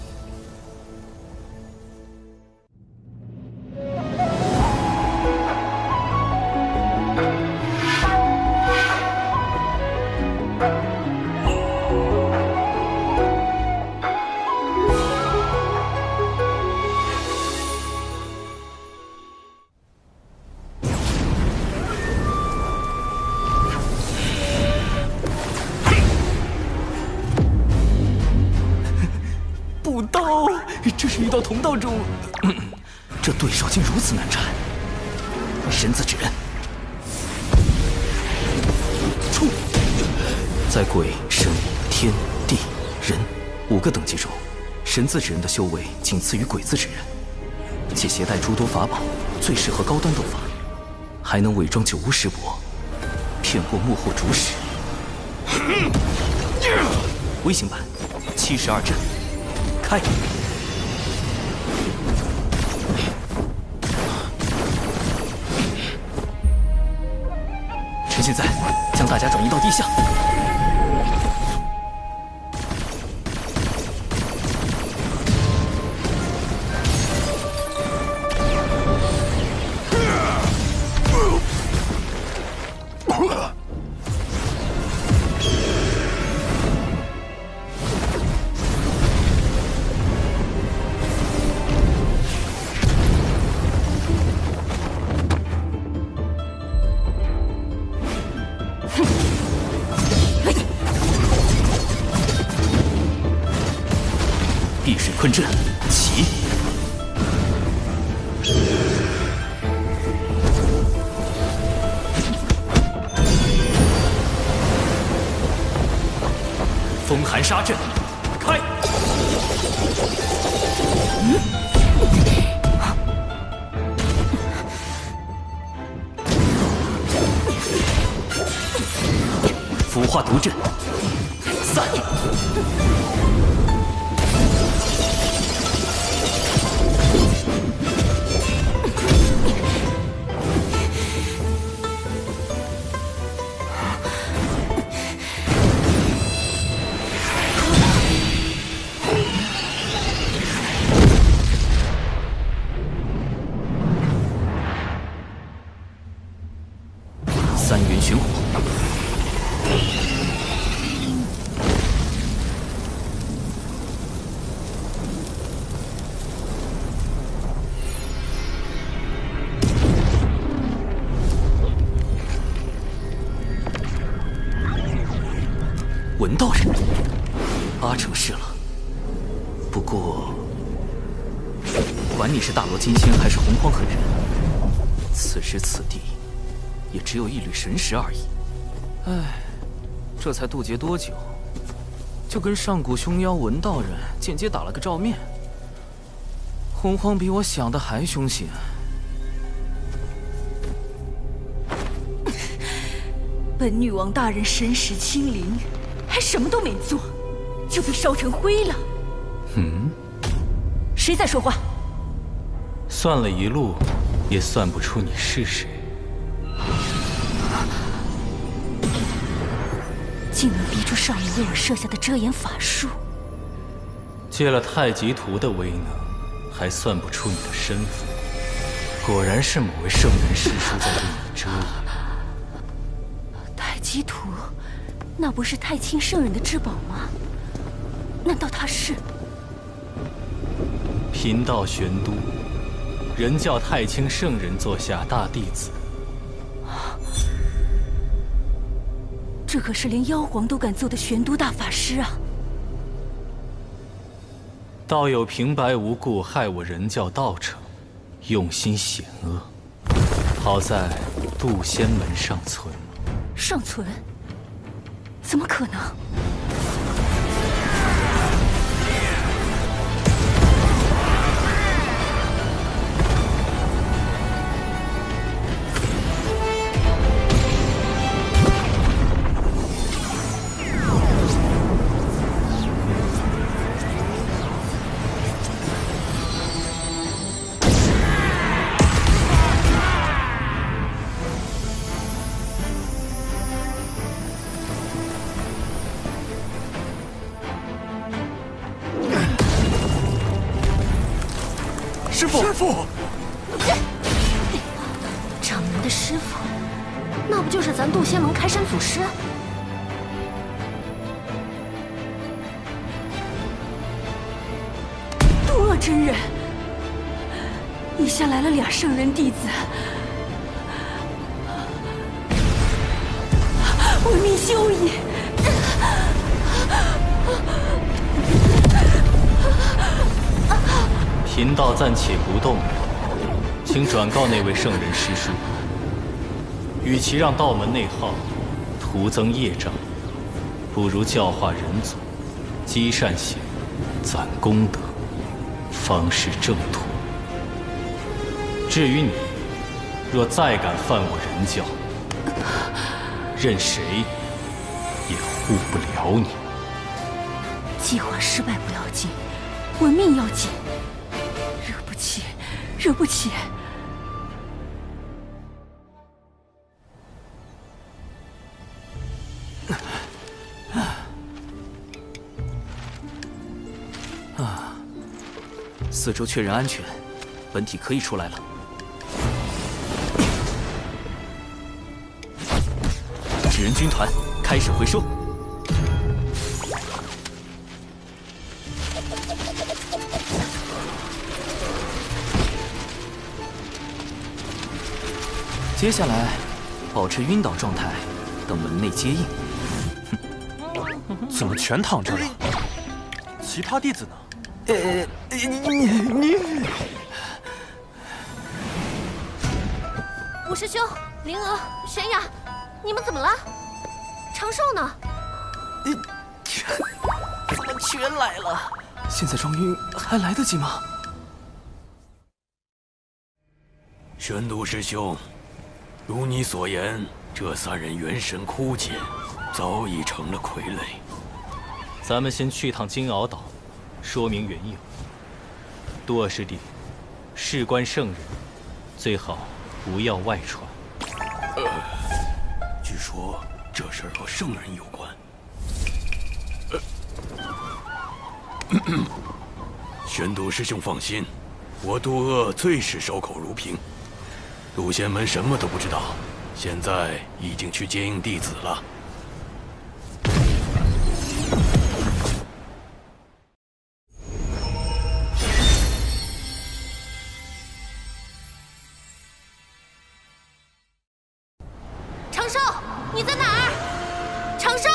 这是一道同道中，这对手竟如此难缠。神字指人，冲！在鬼、神、天、地、人5个等级中，神字指人的修为仅次于鬼字指人，且携带诸多法宝，最适合高端斗法，还能伪装九巫师伯，骗过幕后主使。微型版72阵，开！趁现在将大家转移到地下。避水困阵，起！风寒杀阵，开！腐化毒阵，散！3元玄火，文道人，8成是了。不过，管你是大罗金仙还是洪荒狠人，此时此地。也只有一缕神识而已。唉，这才渡劫多久，就跟上古凶妖文道人间接打了个照面。洪荒比我想的还凶险。本女王大人神识清零，还什么都没做，就被烧成灰了。谁在说话？算了一路，也算不出你是谁。竟能逼出少爷为我设下的遮掩法术，借了太极图的威能，还算不出你的身份。果然是某位圣人师叔在为你遮掩。太极图，那不是太清圣人的至宝吗？难道他是？贫道玄都，人叫太清圣人做下大弟子。这可是连妖皇都敢做的玄都大法师啊！道友平白无故害我人教道成，用心险恶。好在渡仙门尚存。尚存？怎么可能？师父，掌门的师傅，那不就是咱渡仙门开山祖师？渡恶真人，以下来了2圣人弟子，闻名修矣。贫道暂且不动了，请转告那位圣人师叔，与其让道门内耗，徒增业障，不如教化人族，积善行，攒功德，方是正途。至于你，若再敢犯我人教，任谁也护不了你。计划失败不要紧，稳命要紧。惹不起，惹不起。四周确认安全，本体可以出来了。纸人军团开始回收。接下来，保持晕倒状态，等门内接应。怎么全躺着了？其他弟子呢？你，五师兄、灵娥、玄雅，你们怎么了？长寿呢？怎么全来了？现在装晕还来得及吗？玄都师兄，如你所言，这3人元神枯竭，早已成了傀儡。咱们先去趟金鳌岛，说明缘由。多师弟，事关圣人，最好不要外传。据说这事儿和圣人有关。玄都师兄放心，我渡厄最是守口如瓶。渡仙门什么都不知道，现在已经去接应弟子了。长寿，你在哪儿？长寿！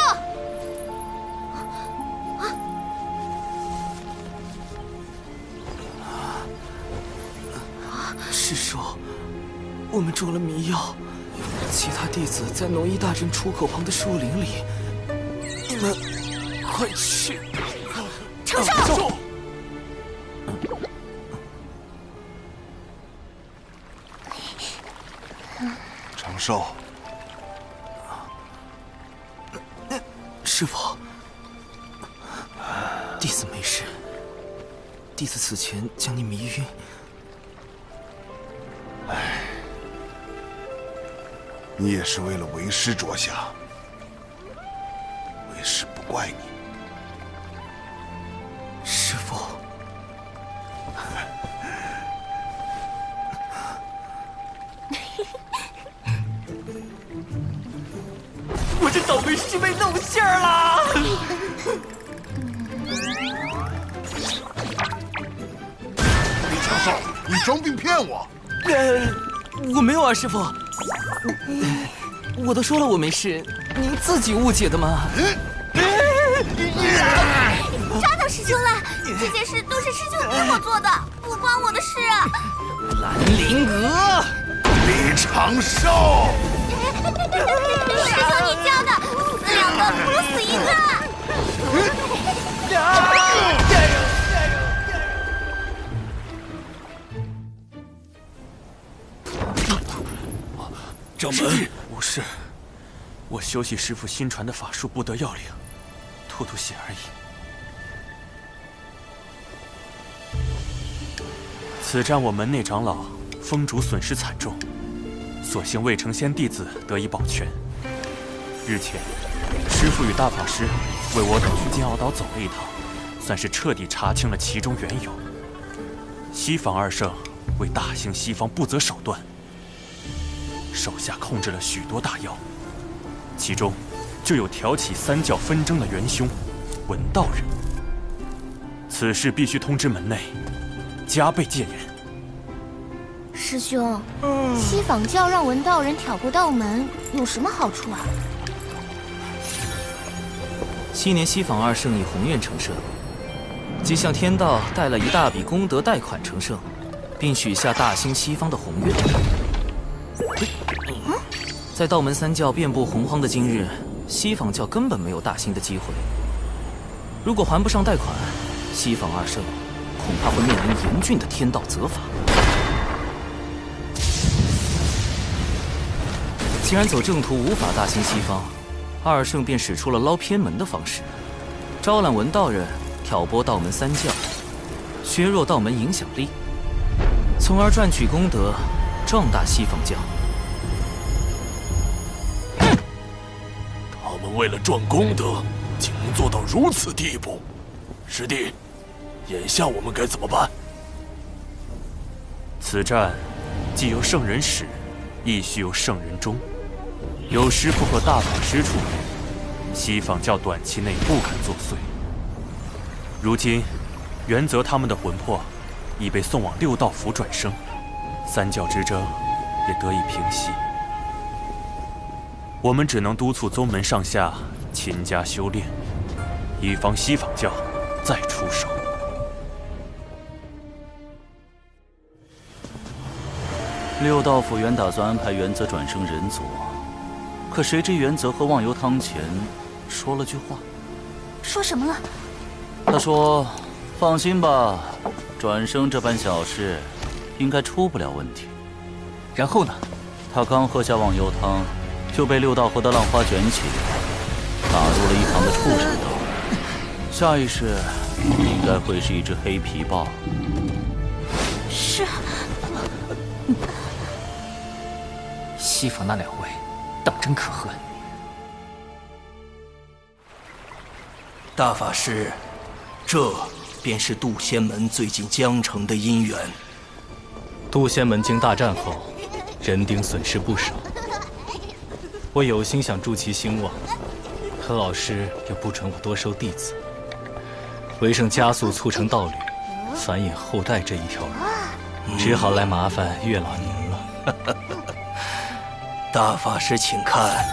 师叔，我们中了迷药，其他弟子在农医大阵出口旁的树林里，你们快去！长寿！长寿，师父，弟子没事。弟子此前将你迷晕。你也是为了为师着想，为师不怪你。师父，我这倒霉师妹露馅儿了！李长寿，你装病骗我！我没有啊，师父。我都说了我没事，您自己误解的嘛。抓到师兄了！这件事都是师兄逼我做的，不关我的事。兰陵娥，李长寿，师兄你教的，死2个不如死1个。掌门，无事，我修习师父新传的法术，不得要领，吐血而已。此战我门内长老风主损失惨重，所幸未成仙弟子得以保全。日前，师父与大法师为我等去金鳌岛走了一趟，算是彻底查清了其中缘由。西方2圣为大兴西方不择手段，手下控制了许多大妖，其中就有挑起3教纷争的元凶文道人。此事必须通知门内，加倍戒严。师兄，西坊教让文道人挑过道门，有什么好处啊？昔年西坊2圣以宏愿成圣，即向天道贷了一大笔功德贷款成圣，并许下大兴西方的宏愿。在道门三教遍布洪荒的今日，西方教根本没有大兴的机会。如果还不上贷款，西方二圣恐怕会面临严峻的天道责罚。既然走正途无法大兴西方，二圣便使出了捞偏门的方式，招揽文道人，挑拨道门三教，削弱道门影响力，从而赚取功德，壮大西方教。他们为了赚功德，竟能做到如此地步。师弟，眼下我们该怎么办？此战既有圣人始，亦须有圣人终。有师父和大法师出面，西方教短期内不敢作祟。如今，元泽他们的魂魄已被送往六道府转生，三教之争也得以平息。我们只能督促宗门上下勤加修炼，以防西方教再出手。六道府原打算安排元泽转生人族，可谁知元泽和忘忧汤前说了句话。说什么了？他说：“放心吧，转生这般小事，应该出不了问题。”然后呢？他刚喝下忘忧汤，就被六道河的浪花卷起，打入了一旁的畜生道。下一世应该会是一只黑皮豹。是。西方那两位，当真可恨。大法师，这便是渡仙门最近将成的姻缘。渡仙门经大战后，人丁损失不少。我有心想助其兴旺，可老师又不准我多收弟子，为胜加速促成道侣、繁衍后代这一条路，只好来麻烦岳老您了。大法师，请看。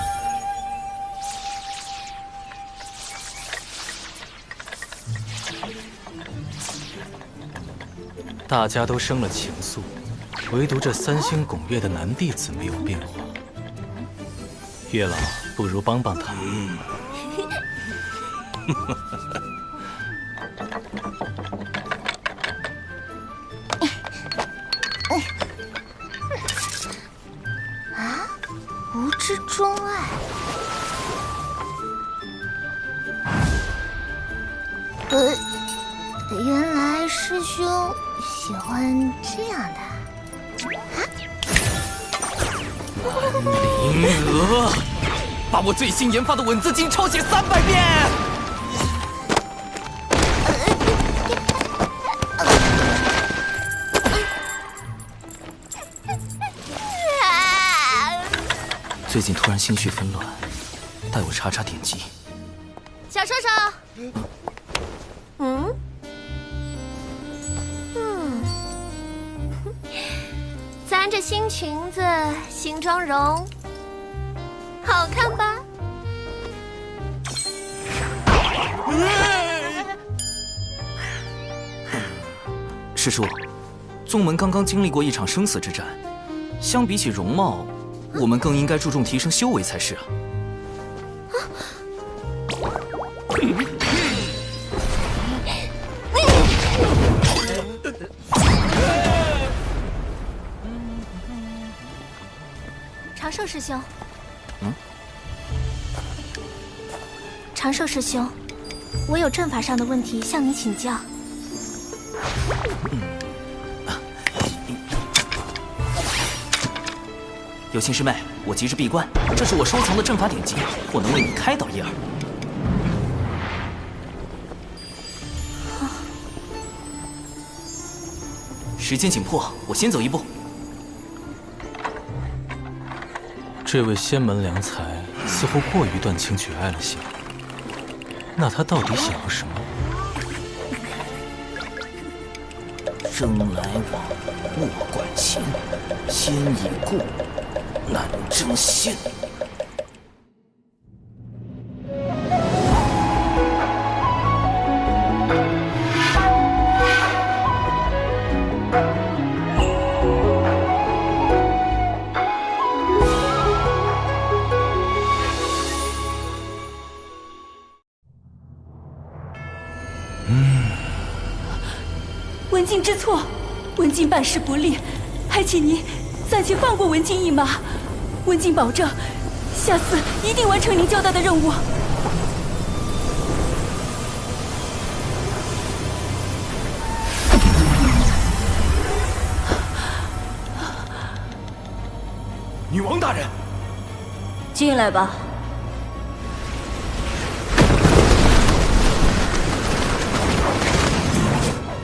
大家都生了情愫，唯独这三星拱月的男弟子没有变化。月老，不如帮帮他。啊，无知钟爱。原来师兄喜欢这样的。灵娥，把我最新研发的吻字经抄写300遍。最近突然心绪纷乱，带我查查典籍。小兽兽。咱这新裙子、新妆容，好看吧？师叔，宗门刚刚经历过一场生死之战，相比起容貌，我们更应该注重提升修为才是啊。长寿师兄，长寿师兄，我有阵法上的问题向你请教。有心师妹，我急着闭关，这是我收藏的阵法典籍，或能为你开导一二。时间紧迫，我先走一步。这位仙门良才似乎过于断情绝爱了些，那他到底想要什么？生来往，莫管情，先已故，难争先。文静知错，文静办事不力，还请您暂且放过文静一马。文静保证，下次一定完成您交代的任务。女王大人，进来吧。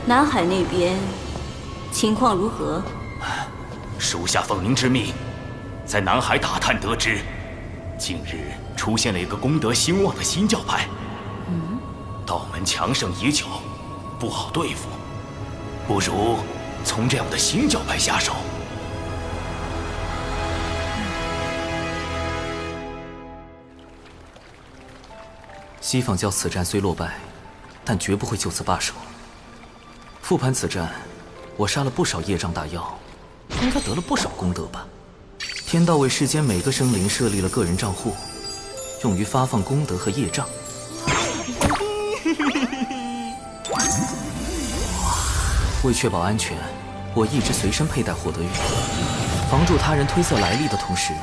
南海那边情况如何？属下奉您之命，在南海打探得知，近日出现了一个功德兴旺的新教派。道门强盛已久，不好对付，不如从这样的新教派下手。西方教此战虽落败，但绝不会就此罢手。复盘此战，我杀了不少业障大妖，应该得了不少功德吧？天道为世间每个生灵设立了个人账户，用于发放功德和业障。为确保安全，我一直随身佩戴获得玉，防助他人推测来历的同时，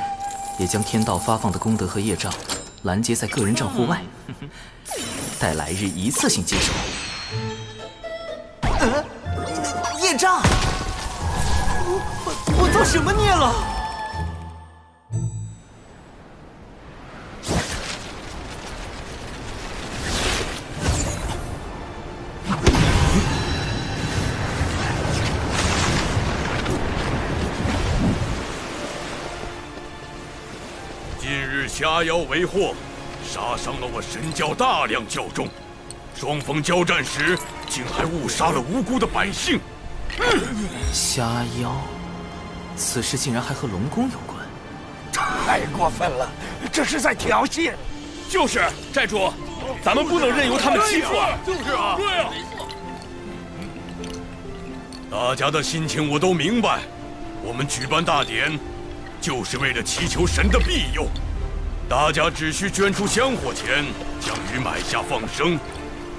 也将天道发放的功德和业障拦截在个人账户外，待来日一次性接手。业障！我造什么孽了？近日虾妖为祸，杀伤了我神教大量教众，双方交战时竟还误杀了无辜的百姓。虾妖，此事竟然还和龙宫有关，太过分了，这是在挑衅。就是寨主，咱们不能任由他们欺负啊！就是啊，对啊。大家的心情我都明白，我们举办大典，就是为了祈求神的庇佑。大家只需捐出香火钱，将鱼买下放生，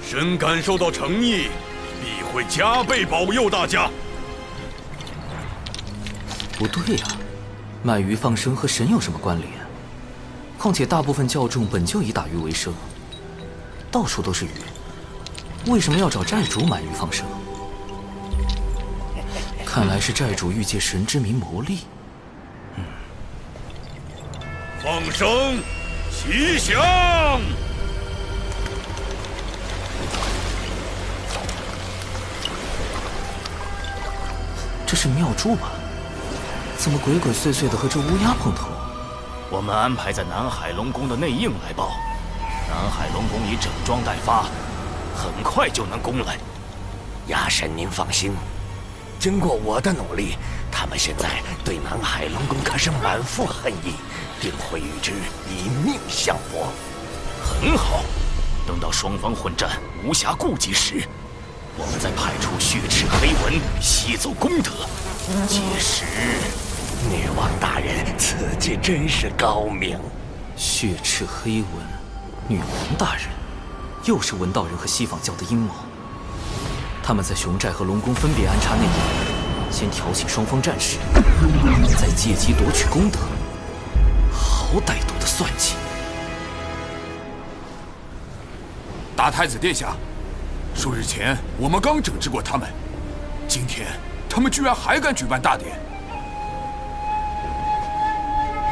神感受到诚意，必会加倍保佑大家。不对呀，卖鱼放生和神有什么关联？况且大部分教众本就以打鱼为生，到处都是鱼，为什么要找寨主买鱼放生？看来是寨主欲借神之名谋利。放生，吉祥！这是妙珠吧？怎么鬼鬼祟祟的和这乌鸦碰头？我们安排在南海龙宫的内应来报，南海龙宫已整装待发，很快就能攻来。鸦神，您放心，经过我的努力，他们现在对南海龙宫可是满腹恨意，定会与之以命相搏。很好，等到双方混战无暇顾及时，我们再派出血赤黑纹吸走功德。届时，女王大人此计真是高明。血赤黑纹，女王大人，又是文道人和西方教的阴谋。他们在熊寨和龙宫分别安插内应，先挑起双方战事，再借机夺取功德，好歹毒的算计！大太子殿下，数日前我们刚整治过他们，今天他们居然还敢举办大典。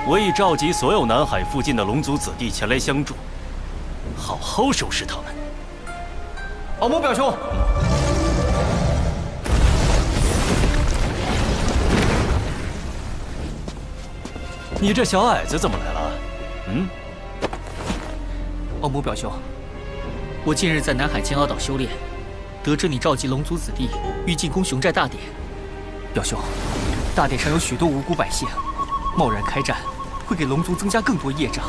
我已召集所有南海附近的龙族子弟前来相助，好好收拾他们。敖某表兄。你这小矮子怎么来了？敖某表兄，我近日在南海金鳌岛修炼，得知你召集龙族子弟欲进攻熊寨大典。表兄，大典上有许多无辜百姓，贸然开战会给龙族增加更多业障。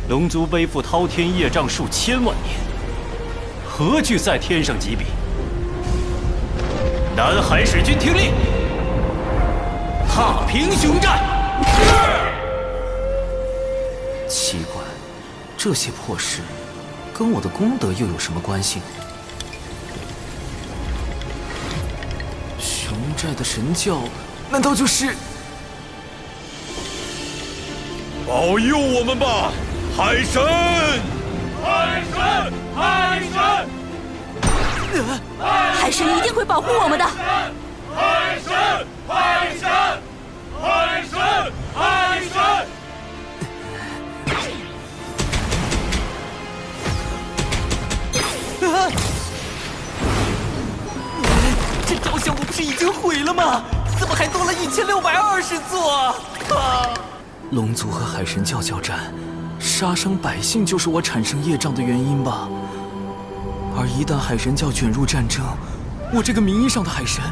龙族背负滔天业障数千万年，何惧在天上几笔？南海使君听令，踏平熊寨！奇怪，这些破事跟我的功德又有什么关系？熊寨的神教，难道就是保佑我们吧，海神！海神！海神！海神一定会保护我们的。海神！海神！海神！海神！这雕像不是已经毁了吗？怎么还多了1620座？龙族和海神教交战，杀伤百姓就是我产生业障的原因吧？而一旦海神教卷入战争，我这个名义上的海神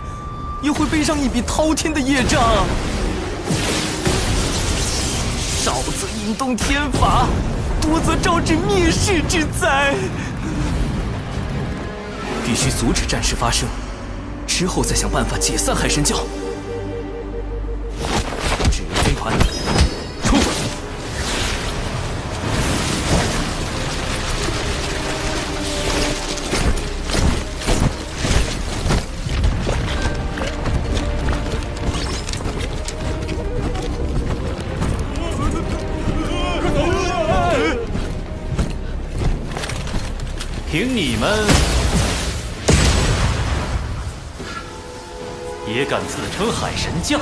也会背上一笔滔天的业障。少则引动天罚，多则招致灭世之灾。必须阻止战事发生，之后再想办法解散海神教。指挥军团出！凭你们也敢自称海神教？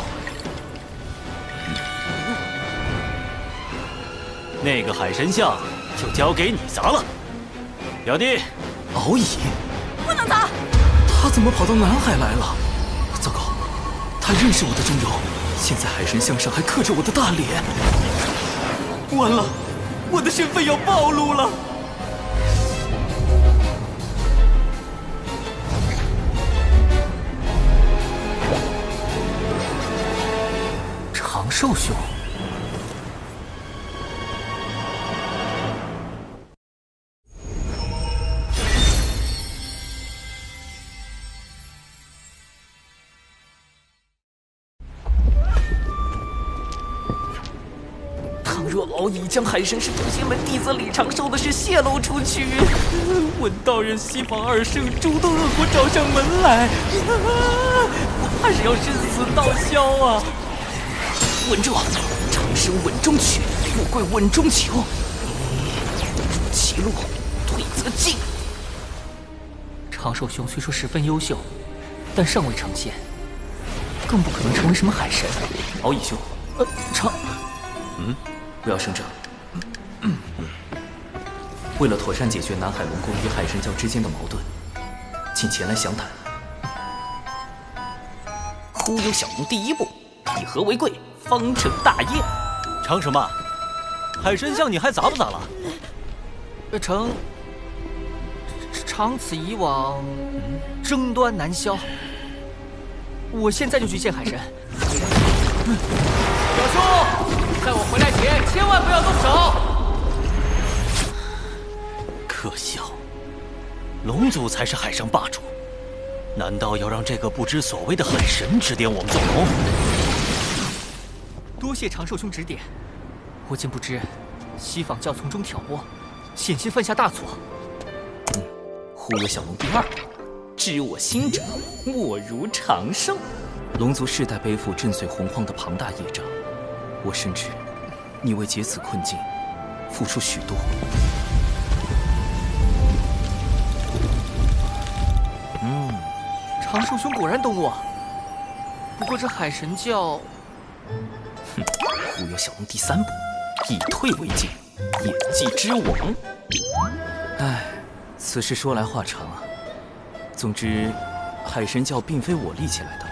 那个海神像就交给你砸了，表弟。敖乙，不能砸！他怎么跑到南海来了？糟糕，他认识我的真容，现在海神像上还刻着我的大脸。完了，我的身份要暴露了。长寿兄，倘若敖乙将海神是渡仙门弟子李长寿的事泄露出去，文道人、西方二圣诸多恶果找上门来，我怕是要生死道消啊！稳住，长生稳中取，富贵稳中求。其路退则进。长寿兄虽说十分优秀，但尚未成仙，更不可能成为什么海神。敖乙兄，不要声张。为了妥善解决南海龙宫与海神教之间的矛盾，请前来详谈。忽悠小龙第一步，以和为贵，方成大业。成什么？海神像你还砸不砸了？长此以往，争端难消。我现在就去见海神。表兄，在我回来前千万不要动手。可笑，龙族才是海上霸主，难道要让这个不知所谓的海神指点我们做龙？多谢长寿兄指点，我竟不知西方教从中挑拨，险些犯下大错。忽悠小龙第二步，知我心者，莫如长寿。龙族世代背负震碎洪荒的庞大业障，我深知你为解此困境付出许多。长寿兄果然懂我。不过这海神教，忽悠小龙第三步，以退为进，演技之王。唉，此事说来话长啊。总之，海神教并非我立起来的，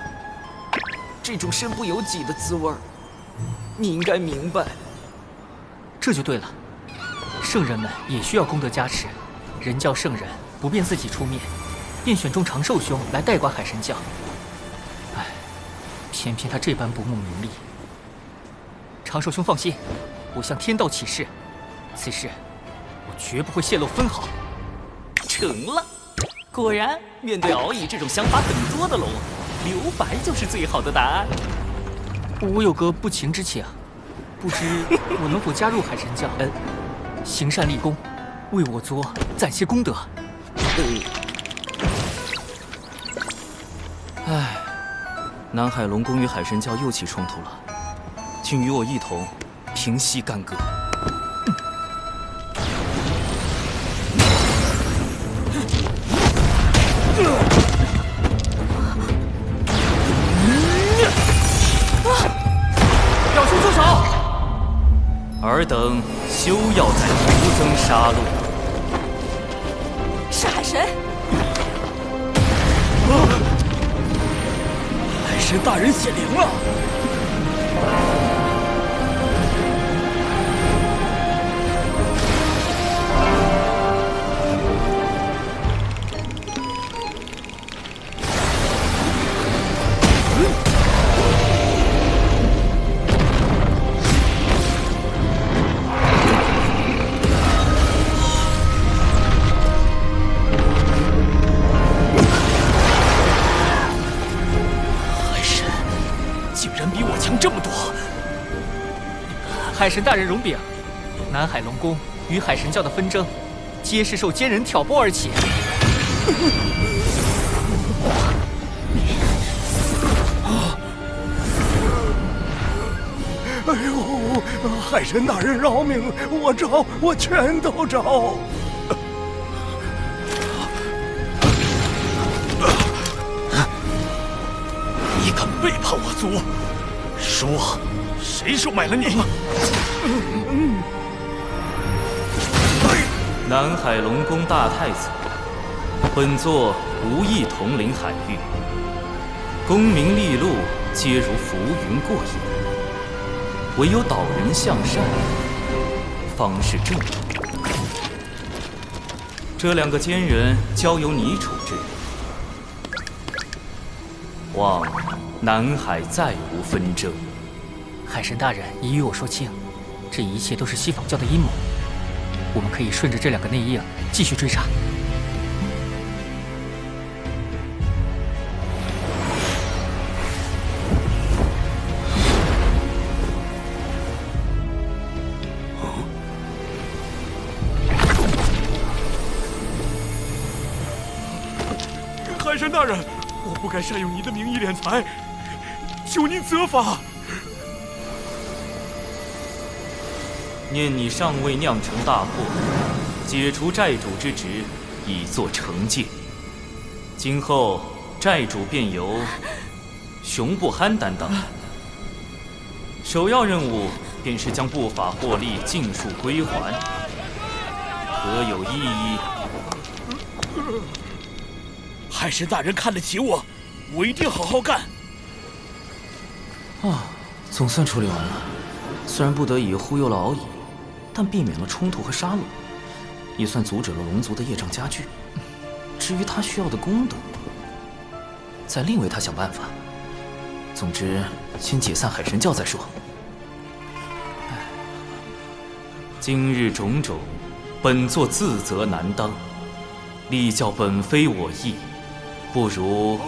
这种身不由己的滋味儿，你应该明白。这就对了，圣人们也需要功德加持，人教圣人不便自己出面，便选中长寿兄来代管海神教。唉，偏偏他这般不慕名利。长寿兄放心，我向天道起誓，此事我绝不会泄露分毫。成了，果然面对敖乙这种想法很多的龙，留白就是最好的答案。我有个不情之请，不知我能否加入海神教？行善立功，为我族攒些功德。唉，南海龙宫与海神教又起冲突了，请与我一同平息干戈。表兄住手！尔等休要再徒增杀戮。是海神。海神大人显灵了！海神大人容禀，南海龙宫与海神教的纷争，皆是受奸人挑拨而起。哎呦，海神大人饶命！我招，我全都招。你敢背叛我族？说，谁收买了你？南海龙宫大太子，本座无意统领海域，功名利禄皆如浮云过眼，唯有导人向善，方是正道。这两个奸人交由你处置，望南海再无纷争。海神大人已与我说清，这一切都是西方教的阴谋。我们可以顺着这两个内应继续追查。海神大人，我不该善用您的名义敛财，求您责罚。念你尚未酿成大祸，解除债主之职，以作惩戒。今后债主便由熊不憨担当，首要任务便是将不法获利尽数归还，可有异议？海神大人看得起我，我一定好好干。啊，总算处理完了。虽然不得已忽悠了敖乙，但避免了冲突和杀戮，也算阻止了龙族的业障加剧。至于他需要的功德，再另为他想办法。总之，先解散海神教再说。今日种种，本座自责难当，力教本非我意，不如……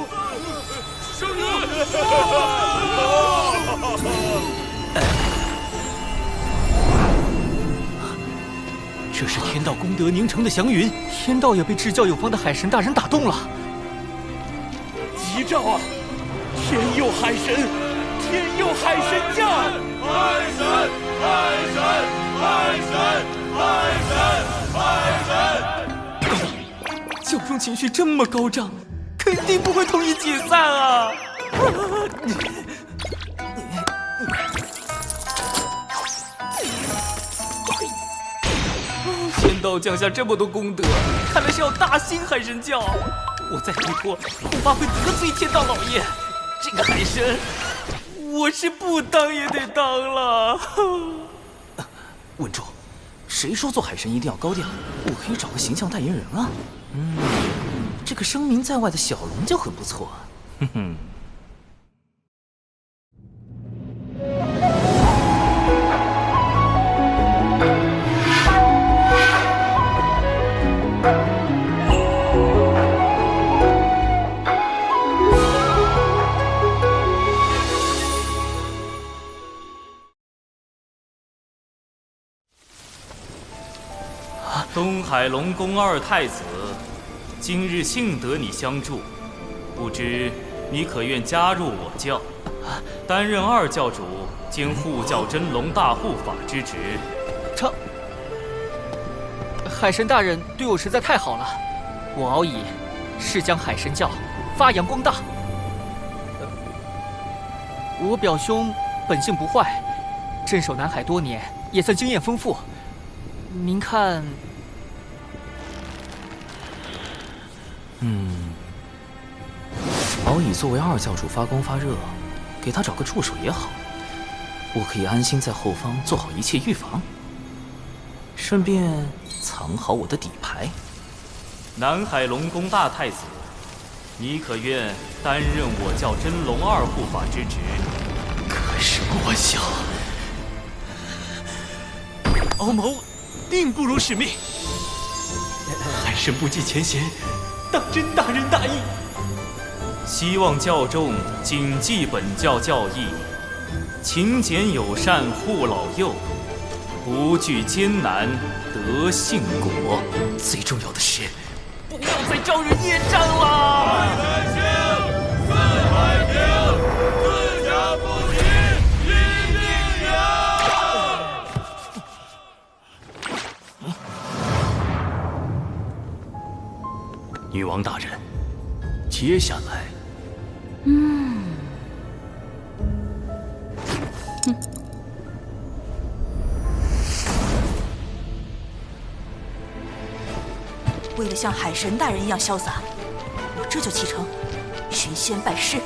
这是天道功德凝成的祥云，天道也被至教有方的海神大人打动了。吉兆啊！天佑海神，天佑海神教！海神，海神，海神，海神，海神！教中情绪这么高涨，肯定不会同意解散啊！天道降下这么多功德，看来是要大兴海神教。我再推脱，恐怕会得罪天道老爷。这个海神，我是不当也得当了。稳住！谁说做海神一定要高调？我可以找个形象代言人啊。这个声名在外的小龙就很不错。哼哼。东海龙宫二太子，今日幸得你相助，不知你可愿加入我教，担任二教主兼护教真龙大护法之职？海神大人对我实在太好了，我敖乙誓将海神教发扬光大。我表兄本性不坏，镇守南海多年，也算经验丰富。您看，敖乙作为二教主发光发热，给他找个助手也好。我可以安心在后方做好一切预防，顺便藏好我的底牌。南海龙宫大太子，你可愿担任我教真龙二护法之职？可是我想，敖某定不辱使命。海神不计前嫌，当真大仁大义。希望教众谨记本教教义，勤俭友善护老幼，不惧艰难得幸果。最重要的是，不要再招惹孽障了。四海平，自家不齐，一定赢。女王大人，接下来，为了像海神大人一样潇洒，我这就启程寻仙拜师。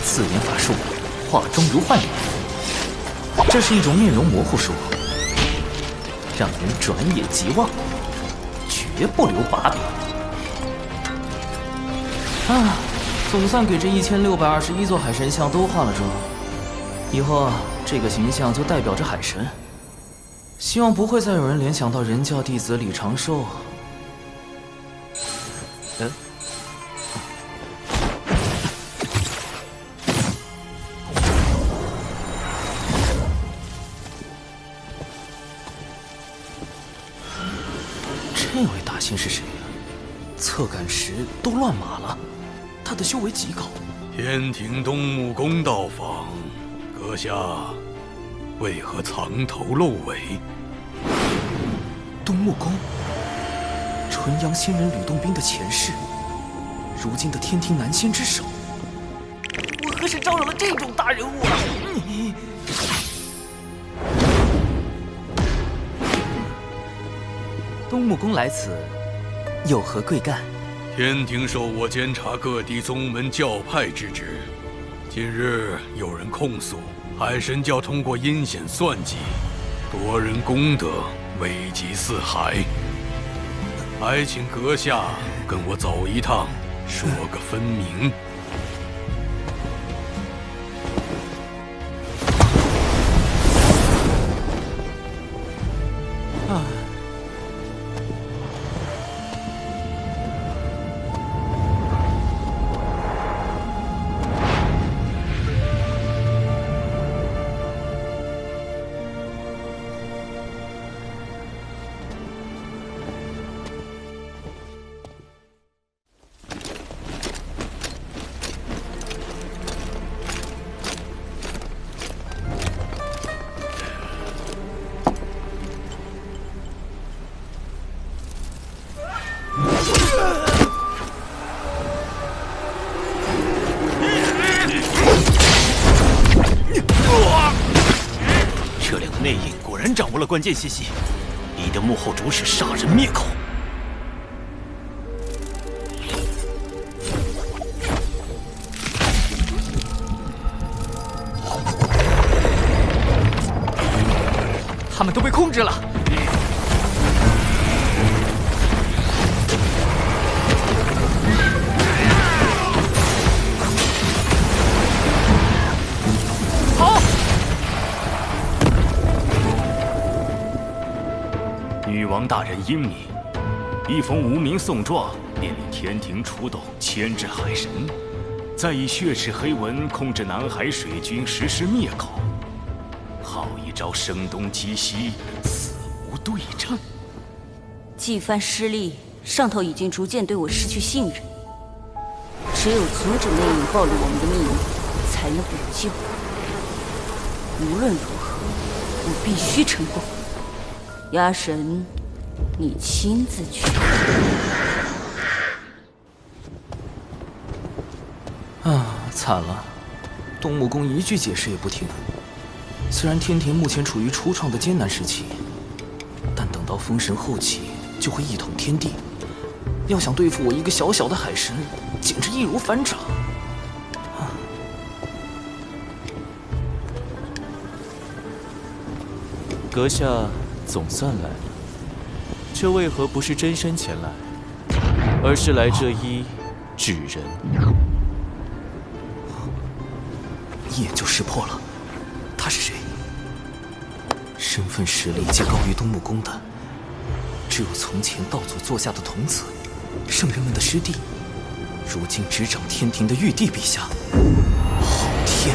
四眼法术，化妆如幻影。这是一种面容模糊术，让人转眼即忘，绝不留把柄。总算给这1621座海神像都化了妆，以后这个形象就代表着海神。希望不会再有人联想到人教弟子李长寿。这位大仙是谁呀？侧感时都乱码了，他的修为极高。天庭东木宫到访，阁下为何藏头露尾？东木宫，纯阳仙人吕洞宾的前世，如今的天庭南仙之首。我何时招惹了这种大人物啊？东木宫来此，有何贵干？天庭授我监察各地宗门教派之职。近日有人控诉海神教通过阴险算计，夺人功德，危及四海。还请阁下跟我走一趟，说个分明。这两个内应果然掌握了关键信息，你的幕后主使杀人灭口。他们都被控制了。好！女王大人英明，一封无名送状，便令天庭出动牵制海神，再以血赤黑纹控制南海水军，实施灭口。好一招声东击西，死无对证。纪番失利，上头已经逐渐对我失去信任。只有阻止内应暴露我们的秘密，才能补救。无论如何，我必须成功。鸭神，你亲自去。啊，惨了！东木公一句解释也不听。虽然天庭目前处于初创的艰难时期，但等到封神后期就会一统天地。要想对付我一个小小的海神，简直易如反掌。阁下总算来了，这为何不是真身前来，而是来这一纸人？一眼就识破了，他是谁？身份实力皆高于东木公的，只有从前道祖座下的童子，圣人们的师弟，如今执掌天庭的玉帝陛下。好天！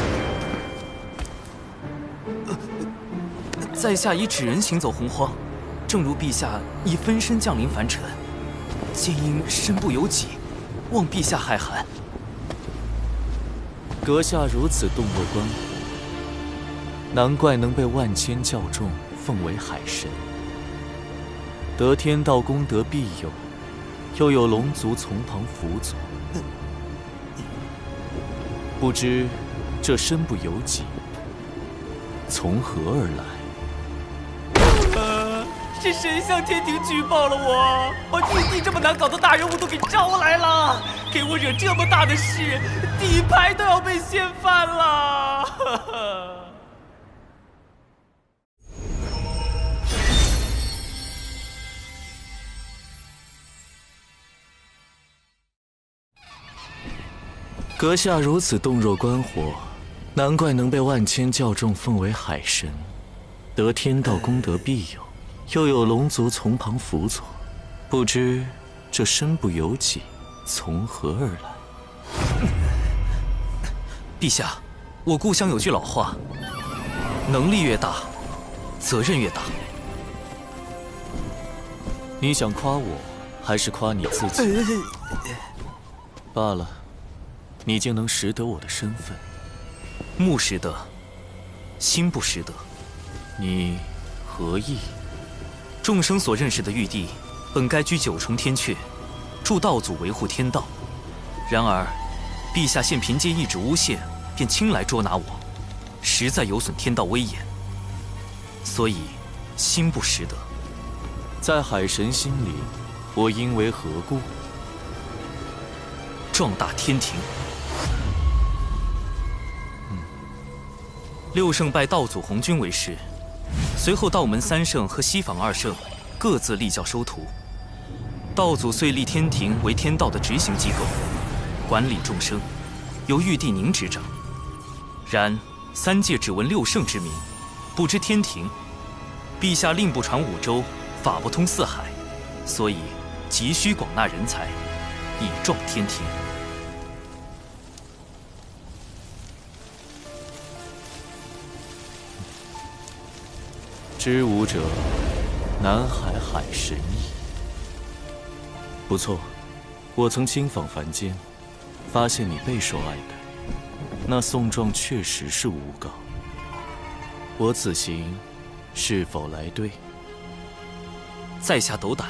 在下以纸人行走洪荒，正如陛下以分身降临凡尘，皆因身不由己，望陛下海涵。阁下如此洞若观火，难怪能被万千教众奉为海神。得天道功德庇佑，又有龙族从旁辅佐，不知这身不由己，从何而来？是谁向天庭举报了我？把玉帝这么难搞的大人物都给招来了，给我惹这么大的事，底牌都要被掀翻了。阁下如此洞若观火，难怪能被万千教众奉为海神，得天道功德庇佑，又有龙族从旁辅佐，不知这身不由己，从何而来？陛下，我故乡有句老话，能力越大，责任越大。你想夸我，还是夸你自己？罢了，你竟能识得我的身份。目识得，心不识得。你何意？众生所认识的玉帝，本该居九重天阙，助道祖维护天道。然而，陛下现凭借一纸诬陷，便轻来捉拿我，实在有损天道威严。所以，心不识得。在海神心里，我应为何故？壮大天庭。六圣拜道祖红军为师，随后道门三圣和西坊二圣各自立教收徒。道祖遂立天庭为天道的执行机构，管理众生，由玉帝您执掌。然三界只闻六圣之名，不知天庭。陛下令不传五洲，法不通四海，所以急需广纳人才，以壮天庭。知吾者，南海海神矣。不错，我曾亲访凡间，发现你备受爱戴。那送状确实是诬告，我此行是否来对？在下斗胆。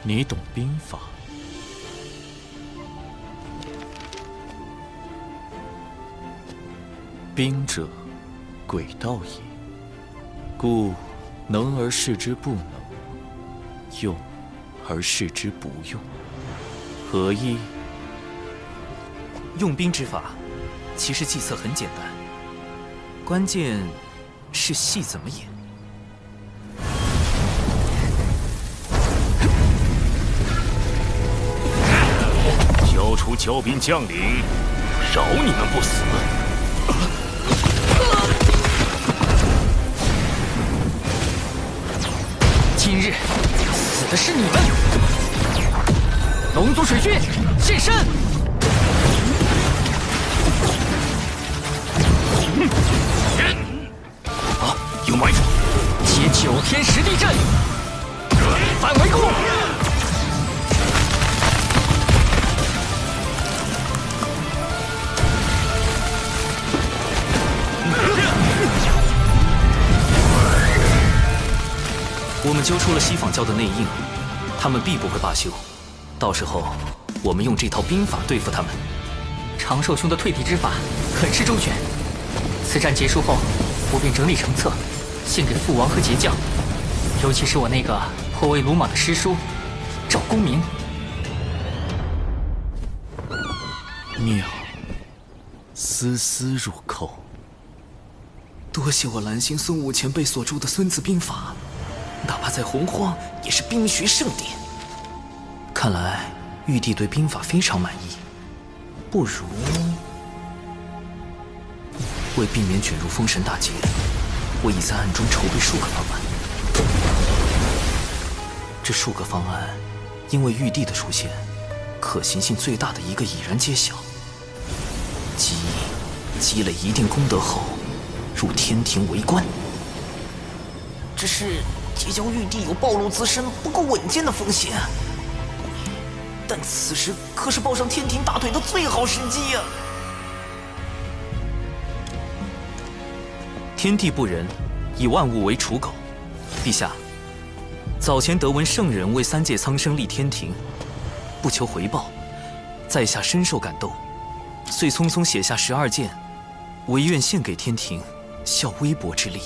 你懂兵法？兵者，诡道也。故能而示之不能，用而示之不用，何意？用兵之法，其实计策很简单。关键是戏怎么演。交出骄兵将领，饶你们不死！今日死的是你们！龙族水军现身！啊，有埋伏！接9天实地阵，反围攻！我们揪出了西坊教的内应，他们必不会罢休。到时候，我们用这套兵法对付他们。长寿兄的退敌之法很是周全，此战结束后，我便整理成册，献给父王和节将，尤其是我那个颇为鲁莽的师叔赵公明。妙，丝丝入扣。多谢我蓝星孙武前辈所著的《孙子兵法》。哪怕在洪荒，也是兵学圣典。看来玉帝对兵法非常满意，不如为避免卷入封神大劫，我已在暗中筹备数个方案。这数个方案，因为玉帝的出现，可行性最大的一个已然揭晓。即积累一定功德后，入天庭为官。只是结交玉帝有暴露自身不够稳健的风险，但此时可是抱上天庭大腿的最好时机呀！天地不仁，以万物为刍狗。陛下，早前得闻圣人为3界苍生立天庭，不求回报，在下深受感动，遂匆匆写下12件，唯愿献给天庭，效微薄之力。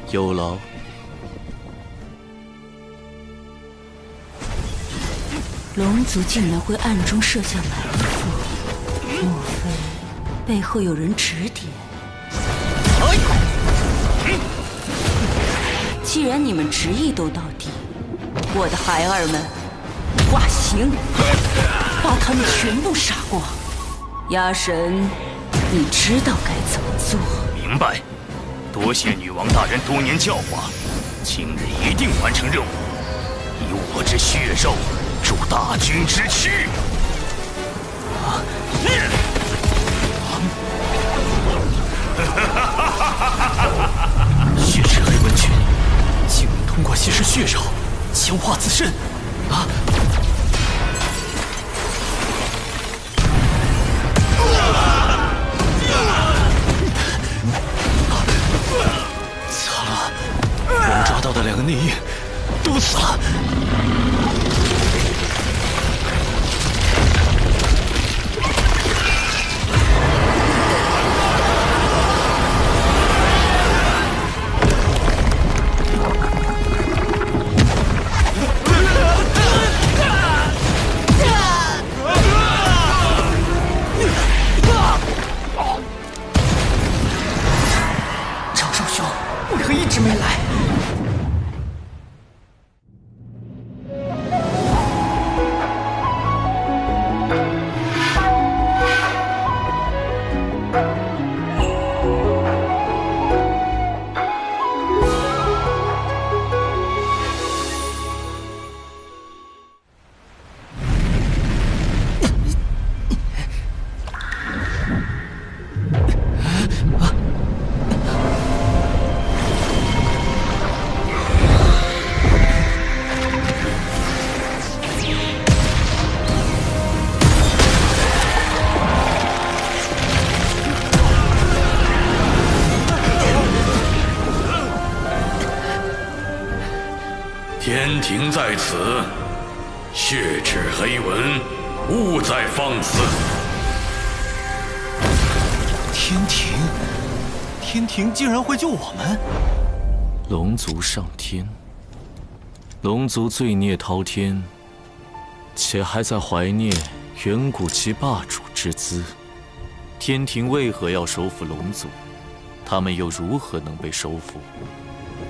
有劳。龙族竟然会暗中设下埋伏，莫非背后有人指点？既然你们执意都到底，我的孩儿们，化形，把他们全部杀光。鸭神，你知道该怎么做？明白。多谢女王大人多年教化，今日一定完成任务，以我之血肉助大军之躯。血池黑纹拳，竟能通过吸食血肉，强化自身。啊！惨了，我们抓到的2个内应都死了。长寿兄为何一直没来？天庭在此，血赤黑纹，勿再放肆。天庭竟然会救我们？龙族上天，龙族罪孽滔天，且还在怀念远古其霸主之姿。天庭为何要收服龙族？他们又如何能被收服？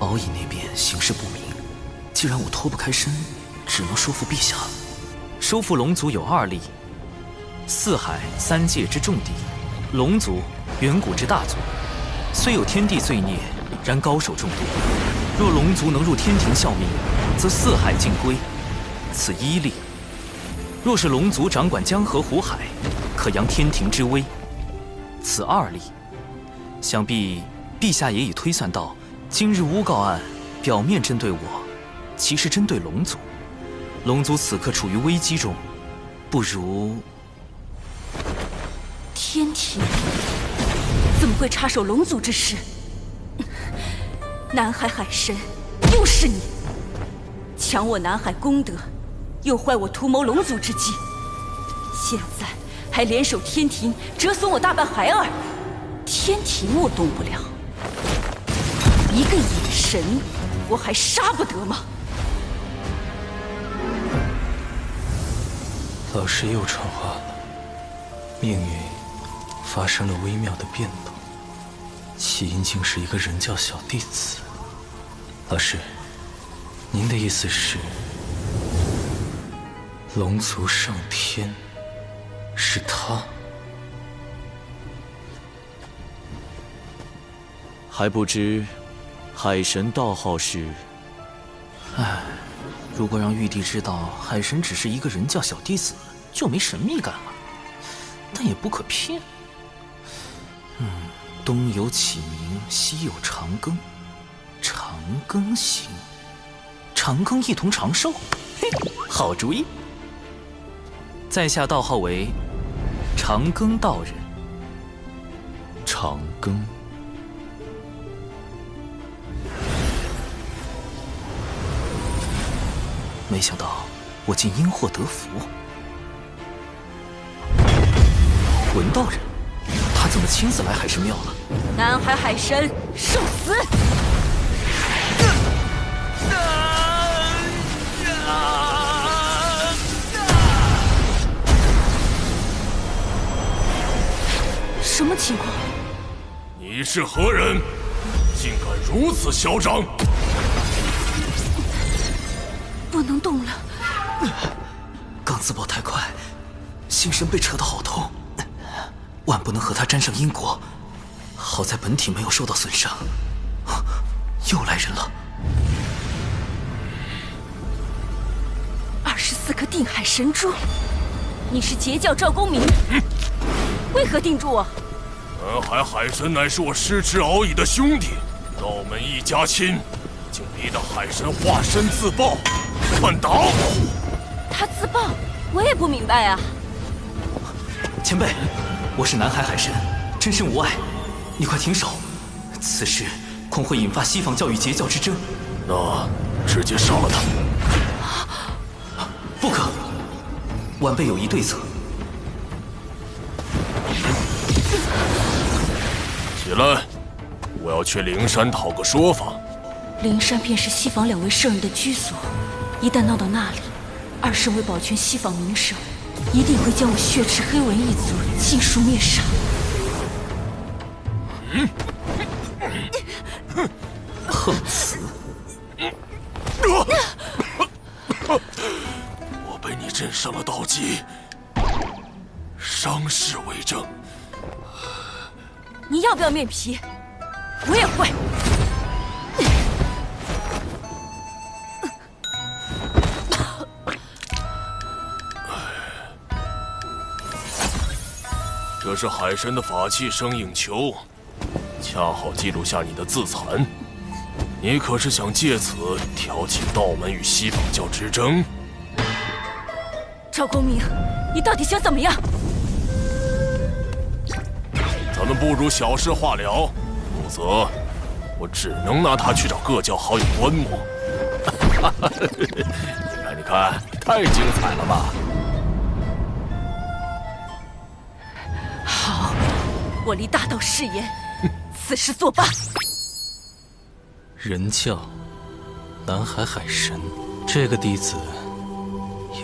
敖乙那边形势不明，既然我脱不开身，只能说服陛下。收复龙族有2例：四海3界之重地，龙族远古之大族。虽有天地罪孽，然高手众多。若龙族能入天庭效命，则四海尽归，此1例。若是龙族掌管江河湖海，可扬天庭之威，此2例。想必陛下也已推算到，今日诬告案表面针对我，其实针对龙族。龙族此刻处于危机中，不如……天庭怎么会插手龙族之事？南海海神，又是你！抢我南海功德，又坏我图谋龙族之计，现在还联手天庭折损我大半孩儿。天庭我动不了，一个野神我还杀不得吗？老师又传话了，命运发生了微妙的变动，起因竟是一个人教小弟子。老师，您的意思是，龙族上天是他？还不知海神道号是？唉，如果让玉帝知道海神只是一个人教小弟子，就没神秘感了。但也不可骗。东有启明，西有长庚，长庚行，长庚一同长寿。嘿，好主意。在下道号为长庚道人。长庚。没想到我竟因祸得福。文道人，他怎么亲自来海神庙了？南海海神，受死！什么情况？你是何人？竟敢如此嚣张！不能动了。刚自爆太快，心神被扯得好痛，万不能和他沾上因果。好在本体没有受到损伤。又来人了。24颗定海神珠，你是截教赵公明，为何定住我？南海海神乃是我师侄敖乙的兄弟，道门一家亲，竟逼得海神化身自爆，看打我！他自爆，我也不明白啊。前辈，我是南海海神，真身无碍，你快停手，此事恐会引发西方教与截教之争。那直接杀了他。不可，晚辈有一对策。起来，我要去灵山讨个说法。灵山便是西方2位圣人的居所，一旦闹到那里，2圣为保全西方名声，一定会将我血池黑纹一族尽数灭杀。横死！我被你镇上了道基，伤势为证。你要不要面皮？我也会。这是海神的法器生影球，恰好记录下你的自残。你可是想借此挑起道门与西方教之争？赵公明，你到底想怎么样？咱们不如小事化了，否则我只能拿它去找各教好友观摩。你看，太精彩了吧！好，我立大道誓言，此事作罢。人教，南海海神，这个弟子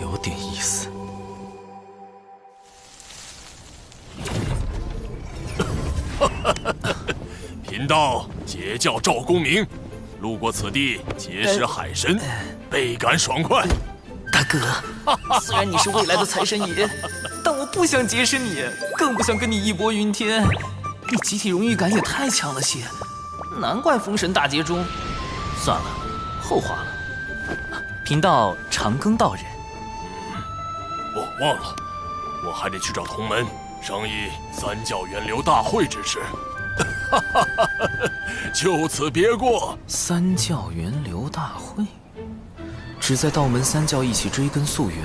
有点意思。贫道截教赵公明，路过此地结识海神，倍感爽快。大哥，虽然你是未来的财神爷，但我不想结识你，更不想跟你义薄云天。你集体荣誉感也太强了些，难怪封神大劫中……算了，后话了。贫道长庚道人。哦，忘了，我还得去找同门商议三教源流大会之事。就此别过。三教源流大会，旨在道门三教一起追根溯源，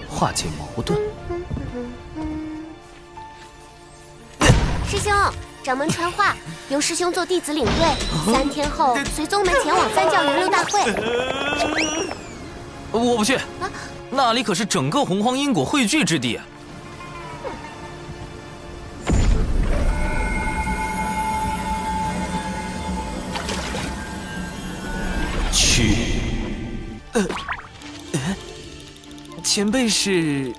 化解矛盾。师兄，掌门传话，由师兄做弟子领队，3天后随宗门前往三教源流大会。我不去，那里可是整个洪荒因果汇聚之地。去。前辈是？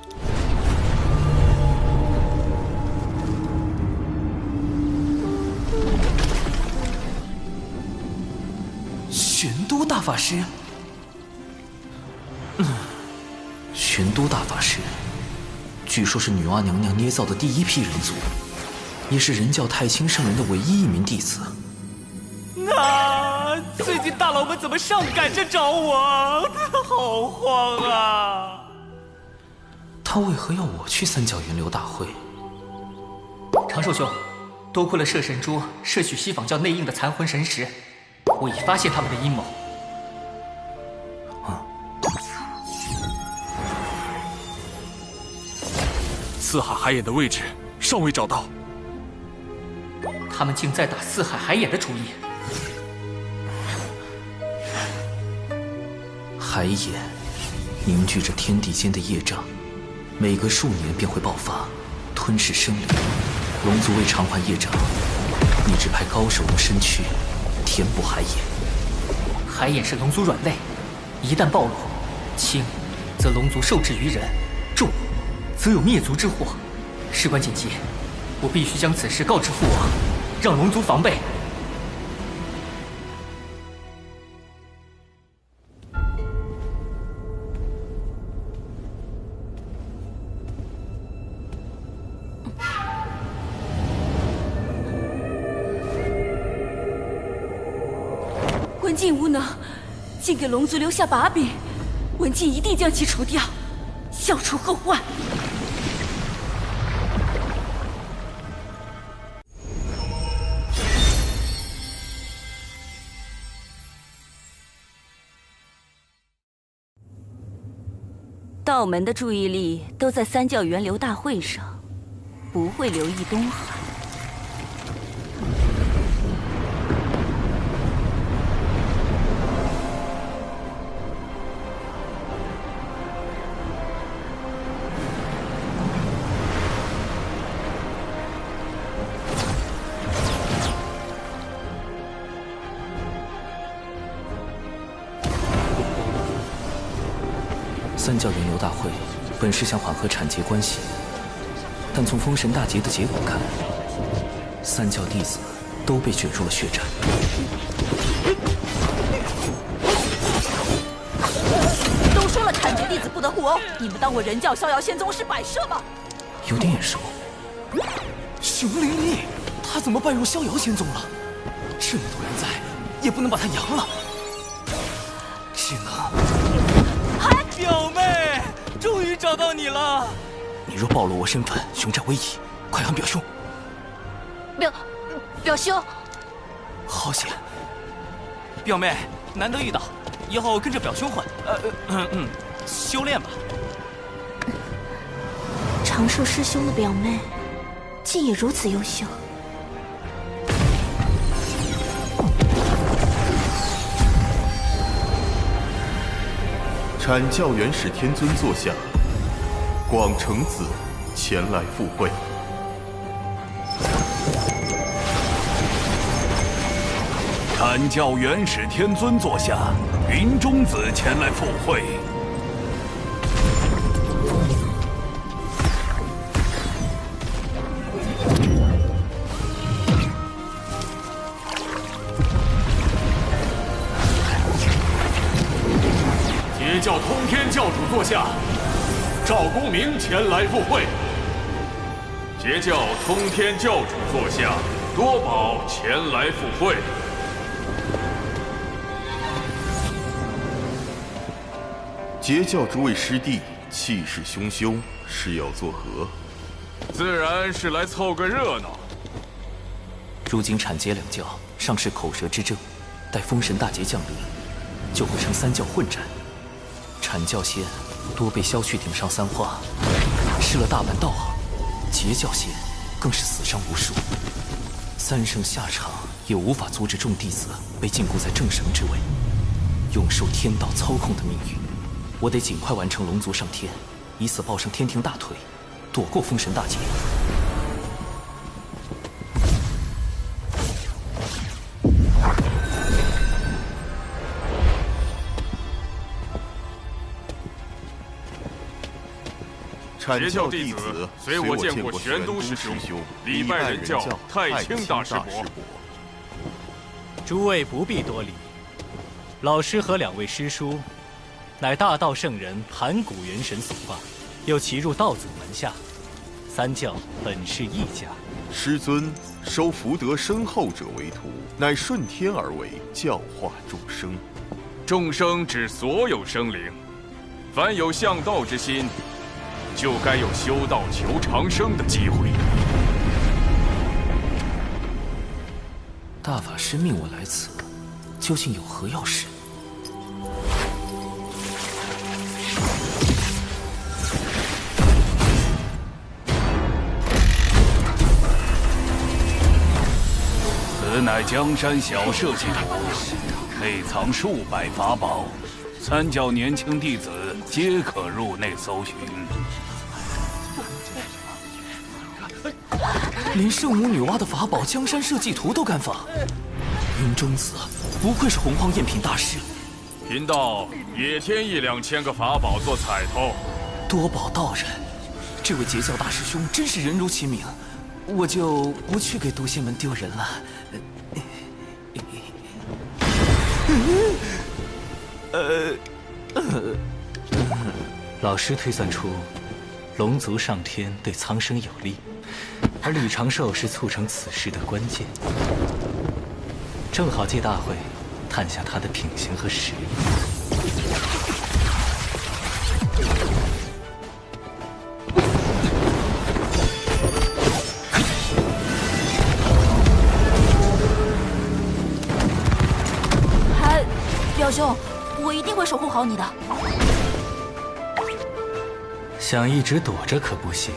玄都大法师。玄都大法师，据说是女娲娘娘捏造的第一批人族，也是人教太清圣人的唯一一名弟子。那最近大佬们怎么上赶着找我？好慌啊！他为何要我去三教源流大会？长寿兄，多亏了摄神珠摄取西仿教内应的残魂神石，我已发现他们的阴谋。四海海眼的位置尚未找到，他们竟在打四海海眼的主意。海眼凝聚着天地间的业障，每隔数年便会爆发，吞噬生灵。龙族为偿还业障，一直派高手用身躯填补海眼。海眼是龙族软肋，一旦暴露，轻则龙族受制于人，重则有灭族之祸。事关紧急，我必须将此事告知父王，让龙族防备。文静无能，竟给龙族留下把柄，文静一定将其除掉，消除后患。道门的注意力都在三教源流大会上，不会留意东海。三教源流大会本是想缓和产劫关系，但从封神大劫的结果看，三教弟子都被卷入了血战。都说了产劫弟子不得互殴，你们当我人教逍遥仙宗是摆设吗？有点眼熟。熊灵力，他怎么拜入逍遥仙宗了？这么多人在，也不能把他扬了，只能……表妹，终于找到你了！你若暴露我身份，熊战危矣，快喊表兄！表兄，好险！表妹，难得遇到，以后跟着表兄混，修炼吧。长寿师兄的表妹，竟也如此优秀。阐教元始天尊座下，广成子前来赴会。阐教元始天尊座下，云中子前来赴会。教通天教主座下，赵公明前来赴会。截教通天教主座下，多宝前来赴会。截教诸位师弟气势汹汹，是要作何？自然是来凑个热闹。如今阐截两教尚是口舌之争，待封神大劫降临，就会成三教混战。阐教线多被削去顶上三花，失了大半道行；截教线更是死伤无数。三圣下场也无法阻止众弟子被禁锢在正神之位，永受天道操控的命运。我得尽快完成龙族上天，以此抱上天庭大腿，躲过封神大劫。阐教弟子随我见过玄都师兄，礼拜人教太清大师伯。诸位不必多礼，老师和2位师叔，乃大道圣人盘古元神所化，又骑入道祖门下，三教本是一家。师尊收福德深厚者为徒，乃顺天而为，教化众生。众生指所有生灵，凡有向道之心，就该有修道求长生的机会。大法师命我来此，究竟有何要事？此乃江山小设计图，内藏数百法宝，三教年轻弟子皆可入内搜寻。连圣母女娲的法宝江山设计图都敢仿，云中子不愧是洪荒赝品大师。贫道也添1、2千个法宝做彩头。多宝道人，这位截教大师兄真是人如其名，我就不去给毒仙门丢人了。老师推算出，龙族上天对苍生有利，而李长寿是促成此事的关键，正好借大会探下他的品行和实力。表兄，我一定会守护好你的。想一直躲着可不行。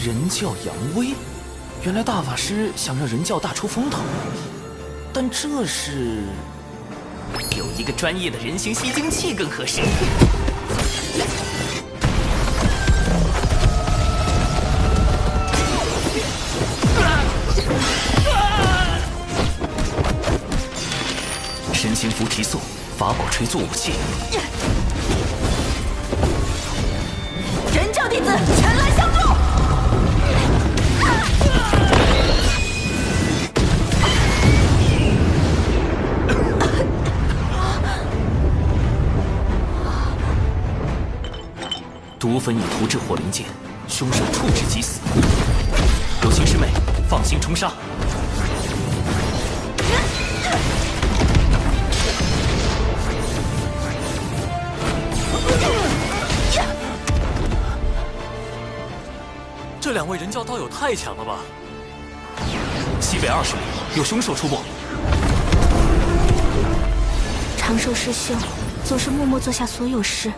人教扬威，原来大法师想让人教大出风头，但这是有一个专业的人形吸精器更合适。神行符提速，法宝锤作武器。人教弟子前来相助。毒粉已涂至火灵剑，凶手处置即死。有情师妹，放心冲杀。这2位人教道友太强了吧！西北20里有凶手出没。长寿师兄总是默默做下所有事，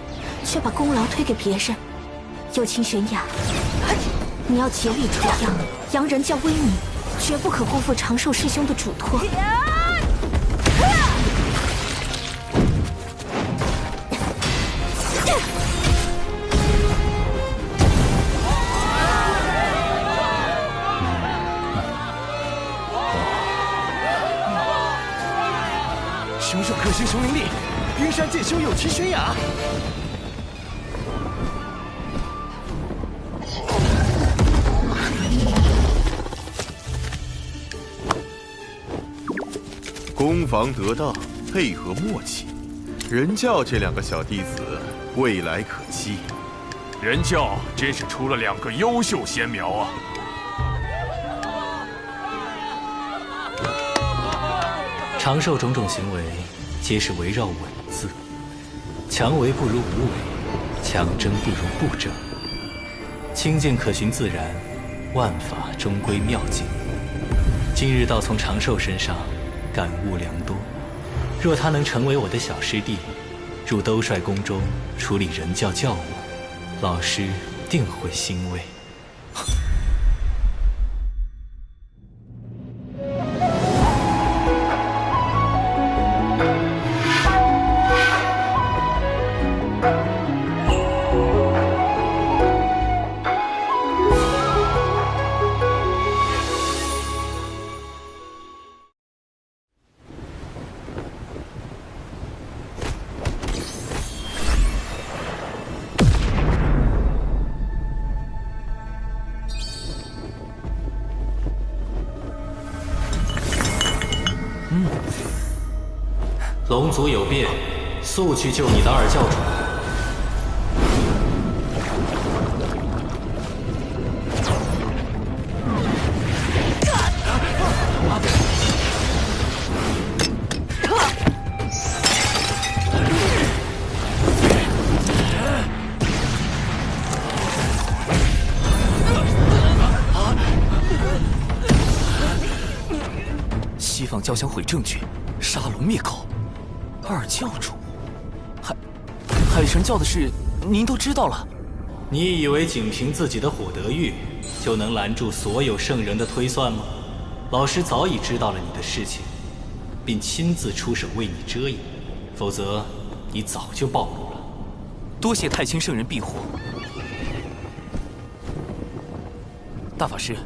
却把功劳推给别人。有情玄雅，你要竭力出扬，扬人教威名，绝不可辜负长寿师兄的嘱托。凶手可行熊灵力，冰山剑修有其玄雅。攻防得当，配合默契，人教这2个小弟子未来可期。人教真是出了2个优秀仙苗啊！长寿种种行为，皆是围绕稳字。强为不如无为，强争不如不争。清静可循自然，万法终归妙境。今日倒从长寿身上感悟良多。若他能成为我的小师弟，入兜率宫中处理人教教务，老师定会欣慰。龙族有变，速去救你的二教主。西方教想毁证据，杀龙灭口。二教主，海神教的事，您都知道了。你以为仅凭自己的火德玉，就能拦住所有圣人的推算吗？老师早已知道了你的事情，并亲自出手为你遮掩，否则你早就暴露了。多谢太清圣人庇护。大法师，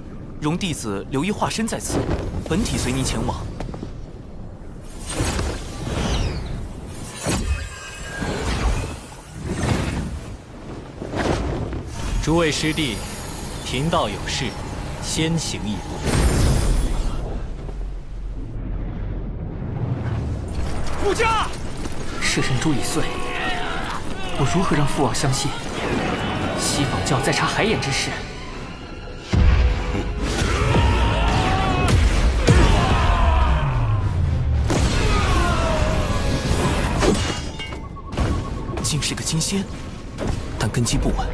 容弟子留一化身在此，本体随您前往。诸位师弟，贫道有事，先行一步。顾家，摄神珠已碎，我如何让父王相信西方教在查海眼之事？竟是个金仙，但根基不稳。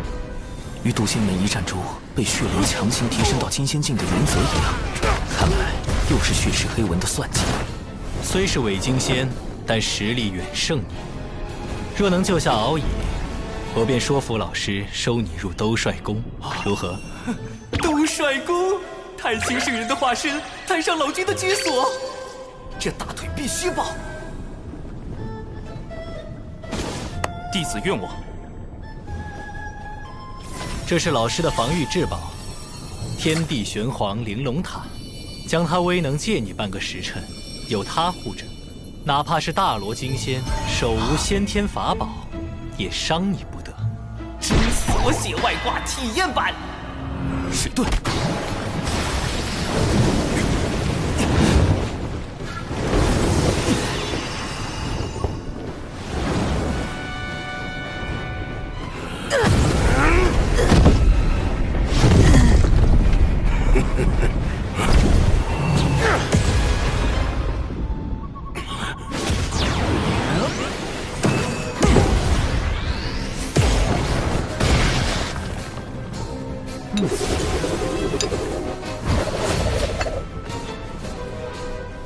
与渡仙门一战中被血灵强行提升到金仙境的原则一样，看来又是血池黑纹的算计。虽是伪金仙，但实力远胜你。若能救下敖乙，我便说服老师收你入兜率宫，如何？兜率宫，太清圣人的化身，太上老君的居所，这大腿必须抱。弟子愿往。这是老师的防御至宝，天地玄黄玲珑塔，将它威能借你半个时辰，有它护着，哪怕是大罗金仙手无先天法宝，也伤你不得。真锁血外挂体验版，水遁。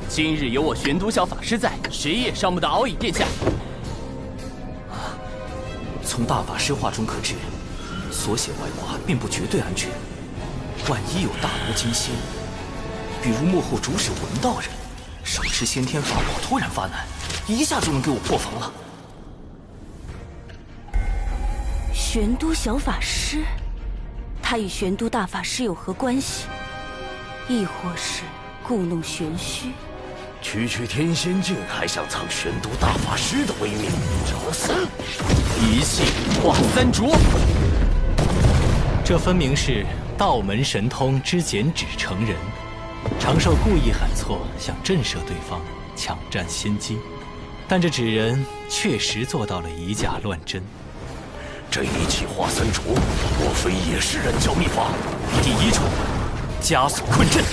今日有我玄都小法师在，谁也伤不得敖乙殿下。从大法师话中可知，锁血外挂并不绝对安全。万一有大罗金仙，比如幕后主使文道人，手持先天法宝突然发难，一下就能给我破防了。玄都小法师，他与玄都大法师有何关系？亦或是故弄玄虚？区区天仙境还想蹭玄都大法师的威名，找死！一气化三浊，这分明是道门神通之剪纸成人。长寿故意喊错，想震慑对方，抢占先机，但这纸人确实做到了以假乱真。这一气化三重，莫非也是人教秘法？第一重，加速困阵。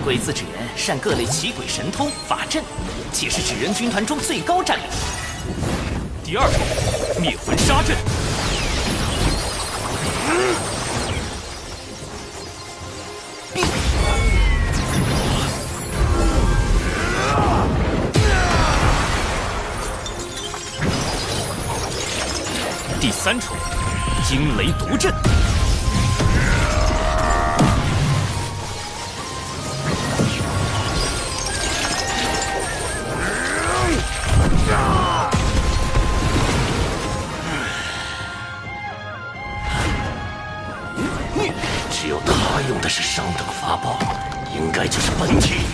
鬼子纸人善各类奇鬼神通法阵，且是纸人军团中最高战力。第二重，灭魂杀阵。第三重，惊雷毒阵。只有他用的是上等法宝，应该就是本体。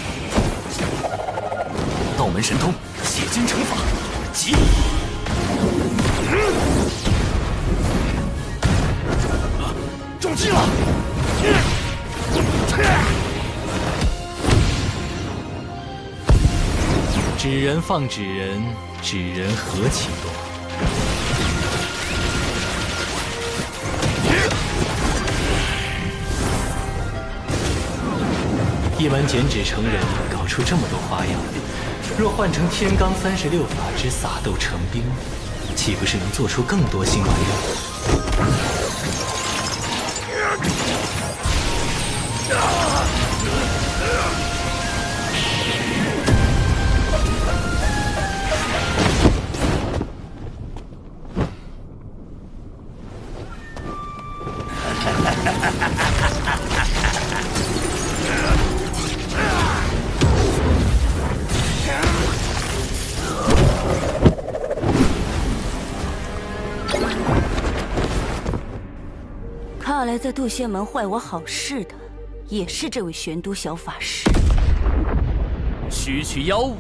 道门神通，血金成法，急！中计了！纸人放纸人，纸人何其多！一门剪纸成人，搞出这么多花样，若换成天罡36法之撒豆成兵，岂不是能做出更多新玩意儿？看来在渡仙门坏我好事的，也是这位玄都小法师。区区妖物，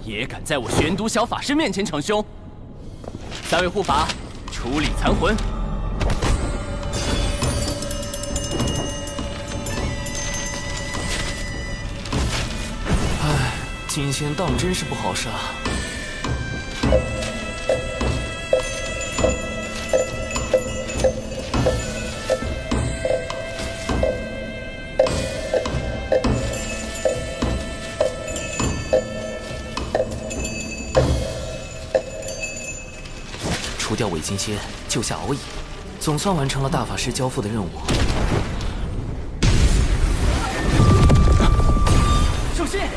也敢在我玄都小法师面前逞凶！三位护法，处理残魂。唉，金仙当真是不好杀。除掉伪金仙，救下敖乙，总算完成了大法师交付的任务。首先，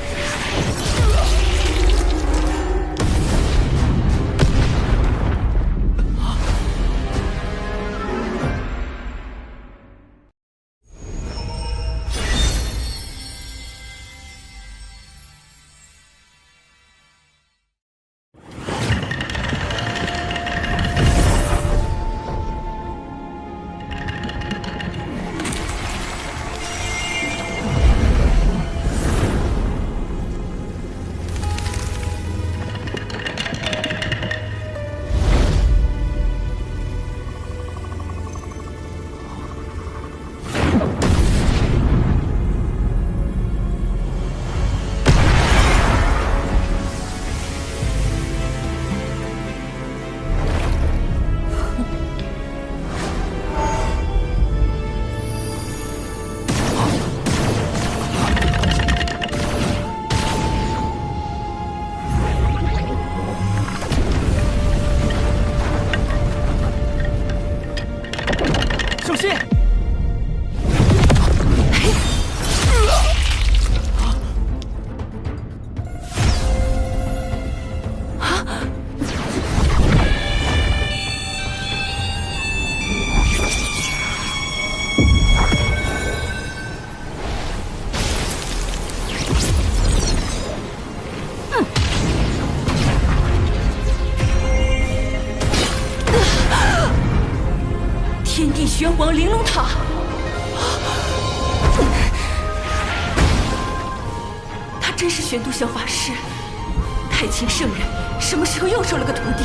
玄黄玲珑塔，他真是玄都小法师。太清圣人什么时候又收了个徒弟？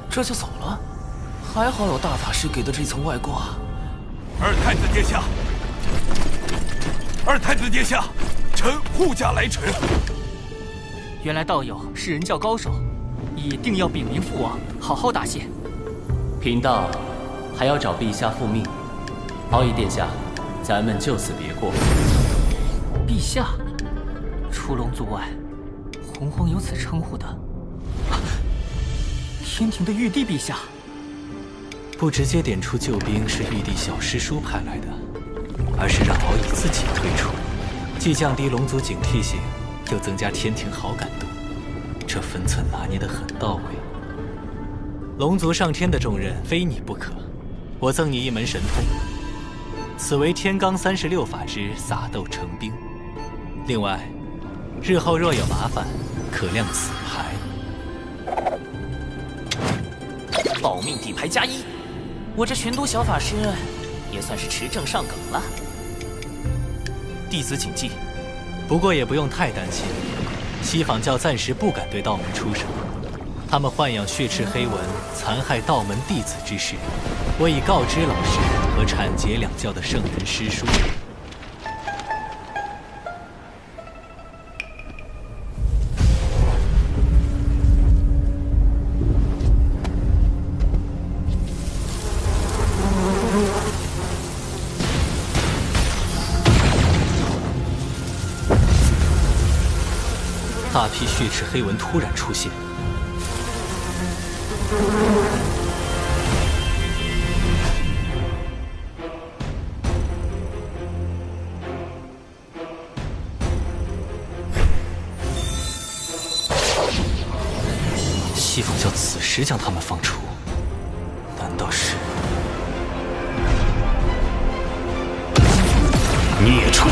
这就走了？还好有大法师给的这层外挂。二太子殿下，二太子殿下，臣护驾来迟。原来道友是人教高手，一定要禀明父王，好好答谢。贫道还要找陛下复命。敖乙殿下，咱们就此别过。陛下，除龙族外，洪荒有此称呼的，天庭的玉帝陛下。不直接点出救兵是玉帝小师叔派来的，而是让敖乙自己退出，既降低龙族警惕性，又增加天庭好感度，这分寸拿捏得很到位。龙族上天的重任非你不可，我赠你一门神通，此为天罡36法之撒豆成兵。另外，日后若有麻烦，可亮此牌。保命底牌+1，我这玄都小法师也算是持证上岗了。弟子谨记。不过也不用太担心，西坊教暂时不敢对道门出手。他们豢养血赤黑纹，残害道门弟子之事，我已告知老师和阐节两教的圣人师叔。大批血赤黑纹突然出现，西坊教此时将他们放出，难道是孽畜？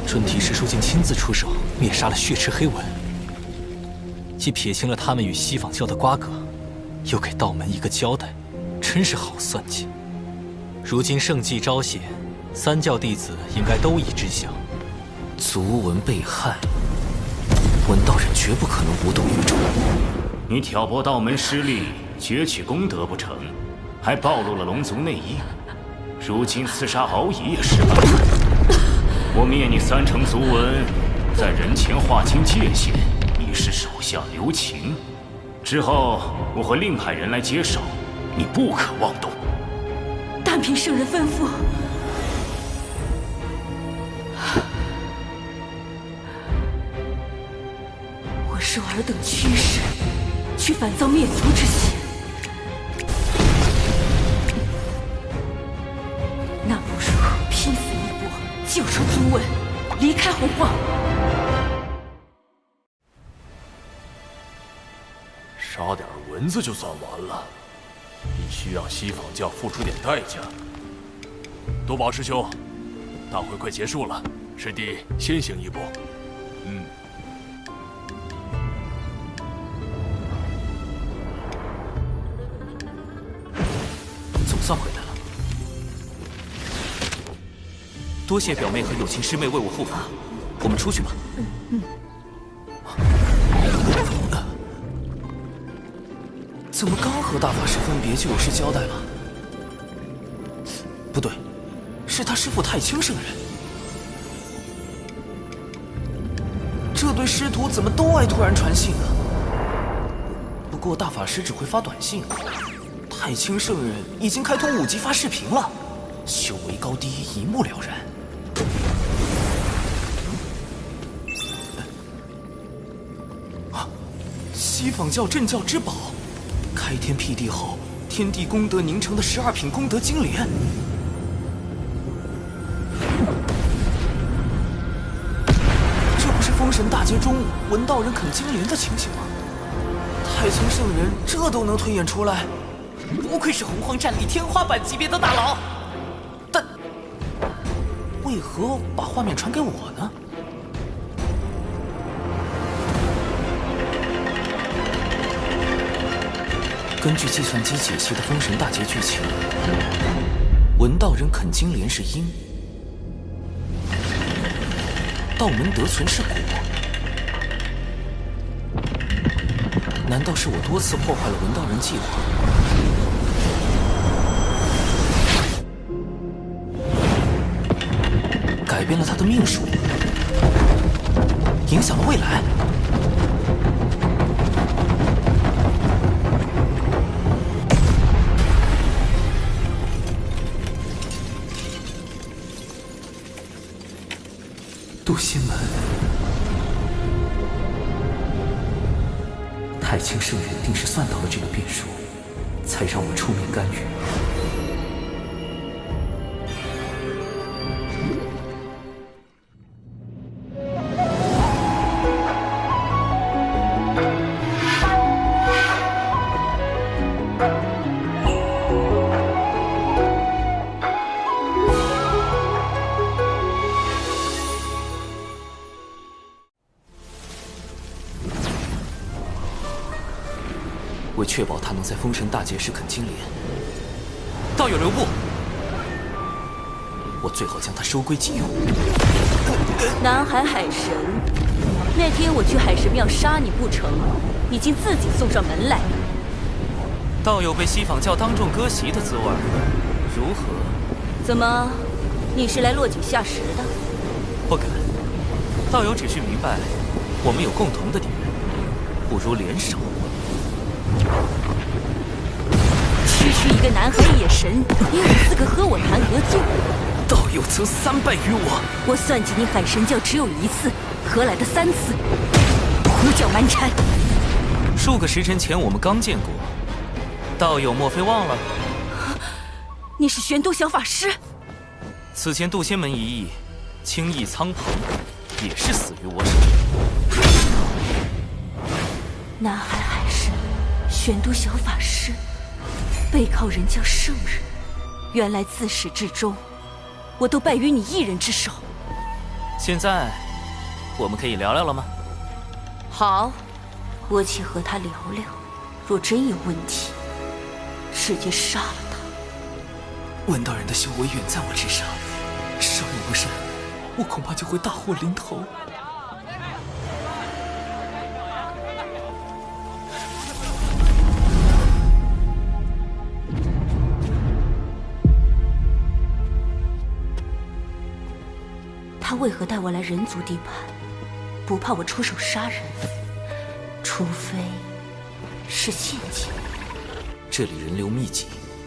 准提师叔竟亲自出手灭杀了血赤黑纹，既撇清了他们与西坊教的瓜葛，又给道门一个交代，真是好算计。如今圣迹昭显，三教弟子应该都已知晓。族文被害，文道人绝不可能无动于衷。你挑拨道门失利，攫取功德不成，还暴露了龙族内应。如今刺杀敖乙也失败了。我灭你3成族文，在人前划清界限，以示手下留情。之后我会另派人来接手，你不可妄动。但凭圣人吩咐。我受尔等驱使，去反造灭族之嫌。那不如拼死一搏，救出族文，离开洪荒。杀点蚊子就算完了，必须让西坊教付出点代价。多宝师兄，大会快结束了，师弟先行一步。总算回来了，多谢表妹和友情师妹为我护法，我们出去吧。怎么刚和大法师分别就有事交代了？不对，是他师父太清圣人。这对师徒怎么都爱突然传信啊？不过大法师只会发短信，太清圣人已经开通5级发视频了，修为高低一目了然。西坊教镇教之宝。开天辟地后，天地功德凝成的12品功德金莲，这不是封神大劫中文道人啃金莲的情形吗？太清圣人这都能推演出来，不愧是洪荒战力天花板级别的大佬。但为何把画面传给我呢？根据计算机解析的《封神大劫》剧情，文道人啃金莲是因，道门得存是果。难道是我多次破坏了文道人计划，改变了他的命数，影响了未来？渡仙门，太清圣人定是算到了这个变数，才让我出面干预。为确保他能在封神大劫时啃金莲，道友留步，我最好将他收归己用。南海海神，那天我去海神庙杀你不成，已经自己送上门来了。道友被西坊教当众割席的滋味，如何？怎么，你是来落井下石的？不敢，道友只是明白，我们有共同的敌人，不如联手。区区一个南海野神，你有资格和我谈合作？道友曾3败于我，我算计你海神教只有1次，何来的3次？胡搅蛮缠！数个时辰前我们刚见过，道友莫非忘了？你是玄都小法师？此前渡仙门一役，轻易苍庞也是死于我手。南海海神，玄都小法师，背靠人教圣人，原来自始至终，我都败于你一人之手。现在，我们可以聊聊了吗？好，我且和他聊聊。若真有问题，直接杀了他。文道人的修为远在我之上，稍有不慎，我恐怕就会大祸临头。他为何带我来人族地盘？不怕我出手杀人？除非是陷阱。这里人流密集，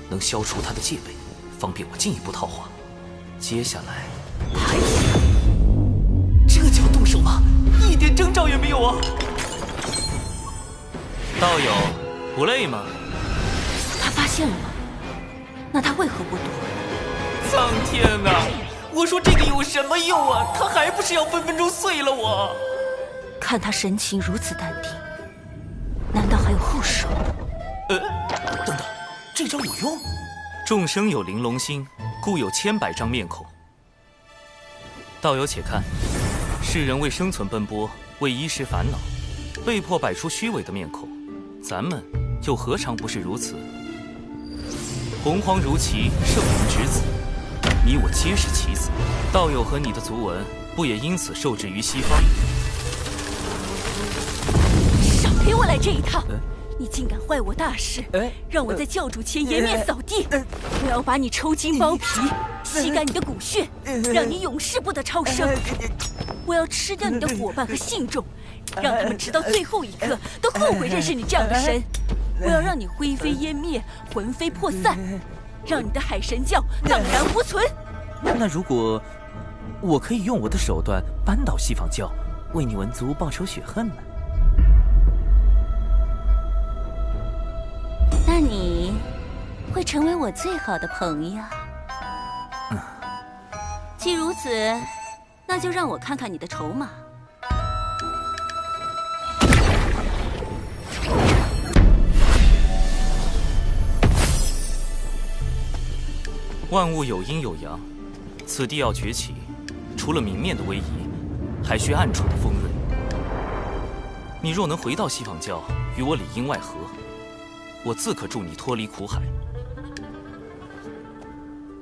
能消除他的戒备，方便我进一步套话。接下来，这就要动手吗？一点征兆也没有啊！道友，不累吗？他发现了吗？那他为何不躲？苍天哪！我说这个有什么用啊？他还不是要分分钟碎了我！看他神情如此淡定，难道还有后手？等等，这招有用？众生有玲珑心，故有千百张面孔。道友且看，世人为生存奔波，为衣食烦恼，被迫摆出虚伪的面孔，咱们又何尝不是如此？洪荒如棋，圣人之子。你我皆是棋子，道友和你的族文不也因此受制于西方？少陪我来这一套！你竟敢坏我大事，让我在教主前颜面扫地！我要把你抽筋剥皮，吸干你的骨血，让你永世不得超生！我要吃掉你的伙伴和信众，让他们直到最后一刻都后悔认识你这样的神！我要让你灰飞烟灭，魂飞魄散！让你的海神教荡然无存。那如果我可以用我的手段扳倒西坊教，为你文族报仇雪恨呢？那你会成为我最好的朋友。既如此，那就让我看看你的筹码。万物有阴有阳，此地要崛起，除了明面的威仪，还需暗处的锋锐。你若能回到西坊教，与我里应外合，我自可助你脱离苦海。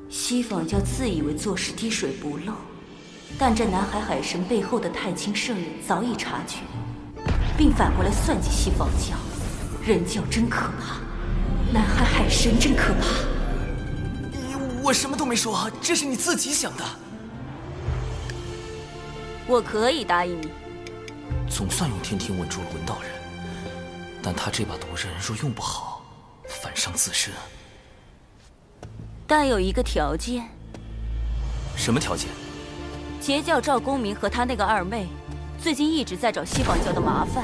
西方教自以为做事滴水不漏，但这南海海神背后的太清圣人早已察觉，并反过来算计西方教。人教真可怕，南海海神真可怕。我什么都没说，这是你自己想的。我可以答应你。总算用天庭稳住了文道人，但他这把毒刃若用不好，反伤自身。但有一个条件。什么条件？截教赵公明和他那个二妹，最近一直在找西方教的麻烦，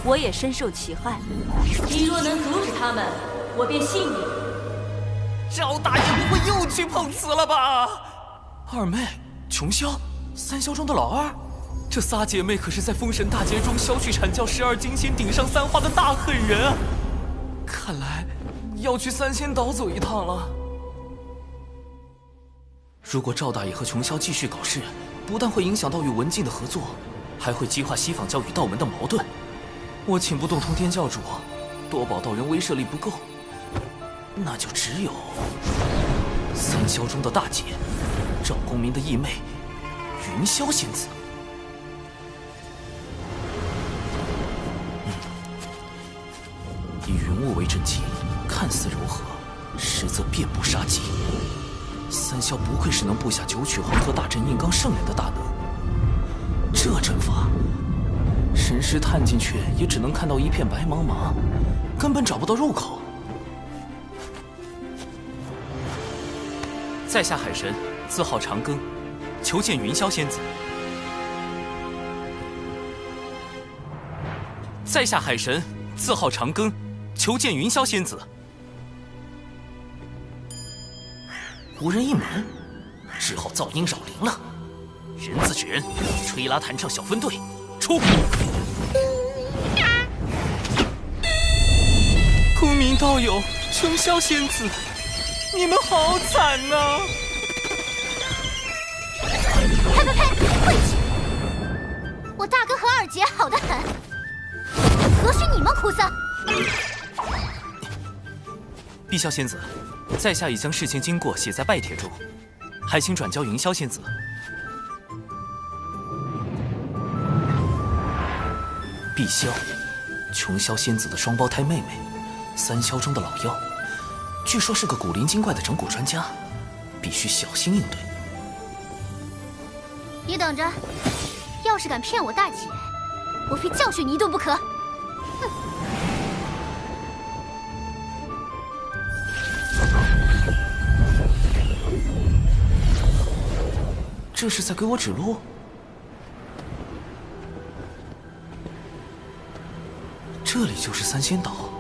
我也深受其害。你若能阻止他们，我便信你。赵大爷不会又去碰瓷了吧？二妹、琼霄、三霄中的老二，这仨姐妹可是在封神大劫中削去阐教12金仙顶上3花的大狠人啊！看来要去三仙岛走一趟了。如果赵大爷和琼霄继续搞事，不但会影响到与文静的合作，还会激化西方教与道门的矛盾。我请不动通天教主，多宝道人威慑力不够，那就只有三霄中的大姐，赵公明的义妹云霄仙子。以云雾为阵基，看似柔和，实则遍布杀机。三霄不愧是能布下九曲黄河大阵硬刚圣人的大能，这阵法，神识探进去也只能看到一片白茫茫，根本找不到入口。在下海神，字号长庚，求见云霄仙子。在下海神，字号长庚，求见云霄仙子。无人应门，只好噪音扰灵了。人字纸人，吹拉弹唱小分队，出！公明道友，琼霄仙子，你们好惨呐！呸呸呸！晦气！我大哥和二姐好得很，何须你们哭丧？碧霄仙子，在下已将事情经过写在拜帖中，还请转交云霄仙子。碧霄，琼霄仙子的双胞胎妹妹，三霄中的老妖，据说是个古灵精怪的整蛊专家，必须小心应对。你等着，要是敢骗我大姐，我非教训你一顿不可！哼！这是在给我指路？这里就是三仙岛，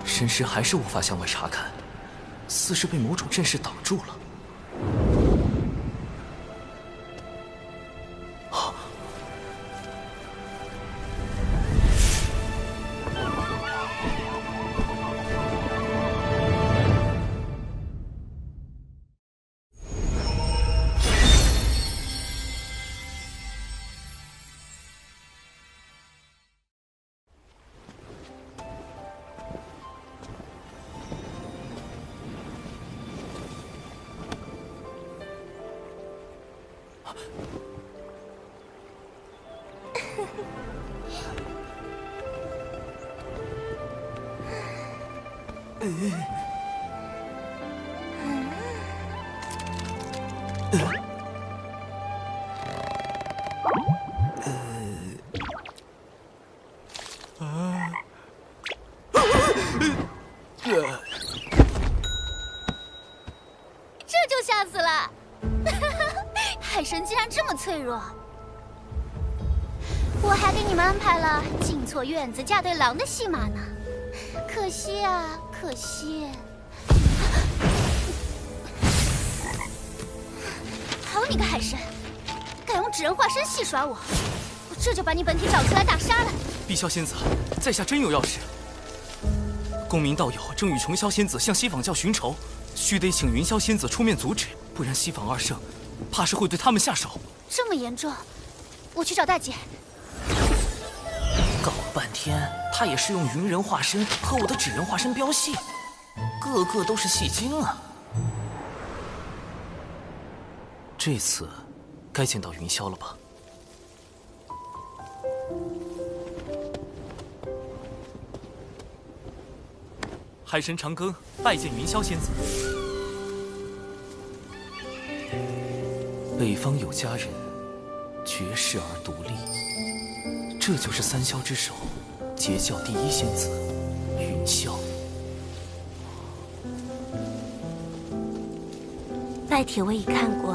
神识还是无法向外查看，似是被某种阵势挡住了。这就吓死了！海神竟然这么脆弱，我还给你们安排了进错院子嫁对郎的戏码呢，可惜啊，可惜！好你个海神，敢用纸人化身戏耍我，我这就把你本体找出来大杀了！碧霄仙子，在下真有要事。公明道友正与琼霄仙子向西方教寻仇，须得请云霄仙子出面阻止，不然西方二圣怕是会对他们下手。这么严重，我去找大姐。搞半天，他也是用云人化身和我的纸人化身飙戏，个个都是戏精啊！这次该见到云霄了吧？海神长庚拜见云霄仙子。北方有佳人，绝世而独立，这就是三霄之首，截教第一仙子云霄。拜帖我已看过，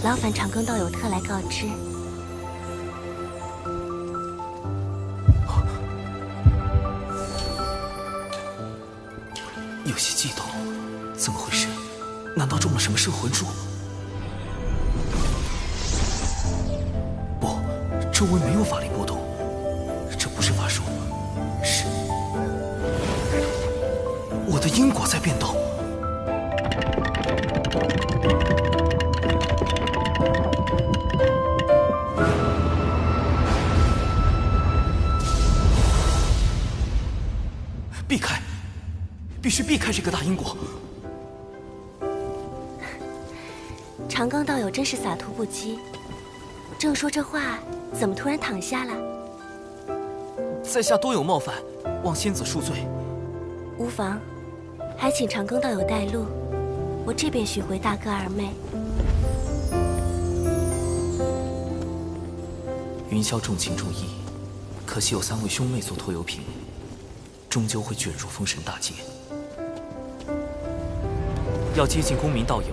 劳烦长庚道友特来告知。有些激动，怎么回事？难道中了什么摄魂术？不，周围没有法力波动，这不是法术，是我的因果在变动。避开，必须避开这个大因果。长庚道友真是洒脱不羁，正说这话，怎么突然躺下了？在下多有冒犯，望仙子恕罪。无妨，还请长庚道友带路，我这便寻回大哥二妹。云霄重情重义，可惜有3位兄妹做拖油瓶，终究会卷入封神大劫。要接近公民道友，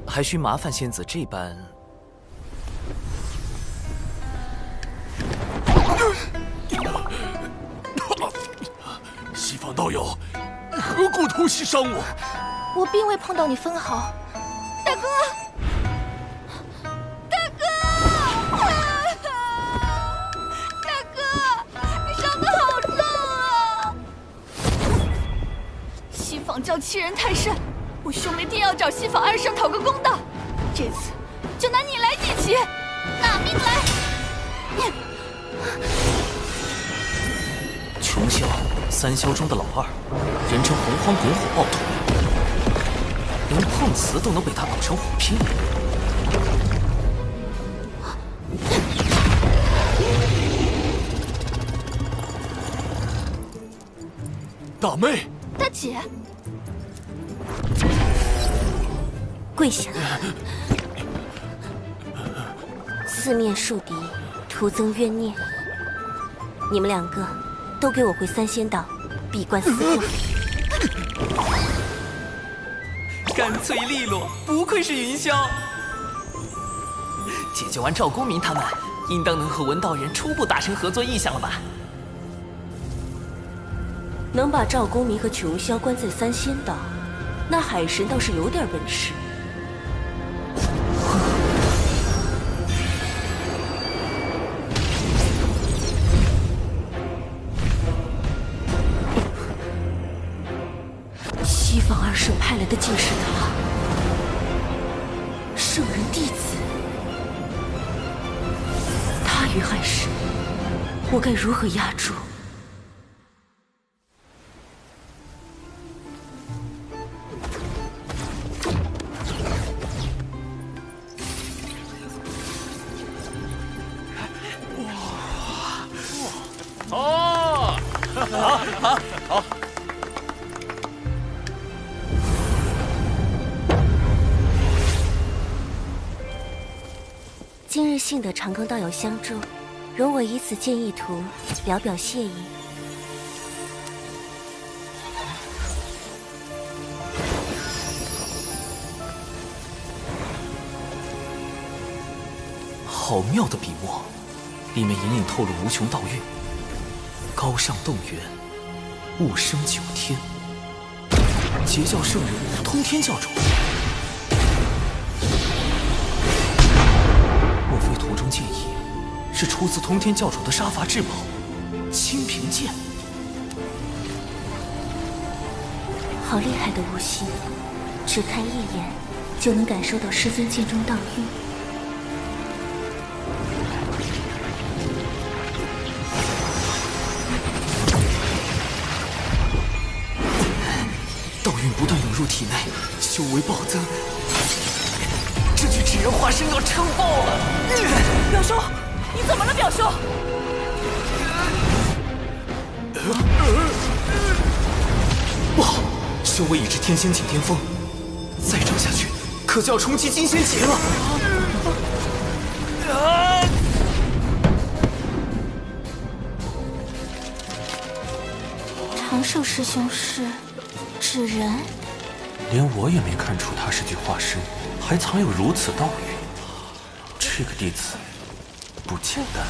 还需麻烦仙子这般。西方道友，何故偷袭伤我？我并未碰到你分毫。大哥，大哥，大哥，你伤得好重啊！西方教欺人太甚，我兄妹定要找西方二圣讨个公道。这次就拿你来祭旗，拿命来！穷霄，3霄中的老二，人称洪荒滚火暴徒，连碰瓷都能被他搞成火拼。大妹，大姐，跪下！四面树敌，徒增冤孽。你们2个都给我回3仙道，闭关思过。干脆利落，不愧是云霄。解决完赵公明他们，应当能和文道人初步达成合作意向了吧？能把赵公明和琼霄关在3仙道，那海神倒是有点本事。西方二圣派来的竟是他，圣人弟子。他与海神，我该如何压住？好。今日幸得长庚道友相助，容我以此建议图，表表谢意。好妙的笔墨，里面隐隐透露无穷道韵。高尚动源，物生九天，截教圣人，通天教主。莫非图中剑意是出自通天教主的杀伐至宝清平剑？好厉害的悟性，只看一眼就能感受到师尊剑中道韵。道运不断涌入体内，修为暴增。这具纸人化身要撑爆了！表兄，你怎么了，表兄？不好，修为已至天仙境巅峰，再涨下去，可就要冲击金仙劫了。长寿师兄是纸人，连我也没看出他是具化身，还藏有如此道运。这个弟子不简单。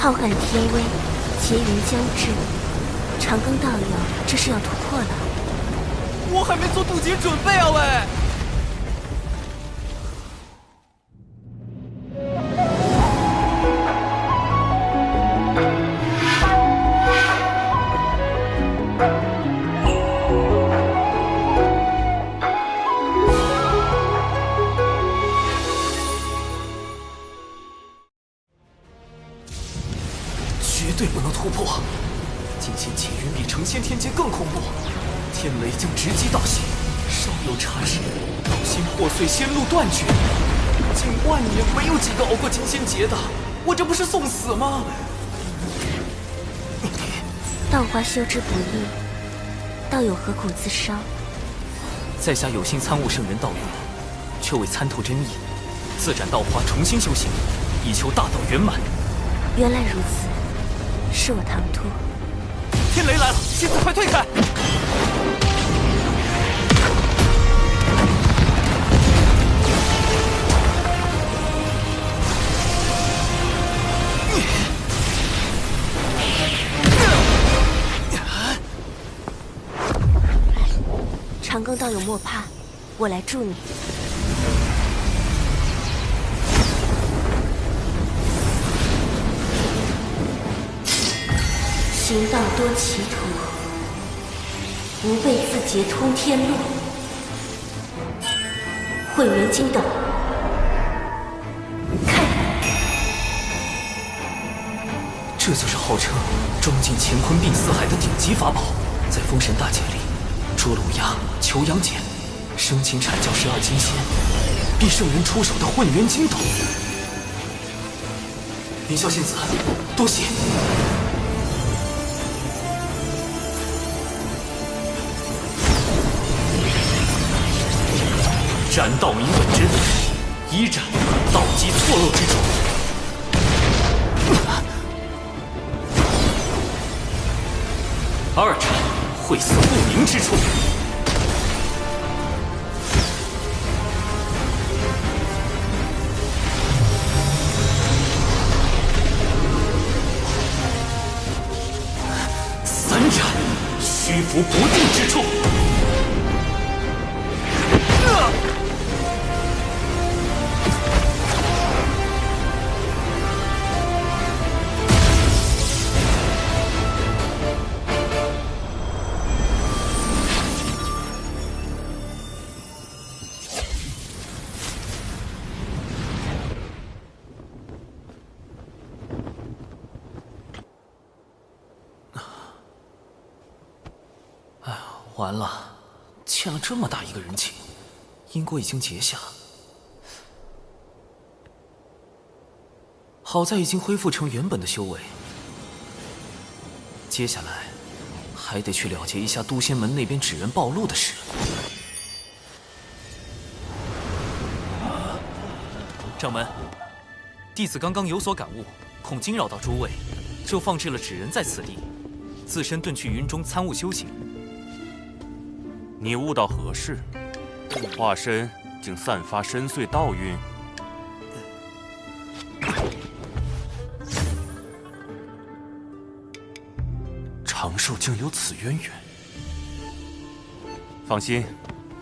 浩瀚天威，劫云将至，长庚道友这是要突破了。我还没做渡劫准备啊喂！绝对不能突破！金仙劫云比成仙天劫更恐怖，天雷将直击道心，稍有差池，道心破碎，仙路断绝。近万年没有几个熬过金仙劫的，我这不是送死吗？道花修之不易，道友何苦自伤？在下有幸参悟圣人道运，却未参透真意，自斩道花，重新修行，以求大道圆满。原来如此，是我唐突。天雷来了，仙子快退开！长庚道友莫怕，我来助你。行道多歧途，吾辈自劫通天路。混元金斗，开！这就是号称装进乾坤并四海的顶级法宝，在封神大劫里。捉龙鸦、求阳锏，生擒阐教12金仙，逼圣人出手的混元金斗。凌霄仙子，多谢。斩道明本真，一斩道基错漏之处。二斩晦涩不明之处。三斩虚浮不定之处。完了，欠了这么大一个人情，因果已经结下。好在已经恢复成原本的修为，接下来还得去了结一下都仙门那边纸人暴露的事。掌门，弟子刚刚有所感悟，恐惊扰到诸位，就放置了纸人在此地，自身遁去云中参悟修行。你悟到何事？化身竟散发深邃道运？长寿竟有此渊源？放心，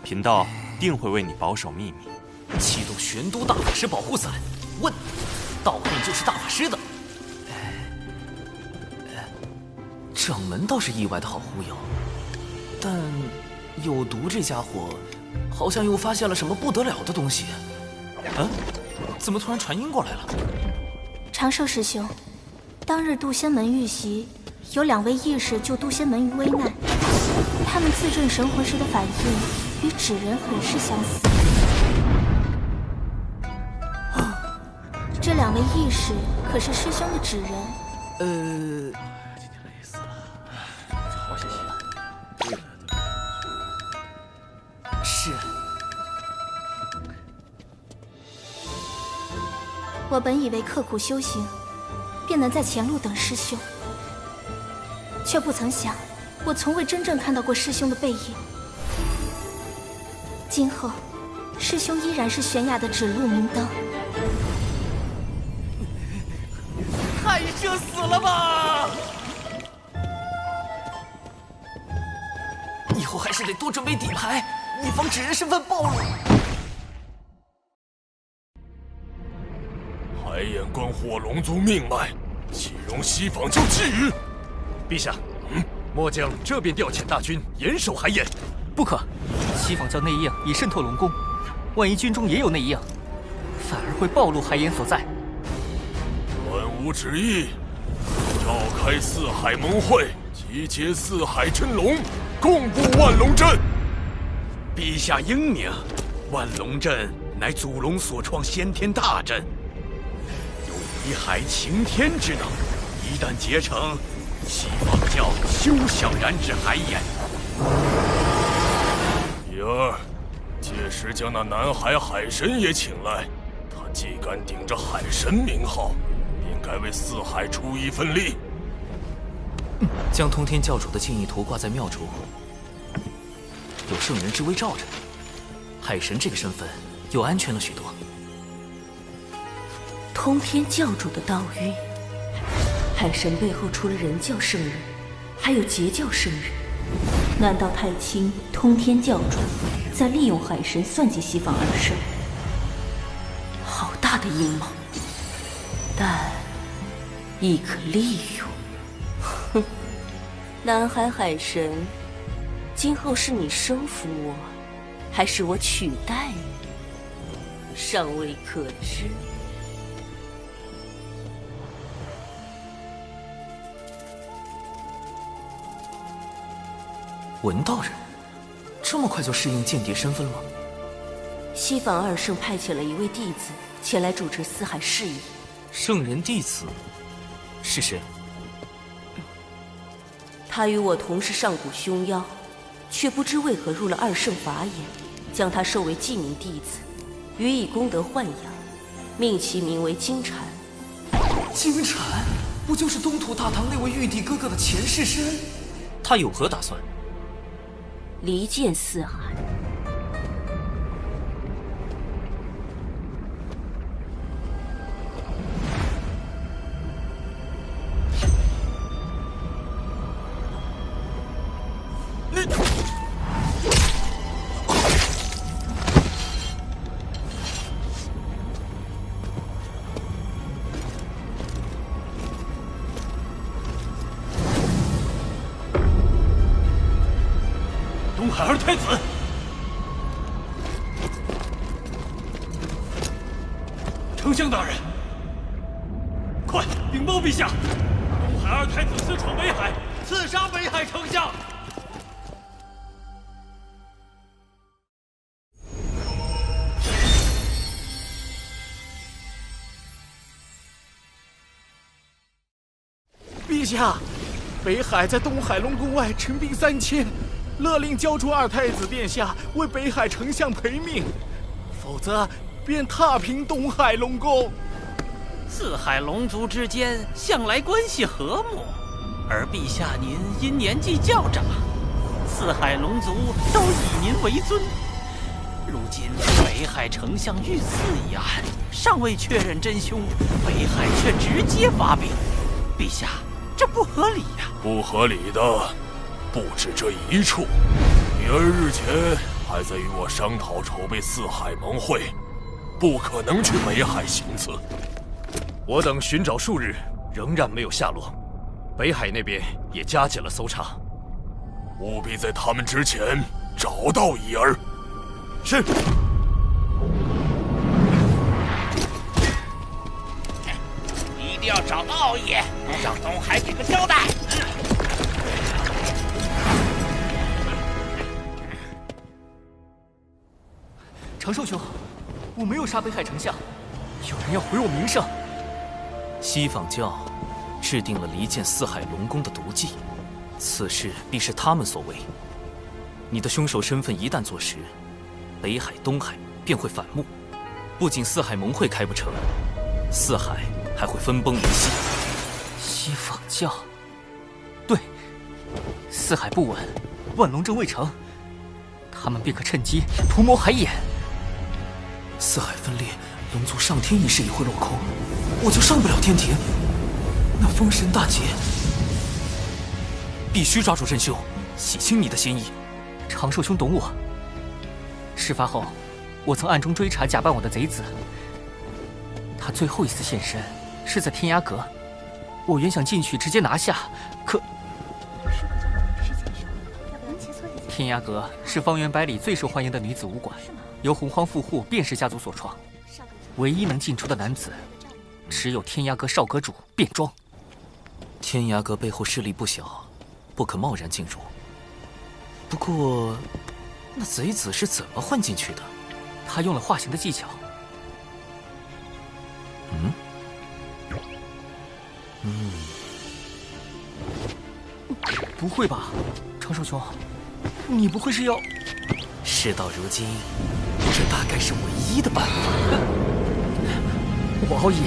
贫道定会为你保守秘密。启动玄都大法师保护伞，问：道运就是大法师的？掌门倒是意外的好忽悠，但有毒这家伙好像又发现了什么不得了的东西。怎么突然传音过来了？长寿师兄，当日渡仙门遇袭，有2位义士救渡仙门于危难，他们自证神魂时的反应与纸人很是相似。这2位义士可是师兄的纸人？好谢谢。是。我本以为刻苦修行，便能在前路等师兄，却不曾想，我从未真正看到过师兄的背影。今后，师兄依然是玄雅的指路明灯。海蛇死了吧？以后还是得多准备底牌，以防纸人身份暴露。海眼关火龙族命脉，岂容西方教觊觎？陛下，末将这便调遣大军严守海眼。不可，西方教内应已渗透龙宫，万一军中也有内应，反而会暴露海眼所在。万无旨意，召开四海盟会，集结四海真龙，共布万龙阵。陛下英明，万龙阵乃祖龙所创先天大阵，有移海擎天之能。一旦结成，西方教休想染指海眼。第二，届时将那南海海神也请来，他既敢顶着海神名号，便该为四海出一份力。将通天教主的建议图挂在庙中，有圣人之威罩着，海神这个身份又安全了许多。通天教主的道运，海神背后除了人教圣人，还有截教圣人。难道太清通天教主在利用海神算计西方二圣？好大的阴谋，但亦可利用。哼，南海海神，今后是你收服我，还是我取代你，尚未可知。文道人，这么快就适应间谍身份了吗？西方二圣派遣了一位弟子前来主持四海事宜。圣人弟子是谁？他与我同是上古凶妖，却不知为何入了二圣法眼，将他收为记名弟子，予以功德豢养，命其名为金蝉。金蝉，不就是东土大唐那位玉帝哥哥的前世身？他有何打算？离间四海。东海二太子，丞相大人，快禀报陛下，东海二太子私闯北海，刺杀北海丞相。陛下，北海在东海龙宫外陈兵3000。勒令交出二太子殿下为北海丞相赔命，否则便踏平东海龙宫。四海龙族之间向来关系和睦，而陛下您因年纪较长，四海龙族都以您为尊。如今北海丞相遇刺一案，尚未确认真凶，北海却直接发兵，陛下，这不合理呀！不合理的不止这一处，女儿日前还在与我商讨筹备四海盟会，不可能去北海行刺。我等寻找数日，仍然没有下落。北海那边也加紧了搜查，务必在他们之前找到伊儿。是。一定要找到奥义，让东海给个交代。长寿兄，我没有杀北海丞相，有人要毁我名声。西方教制定了离间四海龙宫的毒计，此事必是他们所为。你的凶手身份一旦坐实，北海、东海便会反目，不仅四海盟会开不成，四海还会分崩离析。西方教，对，四海不稳，万龙阵未成，他们便可趁机图谋海眼。四海分裂，龙族上天一事也会落空，我就上不了天庭。那封神大劫，必须抓住真凶，洗清你的嫌疑。长寿兄懂我。事发后，我曾暗中追查假扮我的贼子，他最后一次现身是在天涯阁，我原想进去直接拿下，可天涯阁是方圆百里最受欢迎的女子武馆，由洪荒富户卞氏家族所创，唯一能进出的男子，只有天涯阁少阁主卞庄。天涯阁背后势力不小，不可贸然进入。不过，那贼子是怎么混进去的？他用了化形的技巧。不会吧，长寿兄，你不会是要……事到如今，这大概是唯一的办法。我奥义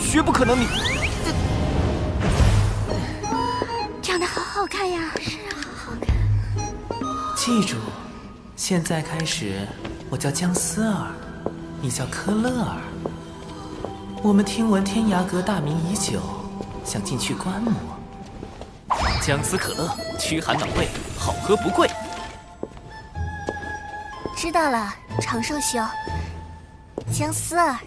绝不可能你。长得好好看呀！是啊，好好看。记住，现在开始，我叫姜思儿，你叫科勒尔。我们听闻天涯阁大名已久，想进去观摩。姜思可乐，驱寒暖胃，好喝不贵。知道了，长寿兄，姜思儿。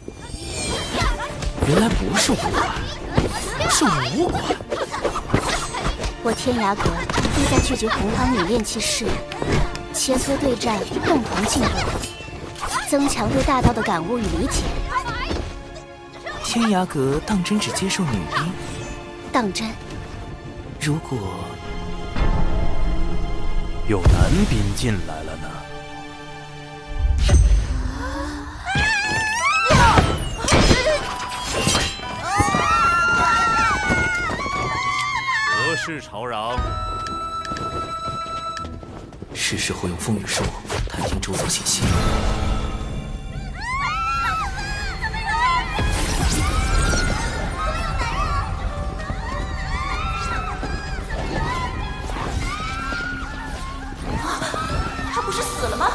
原来不是武馆，是武馆。我天涯阁必在聚集洪荒女炼气士，切磋对战，共同进步，增强对大道的感悟与理解。天涯阁当真只接受女兵？当真。如果有男兵进来了呢？何事吵嚷？是时候用风雨术探听周遭信息。他不是死了吗？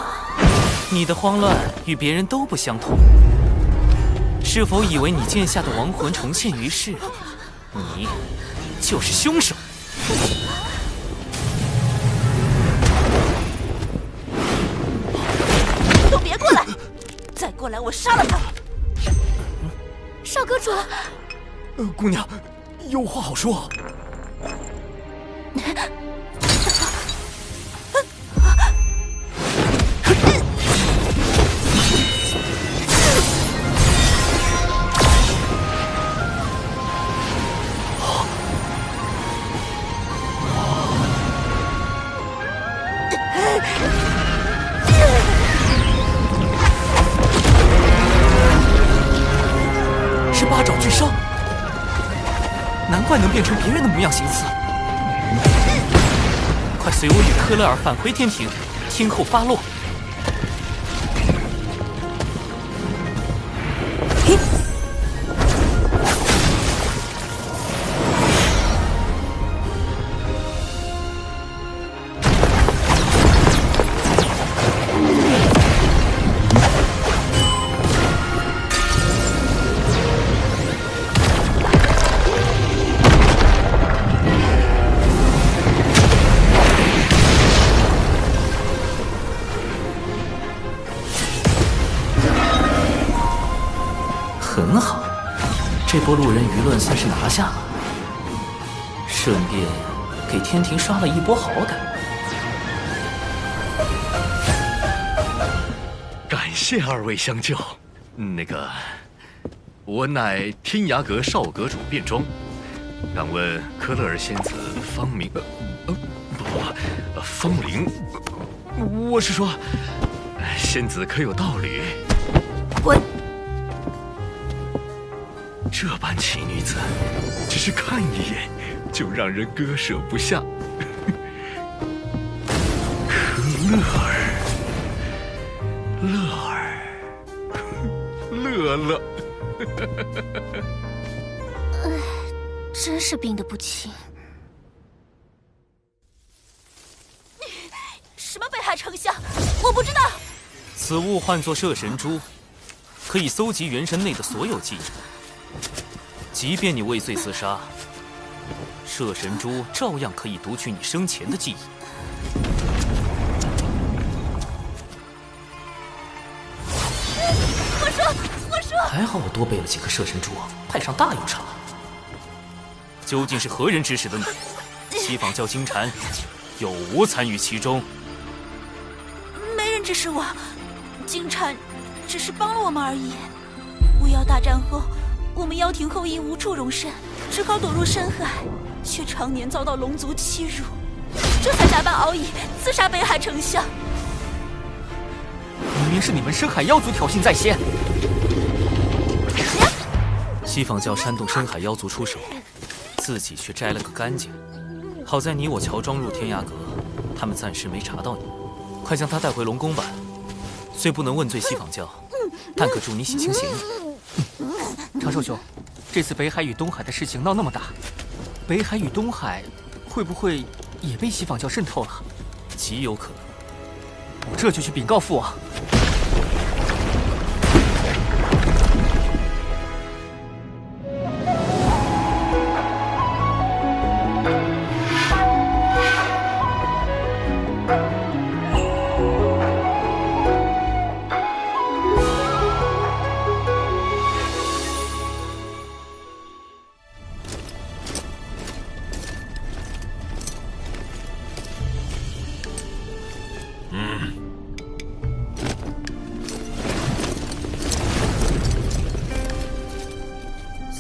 你的慌乱与别人都不相同。是否以为你剑下的亡魂重现于世，你就是凶手？都别过来！再过来，我杀了他！少阁主，姑娘，有话好说。是八爪巨伤，难怪能变成别人的模样形似。快随我与科勒尔返回天庭，听候发落。很好，这波路人舆论算是拿下了。顺便给天庭刷了一波好感。感谢二位相救。那个，我乃天涯阁少阁主卞庄，敢问科勒尔仙子芳名？芳龄？我是说，仙子可有道侣？滚！这般奇女子，只是看一眼就让人割舍不下。科勒尔，乐乐，真是病得不轻。什么北海丞相？我不知道。此物唤作摄神珠，可以搜集元神内的所有记忆。即便你畏罪自杀，摄神珠照样可以读取你生前的记忆。我说，还好我多备了几颗摄神珠，派上大用场。究竟是何人指使的你？西方教金蝉有无参与其中？没人指使我，金蝉只是帮了我们而已。巫妖大战后，我们妖庭后裔无处容身，只好躲入深海，却常年遭到龙族欺辱，这才假扮敖乙刺杀北海丞相。明明是你们深海妖族挑衅在先。西方教煽动深海妖族出手，自己却摘了个干净。好在你我乔装入天涯阁，他们暂时没查到你。快将他带回龙宫吧。虽不能问罪西方教，但可助你洗清嫌疑。长寿兄，这次北海与东海的事情闹那么大，北海与东海会不会也被西方教渗透了？极有可能。我这就去禀告父王。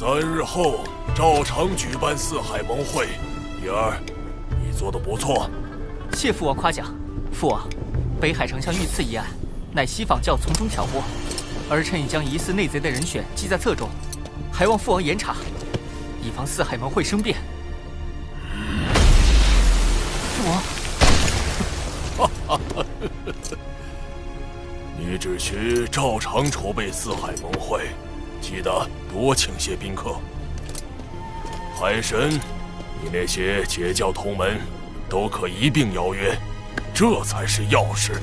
3日后照常举办四海盟会。叶儿，你做得不错。谢父王夸奖。父王，北海丞相遇刺一案，乃西方教从中挑拨，儿臣已将疑似内贼的人选记在册中，还望父王严查，以防四海盟会生变。父王，你只需照常筹备四海盟会。记得多请些宾客。海神，你那些结教同门都可一并邀约，这才是要事。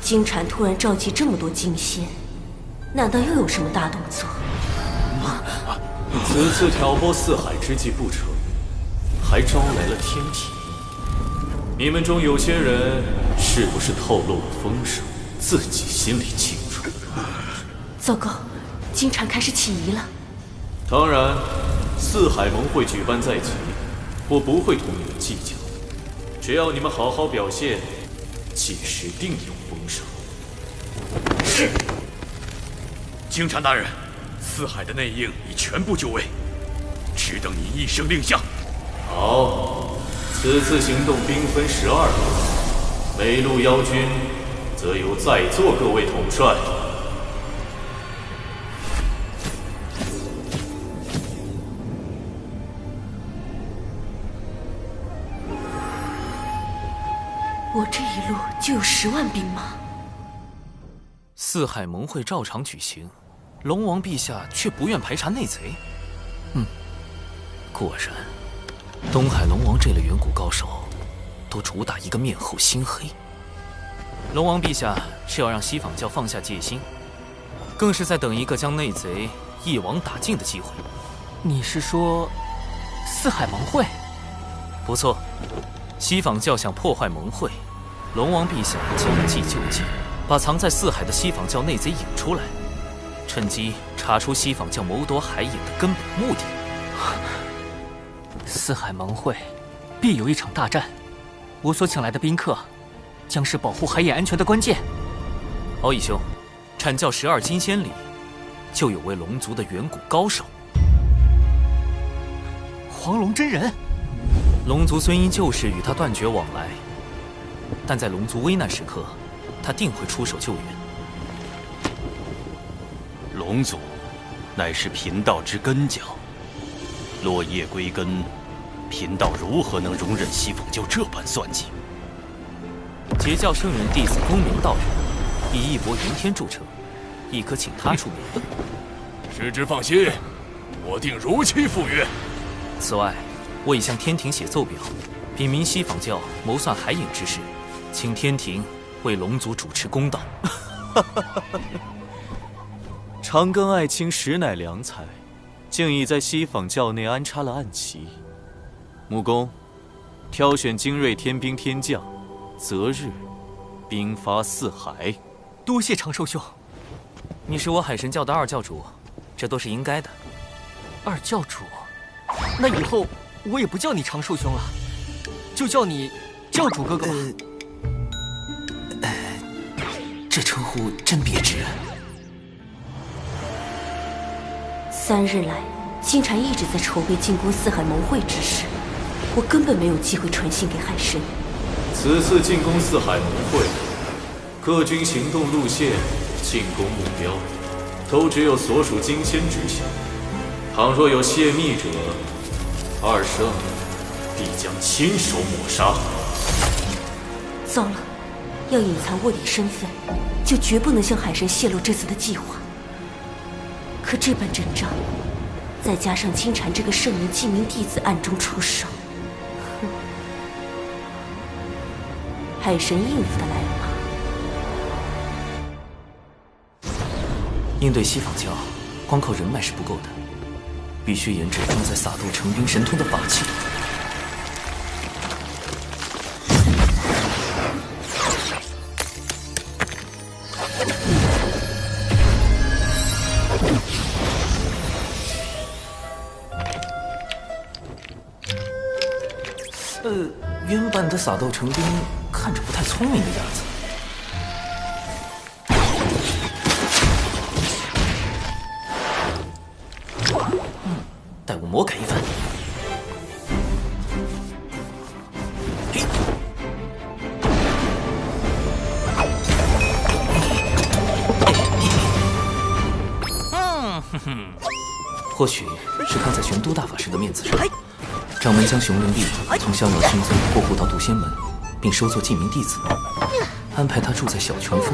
金蝉突然召集这么多金仙，难道又有什么大动作？此次挑拨四海之计不成，还招来了天体。你们中有些人是不是透露了风声？自己心里清楚。糟糕，金蝉开始起疑了。当然，四海盟会举办在即，我不会同你们计较。只要你们好好表现，届时定有风声。是。金蝉大人，四海的内应已全部就位，只等您一声令下。好。此次行动兵分12路，每路妖军则由在座各位统帅。我这一路就有10万兵马。四海盟会照常举行，龙王陛下却不愿排查内贼。果然。东海龙王这类远古高手，都主打一个面厚心黑。龙王陛下是要让西方教放下戒心，更是在等一个将内贼一网打尽的机会。你是说，四海盟会？不错，西方教想破坏盟会，龙王陛下将计就计，把藏在四海的西方教内贼引出来。趁机查出西坊教谋夺海饮的根本目的。四海盟会必有一场大战，我所请来的宾客，将是保护海饮安全的关键。敖乙兄，阐教12金仙里，就有位龙族的远古高手，黄龙真人。龙族虽因旧事与他断绝往来，但在龙族危难时刻，他定会出手救援。龙族乃是贫道之根脚，落叶归根，贫道如何能容忍西坊教这般算计？截教圣人弟子公明道人，以义薄云天著称，亦可请他出面。师之放心，我定如期赴约。此外，我已向天庭写奏表，禀明西坊教谋算海饮之事，请天庭为龙族主持公道。长庚爱卿实乃良才，竟已在西坊教内安插了暗棋。木工，挑选精锐天兵天将，择日兵发四海。多谢长寿兄，你是我海神教的二教主，这都是应该的。二教主，那以后我也不叫你长寿兄了，就叫你教主哥哥吧。这称呼真别致。3日来，金蝉一直在筹备进攻四海盟会之事，我根本没有机会传信给海神。此次进攻四海盟会，各军行动路线、进攻目标，都只有所属金仙知晓。倘若有泄密者，二圣必将亲手抹杀。糟了，要隐藏卧底身份，就绝不能向海神泄露这次的计划。可这般阵仗，再加上金蝉这个圣人记名弟子暗中出手，海神应付得来吗？应对西坊教，光靠人脉是不够的，必须研制装载撒豆成兵神通的法器。原版的撒豆成兵看着不太聪明的样子。待我魔改一番。或许是看在玄都大法师的面子上，掌门将熊灵帝从逍遥星宗过户到渡仙门，并收作记名弟子，安排他住在小泉峰，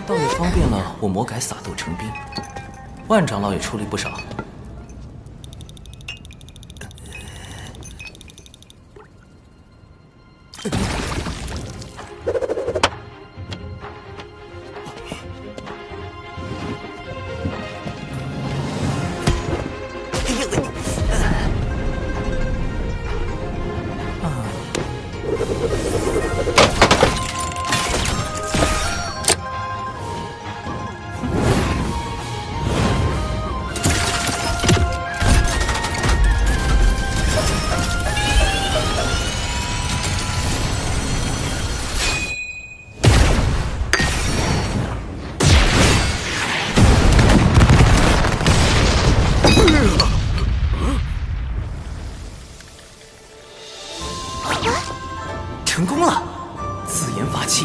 倒也方便了我魔改撒豆成兵。万长老也出力不少。成功了！自研法器，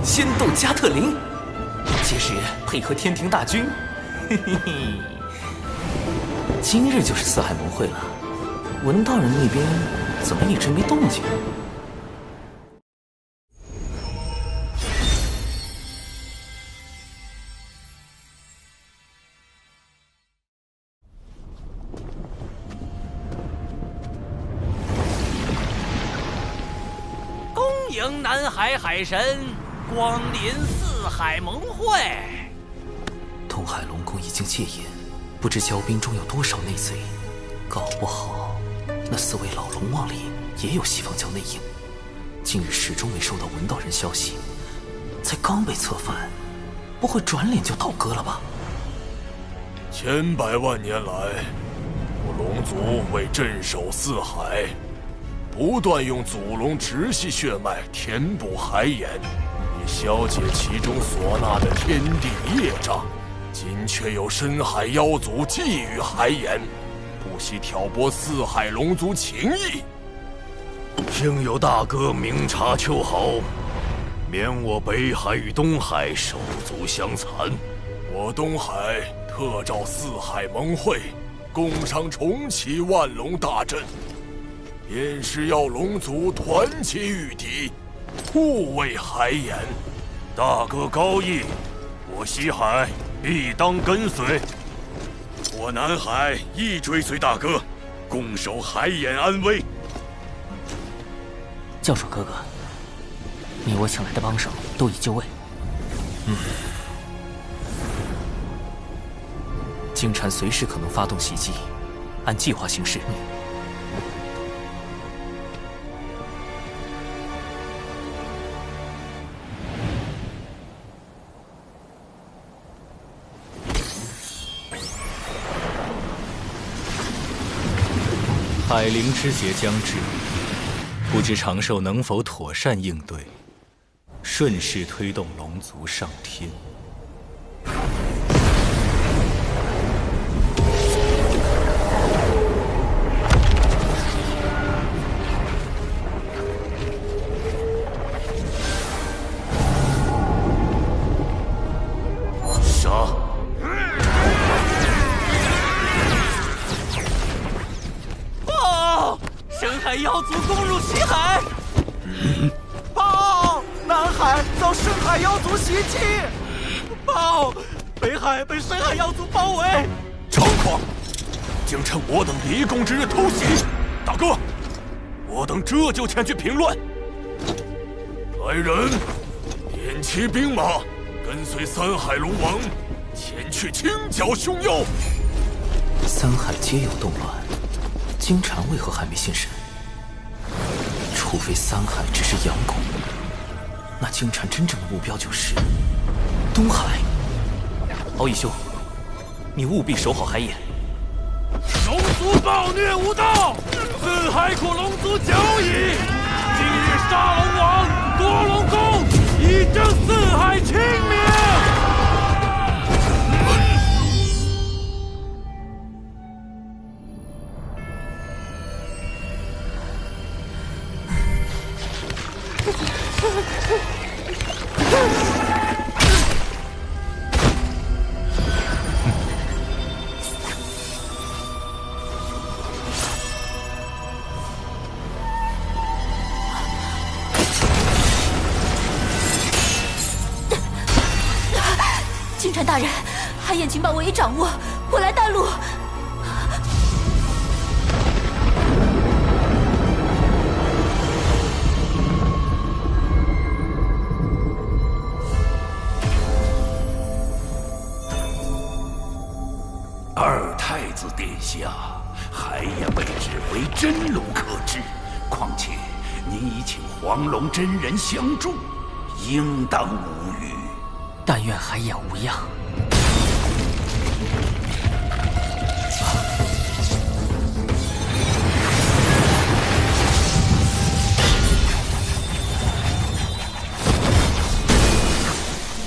仙斗加特林，届时配合天庭大军，嘿嘿嘿。今日就是四海盟会了，文道人那边怎么一直没动静？迎南海海神光临四海盟会。东海龙宫已经戒严，不知骄兵中有多少内贼，搞不好那4位老龙王里也有西方教内应。今日始终没收到文道人消息，才刚被策反，不会转脸就倒戈了吧？千百万年来，我龙族为镇守四海，不断用祖龙直系血脉填补海眼，以消解其中所纳的天地业障。今却有深海妖族觊觎海眼，不惜挑拨四海龙族情谊。幸有大哥明察秋毫，免我北海与东海手足相残。我东海特召四海盟会，共商重启万龙大阵，便是要龙族团结御敌，护卫海眼。大哥高义，我西海必当跟随。我南海亦追随大哥，共守海眼安危。教授哥哥，你我请来的帮手都已就位。金蝉随时可能发动袭击，按计划行事。海灵之劫将至，不知长寿能否妥善应对，顺势推动龙族上天。妖族攻入西海！报！南海遭深海妖族袭击！报！北海被深海妖族包围！猖狂！竟趁我等离宫之日偷袭！大哥，我等这就前去平乱。来人，点齐兵马，跟随三海龙王前去清剿凶妖。三海皆有动乱，金蝉为何还没现身？除非三海只是佯攻，那金蝉真正的目标就是东海。敖义兄，你务必守好海眼。龙族暴虐无道，四海苦龙族久矣。今日杀龙王，夺龙宫，以正四海清明。金蝉大人，海眼情报我已掌握，我来带路。二太子殿下，海眼位置为真龙可知，况且您已请黄龙真人相助，应当无虞。但愿海眼无恙。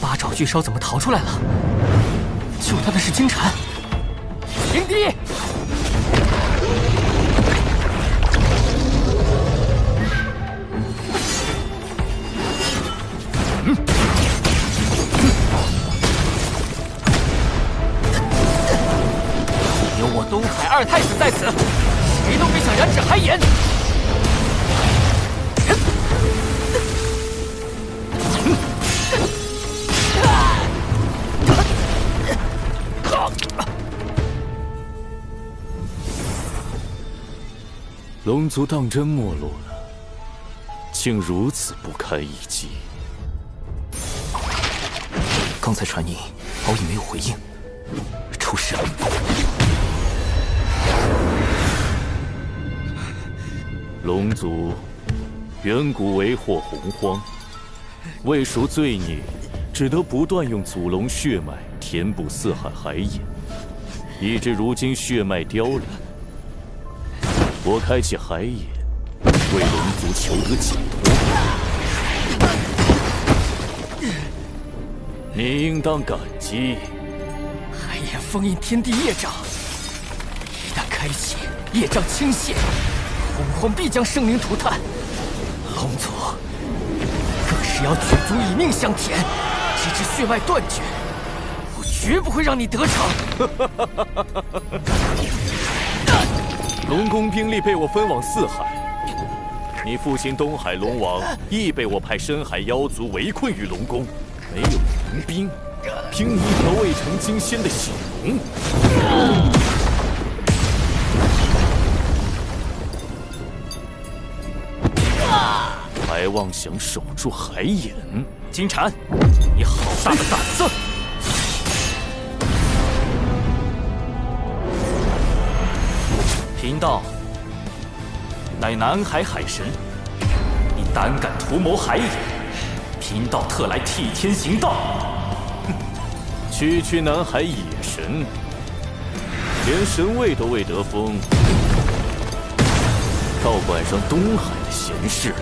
八爪巨兽怎么逃出来了？救他的是金蝉。迎敌！有我东海二太子在此，谁都别想染指海眼。龙族当真没落了，竟如此不堪一击。刚才传音，敖乙没有回应，出事了。龙族远古为祸洪荒，为赎罪孽，只得不断用祖龙血脉填补四海海眼。已至如今血脉凋零，我开启海眼，为龙族求得解脱。你应当感激。海眼封印天地业障，一旦开启，业障倾泻，洪荒必将生灵涂炭。龙族更是要举足以命相填，直至血脉断绝。我绝不会让你得逞。龙宫兵力被我分往四海，你父亲东海龙王亦被我派深海妖族围困于龙宫，没有援兵，凭你一条未成金仙的小龙。还妄想守住海眼？金蝉，你好大的胆子！贫道乃南海海神，你胆敢图谋海眼，贫道特来替天行道。区南海野神，连神位都未得封，倒管上东海的闲事了。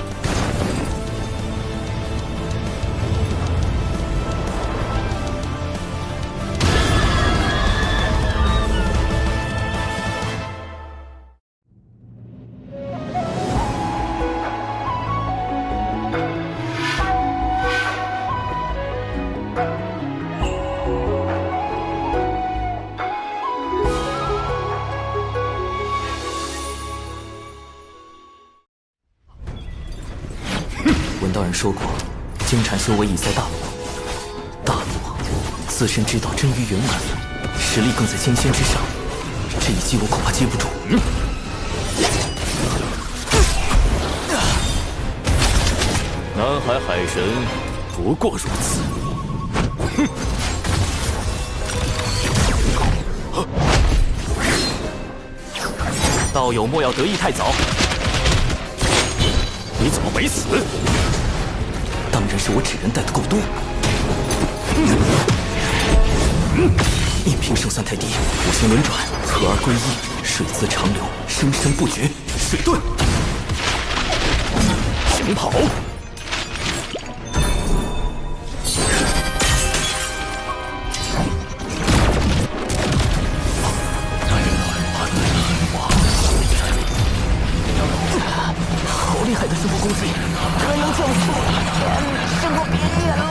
文道人说过，金蝉修为已在大罗。大罗自身之道臻于圆满，实力更在金仙之上。这一击我恐怕接不住。南海海神不过如此。道友莫要得意太早。你怎么没死？当然是我纸人带的够多。应凭胜算太低，我行轮转，合而归一，水自长流，生生不绝。水遁，行跑。好厉害的师傅攻击，可能降速。师傅别演了。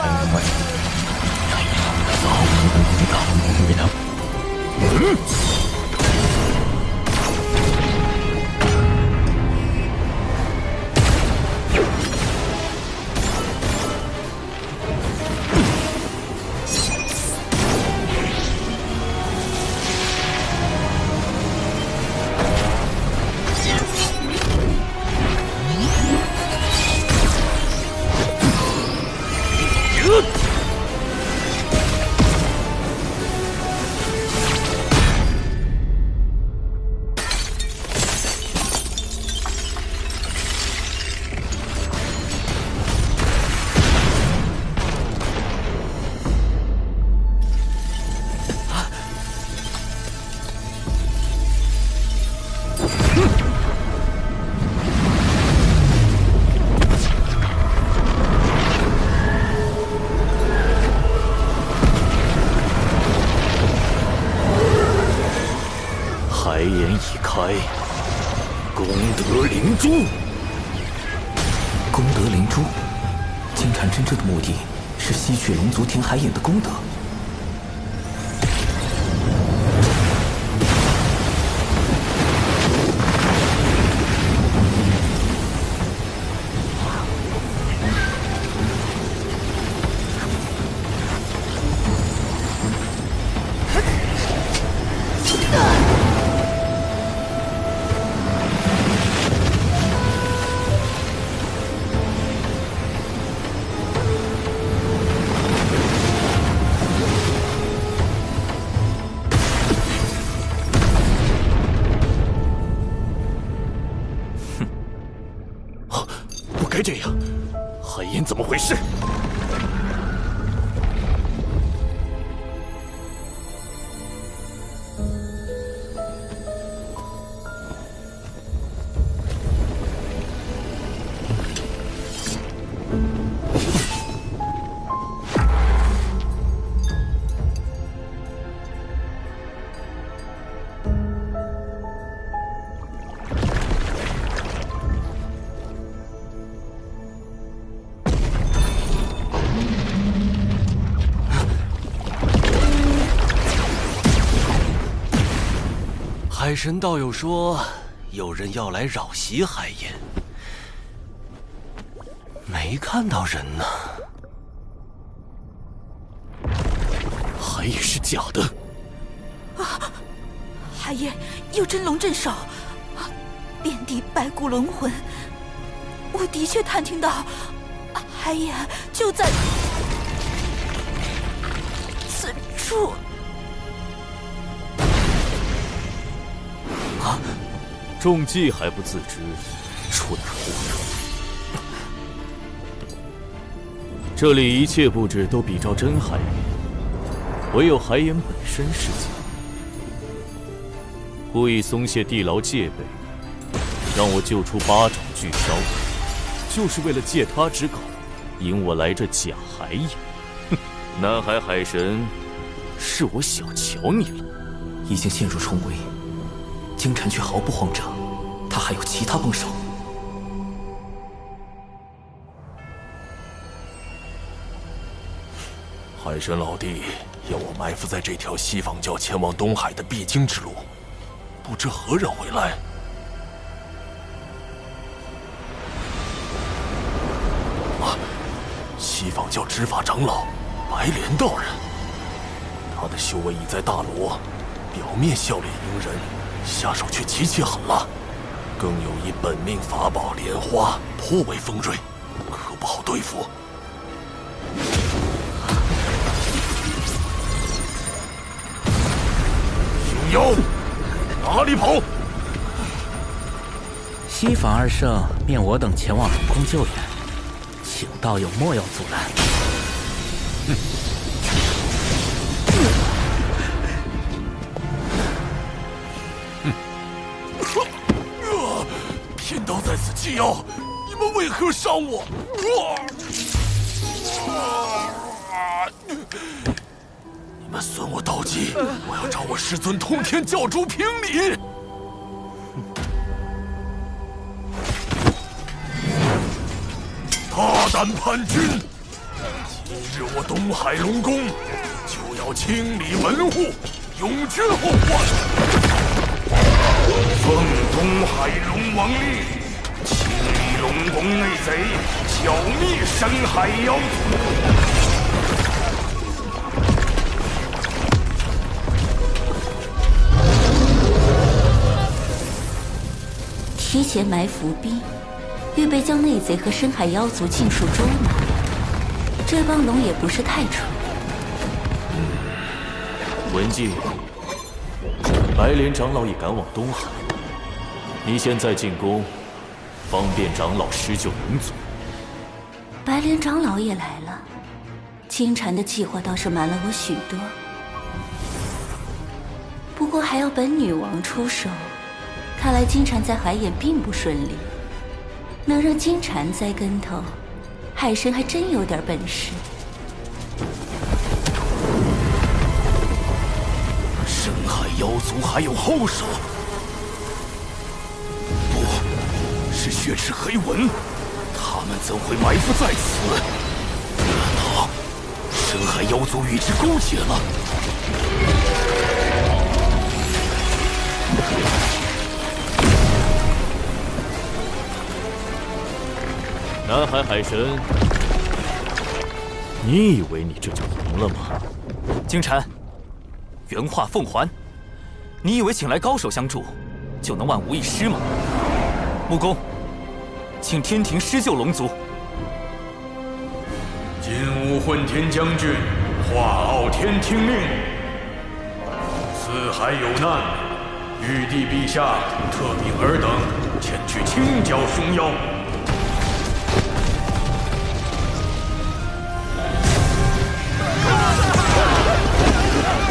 海眼已开，功德灵珠。功德灵珠，金蝉真正的目的是吸取龙族填海眼的功德。不该这样，海眼怎么回事？海神道友说，有人要来扰袭海盐，没看到人呢。还也是假的。啊！海盐有真龙镇守，遍地白骨龙魂。我的确探听到，海盐就在此处。啊！中计还不自知，蠢货！这里一切布置都比照真海盐，唯有海盐本身是假。故意松懈地牢戒备，让我救出8爪巨骁，就是为了借他之口，引我来这假海盐。哼，南海海神，是我小瞧你了。已经陷入重围，金蝉却毫不慌张，他还有其他帮手。海神老弟要我埋伏在这条西方教前往东海的必经之路，不知何人会来。啊，西方教执法长老白莲道人，他的修为已在大罗，表面笑脸迎人，下手却极其狠辣，更有一本命法宝莲花，颇为锋锐，可不好对付。熊妖，哪里跑？西方二圣命我等前往龙宫救援，请道友莫要阻拦。贫道在此祭妖，你们为何伤我？你们损我道基，我要找我师尊通天教主评理。大胆叛军！今日我东海龙宫就要清理门户，永绝后患。奉东海龙王令，清理龙宫内贼，剿灭深海妖族。提前埋伏兵，预备将内贼和深海妖族尽数捉拿。这帮龙也不是太蠢。文静，白莲长老已赶往东海，你现在进宫，方便长老施救龙族。白莲长老也来了，金蝉的计划倒是瞒了我许多，不过还要本女王出手。看来金蝉在海眼并不顺利，能让金蝉栽跟头，海神还真有点本事。深海妖族还有后手？不是血池黑纹，他们怎会埋伏在此？难道深海妖族与之勾结了？南海海神，你以为你这就赢了吗？金蝉，原话奉还。你以为请来高手相助，就能万无一失吗？木工，请天庭施救龙族。今武混天将军画傲天听令，四海有难，玉帝陛下特命尔等前去清剿凶妖。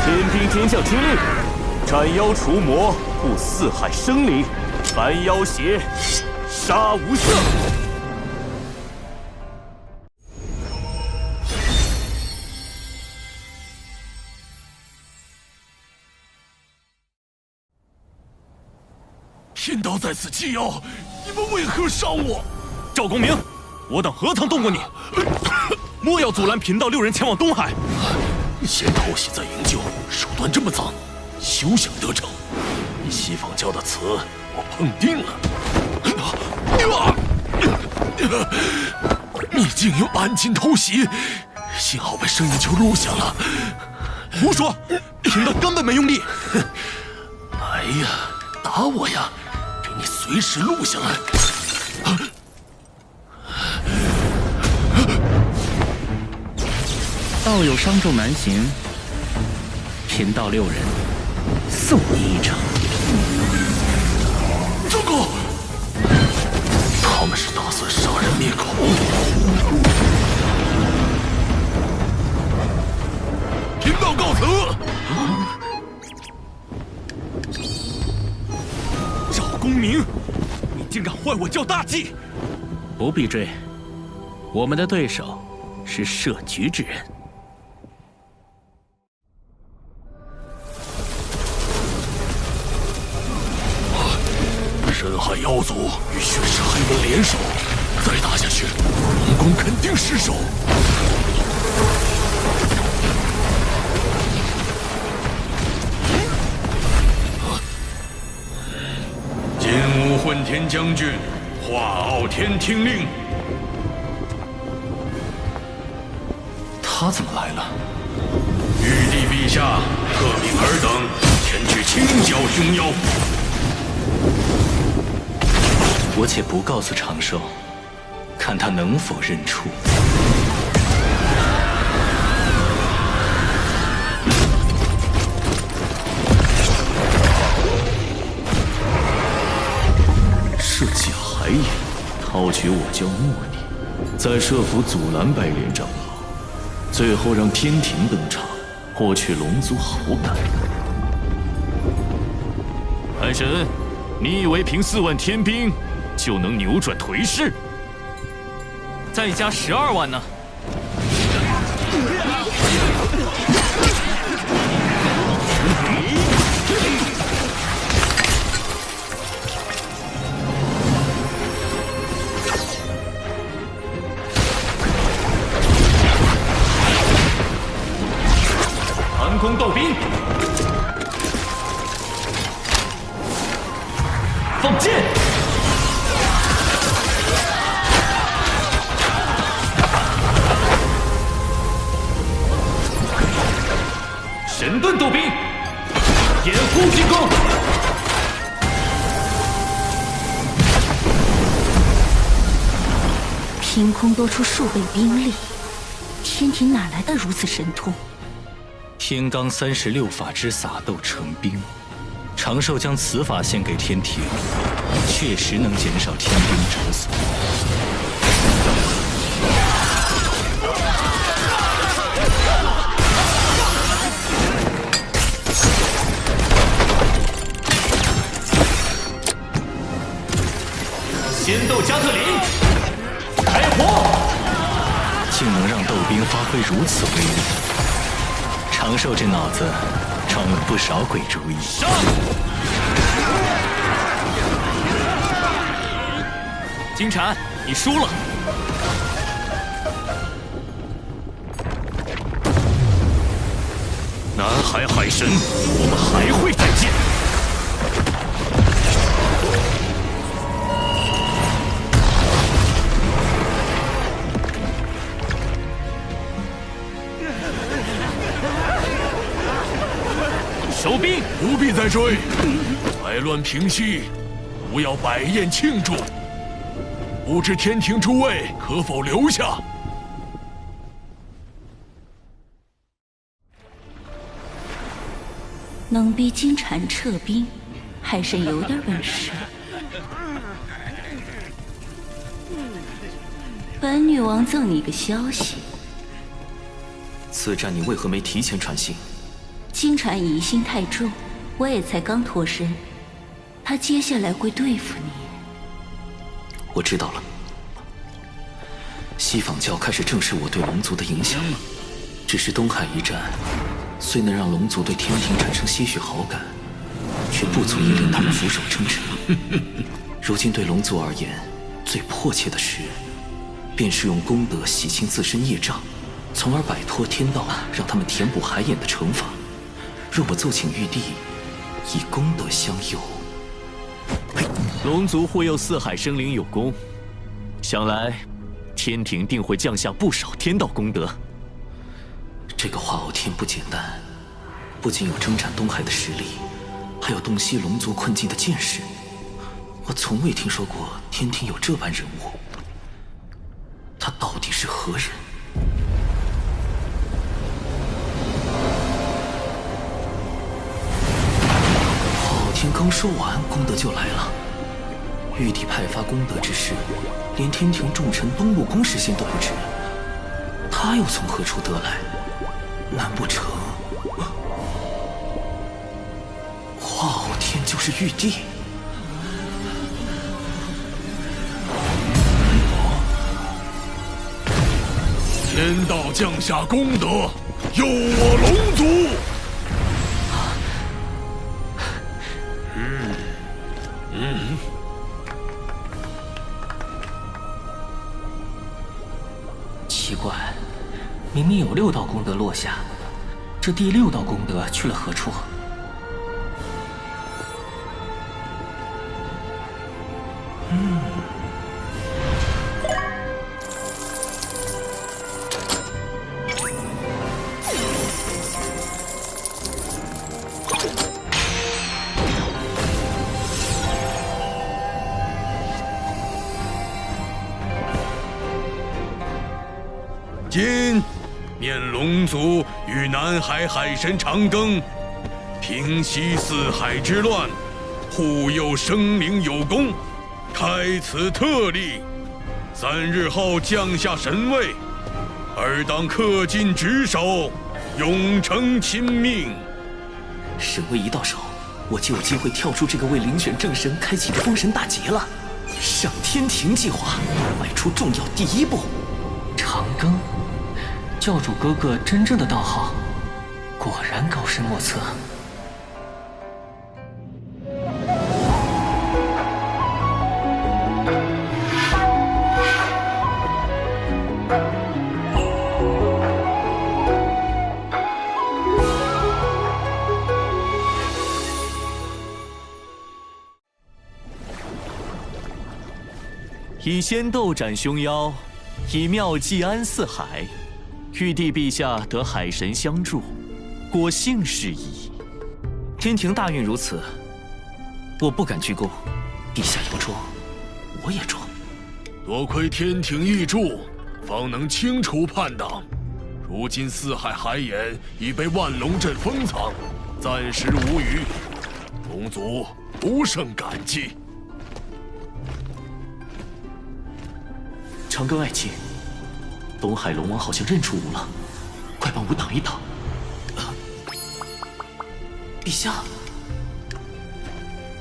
天兵天将听令，斩妖除魔，护四海生灵，凡妖邪，杀无赦。贫道在此祭妖，你们为何伤我？赵公明，我等何曾动过你？莫要阻拦贫道6人前往东海。先偷袭再营救，手段这么脏，休想得逞！你西方教的词，我碰定了。你竟有暗劲偷袭，幸好被声音球录下了。胡说，贫道根本没用力。来呀，打我呀！给你随时录下来。道友伤重难行，贫道6人送你一程。糟糕！他们是打算杀人灭口。贫道告辞。赵公明，你竟敢坏我教大计！不必追，我们的对手是设局之人。深海妖族与血石黑纹联手，再打下去，龙宫肯定失守。金吾混天将军，化傲天听令。他怎么来了？玉帝陛下特命尔等前去清剿凶妖。我且不告诉长寿，看他能否认出。设计海眼，掏取我教墨力，再设伏阻拦白莲长老，最后让天庭登场，获取龙族好感。海神，你以为凭4万天兵就能扭转颓势？再加12万呢？寒空斗兵，放箭！神盾斗兵，掩护进攻！凭空多出数倍兵力，天庭哪来的如此神通？天罡36法之撒豆成兵，长寿将此法献给天庭，确实能减少天兵折损。仙斗加特林，开火！竟能让斗兵发挥如此威力，长寿这脑子装了不少鬼主意。上！金蝉，你输了。南海海神，我们还会再见。收兵，不必再追，灾乱平息，吾要摆宴庆祝。不知天庭诸位可否留下？能逼金蝉撤兵，海神有点本事。本女王赠你个消息，此战你为何没提前传信？金蝉疑心太重，我也才刚脱身，他接下来会对付你。我知道了，西方教开始正视我对龙族的影响，只是东海一战虽能让龙族对天庭产生些许好感，却不足以令他们俯首称臣。如今对龙族而言，最迫切的事，便是用功德洗清自身业障，从而摆脱天道让他们填补海眼的惩罚。若我奏请玉帝，以功德相佑。龙族护佑四海生灵有功，想来天庭定会降下不少天道功德。这个化傲天不简单，不仅有征战东海的实力，还有洞悉龙族困境的见识。我从未听说过天庭有这般人物，他到底是何人？化傲天刚说完，功德就来了。玉帝派发功德之事，连天庭重臣东陆宫事先都不知，他又从何处得来？难不成化傲天就是玉帝？天道降下功德，佑我龙族。奇怪，明明有6道功德落下，这第6道功德去了何处？今念龙族与南海海神长庚平息四海之乱，护佑生灵有功，开此特例。3日后降下神位，尔当恪尽职守，永承亲命。神位一到手，我就有机会跳出这个为遴选正神开启的封神大劫了。上天庭计划迈出重要第1步。长庚，教主哥哥真正的道行，果然高深莫测。以仙斗斩凶妖，以妙计安四海。玉帝陛下得海神相助，果幸事矣。天庭大运如此，我不敢居功。陛下要装，我也装。多亏天庭义助，方能清除叛党。如今四海海眼已被万龙阵封藏，暂时无虞。龙族不胜感激。长庚爱卿，东海龙王好像认出吾了，快帮吾挡一挡。陛下，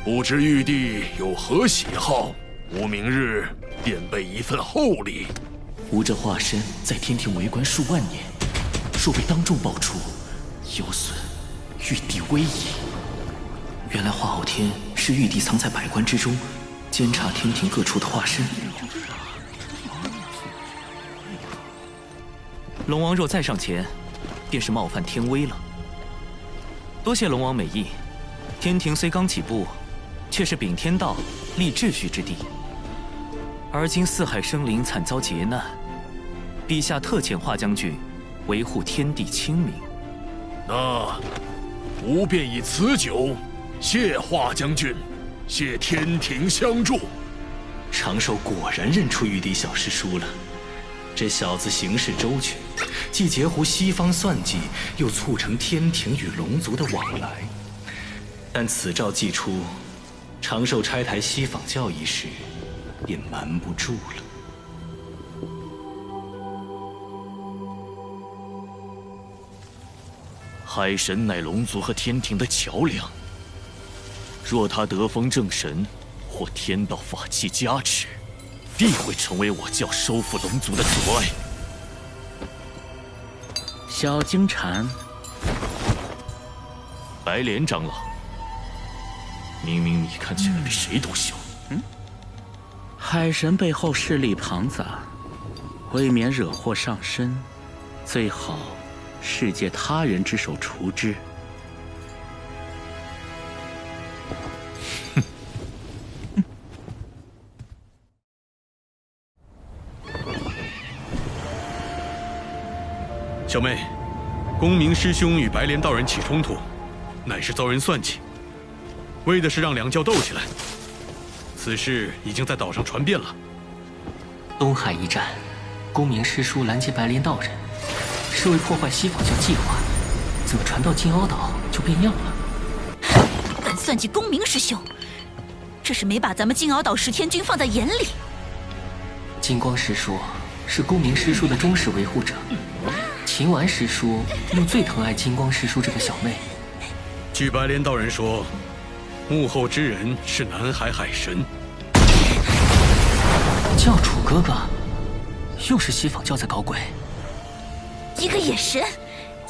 不知玉帝有何喜好？吾明日便备一份厚礼。吾这化身在天庭为官数万年，若被当众爆出，有损玉帝威仪。原来化傲天是玉帝藏在百官之中，监察天庭各处的化身。龙王若再上前，便是冒犯天威了。多谢龙王美意，天庭虽刚起步，却是秉天道、立秩序之地。而今四海生灵惨遭劫难，陛下特遣华将军维护天地清明。那吾便以此酒谢华将军，谢天庭相助。长寿果然认出玉帝小师叔了。这小子行事周全，既截胡西方算计，又促成天庭与龙族的往来。但此诏既出，长寿拆台西访教一事，便瞒不住了。海神乃龙族和天庭的桥梁，若他得封正神，或天道法器加持，必会成为我教收复龙族的阻碍。小金蝉，白莲长老，明明你看起来比谁都小。海神背后势力庞杂，为免惹祸上身，最好是借他人之手除之。小妹，公明师兄与白莲道人起冲突，乃是遭人算计，为的是让两教斗起来。此事已经在岛上传遍了。东海一战，公明师叔拦截白莲道人，是为破坏西方教计划，怎么传到金鳌岛就变样了？敢算计公明师兄，这是没把咱们金鳌岛10天军放在眼里。金光师叔是公明师叔的忠实维护者，秦丸师叔又最疼爱金光师叔这个小妹。据白莲道人说，幕后之人是南海海神。教主哥哥，又是西方教在搞鬼。一个野神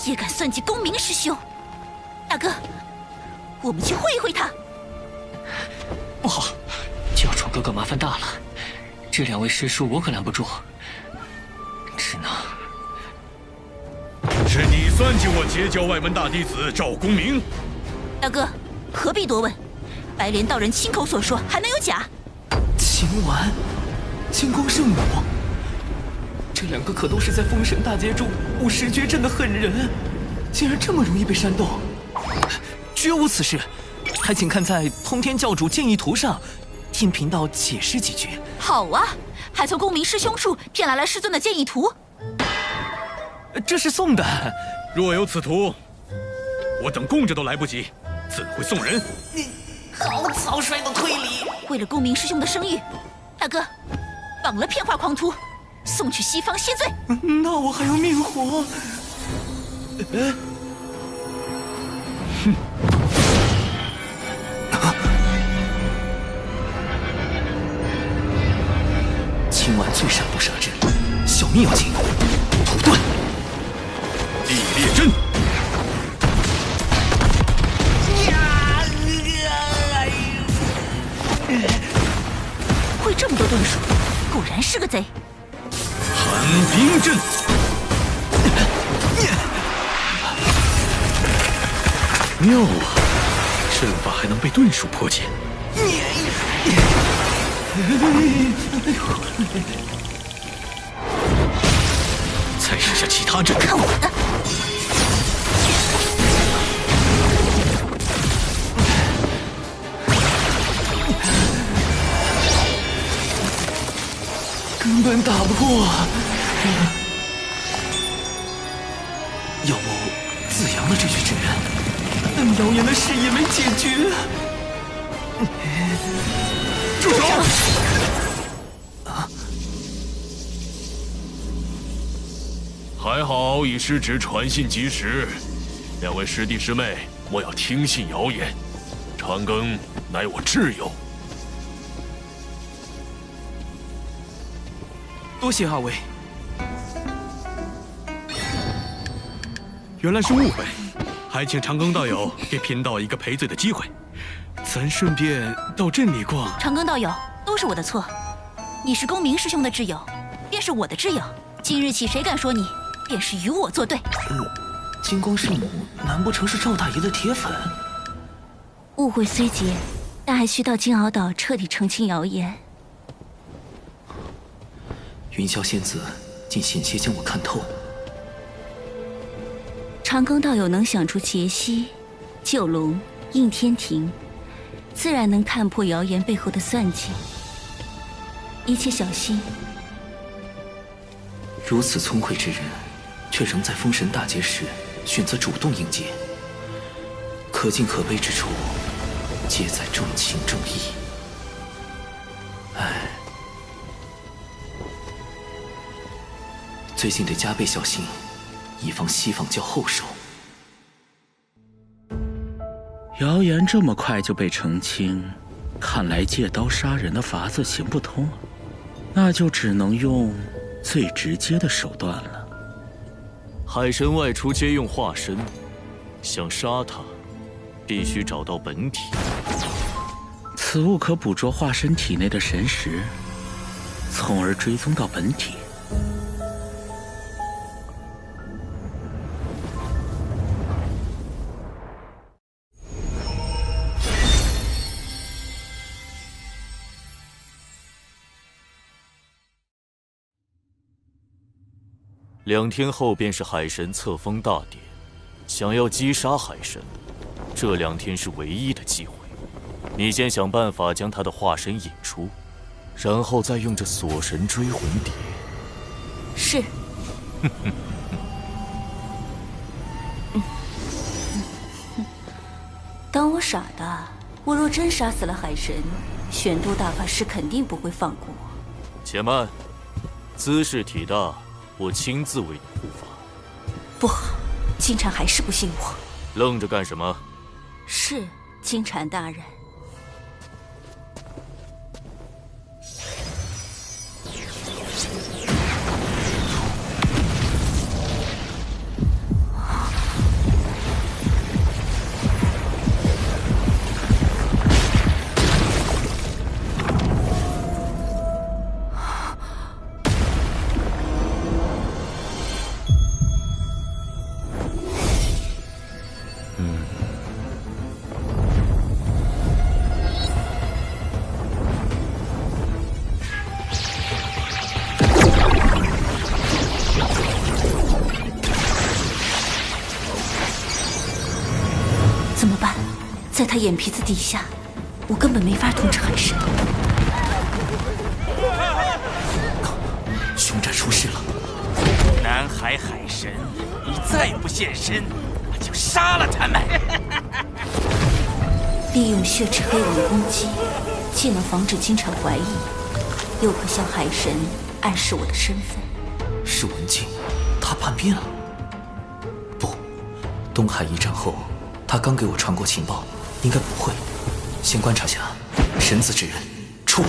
也敢算计公明师兄，大哥，我们去会一会他。不好，教主哥哥麻烦大了，这2位师叔我可拦不住，只能……是你算计我截教外门大弟子赵公明？大哥，何必多问？白莲道人亲口所说，还能有假？秦丸、金光圣母，这2个可都是在封神大劫中误10绝阵的狠人，竟然这么容易被煽动，绝无此事。还请看在通天教主建议图上，听贫道解释几句。好啊，还从公明师兄处骗来了师尊的建议图。这是送的。若有此图，我等供着都来不及，怎会送人？你好草率的推理！为了公明师兄的声誉，大哥，绑了骗画狂徒，送去西方谢罪。那我还有命活？哼！秦丸最善不杀之，小命要紧，土遁。地裂阵。会这么多遁术，果然是个贼。寒冰阵。妙啊，阵法还能被遁术破解。再试下其他阵。看我的！根本打不过。要不子阳的这句之人，但谣言的事也没解决。住手！还好以师侄传信及时，2位师弟师妹，莫要听信谣言。长庚乃我挚友。多谢2位。原来是误会，还请长庚道友给贫道一个赔罪的机会，咱顺便到镇里逛。长庚道友，都是我的错。你是公明师兄的挚友，便是我的挚友。今日起，谁敢说你，便是与我作对。金光圣母难不成是赵大爷的铁粉？误会虽结，但还需到金鳌岛彻底澄清谣言。云霄仙子竟险些将我看透。长庚道友能想出劫西、救龙、应天庭，自然能看破谣言背后的算计。一切小心。如此聪慧之人，却仍在封神大劫时选择主动应劫，可敬可悲之处，皆在重情重义。唉，最近得加倍小心，以防西方教后手。谣言这么快就被澄清，看来借刀杀人的法子行不通，那就只能用最直接的手段了。海神外出皆用化身，想杀他，必须找到本体。此物可捕捉化身体内的神识，从而追踪到本体。2天后便是海神册封大典，想要击杀海神，这2天是唯一的机会。你先想办法将他的化身引出，然后再用这锁神追魂碟。是。当我傻的，我若真杀死了海神，玄都大法师肯定不会放过我。且慢，姿势体大，我亲自为你护法。不好，金蝉还是不信我。愣着干什么？是，金蝉大人。怎么办？在他眼皮子底下，我根本没法统治海神。熊战出事了！南海海神，你再不现身，我就杀了他们！利用血池黑纹攻击，既能防止金蝉怀疑，又可向海神暗示我的身份。是文静，他叛变了。不，东海一战后，他刚给我传过情报，应该不会。先观察下，神子之人出，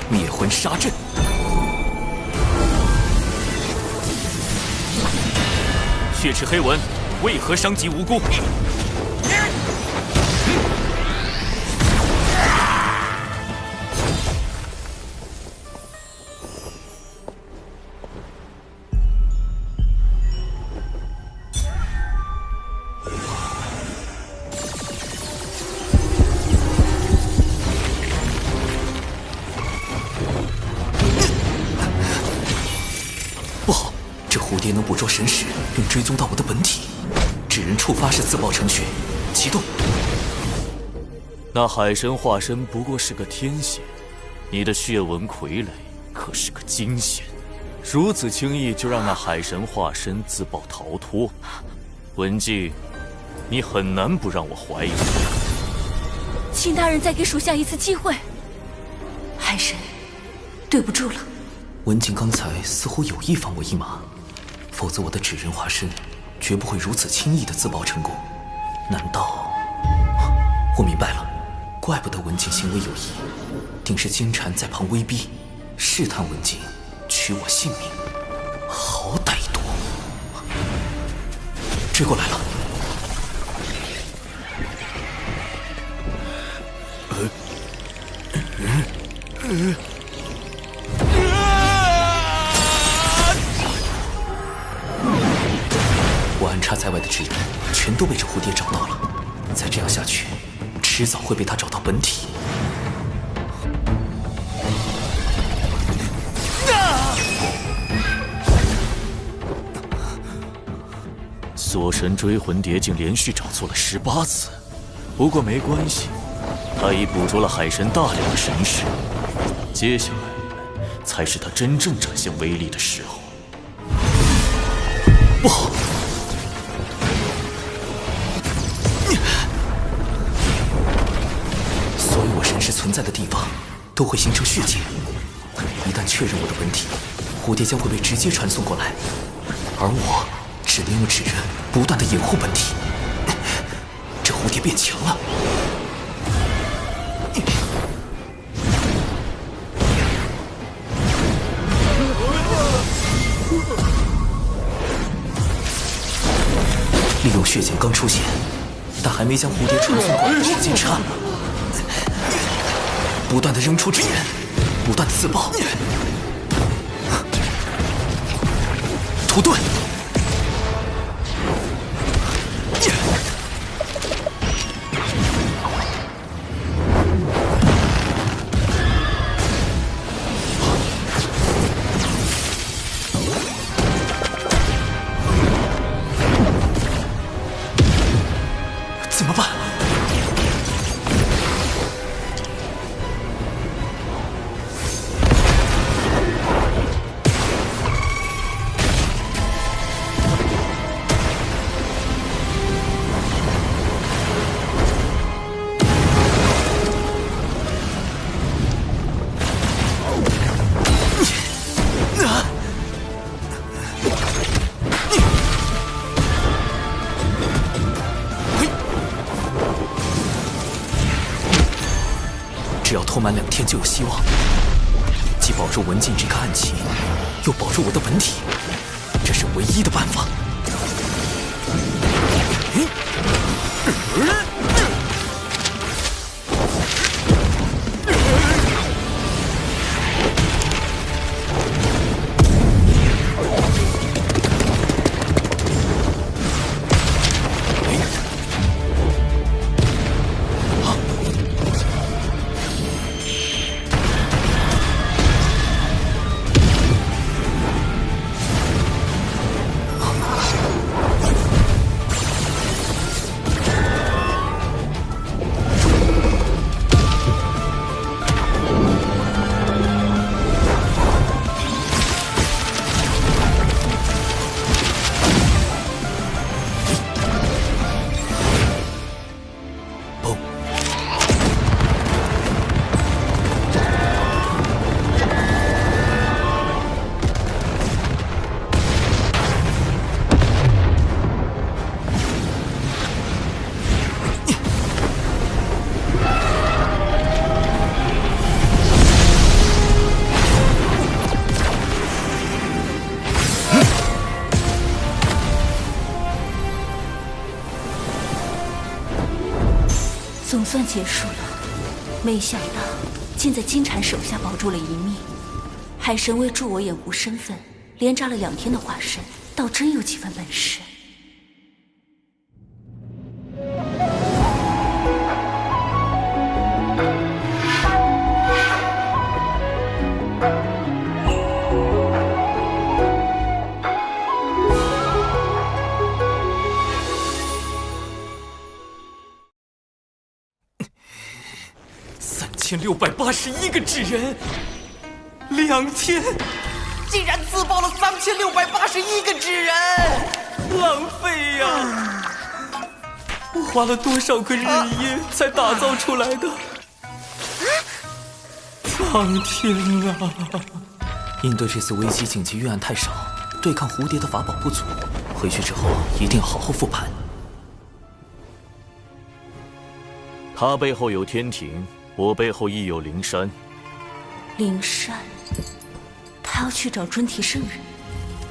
灭魂杀阵。血池黑纹为何伤及无辜？不好，这蝴蝶能捕捉神识，并追踪到我的本体。纸人触发式自爆程序，启动。那海神化身不过是个天仙，你的血纹傀儡可是个金仙，如此轻易就让那海神化身自爆逃脱，文静，你很难不让我怀疑。请大人再给属下一次机会。海神，对不住了。文静刚才似乎有意放我一马，否则我的纸人化身绝不会如此轻易的自爆成功。难道……我明白了，怪不得文静行为有疑，定是金蝉在旁威逼，试探文静，取我性命。好歹毒！追过来了。我安插在外的纸人全都被这蝴蝶找到了，再这样下去，迟早会被他找到本体。锁神追魂蝶竟连续找错了18次，不过没关系，他已捕捉了海神大量的神识，接下来才是他真正展现威力的时候。不好！所有我神识存在的地方都会形成血界，一旦确认我的本体，蝴蝶将会被直接传送过来，而我只能用纸人不断的掩护本体。这蝴蝶变强了。利用血剑刚出现，但还没将蝴蝶传送过来的时间差了。不断的扔出纸人，不断的自爆，屠盾。只要拖满2天就有希望，既保住文静这个暗器，又保住我的本体，这是唯一的办法。总算结束了，没想到竟在金蝉手下保住了一命。海神为助我掩护身份，连扎了2天的化身，倒真有几分本事。3681个纸人，2天竟然自爆了3681个纸人，浪费呀！我花了多少个日夜才打造出来的？苍天啊！应对这次危机紧急预案太少，对抗蝴蝶的法宝不足，回去之后一定要好好复盘。他背后有天庭，我背后亦有灵山。灵山，他要去找尊提圣人，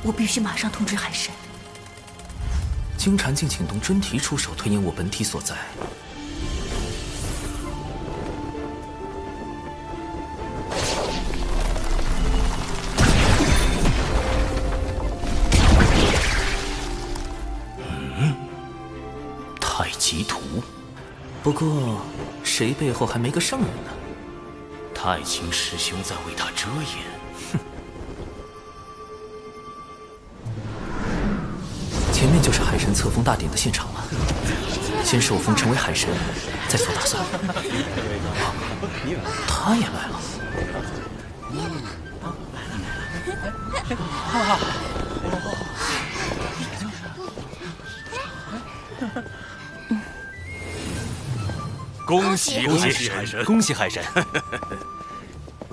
我必须马上通知海神。金蝉竟请动尊提出手推演我本体所在。太极图。不过，谁背后还没个圣人呢？太清师兄在为他遮掩。前面就是海神册封大典的现场了，先受封成为海神，再做打算。他也来了。恭喜海神！恭喜海神！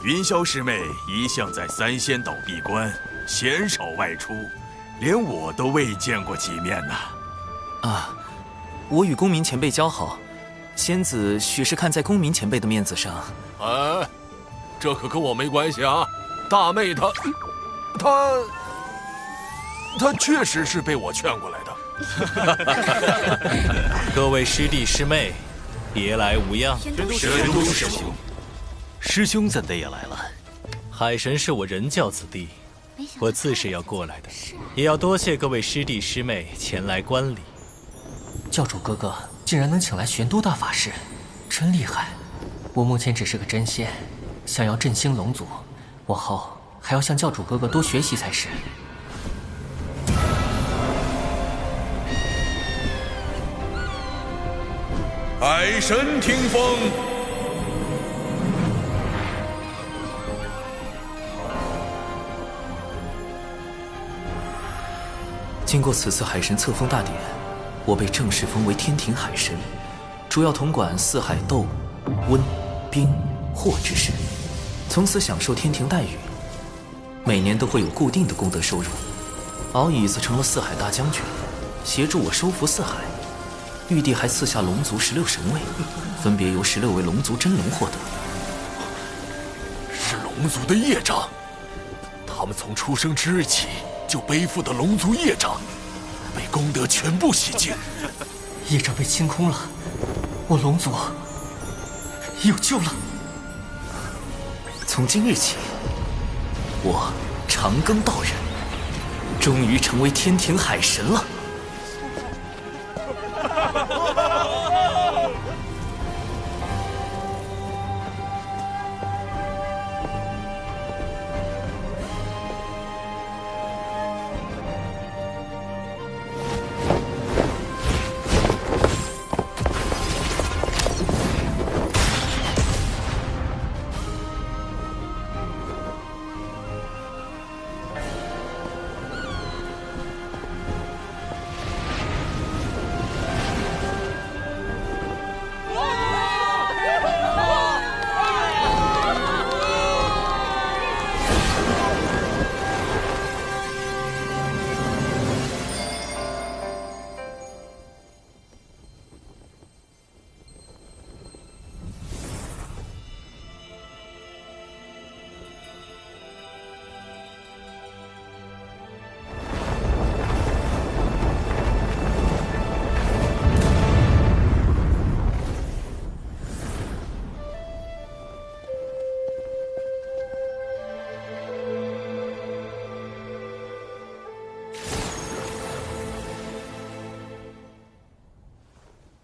云霄师妹一向在3仙岛闭关，鲜少外出，连我都未见过几面呐。啊，我与公明前辈交好，仙子许是看在公明前辈的面子上。哎，这可跟我没关系啊！大妹她确实是被我劝过来的。各位师弟师妹，别来无恙。玄都师兄，师兄怎的也来了？海神是我人教子弟，我自是要过来的，也要多谢各位师弟师妹前来观礼。教主哥哥竟然能请来玄都大法师，真厉害！我目前只是个真仙，想要振兴龙族，往后还要向教主哥哥多学习才是。海神听风。经过此次海神册封大典，我被正式封为天庭海神，主要统管四海斗、温、冰、火之事，从此享受天庭待遇。每年都会有固定的功德收入。敖乙则成了四海大将军，协助我收服四海。玉帝还赐下龙族16神位，分别由16位龙族真龙获得。龙族的业障。他们从出生之日起就背负的龙族业障，被功德全部洗净，业障被清空了，我龙族有救了。从今日起，我长庚道人终于成为天庭海神了。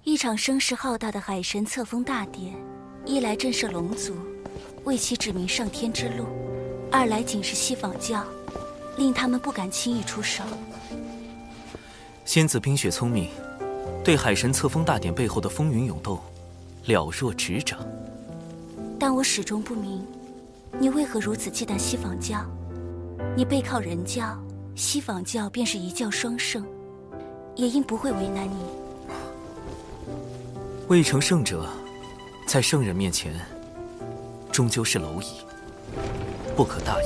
一场声势浩大的海神册封大典，一来震慑龙族，为其指明上天之路；二来警示西方教，令他们不敢轻易出手。仙子冰雪聪明，对海神册封大典背后的风云涌动了若指掌。但我始终不明，你为何如此忌惮西方教？你背靠人教，西方教便是一教双胜，也应不会为难你。未成圣者，在圣人面前，终究是蝼蚁，不可大意。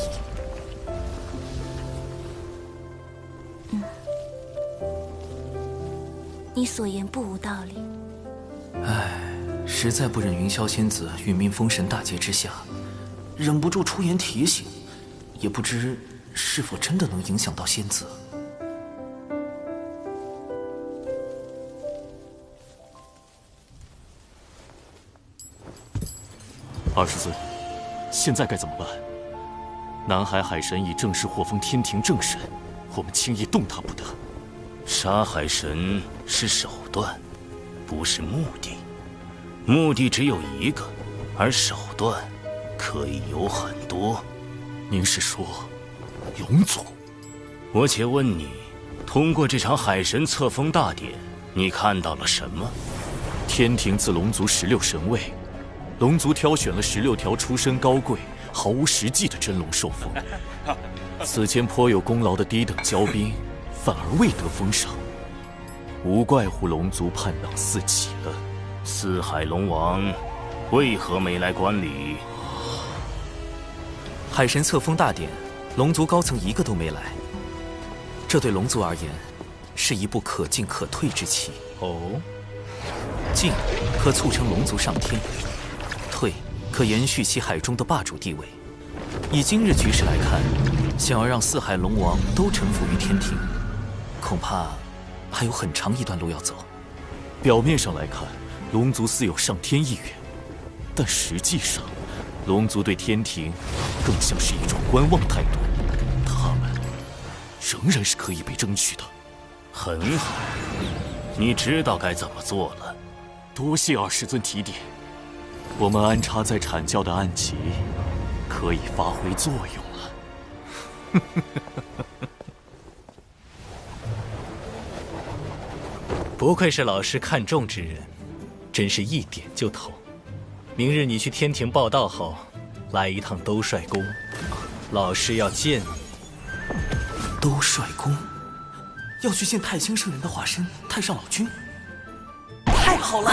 你所言不无道理。唉，实在不忍云霄仙子殒命封神大劫之下，忍不住出言提醒，也不知是否真的能影响到仙子。20尊，现在该怎么办？南海海神已正式获封天庭正神，我们轻易动他不得。杀海神是手段，不是目的。目的只有一个，而手段可以有很多。您是说，龙族？我且问你，通过这场海神册封大典，你看到了什么？天庭自龙族16神位。龙族挑选了16条出身高贵、毫无实际的真龙受封，此前颇有功劳的低等骄兵，反而未得封赏，无怪乎龙族叛党四起了。四海龙王为何没来观礼？海神册封大典，龙族高层一个都没来，这对龙族而言，是一步可进可退之棋。哦，进可促成龙族上天。退可延续其海中的霸主地位。以今日局势来看，想要让四海龙王都臣服于天庭，恐怕还有很长一段路要走。表面上来看，龙族似有上天意愿，但实际上，龙族对天庭更像是一种观望态度。他们仍然是可以被争取的。很好，你知道该怎么做了。多谢20尊提点。我们安插在阐教的暗旗，可以发挥作用了。不愧是老师看重之人，真是一点就透。明日你去天庭报道后，来一趟兜率宫，老师要见你。兜率宫，要去见太清圣人的化身太上老君。太好了，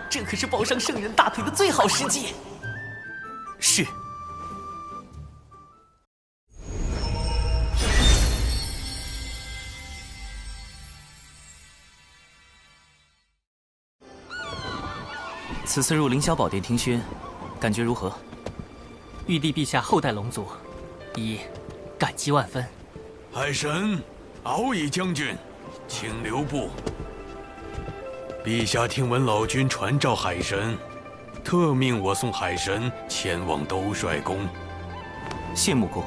这可是抱上圣人大腿的最好时机。是。此次入凌霄宝殿听宣，感觉如何？玉帝陛下厚待龙族，已感激万分。海神，敖乙将军，请留步。陛下听闻老君传召海神，特命我送海神前往兜率宫。谢穆公，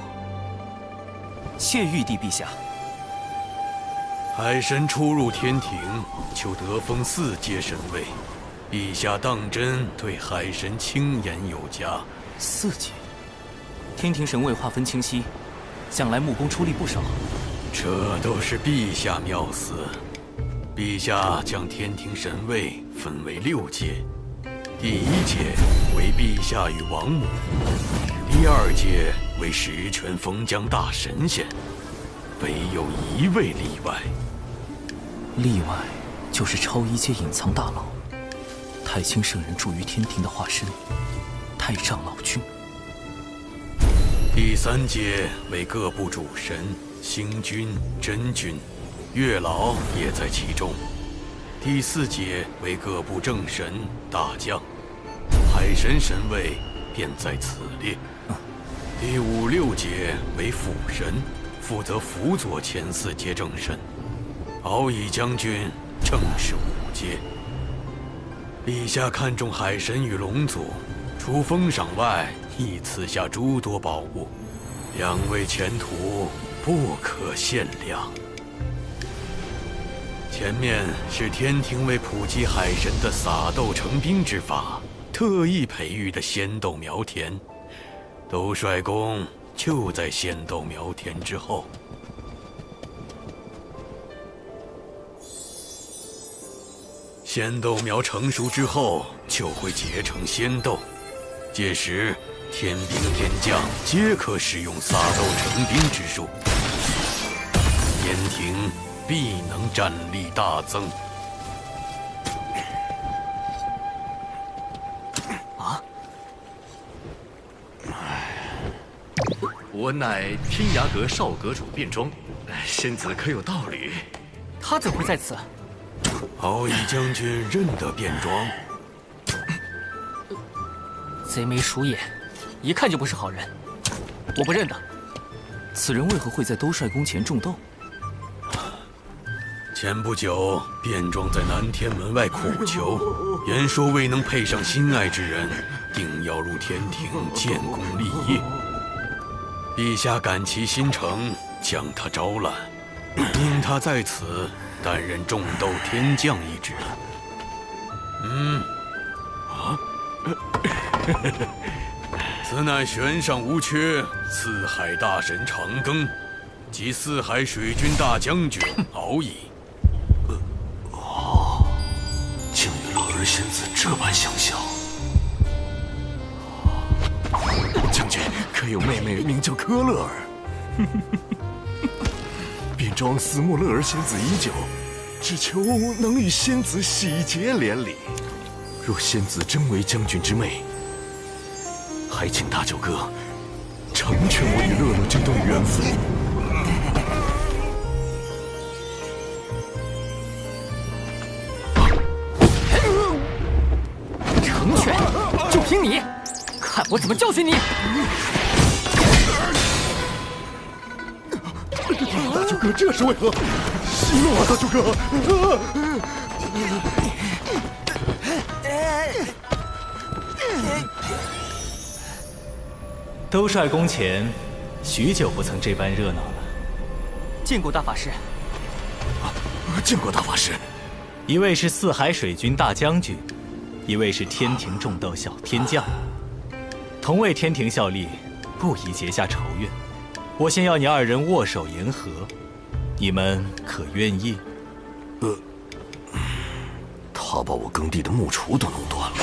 谢玉帝陛下。海神初入天庭，就得封4阶神位，陛下当真对海神轻言有加。4阶，天庭神位划分清晰，想来穆公出力不少。这都是陛下妙思。陛下将天庭神位分为6阶，第1阶为陛下与王母，第2阶为十全封疆大神仙，唯有1位例外。例外就是超1阶隐藏大佬，太清圣人住于天庭的化身，太上老君。第3阶为各部主神，星君、真君，月老也在其中。第4阶为各部正神、大将，海神神位便在此列。第5、6阶为辅神，负责辅佐前4阶正神。敖乙将军正是5阶。陛下看重海神与龙族，除封赏外，亦赐下诸多宝物，2位前途不可限量。前面是天庭为普及海神的撒豆成兵之法，特意培育的仙豆苗田，兜率宫就在仙豆苗田之后。仙豆苗成熟之后，就会结成仙豆，届时天兵天将皆可使用撒豆成兵之术，天庭必能战力大增。啊！我乃天涯阁少阁主卞庄，仙子可有道侣？他怎会在此？敖乙将军认得卞庄？贼眉鼠眼，一看就不是好人，我不认得。此人为何会在兜率宫前种豆？前不久，卞庄在南天门外苦求，言说未能配上心爱之人，定要入天庭建功立业。陛下感其心诚，将他招揽，命他在此担任种豆天将一职。此乃悬赏无缺，四海大神长庚及四海水军大将军敖乙。竟与乐儿仙子这般相像。将军可有妹妹名叫柯乐儿？卞庄思慕乐儿仙子已久，只求能与仙子喜结连理。若仙子真为将军之妹，还请大舅哥成全我与乐乐这段缘分。成全，就凭你，看我怎么教训你！大舅哥，这是为何？息怒啊，大舅哥！兜率宫前，许久不曾这般热闹了。见过大法师。见过大法师。一位是四海水军大将军，一位是天庭种豆小天将，同为天庭效力，不宜结下仇怨。我先要你二人握手言和，你们可愿意？他把我耕地的木锄都弄断了。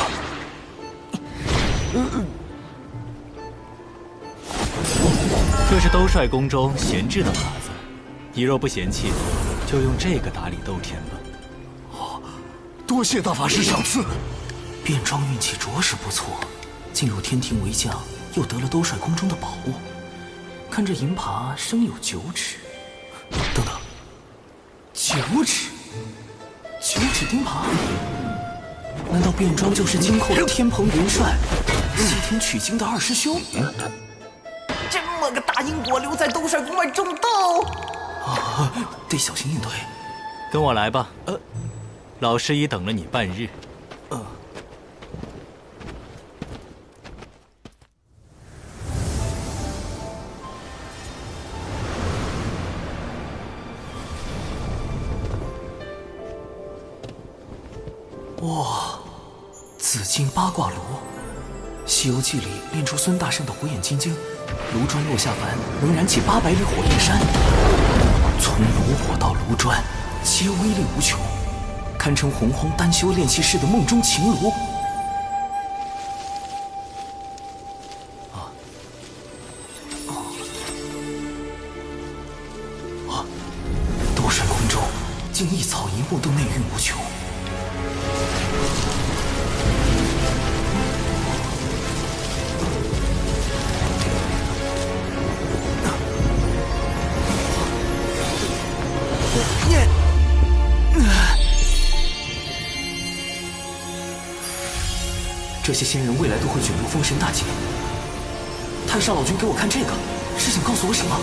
这是兜率宫中闲置的耙子，你若不嫌弃，就用这个打理豆田吧。多谢大法师赏赐。卞庄运气着实不错，进入天庭为将，又得了兜率宫中的宝物。看这银耙生有9齿。等等，9齿钉耙？难道卞庄就是今后的天蓬元帅，西天取经的二师兄？这么个大英国留在兜率宫外种豆，得小心应对。跟我来吧。老师已等了你半日。哇，紫金八卦炉，《西游记》里炼出孙大圣的火眼金睛，炉砖落下凡能燃起800里火焰山。从炉火到炉砖，皆威力无穷，堪称洪荒丹修炼气士的梦中情炉。兜率宫中，竟一草一木都内蕴无穷。这些仙人未来都会卷入封神大劫。太上老君给我看这个，是想告诉我什么？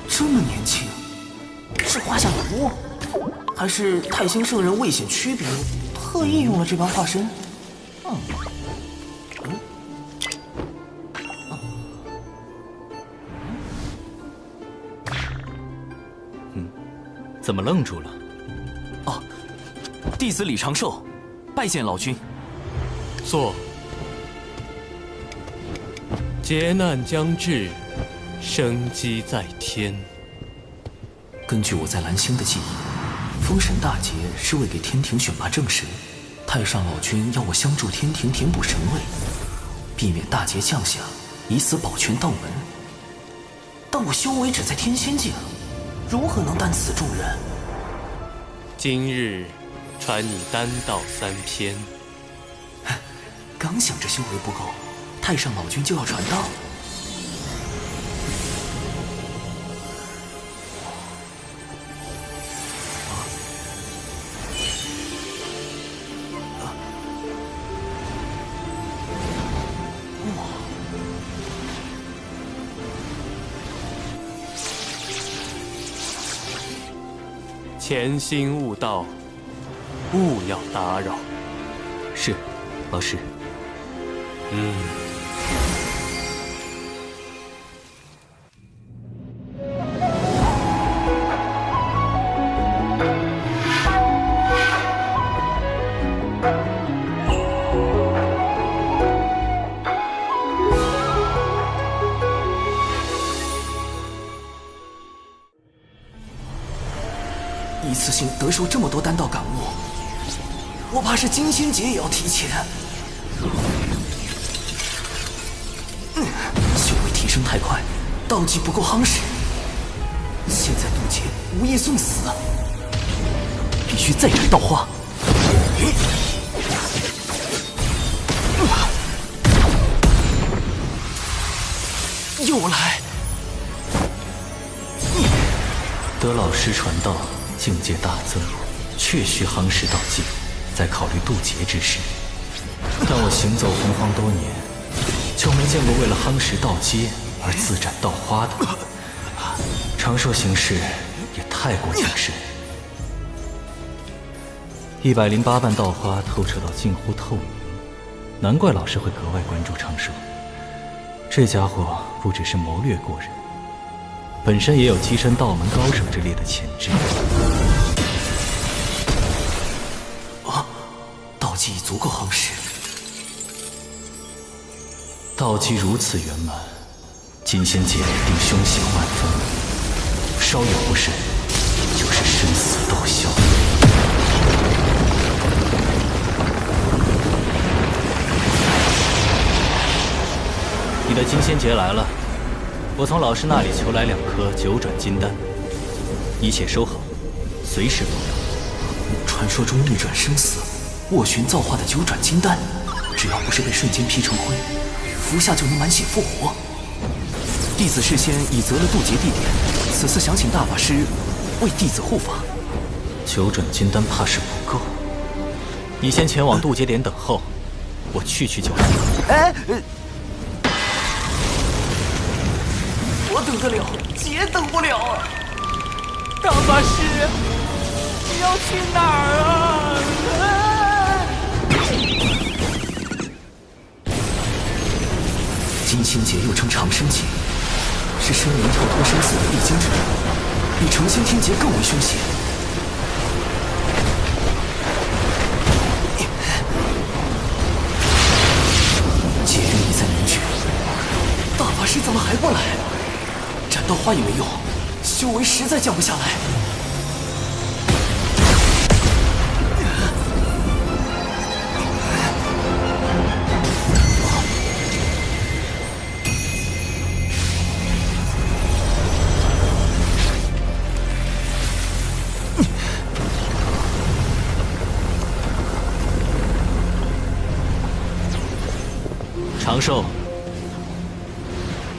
这么年轻，是画下图，还是太星圣人为显区别，特意用了这般化身？怎么愣住了？弟子李长寿，拜见老君。坐。劫难将至，生机在天。根据我在蓝星的记忆，封神大劫是为给天庭选拔正神，太上老君要我相助天庭填补神位，避免大劫降下，以此保全道门。但我修为只在天仙境，如何能担此重任？今日传你丹道3篇。刚想着修为不够，太上老君就要传道。潜心悟道，勿要打扰。是，老师。一次性得受这么多丹道感悟，我怕是金仙劫也要提前。修为提升太快，道技不够夯实，现在渡劫无异送死，必须再燃道花。又来！得老师传道，境界大增，确需夯实道技，再考虑渡劫之事。但我行走洪荒多年，就没见过为了夯实道阶而自斩道花的。长寿行事也太过谨慎。108瓣道花透彻到近乎透明，难怪老师会格外关注长寿。这家伙不只是谋略过人，本身也有跻身道门高手之列的潜质。道技已足够夯实。道基如此圆满，金仙劫定凶险万分，稍有不慎，就是生死斗消。你的金仙劫来了，我从老师那里求来2颗9转金丹，一切收好，随时动用。传说中逆转生死、斡旋造化的9转金丹，只要不是被瞬间劈成灰，服下就能满血复活。弟子事先已择了渡劫地点，此次想请大法师为弟子护法。9转金丹怕是不够，你先前往渡劫点等候，我去就来。哎，我等得了，姐等不了啊！大法师，你要去哪儿啊？金仙劫又称长生劫，是生灵跳脱生死的必经之路，比成仙天劫更为凶险。劫运已在凝聚，大法师怎么还不来？斩刀花也没用，修为实在降不下来。长寿，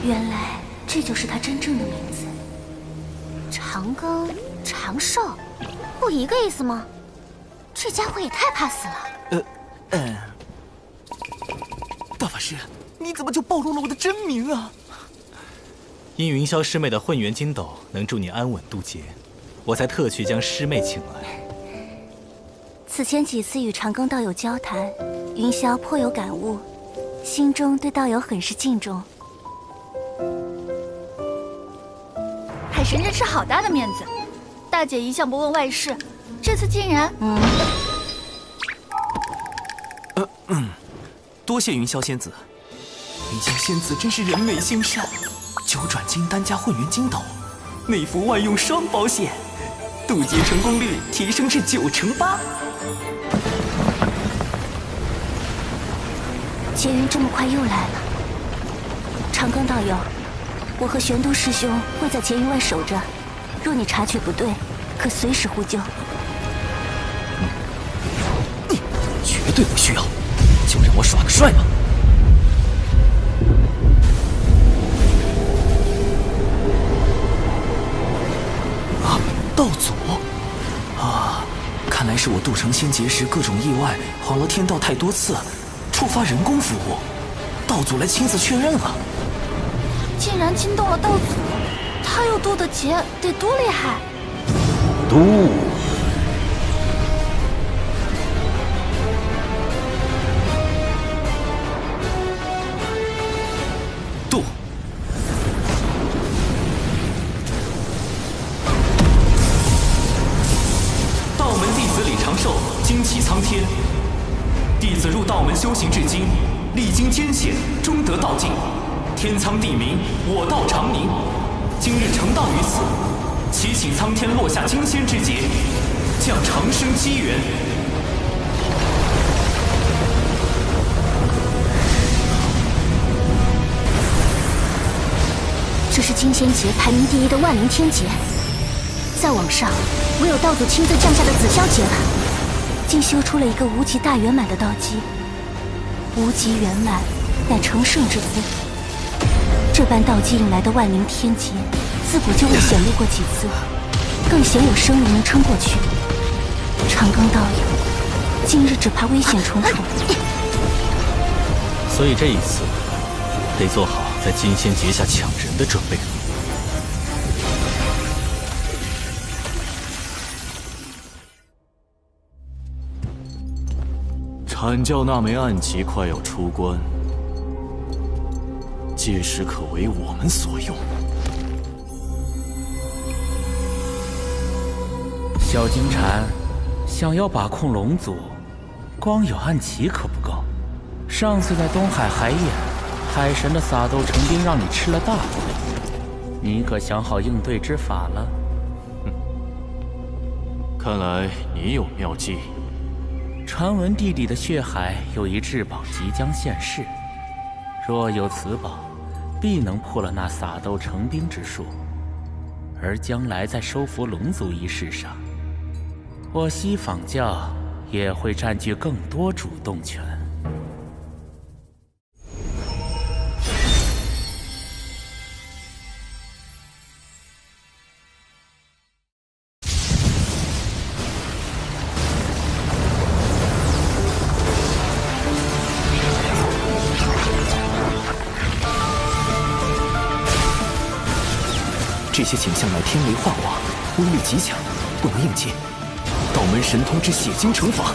原来这就是他真正的名字。长庚、长寿，不一个意思吗？这家伙也太怕死了。大法师，你怎么就暴露了我的真名啊？因云霄师妹的混元金斗能助你安稳渡劫，我才特去将师妹请来。此前几次与长庚道友交谈，云霄颇有感悟，心中对道友很是敬重。海神真是好大的面子，大姐一向不问外事，这次竟然……多谢云霄仙子。云霄仙子真是人美心善，9转金丹加混元金斗，内服外用双保险，渡劫成功率提升至98%。劫云这么快又来了，长庚道友，我和玄都师兄会在劫云外守着，若你察觉不对，可随时呼救。绝对不需要，就让我耍个帅吧。啊，道祖！啊，看来是我渡成仙劫时各种意外，晃了天道太多次，触发人工服务，道祖来亲自确认了。竟然惊动了道祖，他又渡的劫得多厉害！渡。道门弟子李长寿精气苍天，弟子入道门修行至今，历经艰险，终得道境。天苍地明，我道长宁。今日成道于此，祈请苍天落下金仙之劫，降长生机缘。这是金仙劫排名第1的万灵天劫，再往上，唯有道祖亲自降下的紫霄劫了。竟修出了一个无极大圆满的道基，无极圆满，乃成圣之姿。这般道基引来的万灵天劫，自古就未显露过几次，更鲜有生灵能撑过去。长庚道友，今日只怕危险重重。所以这一次，得做好在金仙劫下抢人的准备。阐教那枚暗棋快要出关，届时可为我们所用。小金蝉，想要把控龙族，光有暗棋可不够。上次在东海海眼，海神的撒豆成兵让你吃了大亏，你可想好应对之法了？看来你有妙计。传闻地底的血海有一至宝即将现世，若有此宝，必能破了那撒豆成兵之术，而将来在收服龙族一事上，我西坊教也会占据更多主动权。这些景象乃天雷化卦，威力极强，不能应接。道门神通之血晶惩罚。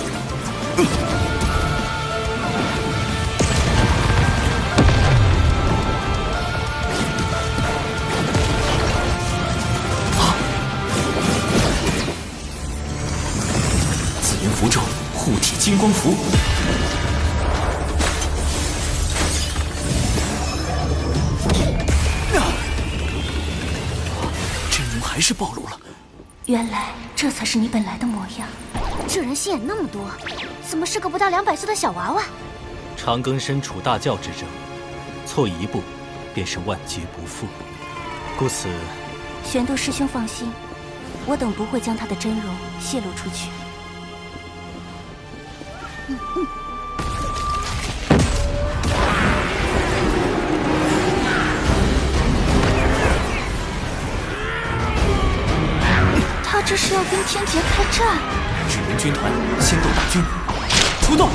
紫炎符咒，护体金光符。还是暴露了。原来这才是你本来的模样。这人心眼那么多，怎么是个不到200岁的小娃娃？长庚身处大教之争，错一步便是万劫不复。故此，玄都师兄放心，我等不会将他的真容泄露出去。他这是要跟天劫开战？纸人军团仙斗大军出动！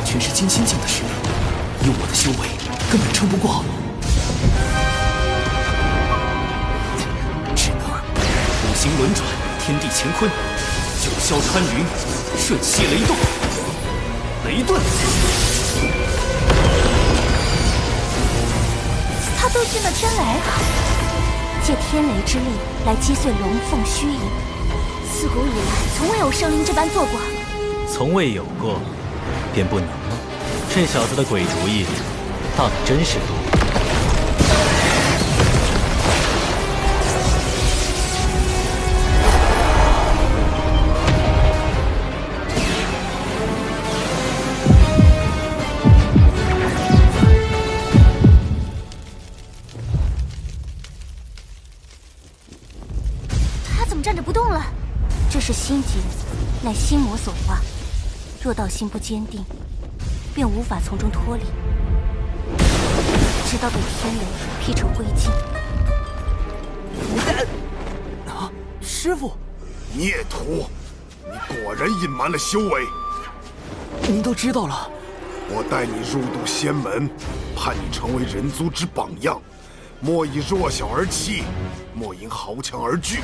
全是金仙境的实力，以我的修为根本撑不过。只能五行轮转，天地乾坤，九霄穿云，瞬息雷动，雷遁。他对进了天雷，借天雷之力来击碎龙凤虚影。自古以来，从未有生灵这般做过。从未有过。便不能吗？这小子的鬼主意倒真是多。他怎么站着不动了？这是心结，乃心魔所化。若道心不坚定，便无法从中脱离，直到被天雷劈成灰烬。啊，师傅！孽徒，你果然隐瞒了修为。您都知道了。我带你入渡仙门，盼你成为人族之榜样，莫以弱小而欺，莫因豪强而惧。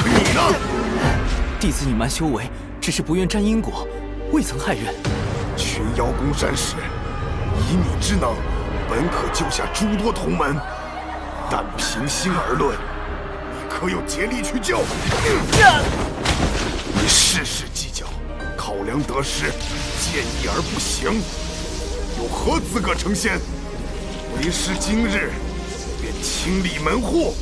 可你呢？弟子隐瞒修为，只是不愿沾因果。未曾害人。群妖宫山时，以你之能，本可救下诸多同门，但平心而论，你可有竭力去救？你事事计较，考量得失，见义而不行，有何资格成仙？为师今日便清理门户。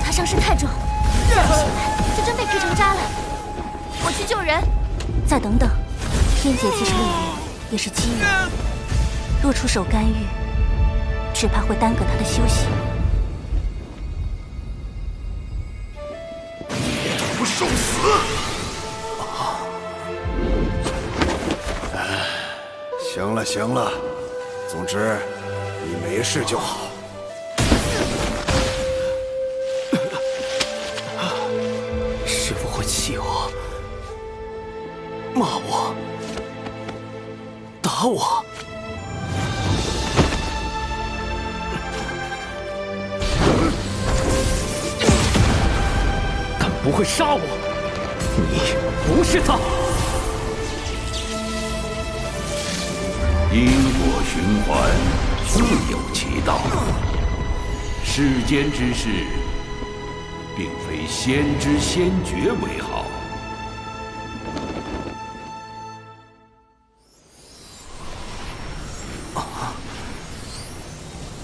他伤势太重。再不醒来，就真被劈成渣了。我去救人。再等等，天劫既是路缘，也是机缘。若出手干预，只怕会耽搁他的修行。不受死！行了行了，总之你没事就好。气我，骂我，打我，不会杀我。你不是他。因果循环，自有其道。世间之事，并非先知先觉为好。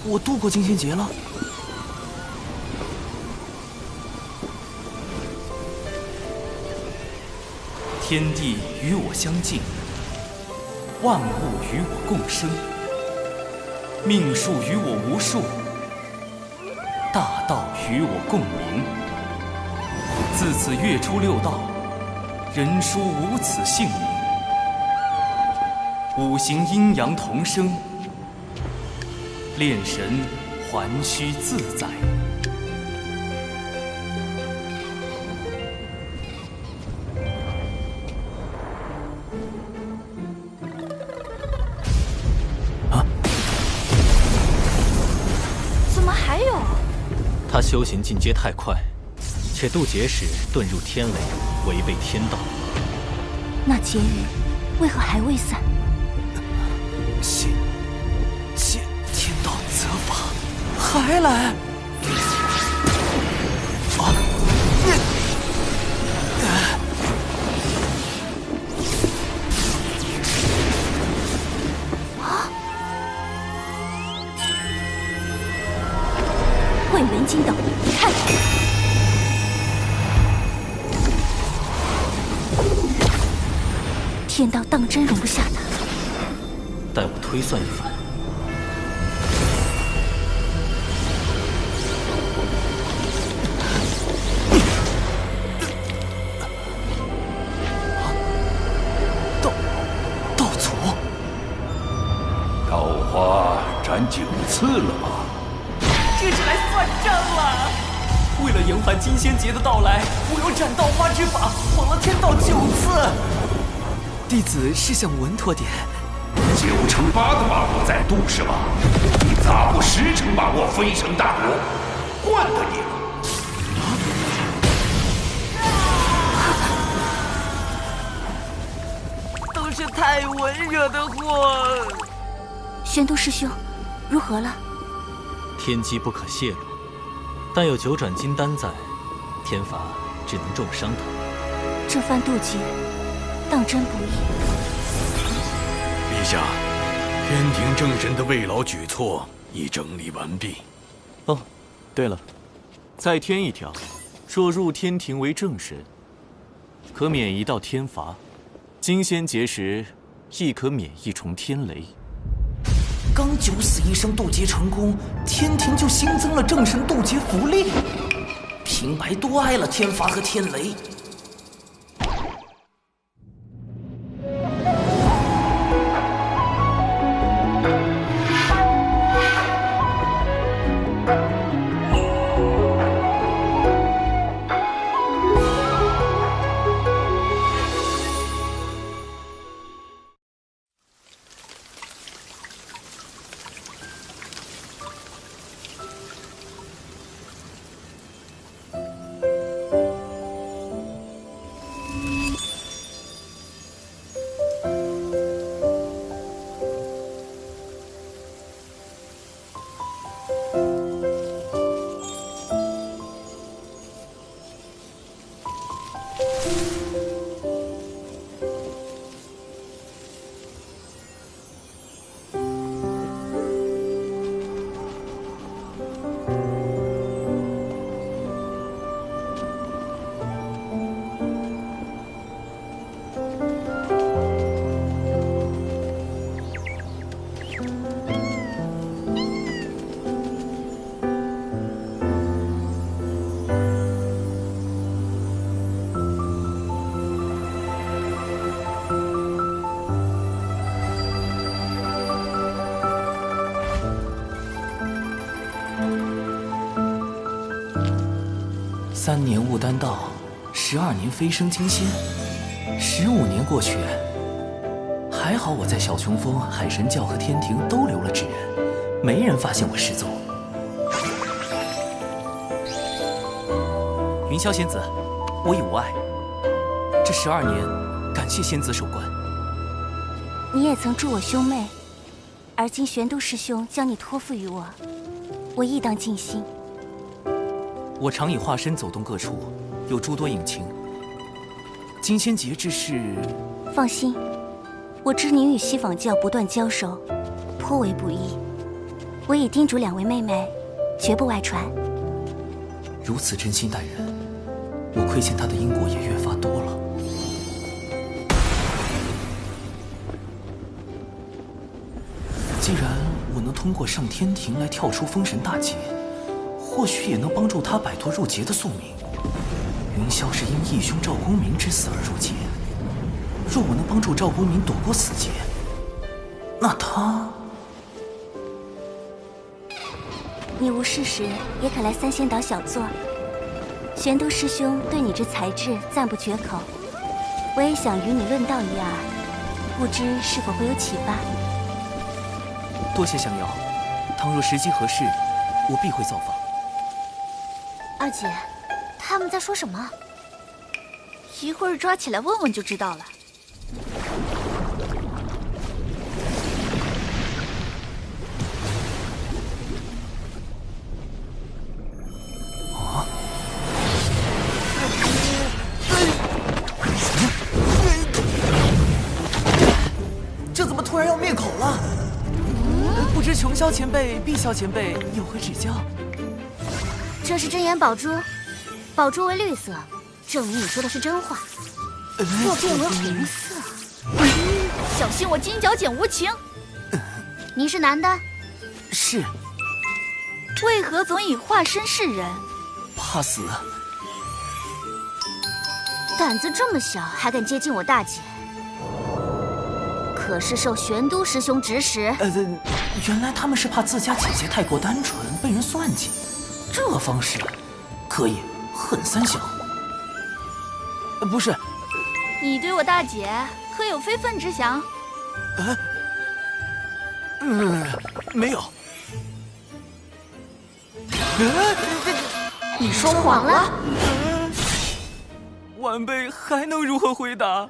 我度过金仙劫了。天地与我相敬，万物与我共生，命数与我无数，大道与我共鸣。自此月出六道，人殊无此姓名。五行阴阳同生，炼神还须自在。怎么还有？他修行进阶太快，且渡劫时遁入天雷，违背天道。那劫雨为何还未散？天道责罚，还来！混元金斗，看！天道当真容不下他。待我推算一番。道祖，桃花斩9次了吗？这是来算账了！为了延缓金仙劫的到来，我用斩道花之法晃了天道9次。弟子是想稳妥点。9成8的把握在度是吧？你咋不10成把握飞升大国？换得你了。都是太文惹的祸。玄都师兄，如何了？天机不可泄露，但有9转金丹在，天罚只能重伤他。这番渡劫，当真不易。陛下，天庭正神的慰劳举措已整理完毕。哦，对了，再添一条，若入天庭为正神，可免1道天罚；金仙劫时，亦可免1重天雷。刚9死1生渡劫成功，天庭就新增了正神渡劫福利，平白多挨了天罚和天雷。3年悟丹道，12年飞升金仙，15年过去，还好我在小琼峰、海神教和天庭都留了指人，没人发现我失踪。云霄仙子，我已无碍。这12年，感谢仙子守关。你也曾助我兄妹，而今玄都师兄将你托付于我，我亦当尽心。我常以化身走动各处，有诸多隐情。金仙劫之事，放心，我知您与西坊教不断交手，颇为不易。我已叮嘱2位妹妹，绝不外传。如此真心待人，我亏欠他的因果也越发多了。既然我能通过上天庭来跳出封神大劫，或许也能帮助他摆脱入劫的宿命。云霄是因义兄赵公明之死而入劫，若我能帮助赵公明躲过死劫，那他……你无事时也可来三仙岛小坐。玄都师兄对你之才智赞不绝口，我也想与你论道一二，不知是否会有启发。多谢降妖，倘若时机合适，我必会造访。二姐，他们在说什么？一会儿抓起来问问就知道了。这怎么突然要灭口了？不知琼霄前辈、碧霄前辈有何指教？这是真眼宝珠，宝珠为绿色，证明你说的是真话。若变为红色，小心我金角剪无情。你是男的？是。为何总以化身示人？怕死。胆子这么小，还敢接近我大姐？可是受玄都师兄指使。原来他们是怕自家姐姐太过单纯，被人算计。这方式可以恨三小。不是，你对我大姐可有非分之想？没有。你说谎了。晚辈还能如何回答？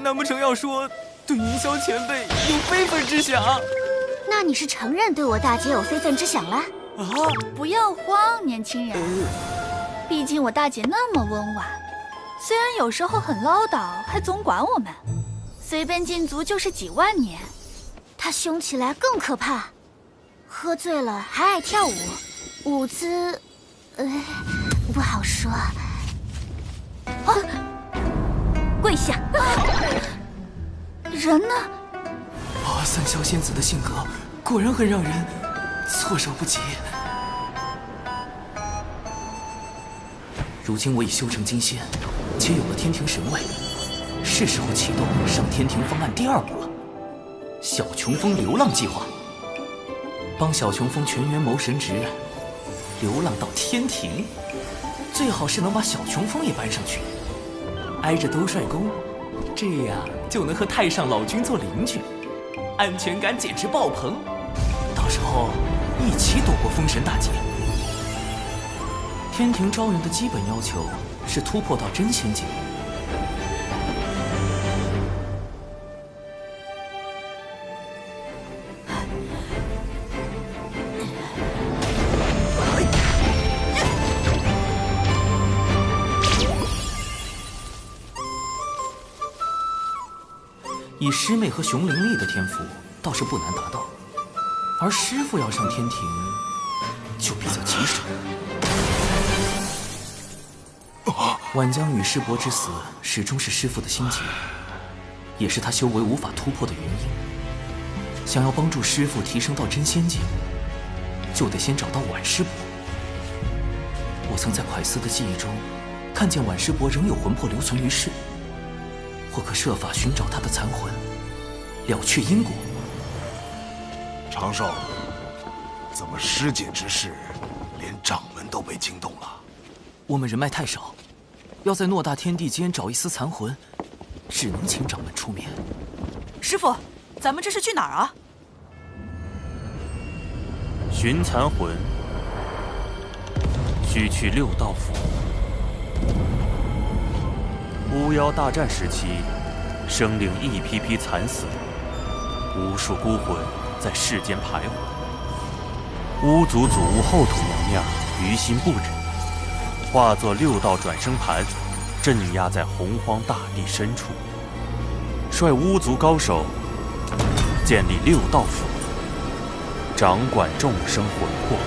难不成要说对云霄前辈有非分之想？那你是承认对我大姐有非分之想了？不要慌，年轻人。毕竟我大姐那么温婉，虽然有时候很唠叨，还总管我们，随便禁足就是几万年。她凶起来更可怕，喝醉了还爱跳舞，舞姿，不好说。跪下！人呢？三霄仙子的性格果然很让人措手不及。如今我已修成金仙，且有了天庭神位，是时候启动上天庭方案第2步了——小琼峰流浪计划。帮小琼峰全员谋神职，流浪到天庭，最好是能把小琼峰也搬上去，挨着兜率宫，这样就能和太上老君做邻居，安全感简直爆棚。到时候一起躲过封神大劫。天庭招人的基本要求是突破到真仙境。以师妹和熊灵力的天赋倒是不难达到，而师父要上天庭就比较棘手。晚江与师伯之死始终是师父的心结，也是他修为无法突破的原因。想要帮助师父提升到真仙境，就得先找到晚师伯。我曾在蒯司的记忆中看见晚师伯仍有魂魄留存于世，或可设法寻找他的残魂，了却因果。长寿，怎么师姐之事，连掌门都被惊动了？我们人脉太少，要在偌大天地间找一丝残魂，只能请掌门出面。师父，咱们这是去哪儿啊？寻残魂，需去6道府。巫妖大战时期，生灵一批批惨死，无数孤魂在世间徘徊。巫族祖屋后土娘娘于心不忍，化作6道转生盘，镇压在洪荒大地深处，率巫族高手建立6道府，掌管众生魂魄。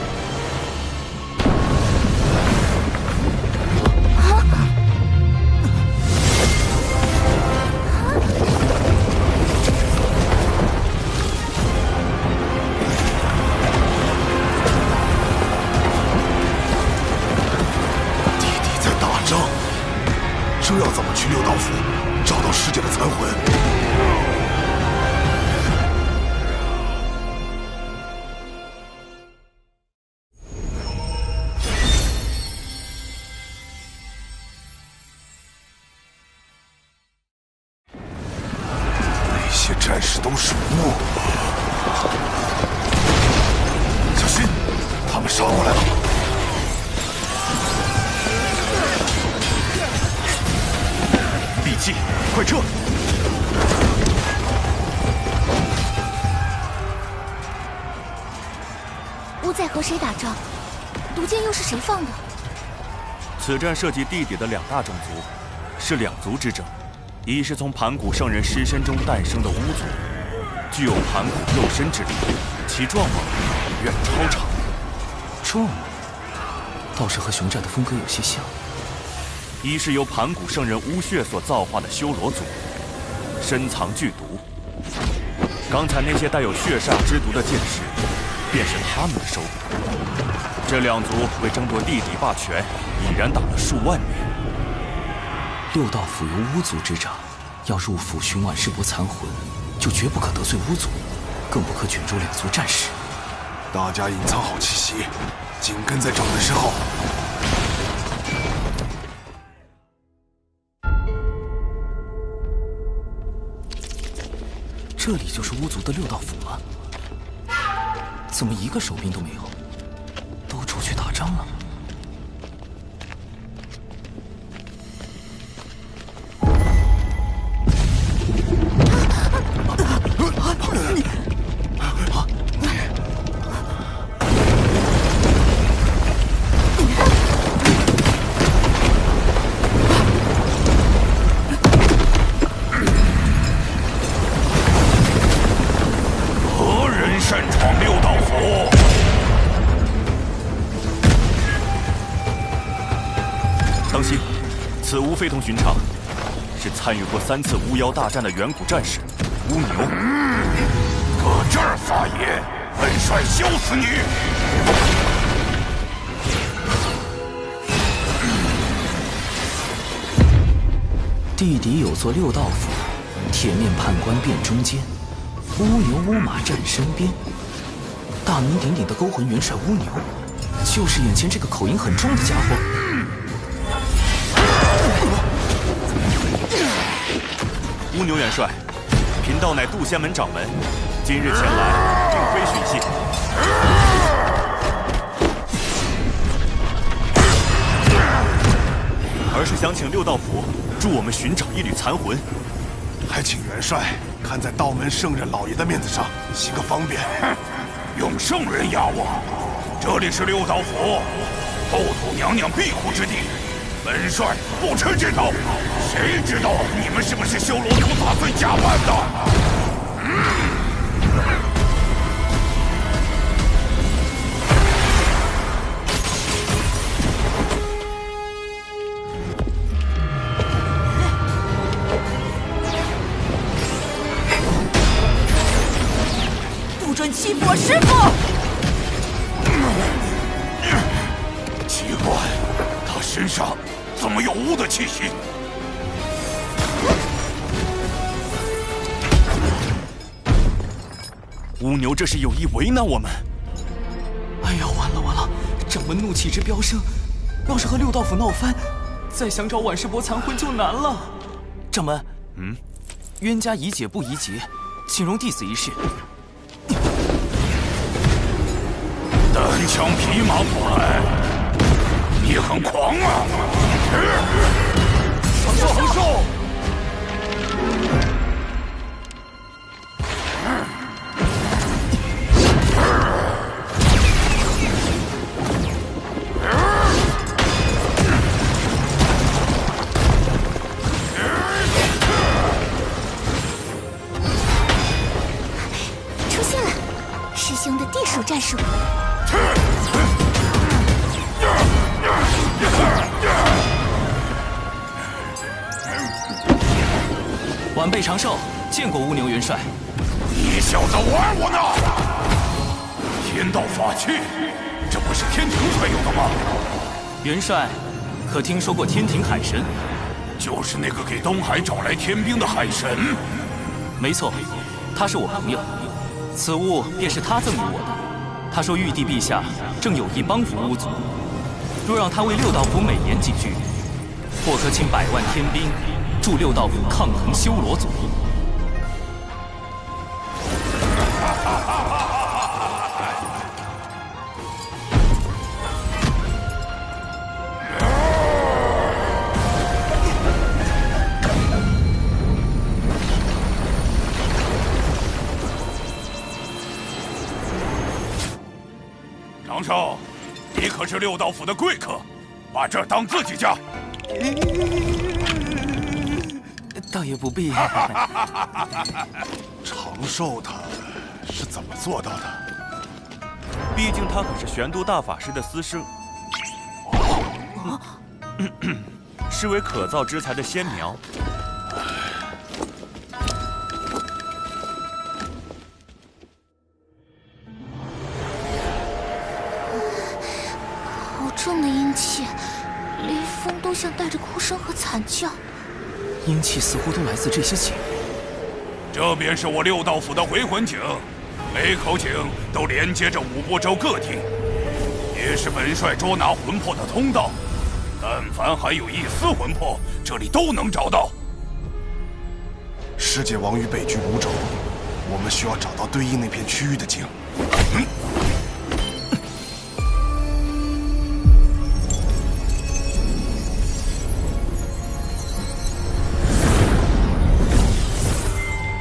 这要怎么去6道府找到师姐的残魂？那些战士都是巫，小心，他们杀过来了。快撤！巫在和谁打仗？毒箭又是谁放的？此战涉及地底的2大种族，是2族之争。一是从盘古圣人尸身中诞生的巫族，具有盘古肉身之力，其壮猛远超常人。壮猛，倒是和熊寨的风格有些像。一是由盘古圣人巫血所造化的修罗族，深藏剧毒。刚才那些带有血煞之毒的剑士，便是他们的收获。这2族为争夺地底霸权，已然打了数万年。6道府由巫族执掌，要入府寻晚世伯残魂，就绝不可得罪巫族，更不可卷入2族战事。大家隐藏好气息，紧跟在掌门身后。这里就是巫族的6道府吗？怎么一个守兵都没有？都出去打仗了？此巫非同寻常，是参与过3次巫妖大战的远古战士巫牛。搁这儿发言，本帅削死你！地底有座6道府，铁面判官殿中间，巫牛巫马站身边。大名鼎鼎的勾魂元帅巫牛，就是眼前这个口音很重的家伙。巫牛元帅，贫道乃渡仙门掌门，今日前来并非寻衅，而是想请6道府助我们寻找一缕残魂。还请元帅看在道门圣人老爷的面子上，行个方便。用圣人压我？这里是6道府，后土娘娘庇护之地。本帅不吃这套，谁知道你们是不是修罗族打算假扮的？不准欺负我师父！奇怪，他身上怎么有巫的气息？巫牛这是有意为难我们。哎呀，完了完了！掌门怒气值飙升，要是和6道府闹翻，再想找晚世伯残魂就难了。掌门，冤家宜解不宜结，请容弟子一试。单枪匹马跑来，你很狂啊！横寿！出现了，师兄的地鼠战术。晚辈长寿，见过乌牛元帅。你小子玩我呢！天道法器，这不是天庭才有的吗？元帅，可听说过天庭海神？就是那个给东海找来天兵的海神。没错，他是我朋友，此物便是他赠予我的。他说玉帝陛下正有意帮扶巫族，若让他为六道府美言几句，或可请100万天兵助六道府抗衡修罗族。长寿，你可是六道府的贵客，把这儿当自己家。倒也不必。长寿他是怎么做到的？毕竟他可是玄都大法师的私生，是为可造之材的仙苗。好重的阴气，连风都像带着哭声和惨叫。阴气似乎都来自这些井。这便是我六道府的回魂井，每口井都连接着五波州各地，也是本帅捉拿魂魄的通道。但凡还有一丝魂魄，这里都能找到。世界王于北居5州，我们需要找到对应那片区域的井。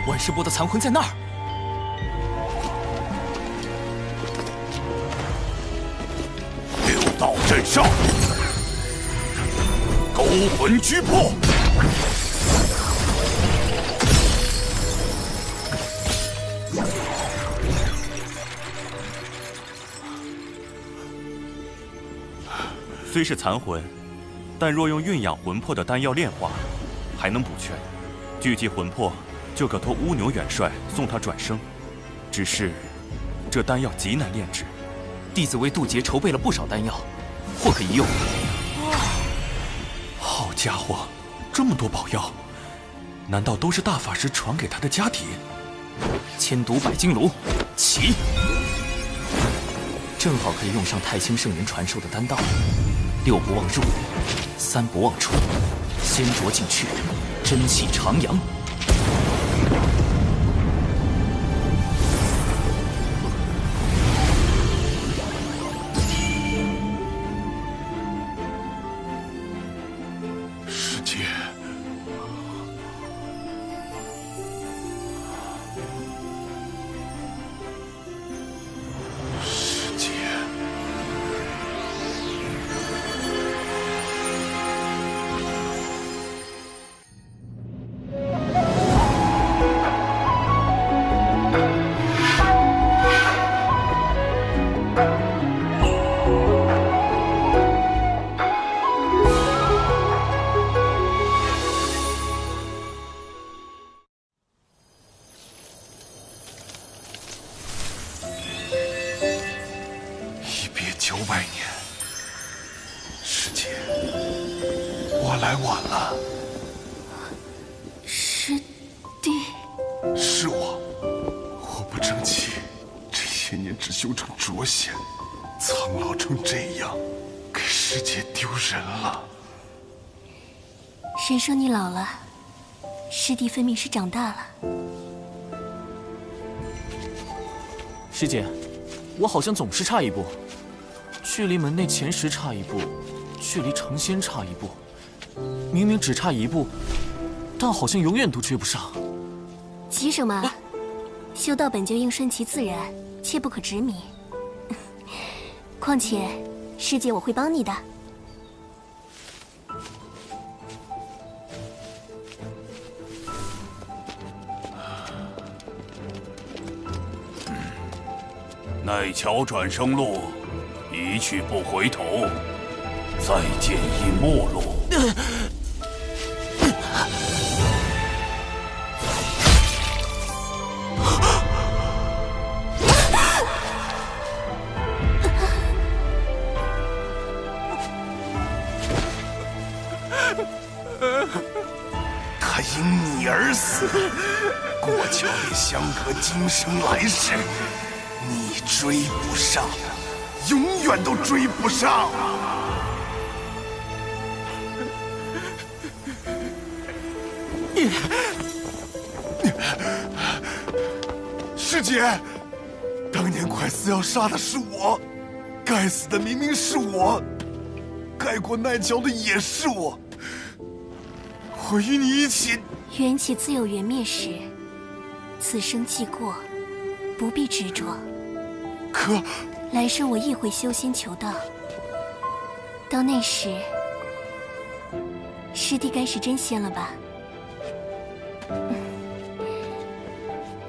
万世波的残魂在那儿。六道镇上，勾魂拘魄。虽是残魂，但若用蕴养魂魄的丹药炼化，还能补全。聚集魂魄，就可托乌牛元帅送他转生。只是，这丹药极难炼制。弟子为渡劫筹备了不少丹药，或可一用。好家伙，这么多宝药，难道都是大法师传给他的家底？千毒百金炉，起！正好可以用上太清圣人传授的丹道。6不忘入，3不忘出，仙浊尽去，真气徜徉。世界，世界。一别900年，师姐，我来晚了。师弟，是我不争气，这些年只修成浊仙，苍老成这样，给师姐丢人了。谁说你老了？师弟分明是长大了。师姐，我好像总是差一步，距离门内前10差一步，距离成仙差一步，明明只差一步，但好像永远都追不上。急什么？修道本就应顺其自然，切不可执迷。况且，师姐我会帮你的。奈桥转生路，一去不回头，再见亦陌路。他因你而死，过桥也相隔今生来世。你追不上，永远都追不上。师姐，当年快死要杀的是我，该死的明明是我，该过奈桥的也是我。我与你一起。缘起自有缘灭时，此生既过，不必执着。可来生我亦会修仙求道，到那时，师弟该是真仙了吧？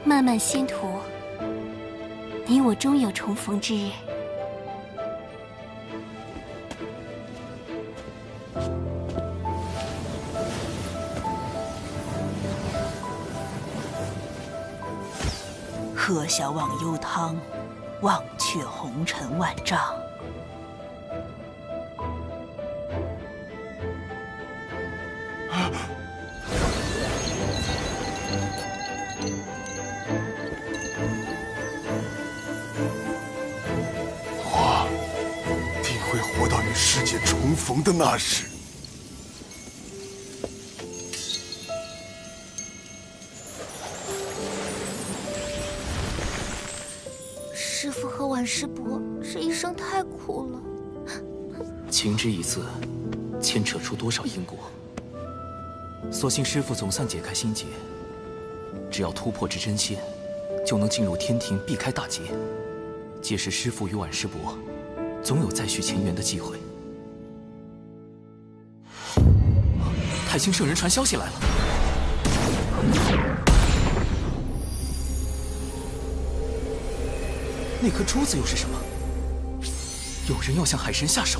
漫漫仙途，你我终有重逢之日。喝下忘忧汤，忘却红尘万丈。我定会活到与师姐重逢的那时。师父和婉师伯这一生太苦了。情之一字，牵扯出多少因果？所幸师父总算解开心结，只要突破至真仙，就能进入天庭，避开大劫。届时师父与婉师伯，总有再续前缘的机会。太清圣人传消息来了。那颗珠子又是什么？有人要向海神下手。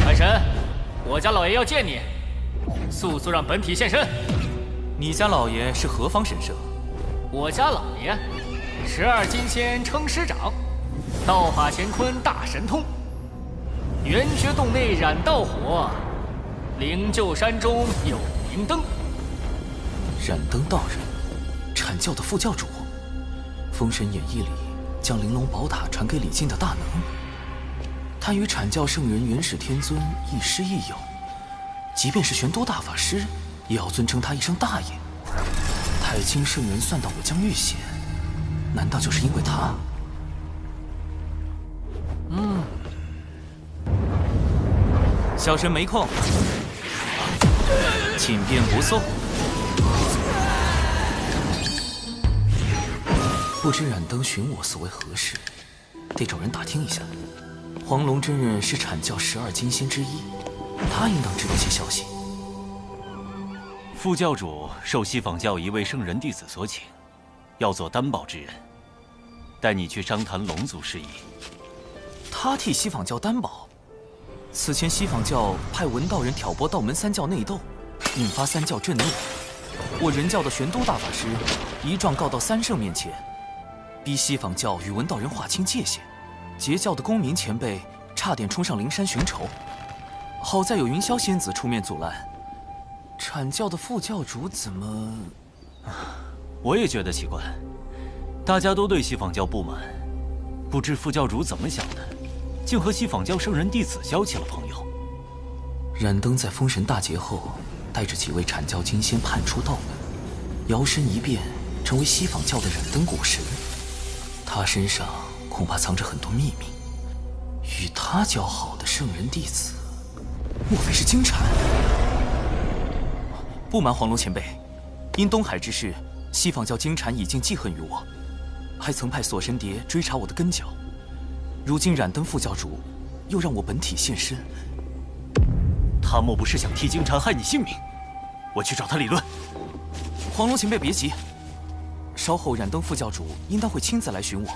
海神，我家老爷要见你，速速让本体现身。你家老爷是何方神圣？我家老爷，12金仙称师长，道法乾坤大神通，圆觉洞内燃道火，灵鹫山中有明灯。燃灯道人，阐教的副教主，《封神演义》里将玲珑宝塔传给李靖的大能。他与阐教圣人元始天尊亦师亦友，即便是玄都大法师，也要尊称他一声大爷。太清圣人算到我将遇险，难道就是因为他？小神没空，请便不送。不知燃灯寻我所为何事，得找人打听一下。黄龙真人是阐教12金仙之一，他应当知道些消息。副教主受西坊教一位圣人弟子所请，要做担保之人，带你去商谈龙族事宜。他替西坊教担保？此前西坊教派文道人挑拨道门三教内斗，引发三教震怒。我人教的玄都大法师一状告到三圣面前，逼西坊教与文道人划清界限。截教的公民前辈差点冲上灵山寻仇，好在有云霄仙子出面阻拦。阐教的副教主怎么……我也觉得奇怪，大家都对西坊教不满，不知副教主怎么想的，竟和西坊教圣人弟子交起了朋友。燃灯在封神大劫后，带着几位阐教金仙叛出道门，摇身一变成为西坊教的燃灯果神。他身上恐怕藏着很多秘密，与他交好的圣人弟子，莫非是金蝉？不瞒黄龙前辈，因东海之事，西方教金蝉已经记恨于我，还曾派锁神蝶追查我的根脚。如今燃灯副教主又让我本体现身，他莫不是想替金蝉害你性命？我去找他理论。黄龙前辈别急，稍后燃灯副教主应当会亲自来寻我，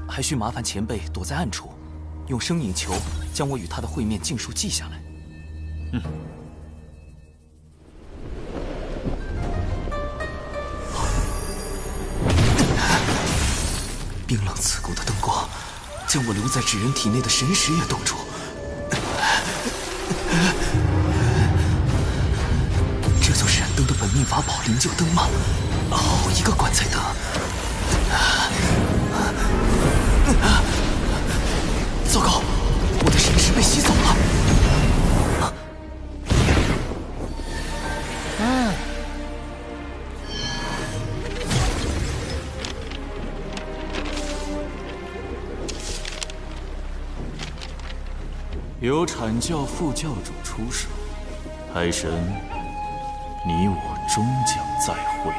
还需麻烦前辈躲在暗处，用声影球将我与他的会面尽数记下来。冰冷刺骨的灯光，将我留在纸人体内的神识也冻住。这就是燃灯的本命法宝灵鹫灯吗？好一个棺材灯！糟糕，我的神识被吸走了。有阐教副教主出手，海神，你我终将再会。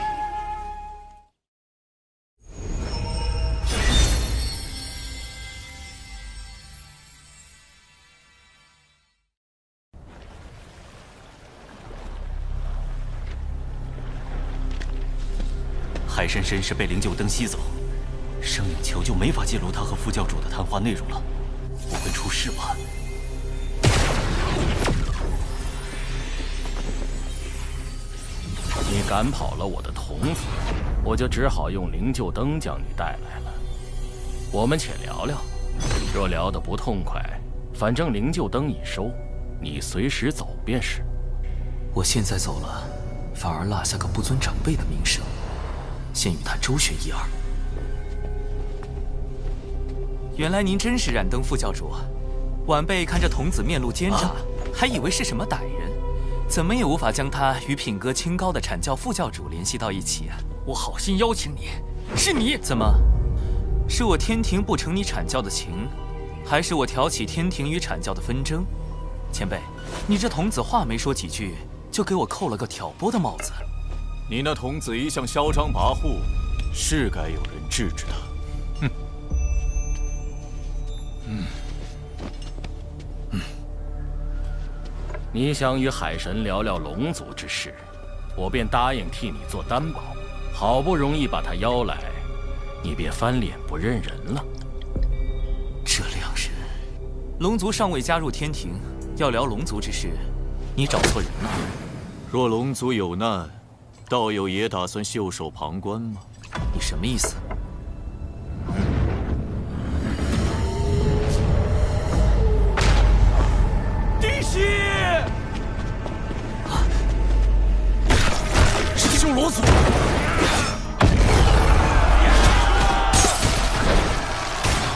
海神神识被灵鹫灯吸走，声影球就没法记录他和副教主的谈话内容了，不会出事吧？你赶跑了我的童子，我就只好用灵鹫灯将你带来了。我们且聊聊，若聊得不痛快，反正灵鹫灯已收，你随时走便是。我现在走了，反而落下个不尊长辈的名声，先与他周旋一二。原来您真是燃灯副教主，晚辈看这童子面露奸诈，还以为是什么歹人。怎么也无法将他与品格清高的阐教副教主联系到一起啊！我好心邀请你，是你怎么？是我天庭不成你阐教的情，还是我挑起天庭与阐教的纷争？前辈，你这童子话没说几句，就给我扣了个挑拨的帽子。你那童子一向嚣张跋扈，是该有人制止他。你想与海神聊聊龙族之事，我便答应替你做担保。好不容易把他邀来，你便翻脸不认人了。这两人，龙族尚未加入天庭，要聊龙族之事，你找错人了。若龙族有难，道友也打算袖手旁观吗？你什么意思？滴血！师兄罗祖，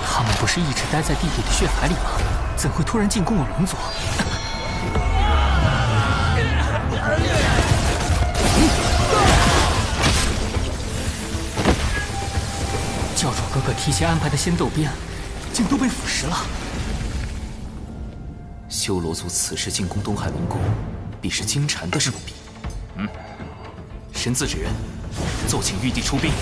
他们不是一直待在地底的血海里吗？怎会突然进攻我龙族？教主哥哥提前安排的仙斗鞭，竟都被腐蚀了。修罗族此时进攻东海龙宫，必是金蝉的手笔。神字指人，奏请玉帝出兵。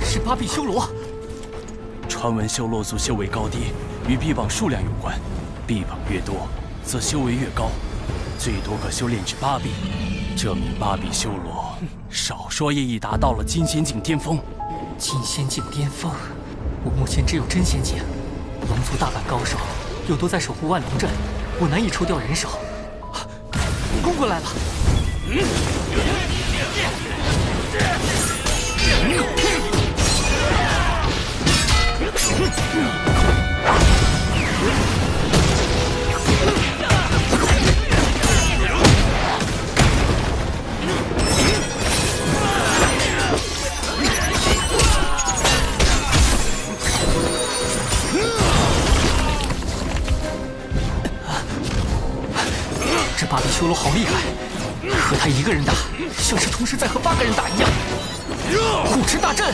是八臂修罗。传闻修罗族修为高低与臂膀数量有关，臂膀越多，则修为越高，最多可修炼至8臂。这名八臂修罗，少说也已达到了金仙境巅峰。金仙境巅峰，我目前只有真仙境，龙族大半高手又都在守护万龙阵，我难以抽调人手。攻过来了！修罗好厉害，和他一个人打，像是同时在和8个人打一样。护持大阵！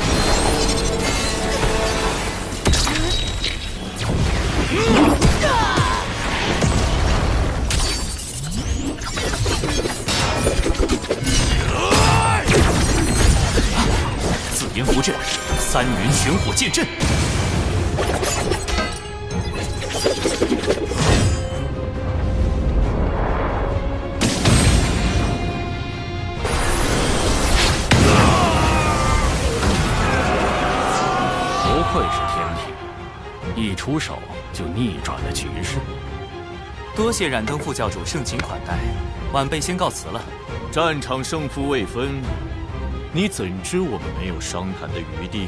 紫炎符阵，3元玄火剑阵。不愧是天庭，一出手就逆转了局势。多谢冉登副教主盛情款待，晚辈先告辞了。战场胜负未分，你怎知我们没有商谈的余地？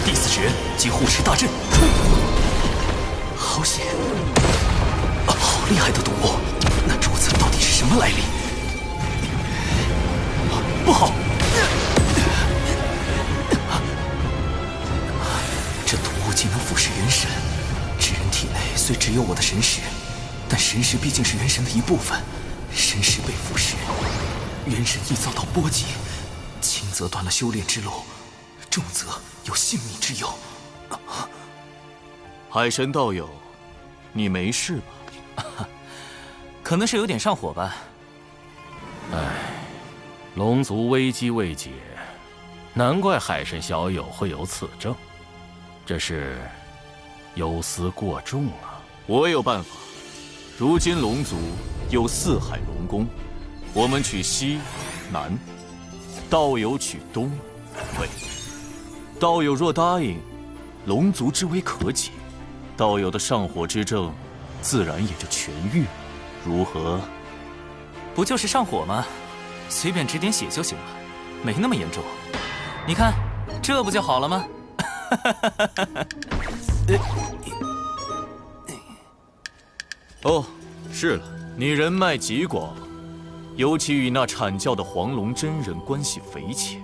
第4指及护持大阵，好险！好厉害的毒物！那珠子到底是什么来历？不好！这毒物竟能腐蚀元神，智人体内虽只有我的神识，但神识毕竟是元神的一部分，神识被腐蚀，元神易遭到波及，轻则断了修炼之路，重则有性命之忧。海神道友，你没事吧？可能是有点上火吧。唉，龙族危机未解，难怪海神小友会有此症，这是忧思过重啊。我有办法。如今龙族有4海龙宫，我们取西、南，道友取东、北。道友若答应，龙族之危可解，道友的上火之症自然也就痊愈，如何？不就是上火吗？随便止点血就行了，没那么严重。你看，这不就好了吗？哦，是了，你人脉极广，尤其与那阐教的黄龙真人关系匪浅，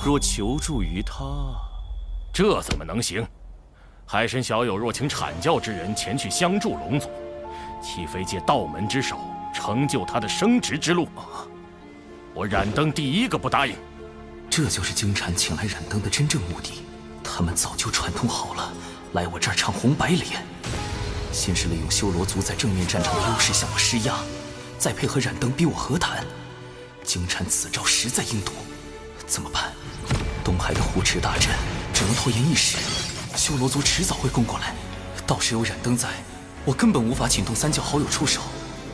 若求助于他，这怎么能行？海神小友若请阐教之人前去相助龙族，岂非借道门之手成就他的升职之路？我冉登第一个不答应。这就是京产请来冉登的真正目的，他们早就串通好了，来我这儿唱红白脸。先是利用修罗族在正面战场的优势向我施压，再配合冉登逼我和谈。京产此招实在阴毒，怎么办？东海的护持大阵只能拖延一时，修罗族迟早会攻过来。到时有冉登在，我根本无法请动3教好友出手。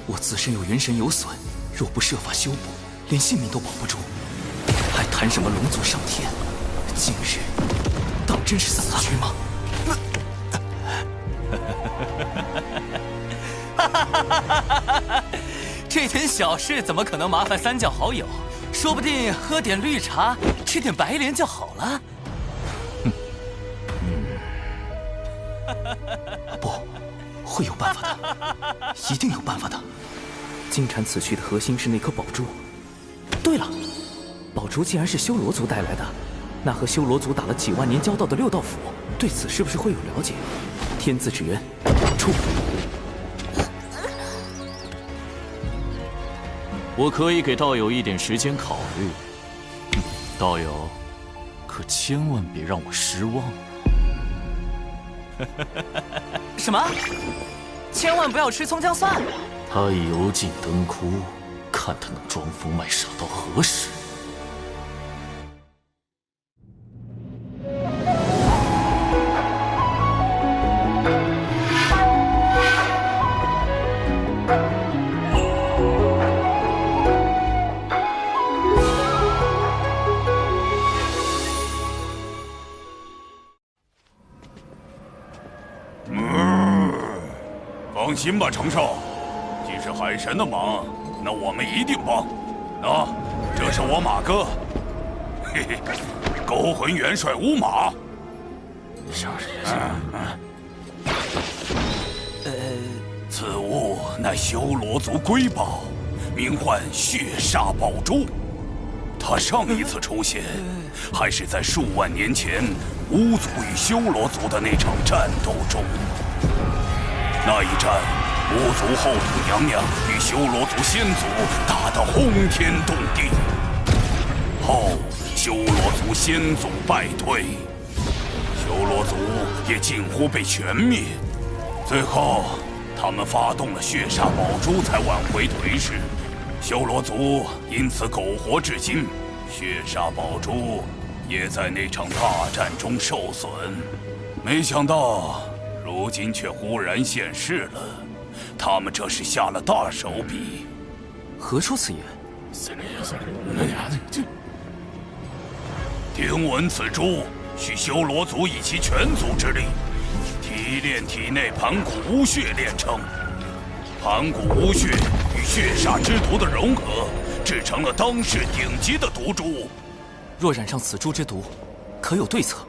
我自身有元神有损，若不设法修补，连性命都保不住，还谈什么龙族上天？今日当真是死局吗？这点小事怎么可能麻烦3教好友？说不定喝点绿茶，吃点白莲就好了。不，会有办法的，一定有办法的。金蝉此去的核心是那颗宝珠。对了，宝珠既然是修罗族带来的，那和修罗族打了几万年交道的6道府，对此是不是会有了解？天字指人，出！我可以给道友一点时间考虑，道友可千万别让我失望。什么？千万不要吃葱姜蒜！他已油尽灯枯，看他能装疯卖傻到何时？放心吧，程少，既是海神的忙，那我们一定帮。那，这是我马哥，嘿嘿，勾魂元帅乌马。上此物乃修罗族瑰宝，名唤血煞宝珠。它上一次出现，还是在数万年前巫族与修罗族的那场战斗中。那一战，巫族后土娘娘与修罗族先祖打得轰天动地，后修罗族先祖败退，修罗族也近乎被全灭。最后，他们发动了血煞宝珠，才挽回颓势。修罗族因此苟活至今，血煞宝珠也在那场大战中受损。没想到，如今却忽然现世了。他们这是下了大手笔。何出此言？听闻此珠需修罗族以其全族之力，提炼体内盘古巫血炼成。盘古巫血与血煞之毒的融合，制成了当世顶级的毒珠。若染上此珠之毒，可有对策？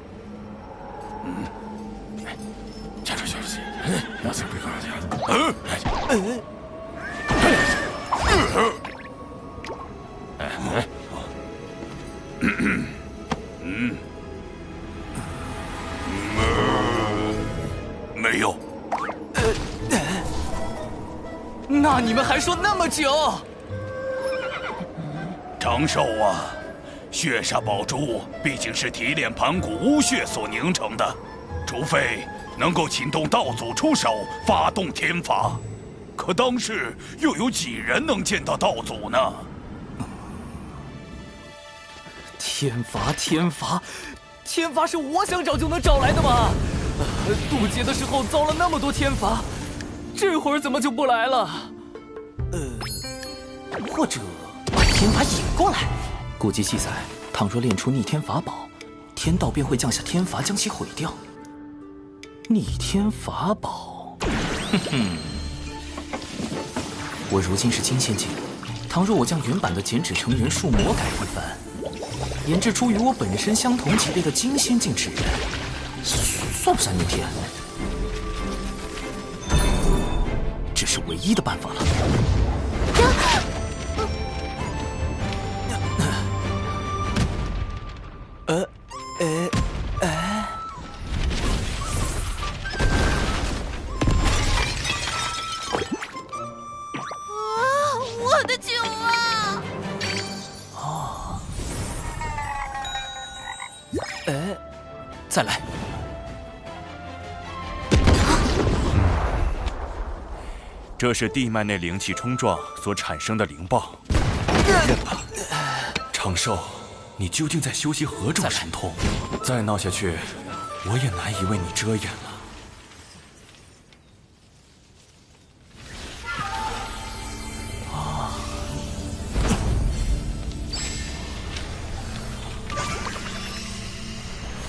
没有。那你们还说那么久？长寿啊，血煞宝珠毕竟是提炼盘古巫血所凝成的，除非能够请动道祖出手，发动天罚。可当世又有几人能见到道祖呢？天罚，天罚，天罚是我想找就能找来的吗？渡劫的时候遭了那么多天罚，这会儿怎么就不来了？或者把天罚引过来。古籍记载，倘若炼出逆天法宝，天道便会降下天罚将其毁掉。逆天法宝，我如今是金仙境，倘若我将原版的剪纸成人术魔改一番，研制出与我本身相同级别的金仙境纸人，算不算逆天？这是唯一的办法了。我的酒啊！哦，再来。这是地脉内灵气冲撞所产生的灵爆。认吧，长寿，你究竟在修习何种神通？再闹下去，我也难以为你遮掩了。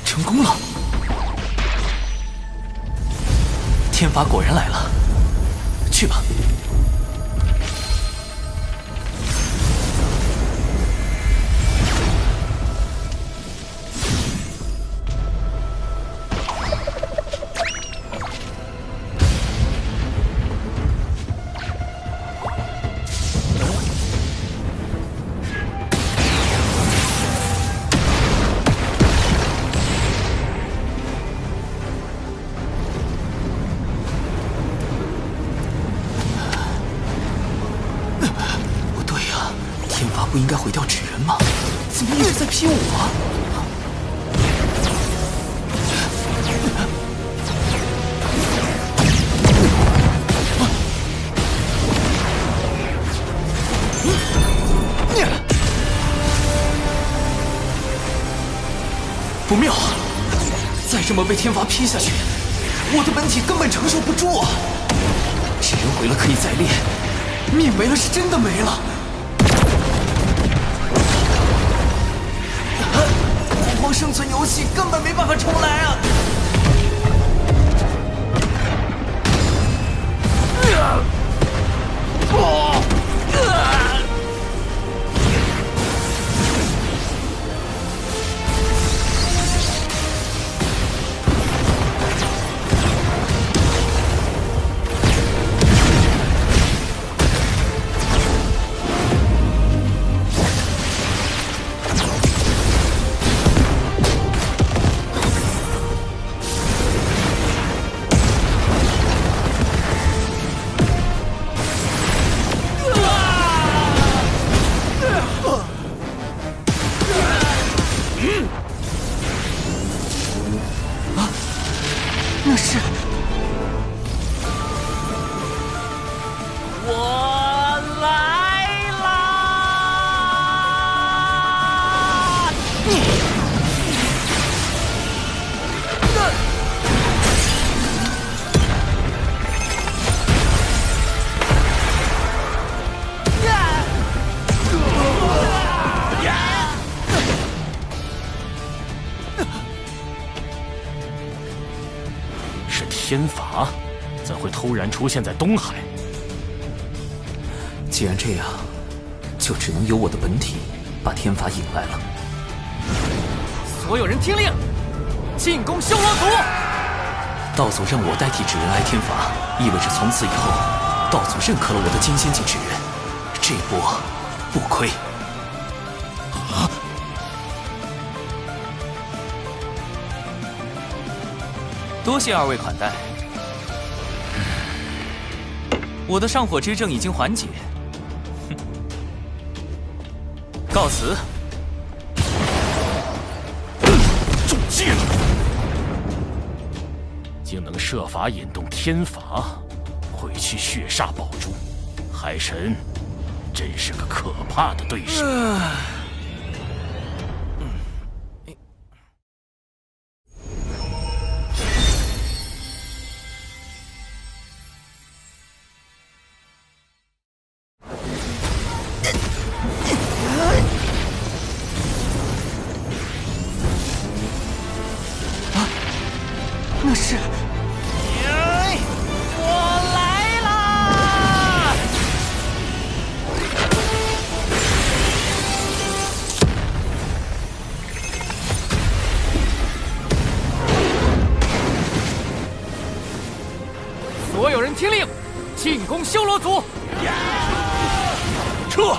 成功了！天罚果然来了，去吧。不应该毁掉纸人吗？怎么一直在劈我？不妙啊！再这么被天罚劈下去，我的本体根本承受不住啊！纸人毁了可以再炼，命没了是真的没了。光生存游戏根本没办法重来啊！是天罚，怎会突然出现在东海？既然这样，就只能由我的本体把天罚引来了。所有人听令，进攻修罗族！道祖让我代替纸人挨天罚，意味着从此以后，道祖认可了我的金仙境纸人，这波不亏。多谢二位款待，我的上火之症已经缓解，告辞。中计了，竟能设法引动天罚，回去血煞宝珠。海神真是个可怕的对手。那是，我来啦！所有人听令，进攻修罗族！撤！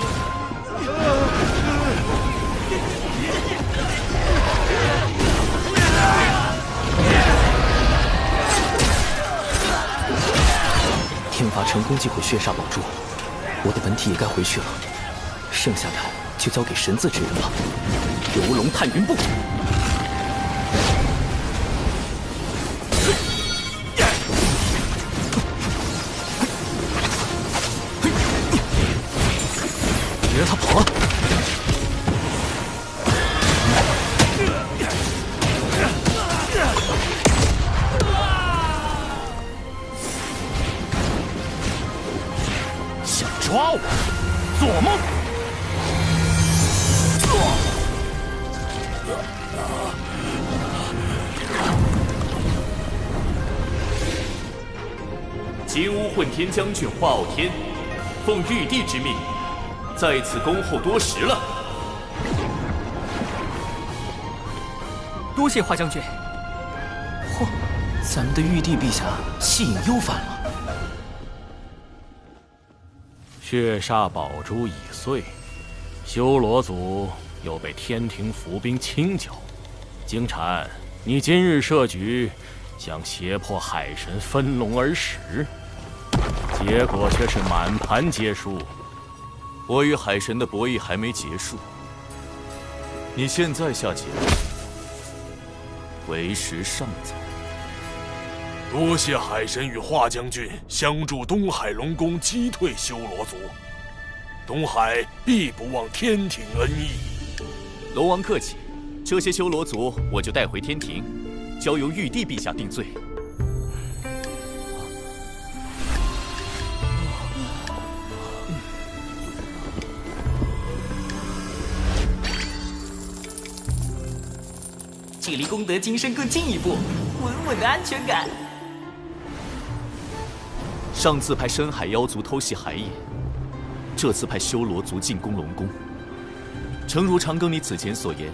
天罚成功击毁血煞宝珠，我的本体也该回去了，剩下的就交给神字之人了。游龙探云步。别让他跑了！抓我！做梦！金乌混天将军华傲天，奉玉帝之命，在此恭候多时了。多谢华将军。嚯，咱们的玉帝陛下戏瘾又犯了。血煞宝珠已碎，修罗族又被天庭伏兵清剿。金蝉，你今日设局，想胁迫海神分龙而食，结果却是满盘皆输。我与海神的博弈还没结束，你现在下棋，为时尚早。多谢海神与华将军相助东海龙宫击退修罗族，东海必不忘天庭恩义。龙王客气，这些修罗族我就带回天庭，交由玉帝陛下定罪。距离功德金身更进一步，稳稳的安全感。上次派深海妖族偷袭海眼，这次派修罗族进攻龙宫。诚如长庚你此前所言，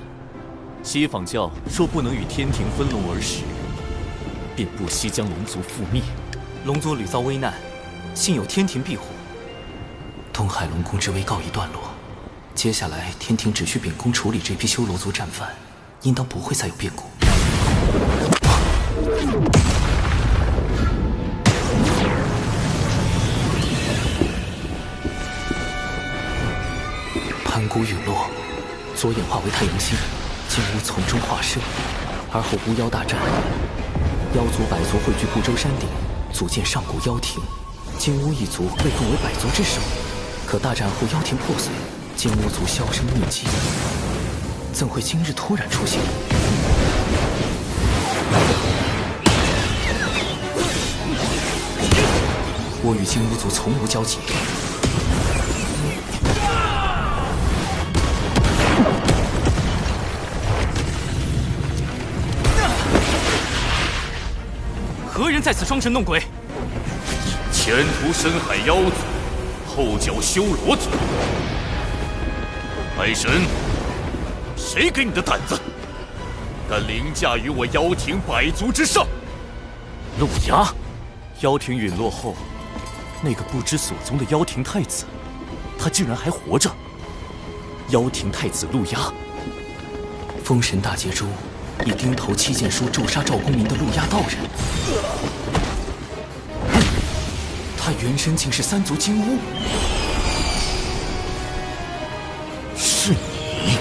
西坊教若不能与天庭分龙而食，便不惜将龙族覆灭。龙族屡遭危难，幸有天庭庇护，东海龙宫之危告一段落。接下来天庭只需秉公处理这批修罗族战犯，应当不会再有变故。盘古陨落，左眼化为太阳星，金乌从中化身，而后巫妖大战，妖族百族汇聚不周山顶，组建上古妖庭。金乌一族被奉为百族之首，可大战后妖庭破碎，金乌族销声匿迹。怎会今日突然出现？我与金乌族从无交集。何人在此装神弄鬼？前途深海妖族，后脚修罗族。海神，谁给你的胆子，敢凌驾于我妖庭百族之上？陆压，妖庭陨落后，那个不知所踪的妖庭太子，他竟然还活着。妖庭太子陆压，封神大劫中以钉头七剑书诛杀赵公明的陆压道人，他原身竟是三族金乌。是你！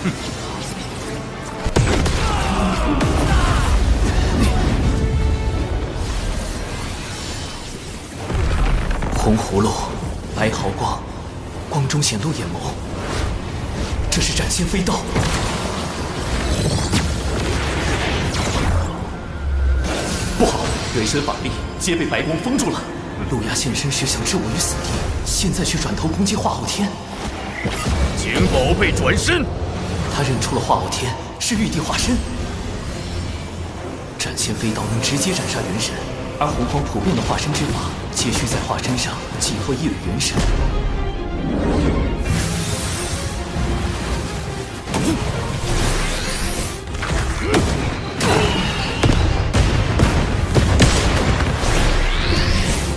哼！红葫芦，白毫光，光中显露眼眸。这是斩仙飞刀。不好，人身法力皆被白光封住了。陆压现身时想置我于死地，现在却转头攻击化后天。景宝被转身，他认出了化后天是玉帝化身。斩仙飞刀能直接斩杀元神，而洪荒普遍的化身之法，皆需在化身上寄托一缕元神。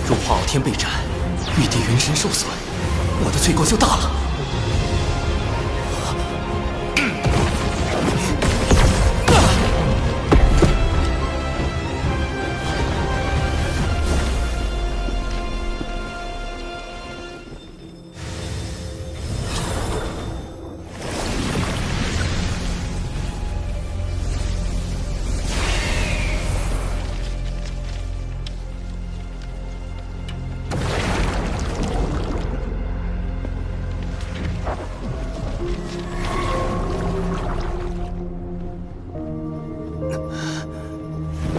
若化后天被斩，玉帝元神受损，我的罪过就大了。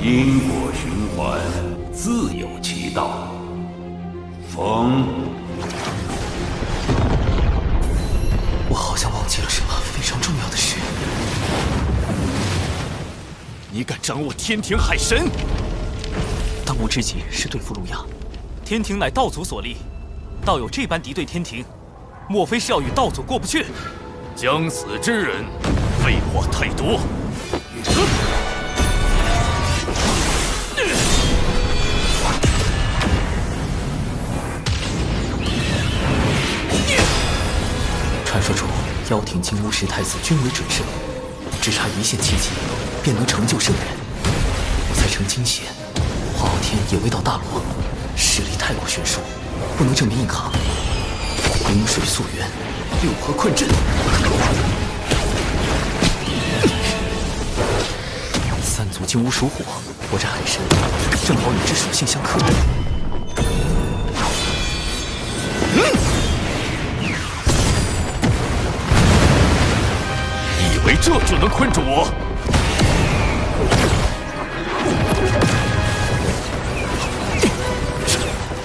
因果循环，自有其道。风，我好像忘记了什么非常重要的事。你敢掌握天庭海神？当务之急是对付陆压。天庭乃道祖所立，道友这般敌对天庭，莫非是要与道祖过不去？将死之人，废话太多。传说中，妖庭金乌十太子均为准圣，只差一线奇迹，便能成就圣人。我才成金仙，化后天也未到大罗，实力太过悬殊，不能正面硬抗。冰水溯源，六合困阵。三族金乌属火，我这海神正好与之属性相克。以为这就能困住我？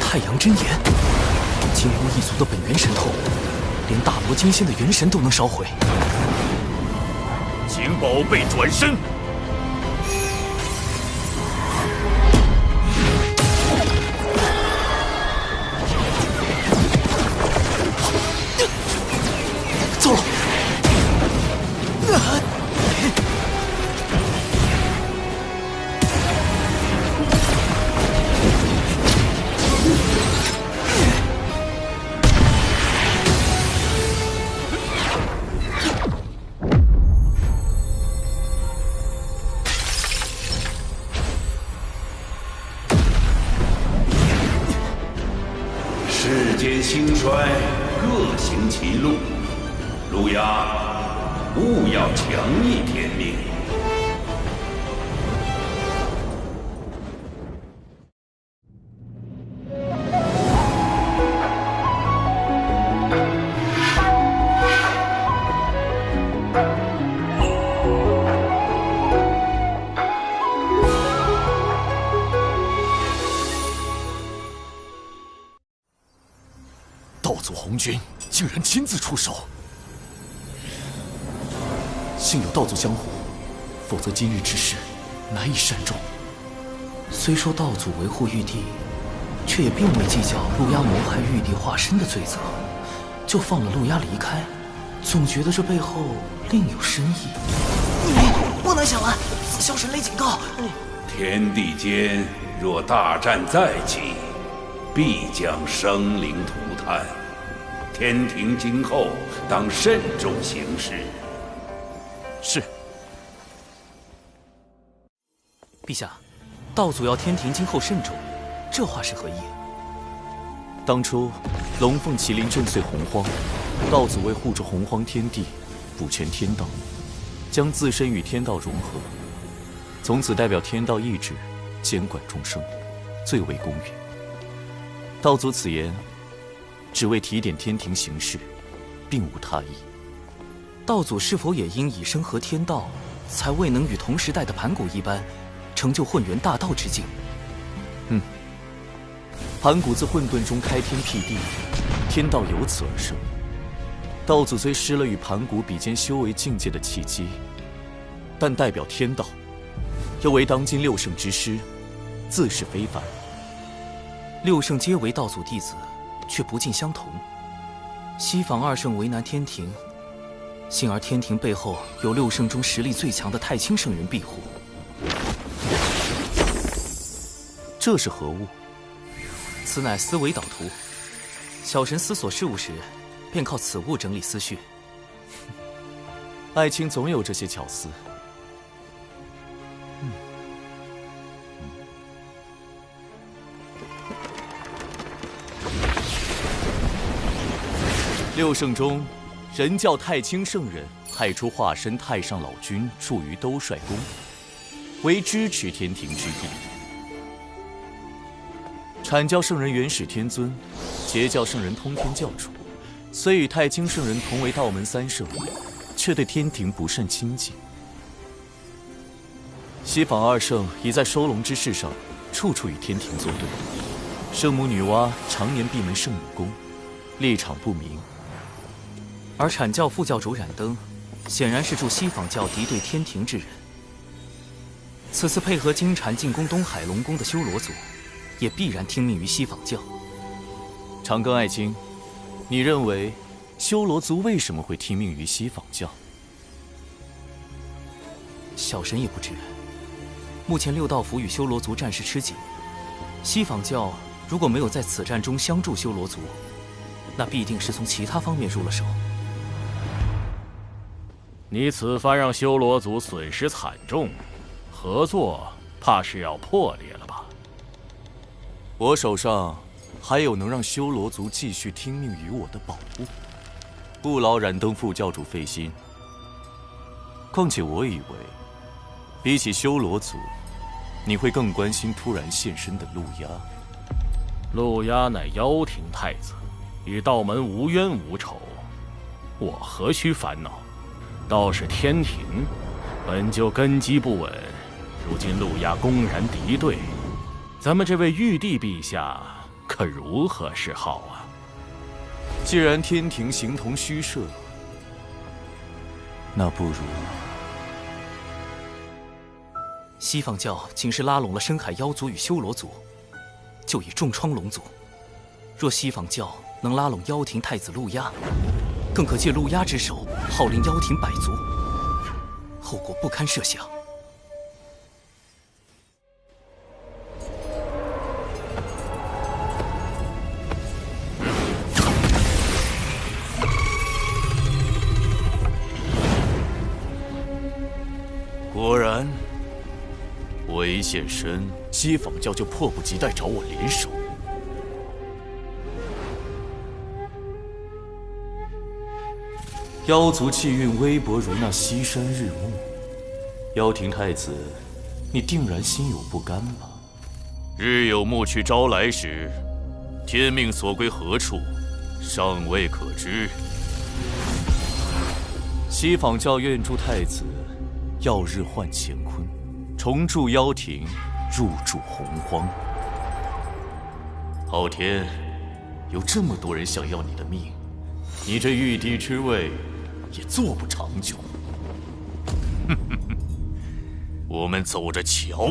太阳真言，金乌一族的本源神通，连大罗金仙的元神都能烧毁。景宝被转身。走了。世间兴衰，各行其路。陆压，勿要强逆天命。君竟然亲自出手，幸有道祖相护，否则今日之事难以善终。虽说道祖维护玉帝，却也并未计较陆压谋害玉帝化身的罪责，就放了陆压离开，总觉得这背后另有深意。你不能想了，萧神雷警告。天地间若大战再起，必将生灵涂炭。天庭今后当慎重行事。是。陛下，道祖要天庭今后慎重，这话是何意？当初龙凤麒麟震碎洪荒，道祖为护住洪荒天地，补全天道，将自身与天道融合，从此代表天道意志，监管众生，最为公允。道祖此言，只为提点天庭行事，并无他意。道祖是否也因以身合天道，才未能与同时代的盘古一般，成就混元大道之境？盘古自混沌中开天辟地，天道由此而生。道祖虽失了与盘古比肩修为境界的契机，但代表天道，又为当今六圣之师，自是非凡。六圣皆为道祖弟子，却不尽相同。西方二圣为难天庭，幸而天庭背后有六圣中实力最强的太清圣人庇护。这是何物？此乃思维导图。小神思索事物时，便靠此物整理思绪。爱卿总有这些巧思。六圣中，人教太清圣人派出化身太上老君驻于兜率宫，为支持天庭之意。阐教圣人元始天尊，截教圣人通天教主，虽与太清圣人同为道门三圣，却对天庭不甚亲近。西方二圣已在收龙之事上，处处与天庭作对。圣母女娲常年闭门圣母宫，立场不明。而阐教副教主冉登，显然是助西方教敌对天庭之人。此次配合金蝉进攻东海龙宫的修罗族，也必然听命于西方教。长庚爱卿，你认为修罗族为什么会听命于西方教？小神也不知。目前六道府与修罗族战事吃紧，西方教如果没有在此战中相助修罗族，那必定是从其他方面入了手。你此番让修罗族损失惨重，合作怕是要破裂了吧？我手上还有能让修罗族继续听命于我的宝物，不劳冉登副教主费心。况且我以为，比起修罗族，你会更关心突然现身的陆压。陆压乃妖庭太子，与道门无冤无仇，我何须烦恼？倒是天庭，本就根基不稳，如今陆压公然敌对，咱们这位玉帝陛下可如何是好啊？既然天庭形同虚设，那不如……西方教仅是拉拢了深海妖族与修罗族，就已重创龙族。若西方教能拉拢妖庭太子陆压，更可借陆压之手号令妖庭百族，后果不堪设想。果然，我一现身，西方教就迫不及待找我联手。妖族气运微薄如那西山日暮，妖庭太子，你定然心有不甘吧？日有暮去朝来时，天命所归何处，尚未可知。西方教愿助太子，耀日换乾坤，重铸妖庭，入主洪荒。好天，有这么多人想要你的命，你这玉帝之位也坐不长久。我们走着瞧。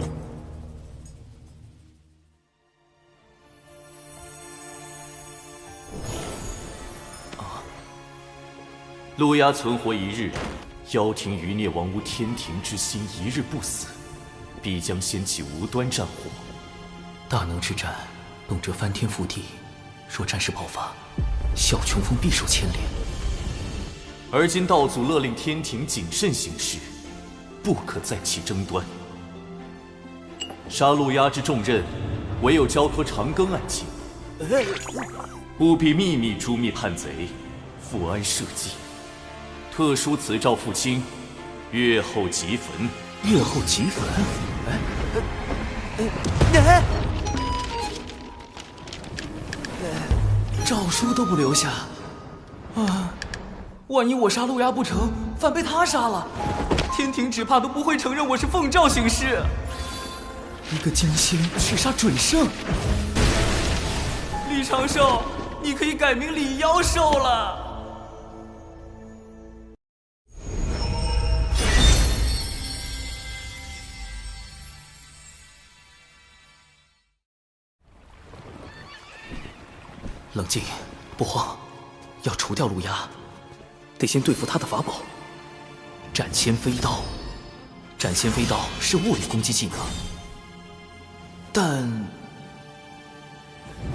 陆压存活一日，妖庭余孽王无天庭之心一日不死，必将掀起无端战火。大能之战，动辄翻天覆地，若战事爆发，小琼峰必受牵连。而今道祖勒令天庭谨慎行事，不可再起争端。杀陆压之重任，唯有交托长庚案情，务必秘密诛灭叛贼，复安社稷。特书此诏父亲，月后即焚。月后即焚？诏书都不留下啊！万一我杀陆压不成，反被他杀了，天庭只怕都不会承认我是奉诏行事。一个惊仙去杀准圣，李长寿，你可以改名李妖寿了。冷静，不慌。要除掉陆压，得先对付他的法宝——斩仙飞刀。斩仙飞刀是物理攻击技能，但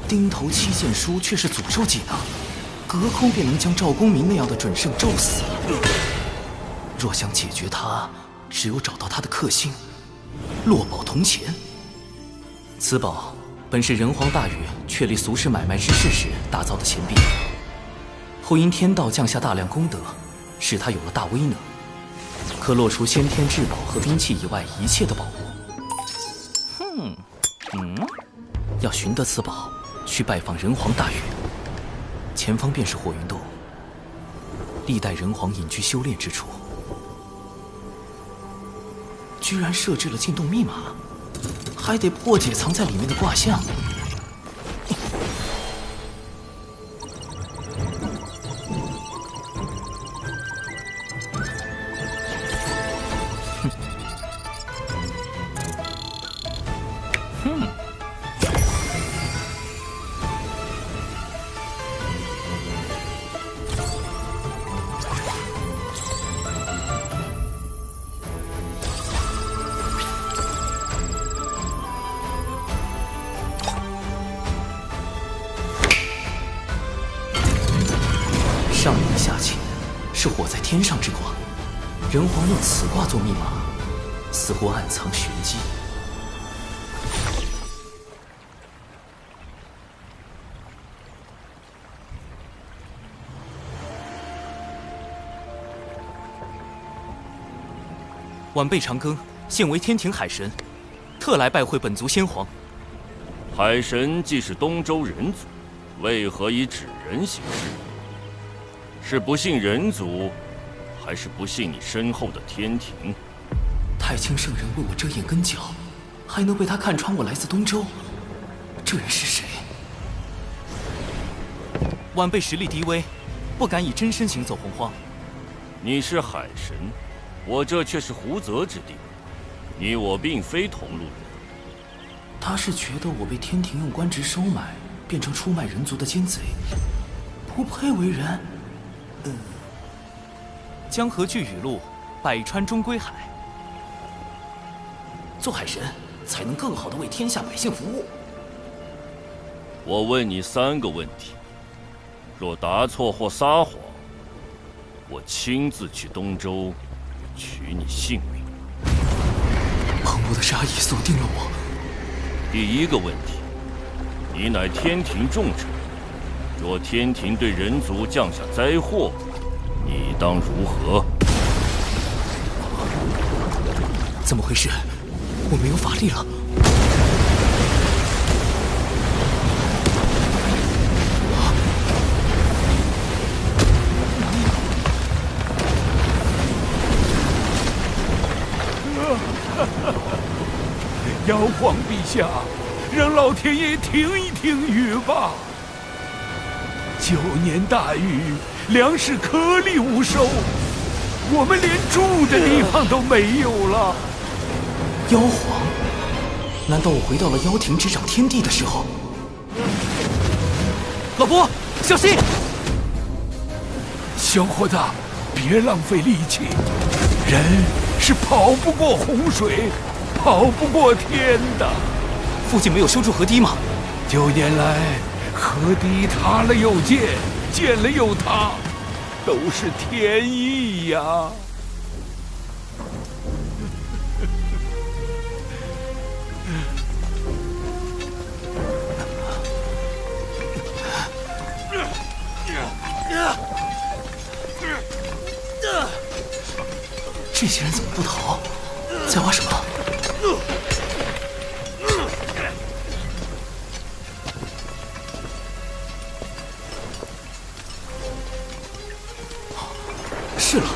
钉头七剑书却是诅咒技能，隔空便能将赵公明那样的准圣咒死。若想解决他，只有找到他的克星——落宝铜钱。此宝本是人皇大禹确立俗世买卖之事时打造的钱币，后因天道降下大量功德，使他有了大威能，可落除先天至宝和兵器以外一切的宝物。要寻得此宝，需拜访人皇大禹。前方便是火云洞，历代人皇隐居修炼之处。居然设置了进洞密码，还得破解藏在里面的卦象。上明下潜，是火在天上之卦。人皇用此卦做密码，似乎暗藏玄机。晚辈长庚，现为天庭海神，特来拜会本族先皇。海神既是东周人族，为何以纸人行事？是不信人族，还是不信你身后的天庭？太清圣人为我遮掩根脚，还能被他看穿我来自东周？这人是谁？晚辈实力低微，不敢以真身行走洪荒。你是海神，我这却是湖泽之地，你我并非同路人。他是觉得我被天庭用官职收买，变成出卖人族的奸贼，不配为人。江河聚雨露，百川终归海。做海神，才能更好地为天下百姓服务。我问你3个问题，若答错或撒谎，我亲自去东周取你性命。澎湃的杀意锁定了我。第1个问题，你乃天庭重臣，若天庭对人族降下灾祸，你当如何？怎么回事？我没有法力了。妖皇陛下，让老天爷听一听雨吧。9年大雨，粮食颗粒无收，我们连住的地方都没有了。妖皇，难道我回到了妖庭执掌天地的时候？老伯，小心！小伙子，别浪费力气，人是跑不过洪水，跑不过天的。附近没有修筑河堤吗？9年来，河堤塌了又建，建了又塌，都是天意呀。这些人怎么不逃？在挖什么？是了，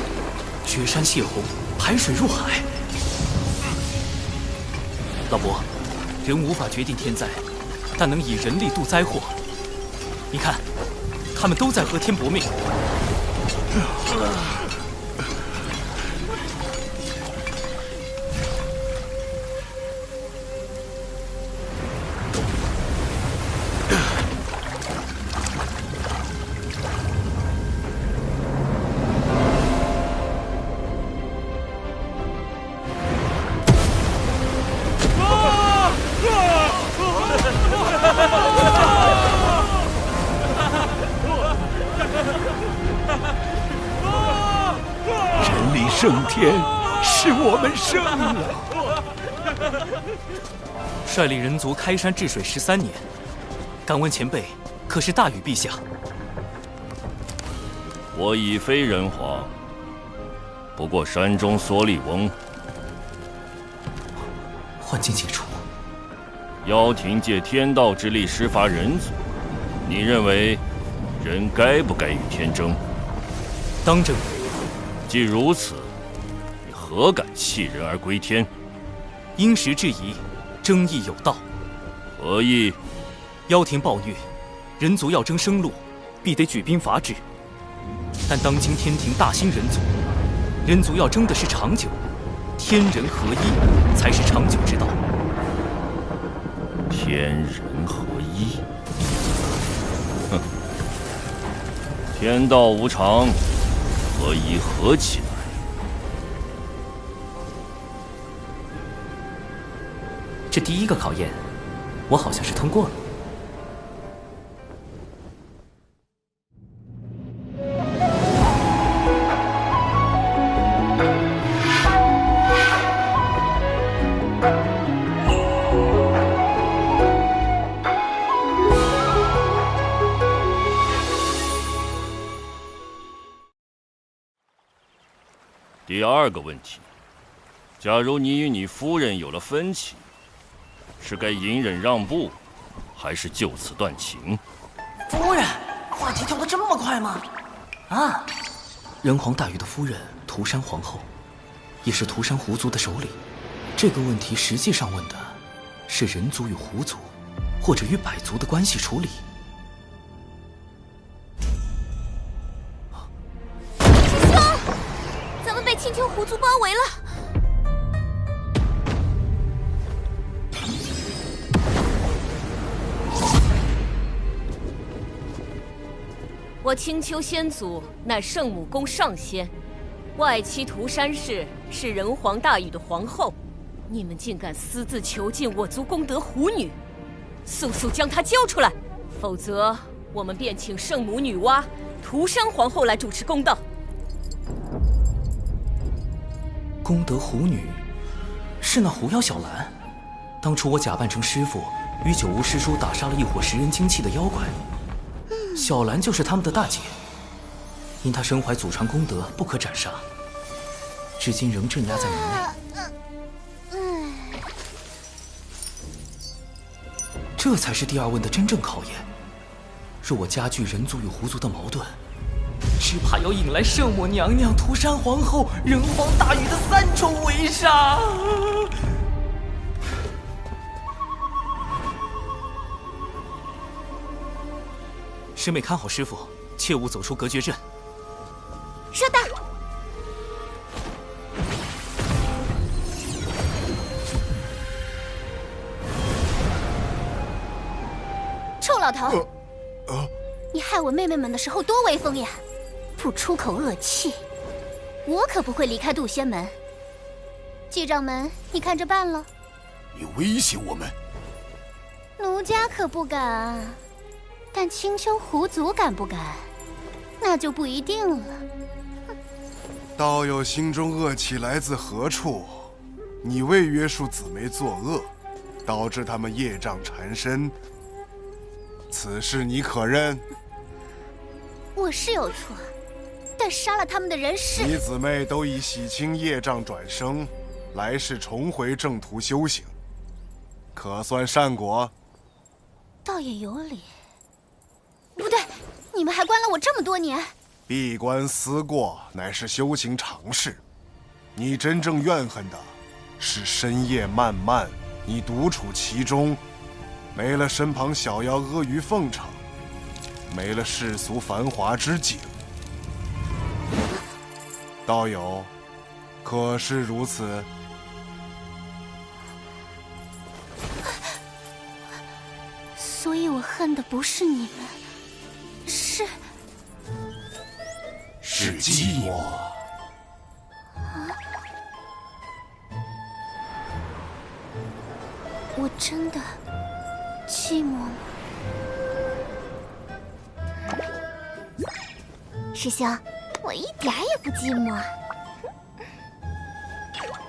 绝山泄洪，排水入海。老伯，人无法决定天灾，但能以人力度灾祸。你看，他们都在和天搏命。胜天，是我们胜了。率领人族开山治水13年，敢问前辈，可是大禹陛下？我已非人皇，不过山中所立翁。幻境解除，妖庭借天道之力施伐人族，你认为人该不该与天争？当争。既如此，你何敢弃人而归天？因时制宜，争议有道。何意？妖庭暴虐，人族要争生路，必得举兵伐之。但当今天庭大兴人族，人族要争的是长久，天人合一才是长久之道。天人合一？哼！天道无常，合一合起来。这第一个考验，我好像是通过了。第二个问题，假如你与你夫人有了分歧，是该隐忍让步，还是就此断情？夫人，话题跳得这么快吗？啊！人皇大禹的夫人涂山皇后，也是涂山狐族的首领。这个问题实际上问的是人族与狐族，或者与百族的关系处理。被青丘狐族包围了。我青丘仙祖乃圣母宫上仙，外戚涂山氏是人皇大禹的皇后，你们竟敢私自囚禁我族功德狐女，速速将她交出来，否则我们便请圣母女娲、涂山皇后来主持公道。功德狐女，是那狐妖小兰。当初我假扮成师傅，与九无师叔打杀了一伙食人精气的妖怪，小兰就是他们的大姐。因她身怀祖传功德，不可斩杀，至今仍镇压在门内。这才是第二问的真正考验。若我加剧人族与狐族的矛盾，只怕要引来圣母娘娘、涂山皇后、人皇大禹的3重围杀。师妹看好师傅，切勿走出隔绝阵。热大！臭老头！你害我妹妹们的时候多威风呀！不出口恶气，我可不会离开渡仙门。季掌门，你看着办了。你威胁我们？奴家可不敢，但青丘狐族敢不敢？那就不一定了。道友心中恶气来自何处？你未约束姊妹作恶，导致他们业障缠身，此事你可认？我是有错，但杀了他们的人是你姊妹都已洗清业障转生，来世重回正途修行，可算善果。倒也有理。不对，你们还关了我这么多年。闭关思过乃是修行常事，你真正怨恨的是深夜漫漫，你独处其中，没了身旁小妖阿谀奉承，没了世俗繁华之景。道友，可是如此？所以我恨的不是你们，是寂寞。我真的寂寞吗？师兄，我一点也不寂寞。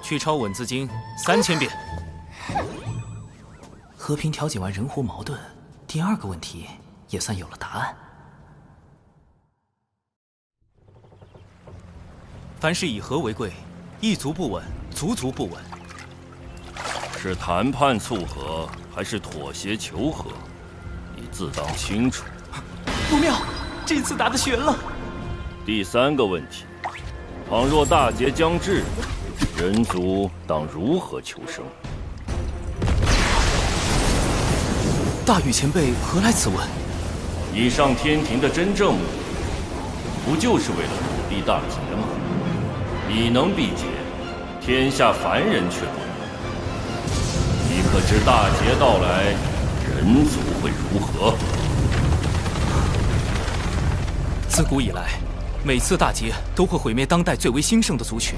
去抄文字经3000遍。和平调解完人狐矛盾，第2个问题也算有了答案。凡事以和为贵，一族不稳，族族不稳。是谈判促和，还是妥协求和？你自当清楚。不妙，这次打得悬了。第3个问题，倘若大劫将至，人族当如何求生？大禹前辈何来此问？你上天庭的真正目的，不就是为了土地大劫吗？你能避劫，天下凡人却不能。你可知大劫到来，人族会如何？自古以来，每次大劫都会毁灭当代最为兴盛的族群。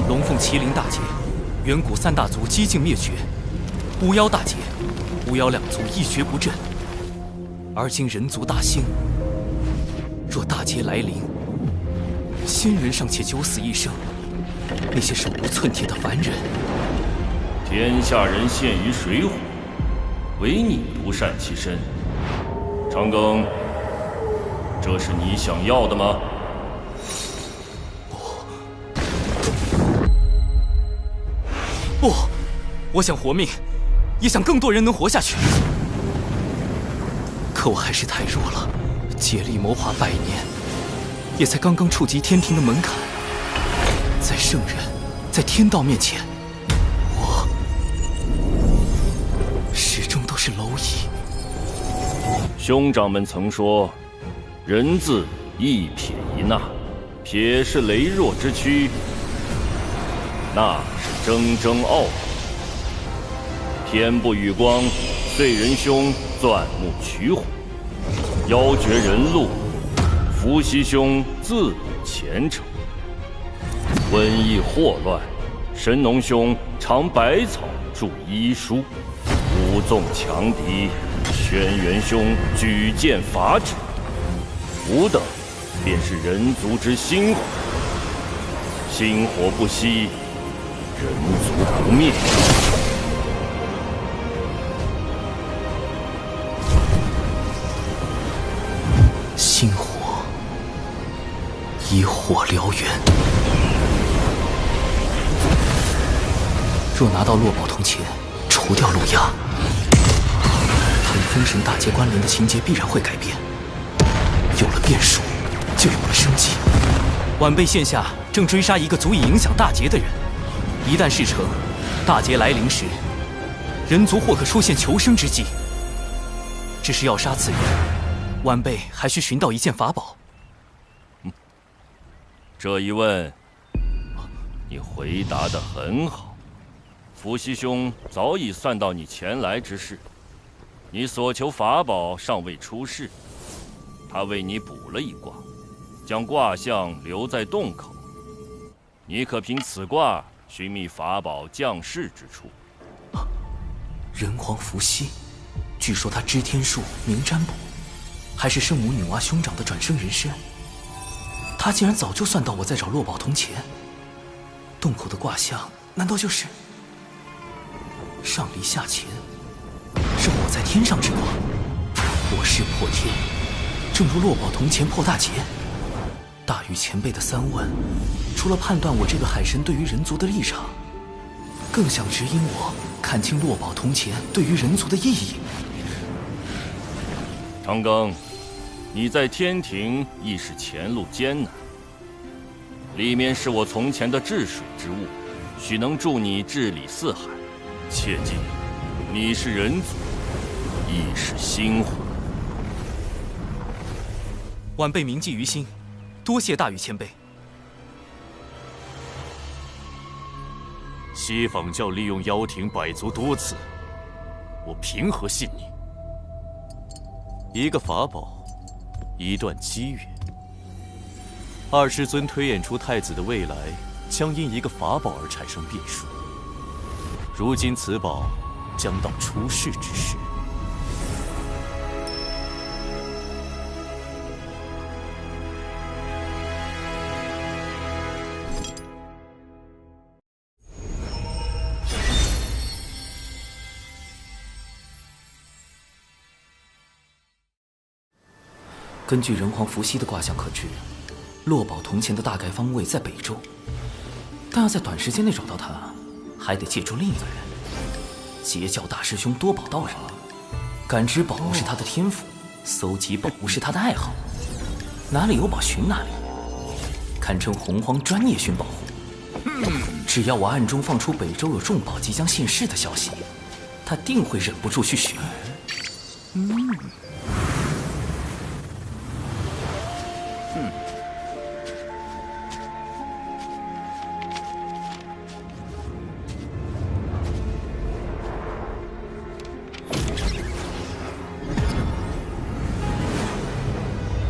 龙凤麒麟大劫，远古3大族几近灭绝；巫妖大劫，巫妖2族一蹶不振。而今人族大兴，若大劫来临，仙人尚且九死一生，那些手无寸铁的凡人，天下人陷于水火，唯你独善其身。长庚，这是你想要的吗？不，我想活命，也想更多人能活下去。可我还是太弱了，竭力谋划100年，也才刚刚触及天庭的门槛。在圣人，在天道面前，我始终都是蝼蚁。兄长们曾说，人字一撇一捺，撇是羸弱之躯，捺是铮铮傲骨。天不与光，遂仁兄钻木取火，妖绝人路，伏羲兄自鲁前程。瘟疫祸乱，神农兄尝百草著医书，武纵强敌，轩辕兄举剑伐之。吾等便是人族之薪火，薪火不息，人族不灭。星火以火燎原。若拿到落宝铜钱，除掉陆压，他与封神大劫关联的情节必然会改变。有了变数，就有了生机。晚辈现下正追杀一个足以影响大劫的人，一旦事成，大劫来临时，人族或可出现求生之机。只是要杀此人，晚辈还需寻到一件法宝。这一问，你回答得很好。伏羲兄早已算到你前来之事，你所求法宝尚未出世，他为你卜了一卦，将卦象留在洞口。你可凭此卦寻觅法宝降世之处。人皇伏羲，据说他知天术，明占卜，还是圣母女娲兄长的转生人身。他竟然早就算到我在找落宝铜钱。洞口的卦象，难道就是上离下乾？是我在天上之卦，我势破天，正如落宝铜钱破大劫。大禹前辈的3问，除了判断我这个海神对于人族的立场，更想指引我看清落宝铜钱对于人族的意义。长庚，你在天庭亦是前路艰难，里面是我从前的治水之物，许能助你治理四海。切记，你是人族，亦是星火。晚辈铭记于心，多谢大禹前辈。西坊教利用妖庭百足多次，我凭何信你？一个法宝，一段机缘。二师尊推演出太子的未来将因一个法宝而产生变数。如今此宝将到出世之时。根据人皇伏羲的卦象可知，落宝铜钱的大概方位在北周，但要在短时间内找到它，还得借助另一个人——截教大师兄多宝道人。感知宝物是他的天赋，搜集宝物是他的爱好，哪里有宝寻哪里，堪称洪荒专业寻宝户。只要我暗中放出北周有重宝即将现世的消息，他定会忍不住去寻。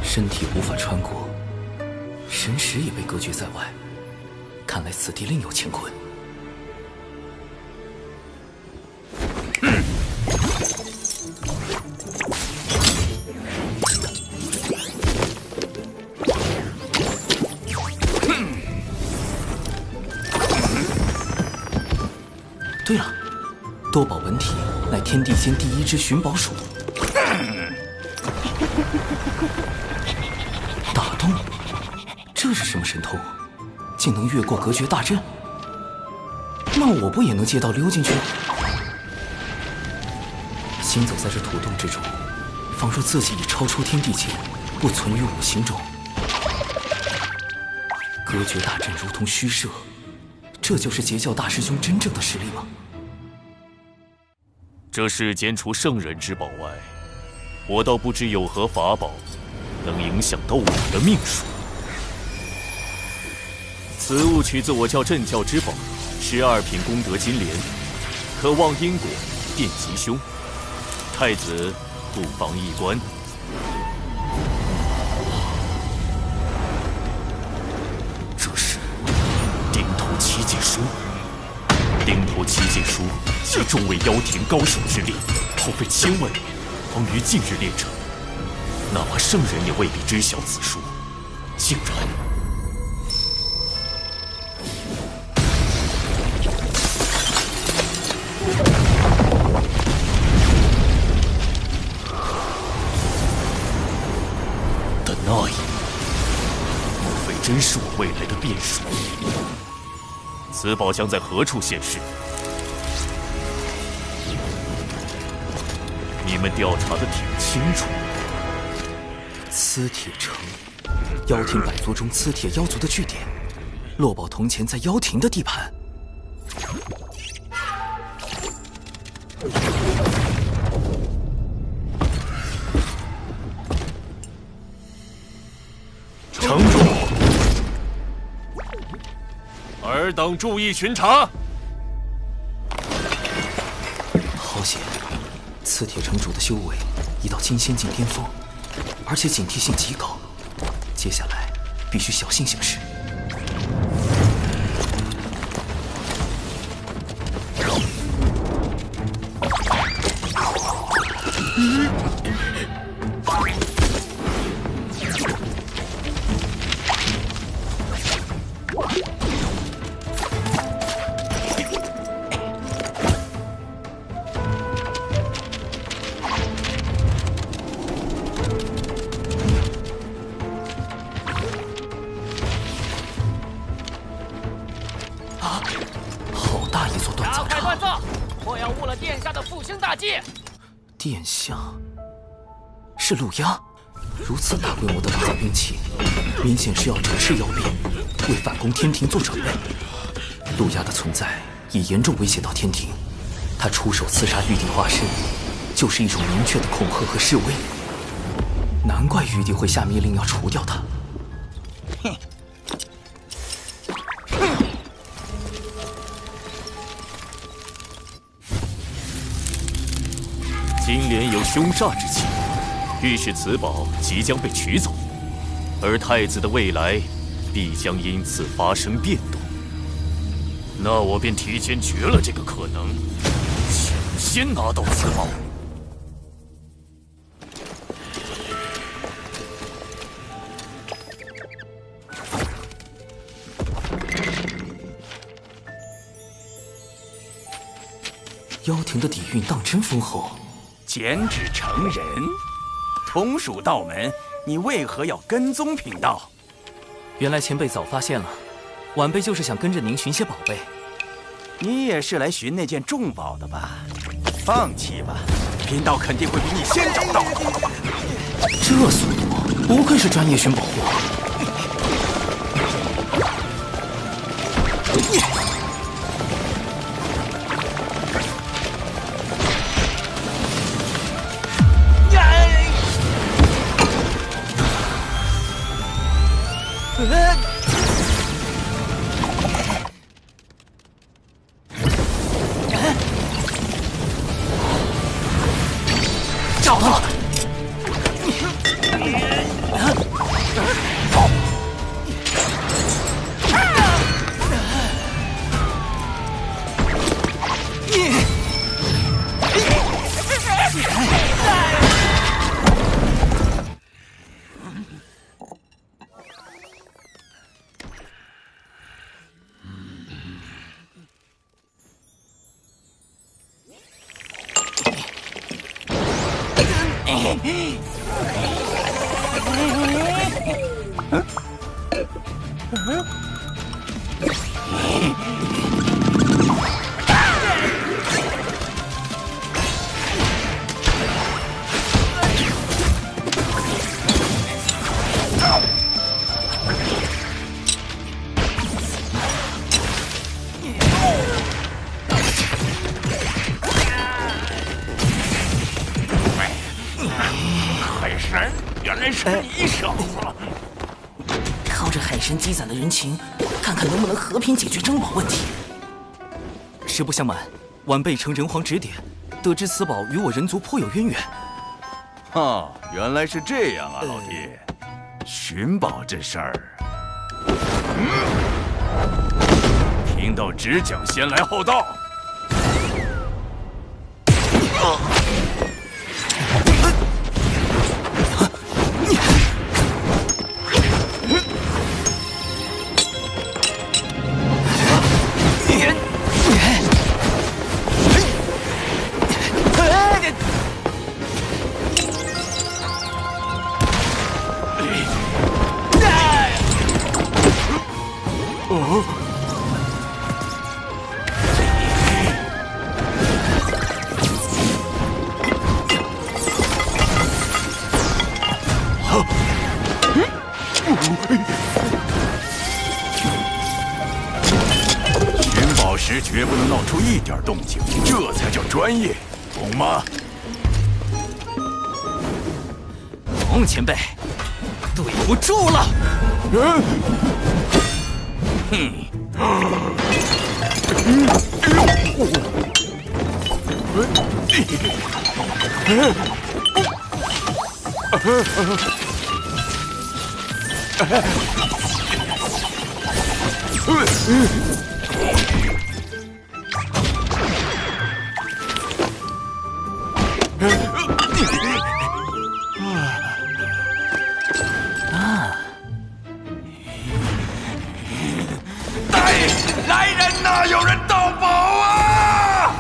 身体无法穿过，神识也被隔绝在外，看来此地另有乾坤。对了，多宝文体乃天地间第一只寻宝鼠。打洞，这是什么神通？竟能越过隔绝大阵？那我不也能借道溜进去？行走在这土洞之中，仿若自己已超出天地间，不存于五行中。隔绝大阵如同虚设，这就是截教大师兄真正的实力吗？这世间除圣人之宝外，我倒不知有何法宝能影响到我的命数。此物取自我教镇教之宝12品功德金莲，可望因果，变吉凶。太子不妨一观。这是顶头七剑书。顶头七剑书集众位妖庭高手之力，耗费1000万年，方于近日炼成。哪怕圣人也未必知晓此书，竟然……的那一幕，莫非真是我未来的变数？此宝将在何处现世？你们调查的挺清楚。磁铁城，妖庭百族中磁铁妖族的据点。落宝铜钱在妖庭的地盘。城主，尔等注意巡查。好险，刺铁城主的修为已到金仙境巅峰，而且警惕性极高。接下来必须小心行事。殿下是陆压，如此大规模的大兵器，明显是要折斥妖变，为反攻天庭做准备。陆压的存在已严重威胁到天庭，他出手刺杀玉帝化身，就是一种明确的恐吓和示威。难怪玉帝会下命令要除掉他。哼！金莲有凶煞之气，预示此宝即将被取走，而太子的未来必将因此发生变动。那我便提前绝了这个可能，抢先拿到此宝。妖庭的底蕴当真丰厚。减脂成人，同属道门，你为何要跟踪贫道？原来前辈早发现了，晚辈就是想跟着您寻些宝贝。你也是来寻那件重宝的吧？放弃吧，贫道肯定会比你先找到。这速度，不愧是专业寻宝货。找到了！海神，原来是你小子！靠着海神积攒的人情，看看能不能和平解决珍宝问题。实不相瞒，晚辈承人皇指点，得知此宝与我人族颇有渊源。哦，原来是这样啊，老弟。寻宝这事儿，贫道只讲先来后到。寻宝时绝不能闹出一点动静，这才叫专业，懂吗？懂，前辈。对不住了。哼，来人呐！有人盗宝啊！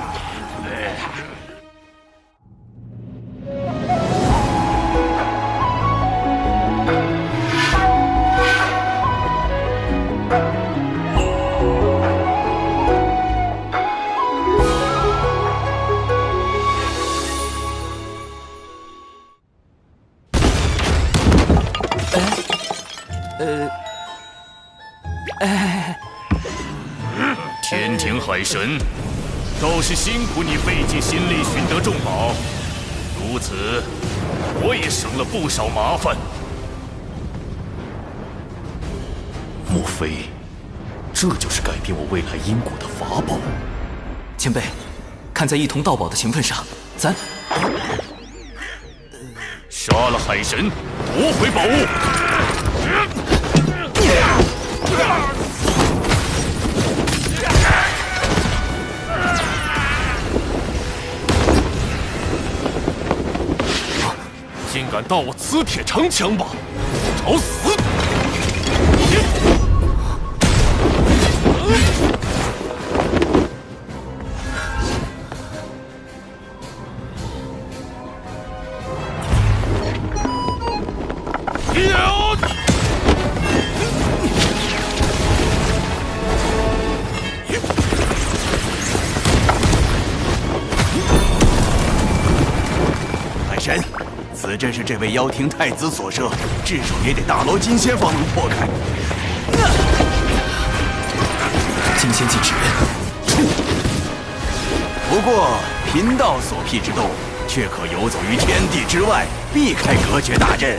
天庭海神，倒是辛苦你费尽心力寻得重宝，如此我也省了不少麻烦。莫非这就是改变我未来因果的法宝？前辈，看在一同盗宝的情分上，咱杀了海神，夺回宝物。竟敢盗我磁铁长枪吧，找死！海神，此阵是这位妖庭太子所设，至少也得大罗金仙方能破开。金仙禁止人，不过贫道所辟之洞，却可游走于天地之外，避开隔绝大阵。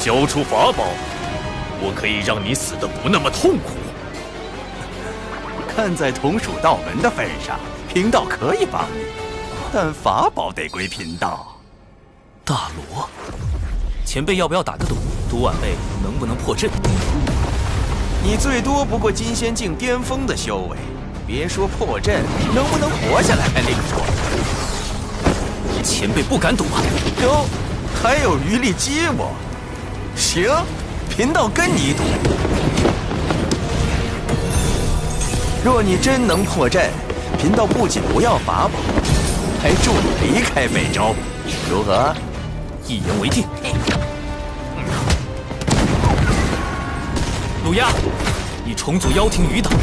交出法宝，我可以让你死得不那么痛苦。看在同属道门的份上，贫道可以帮你，但法宝得归贫道。大罗，前辈要不要打个赌，赌晚辈能不能破阵？你最多不过金仙境巅峰的修为，别说破阵，能不能活下来还另说。前辈不敢赌啊！哟，还有余力激我？行，贫道跟你赌。若你真能破阵，贫道不仅不要法宝，还助你离开北周，如何？一言为定。鲁押，你重组妖庭余党，意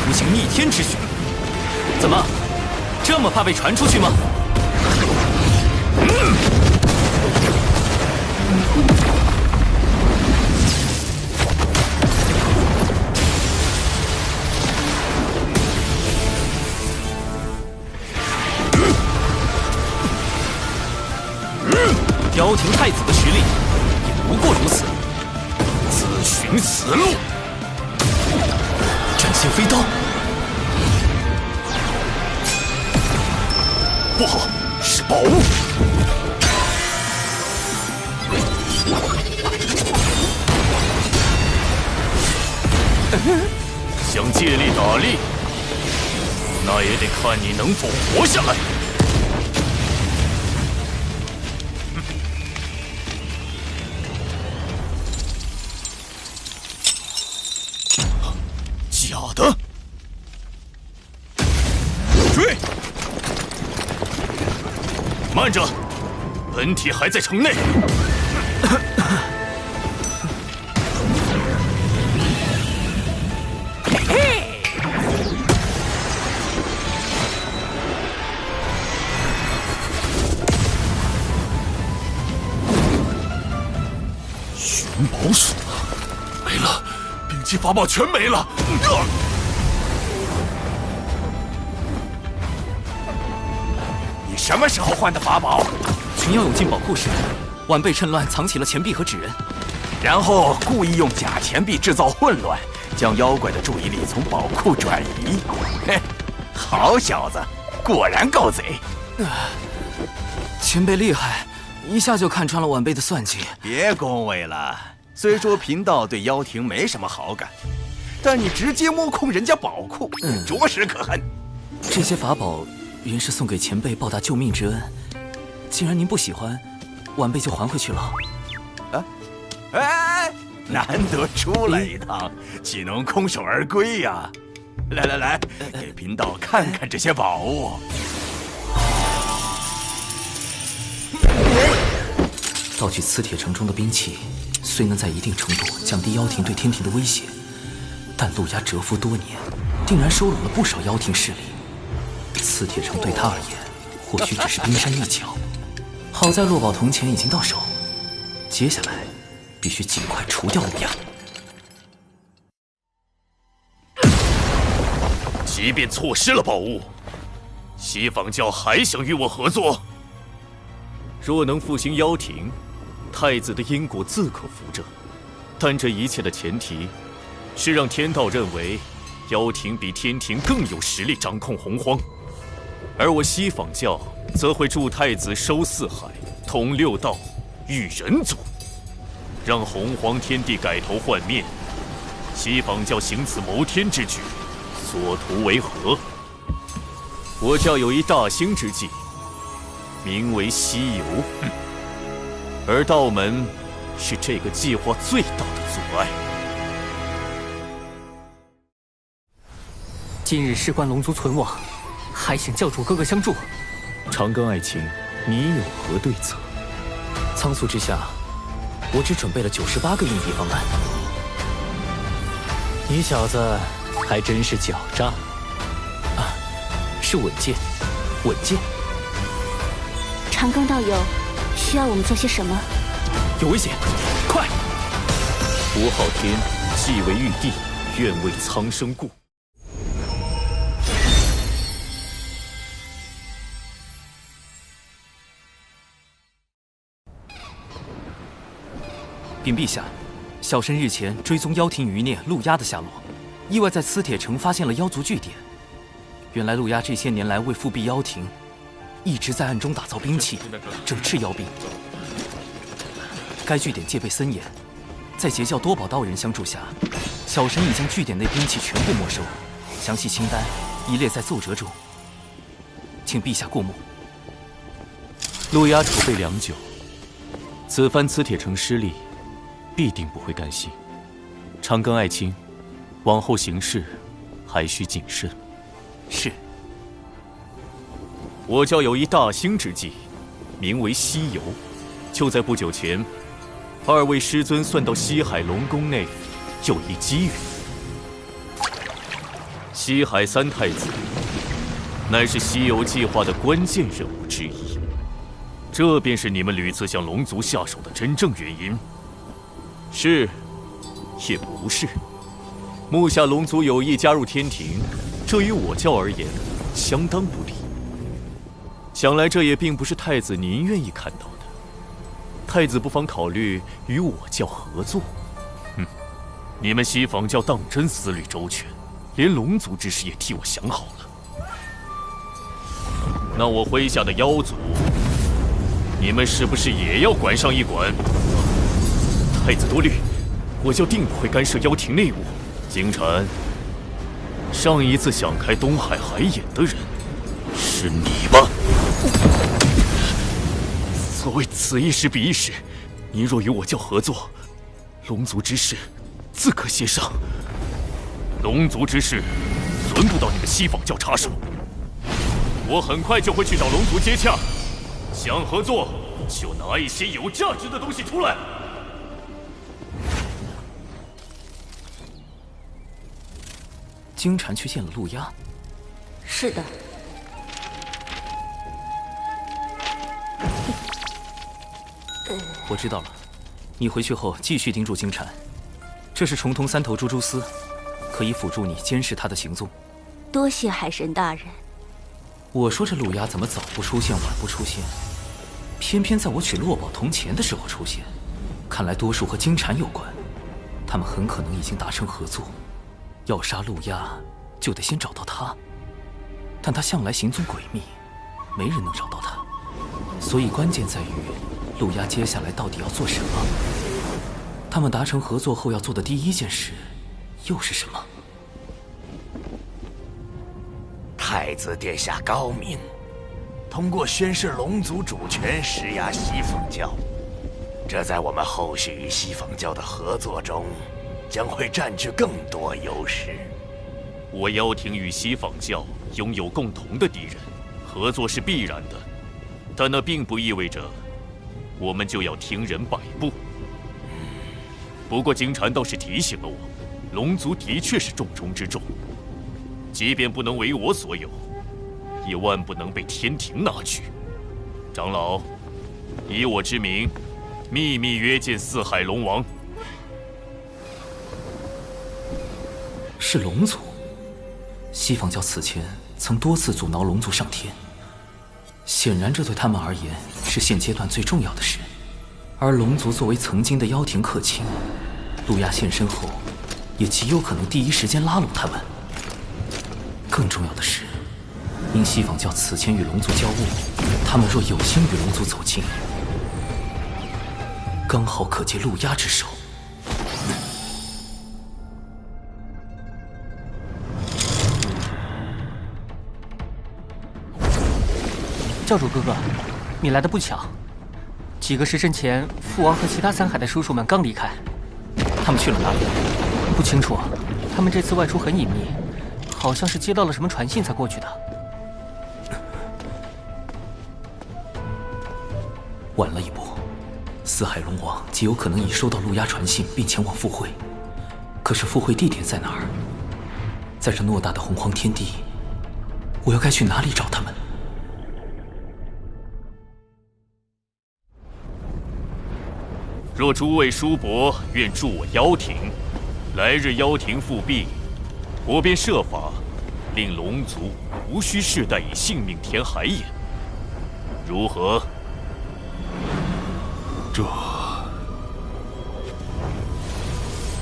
图行逆天之举，怎么这么怕被传出去吗？妖庭太子的实力也不过如此，自寻死路。斩仙飞刀，不好，是宝物。想借力打力，那也得看你能否活下来。假的！追！慢着，本体还在城内。宝鼠没了，兵器法宝全没了。你什么时候换的法宝？群妖涌进宝库时，晚辈趁乱藏起了钱币和纸人，然后故意用假钱币制造混乱，将妖怪的注意力从宝库转移。嘿，好小子，果然够贼。前辈厉害，一下就看穿了晚辈的算计。别恭维了，虽说贫道对妖庭没什么好感，但你直接摸空人家宝库，着实可恨。这些法宝原是送给前辈报答救命之恩，既然您不喜欢，晚辈就还回去了。哎，难得出来一趟，岂能空手而归呀？来，给贫道看看这些宝物。盗取磁铁城中的兵器，虽能在一定程度降低妖庭对天庭的威胁，但陆压蛰伏多年，定然收拢了不少妖庭势力。磁铁城对他而言，或许只是冰山一角。好在落宝铜钱已经到手，接下来必须尽快除掉陆压。即便错失了宝物，西方教还想与我合作？若能复兴妖庭，太子的因果自可扶正。但这一切的前提，是让天道认为妖庭比天庭更有实力掌控洪荒，而我西方教则会助太子收四海、统六道、育人族，让洪荒天地改头换面。西方教行此谋天之举，所图为何？我教有一大兴之计，名为西游，而道门是这个计划最大的阻碍。今日事关龙族存亡，还请教主哥哥相助。长庚爱卿，你有何对策？仓促之下，我只准备了98个应敌方案。你小子还真是狡诈啊！是稳健，稳健。长庚道友，需要我们做些什么？有危险，快！符昊天既为玉帝，愿为苍生故。禀陛下，小生日前追踪妖庭余孽陆压的下落，意外在磁铁城发现了妖族据点。原来陆压这些年来为复辟妖庭，一直在暗中打造兵器，整治妖兵。该据点戒备森严，在截教多宝道人相助下，小生已将据点内兵器全部没收，详细清单已列在奏折中，请陛下过目。陆压储备良久，此番磁铁城失利，必定不会甘心。长庚爱卿，往后行事还需谨慎。是。我教有一大兴之计，名为西游。就在不久前，二位师尊算到西海龙宫内有一机缘。西海三太子乃是西游计划的关键人物之一，这便是你们屡次向龙族下手的真正原因。是，也不是。目下龙族有意加入天庭，这于我教而言相当不利。想来这也并不是太子您愿意看到的。太子不妨考虑与我教合作。你们西方教当真思虑周全，连龙族之事也替我想好了。那我麾下的妖族，你们是不是也要管上一管？太子多虑，我教定不会干涉妖庭内务。金蝉，上一次想开东海海眼的人是你吧？所谓此一时彼一时，您若与我教合作，龙族之事自可协商。龙族之事轮不到你们西方教插手，我很快就会去找龙族接洽。想合作就拿一些有价值的东西出来。金蝉去见了陆压。是的。我知道了，你回去后继续盯住金蝉，这是重瞳三头蛛蛛丝，可以辅助你监视他的行踪。多谢海神大人。我说这陆压怎么早不出现晚不出现，偏偏在我取落宝铜钱的时候出现，看来多数和金蝉有关。他们很可能已经达成合作，要杀陆压就得先找到他，但他向来行踪诡秘，没人能找到他，所以关键在于陆压接下来到底要做什么。他们达成合作后要做的第一件事又是什么？太子殿下高明，通过宣示龙族主权施压西方教，这在我们后续与西方教的合作中将会占据更多优势。我妖庭与西方教拥有共同的敌人，合作是必然的，但那并不意味着我们就要听人摆布。不过金蝉倒是提醒了我，龙族的确是重中之重，即便不能为我所有，也万不能被天庭拿去。长老，以我之名，秘密约见四海龙王。是龙族。西方教此前曾多次阻挠龙族上天，显然这对他们而言是现阶段最重要的事。而龙族作为曾经的妖庭客卿，陆压现身后，也极有可能第一时间拉拢他们。更重要的是，因西方教此前与龙族交恶，他们若有心与龙族走近，刚好可借陆压之手。教主哥哥，你来的不巧。几个时辰前，父王和其他三海的叔叔们刚离开，他们去了哪里？不清楚。他们这次外出很隐秘，好像是接到了什么传信才过去的。晚了一步，四海龙王极有可能已收到陆压传信，并前往赴会。可是赴会地点在哪儿？在这偌大的洪荒天地，我又该去哪里找他们？若诸位叔伯愿助我妖庭，来日妖庭复辟，我便设法令龙族无需世代以性命填海眼，如何？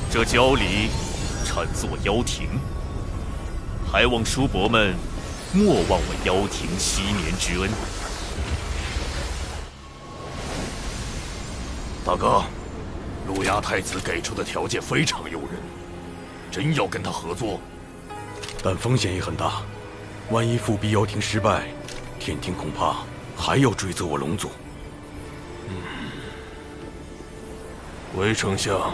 这郊里产自我妖庭，还望叔伯们莫忘我妖庭7年之恩。大哥，陆压太子给出的条件非常诱人，真要跟他合作，但风险也很大。万一复辟妖庭失败，天庭恐怕还要追责我龙族。韦丞相，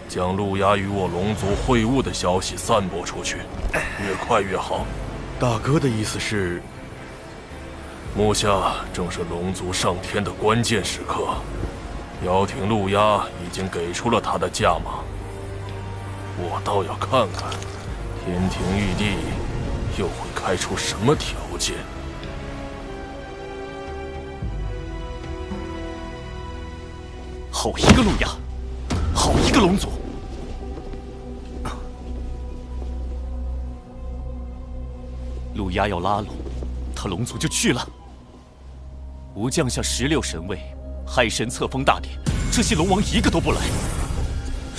将陆压与我龙族会晤的消息散播出去，越快越好。大哥的意思是，目下正是龙族上天的关键时刻。妖庭陆压已经给出了他的价码，我倒要看看天庭玉帝又会开出什么条件。好一个陆压，好一个龙族！陆压要拉拢，他龙族就去了。吾降下16神位。海神册封大典，这些龙王一个都不来，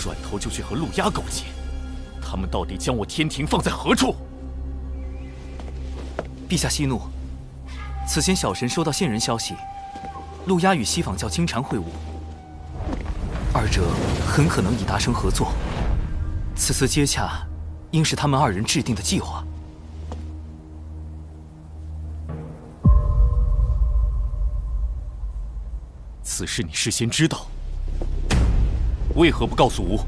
转头就去和陆压勾结，他们到底将我天庭放在何处？陛下息怒，此前小神收到线人消息，陆压与西方教金蝉会晤，二者很可能已达成合作。此次接洽，应是他们二人制定的计划。此事你事先知道，为何不告诉吾？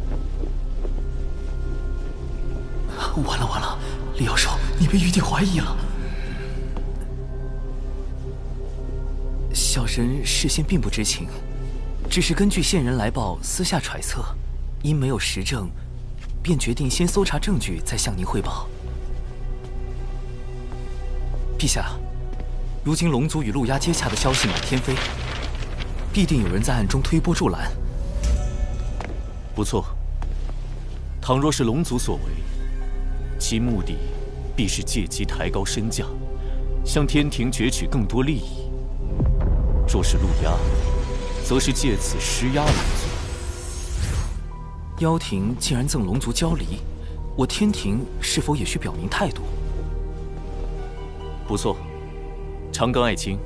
完了完了，李妖兽，你被玉帝怀疑了。小神事先并不知情，只是根据线人来报，私下揣测，因没有实证，便决定先搜查证据，再向您汇报。陛下，如今龙族与陆压接洽的消息满天飞。必定有人在暗中推波助澜，不错。倘若是龙族所为，其目的必是借机抬高身价，向天庭攫取更多利益；若是陆压，则是借此施压龙族。妖庭既然赠龙族交离，我天庭是否也需表明态度？不错，长庚爱卿，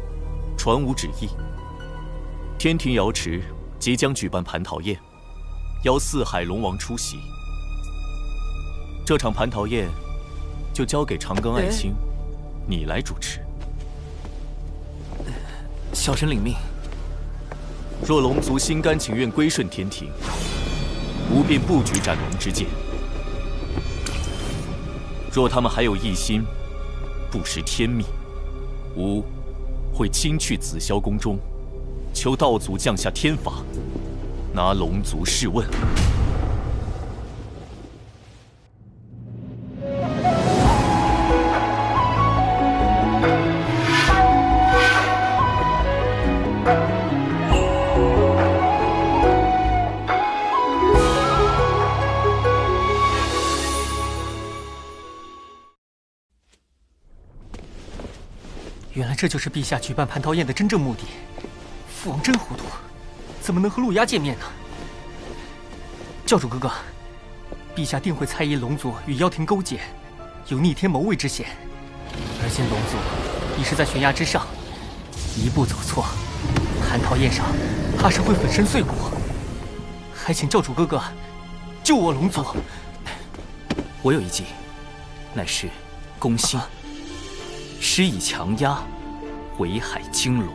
传吾旨意。天庭瑶池即将举办蟠桃宴，邀四海龙王出席。这场蟠桃宴就交给长庚爱卿，你来主持。小神领命。若龙族心甘情愿归顺天庭，吾便不举斩龙之剑；若他们还有异心，不识天命，吾会亲去紫霄宫中，求道祖降下天罚，拿龙族试问。原来这就是陛下举办蟠桃宴的真正目的。父王真糊涂，怎么能和陆压见面呢？教主哥哥，陛下定会猜疑龙族与妖庭勾结，有逆天谋位之嫌。而今龙族已是在悬崖之上，一步走错，蟠桃宴上怕是会粉身碎骨。还请教主哥哥救我龙族。我有一计，乃是攻心，施以强压，围海惊龙。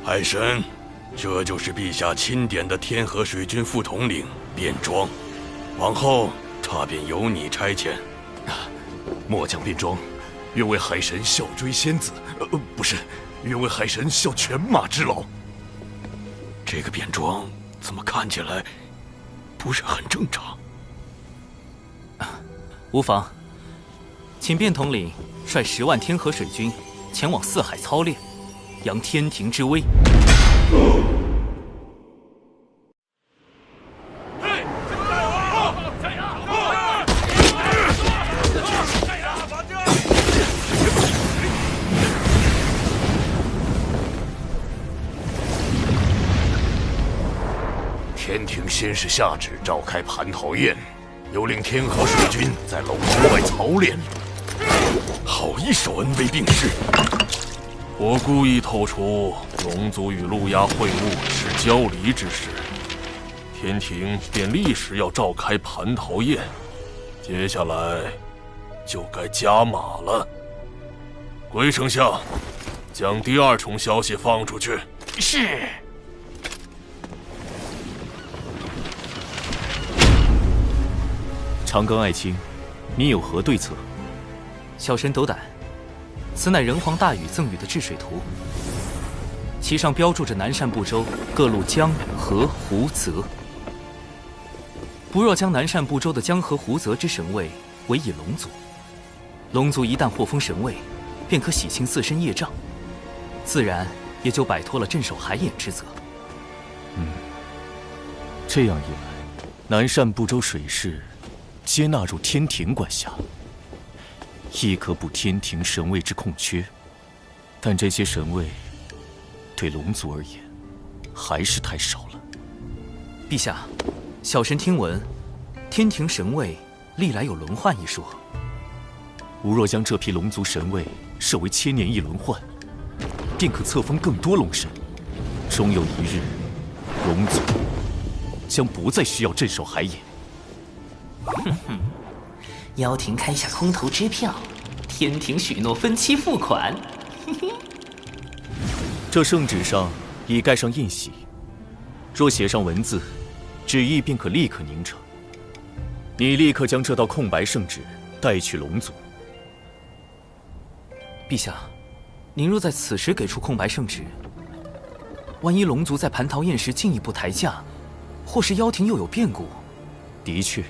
海神，这就是陛下钦点的天河水军副统领卞庄，往后他便由你差遣。末将卞庄，愿为海神效追仙子，不是，愿为海神效犬马之劳。这个卞庄怎么看起来不是很正常？无妨，请卞统领率10万天河水军前往四海操练，扬天庭之威。天庭先是下旨召开蟠桃宴，又令天河水军在龙之外操练，好一手恩威并施。我故意透出龙族与陆压会晤是交离之事，天庭便立时要召开蟠桃宴，接下来就该加码了。龟丞相，将第2重消息放出去。是。长庚爱卿，你有何对策？小神斗胆，此乃人皇大禹赠予的治水图，其上标注着南赡部洲各路江河湖泽。不若将南赡部洲的江河湖泽之神位委以龙族，龙族一旦获封神位，便可洗清自身业障，自然也就摆脱了镇守海眼之责。这样一来，南赡部洲水势皆纳入天庭管辖，亦可补天庭神位之空缺。但这些神位对龙族而言还是太少了。陛下，小神听闻天庭神位历来有轮换一说。吾若将这批龙族神位设为1000年一轮换，便可册封更多龙神。终有一日，龙族将不再需要镇守海眼。哼哼，妖庭开下空头支票，天庭许诺分期付款。这圣旨上已盖上印玺，若写上文字，旨意便可立刻凝成。你立刻将这道空白圣旨带去龙族。陛下，您若在此时给出空白圣旨，万一龙族在蟠桃宴时进一步抬价，或是妖庭又有变故。的确，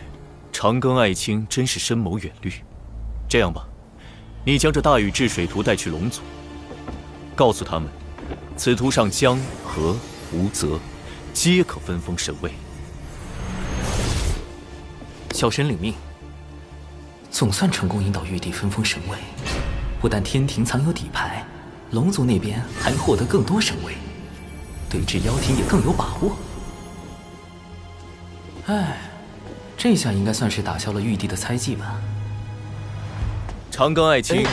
长庚爱卿真是深谋远虑。这样吧，你将这大禹治水图带去龙族，告诉他们，此图上江河无泽，皆可分封神位。小神领命。总算成功引导玉帝分封神位，不但天庭藏有底牌，龙族那边还能获得更多神位，对峙妖庭也更有把握。哎，这下应该算是打消了玉帝的猜忌吧。长冈爱卿，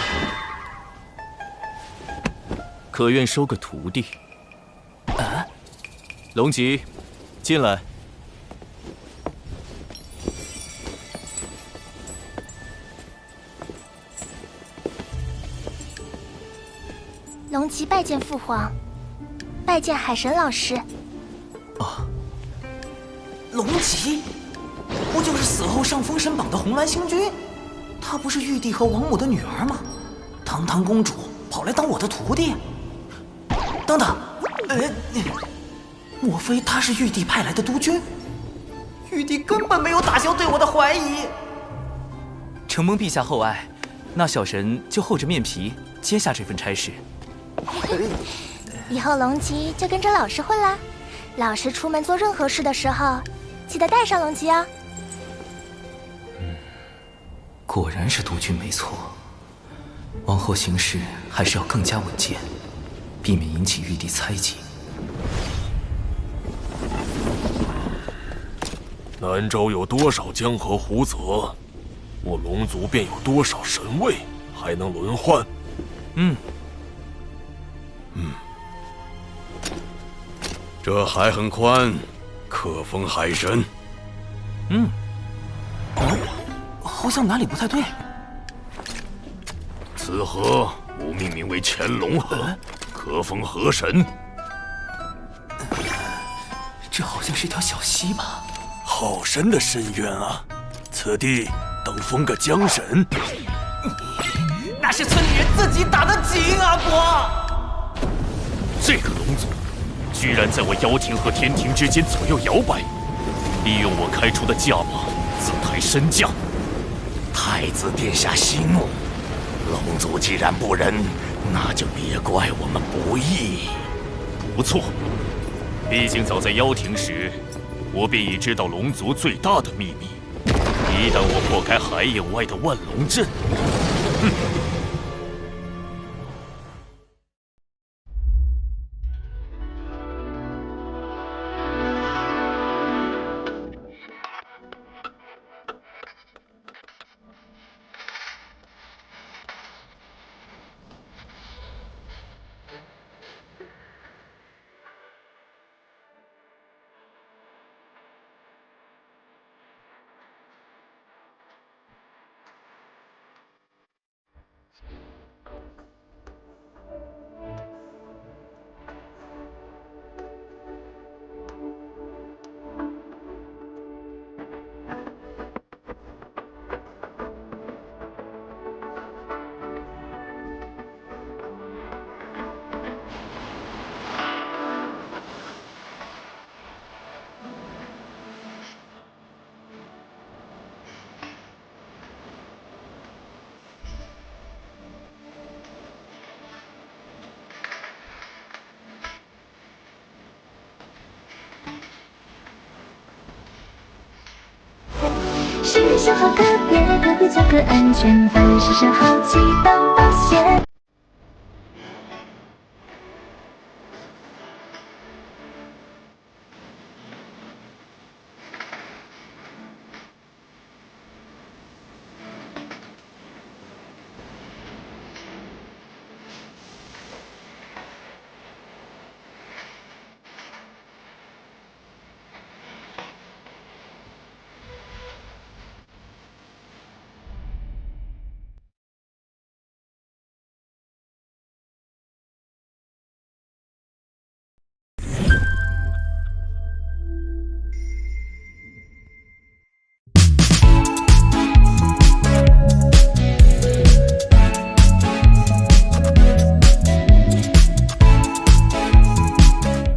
可愿收个徒弟？啊，龙吉，进来。龙吉拜见父皇，拜见海神老师。龙吉，不就是死后上封神榜的红鸾星君？她不是玉帝和王母的女儿吗？堂堂公主跑来当我的徒弟？等等，莫非她是玉帝派来的督军？玉帝根本没有打消对我的怀疑。承蒙陛下厚爱，那小神就厚着面皮接下这份差事。以后龙吉就跟着老师混啦。老师出门做任何事的时候，记得带上龙吉哦。果然是督军没错，往后行事还是要更加稳健，避免引起玉帝猜忌。南州有多少江河湖泽，我龙族便有多少神位，还能轮换。这海很宽，可封海神。好像哪里不太对。此河吾命名为乾隆河，可封河神。这好像是条小溪吧？好深的深渊啊！此地等封个江神。那是村里人自己打的井啊，伯！这个龙族居然在我妖庭和天庭之间左右摇摆，利用我开出的价码自抬身价。太子殿下息怒，龙族既然不仁，那就别怪我们不义。不错，毕竟早在妖庭时，我便已知道龙族最大的秘密。一旦我破开海影外的万龙阵，是生活特别特别做个安全，凡事身好奇当保险。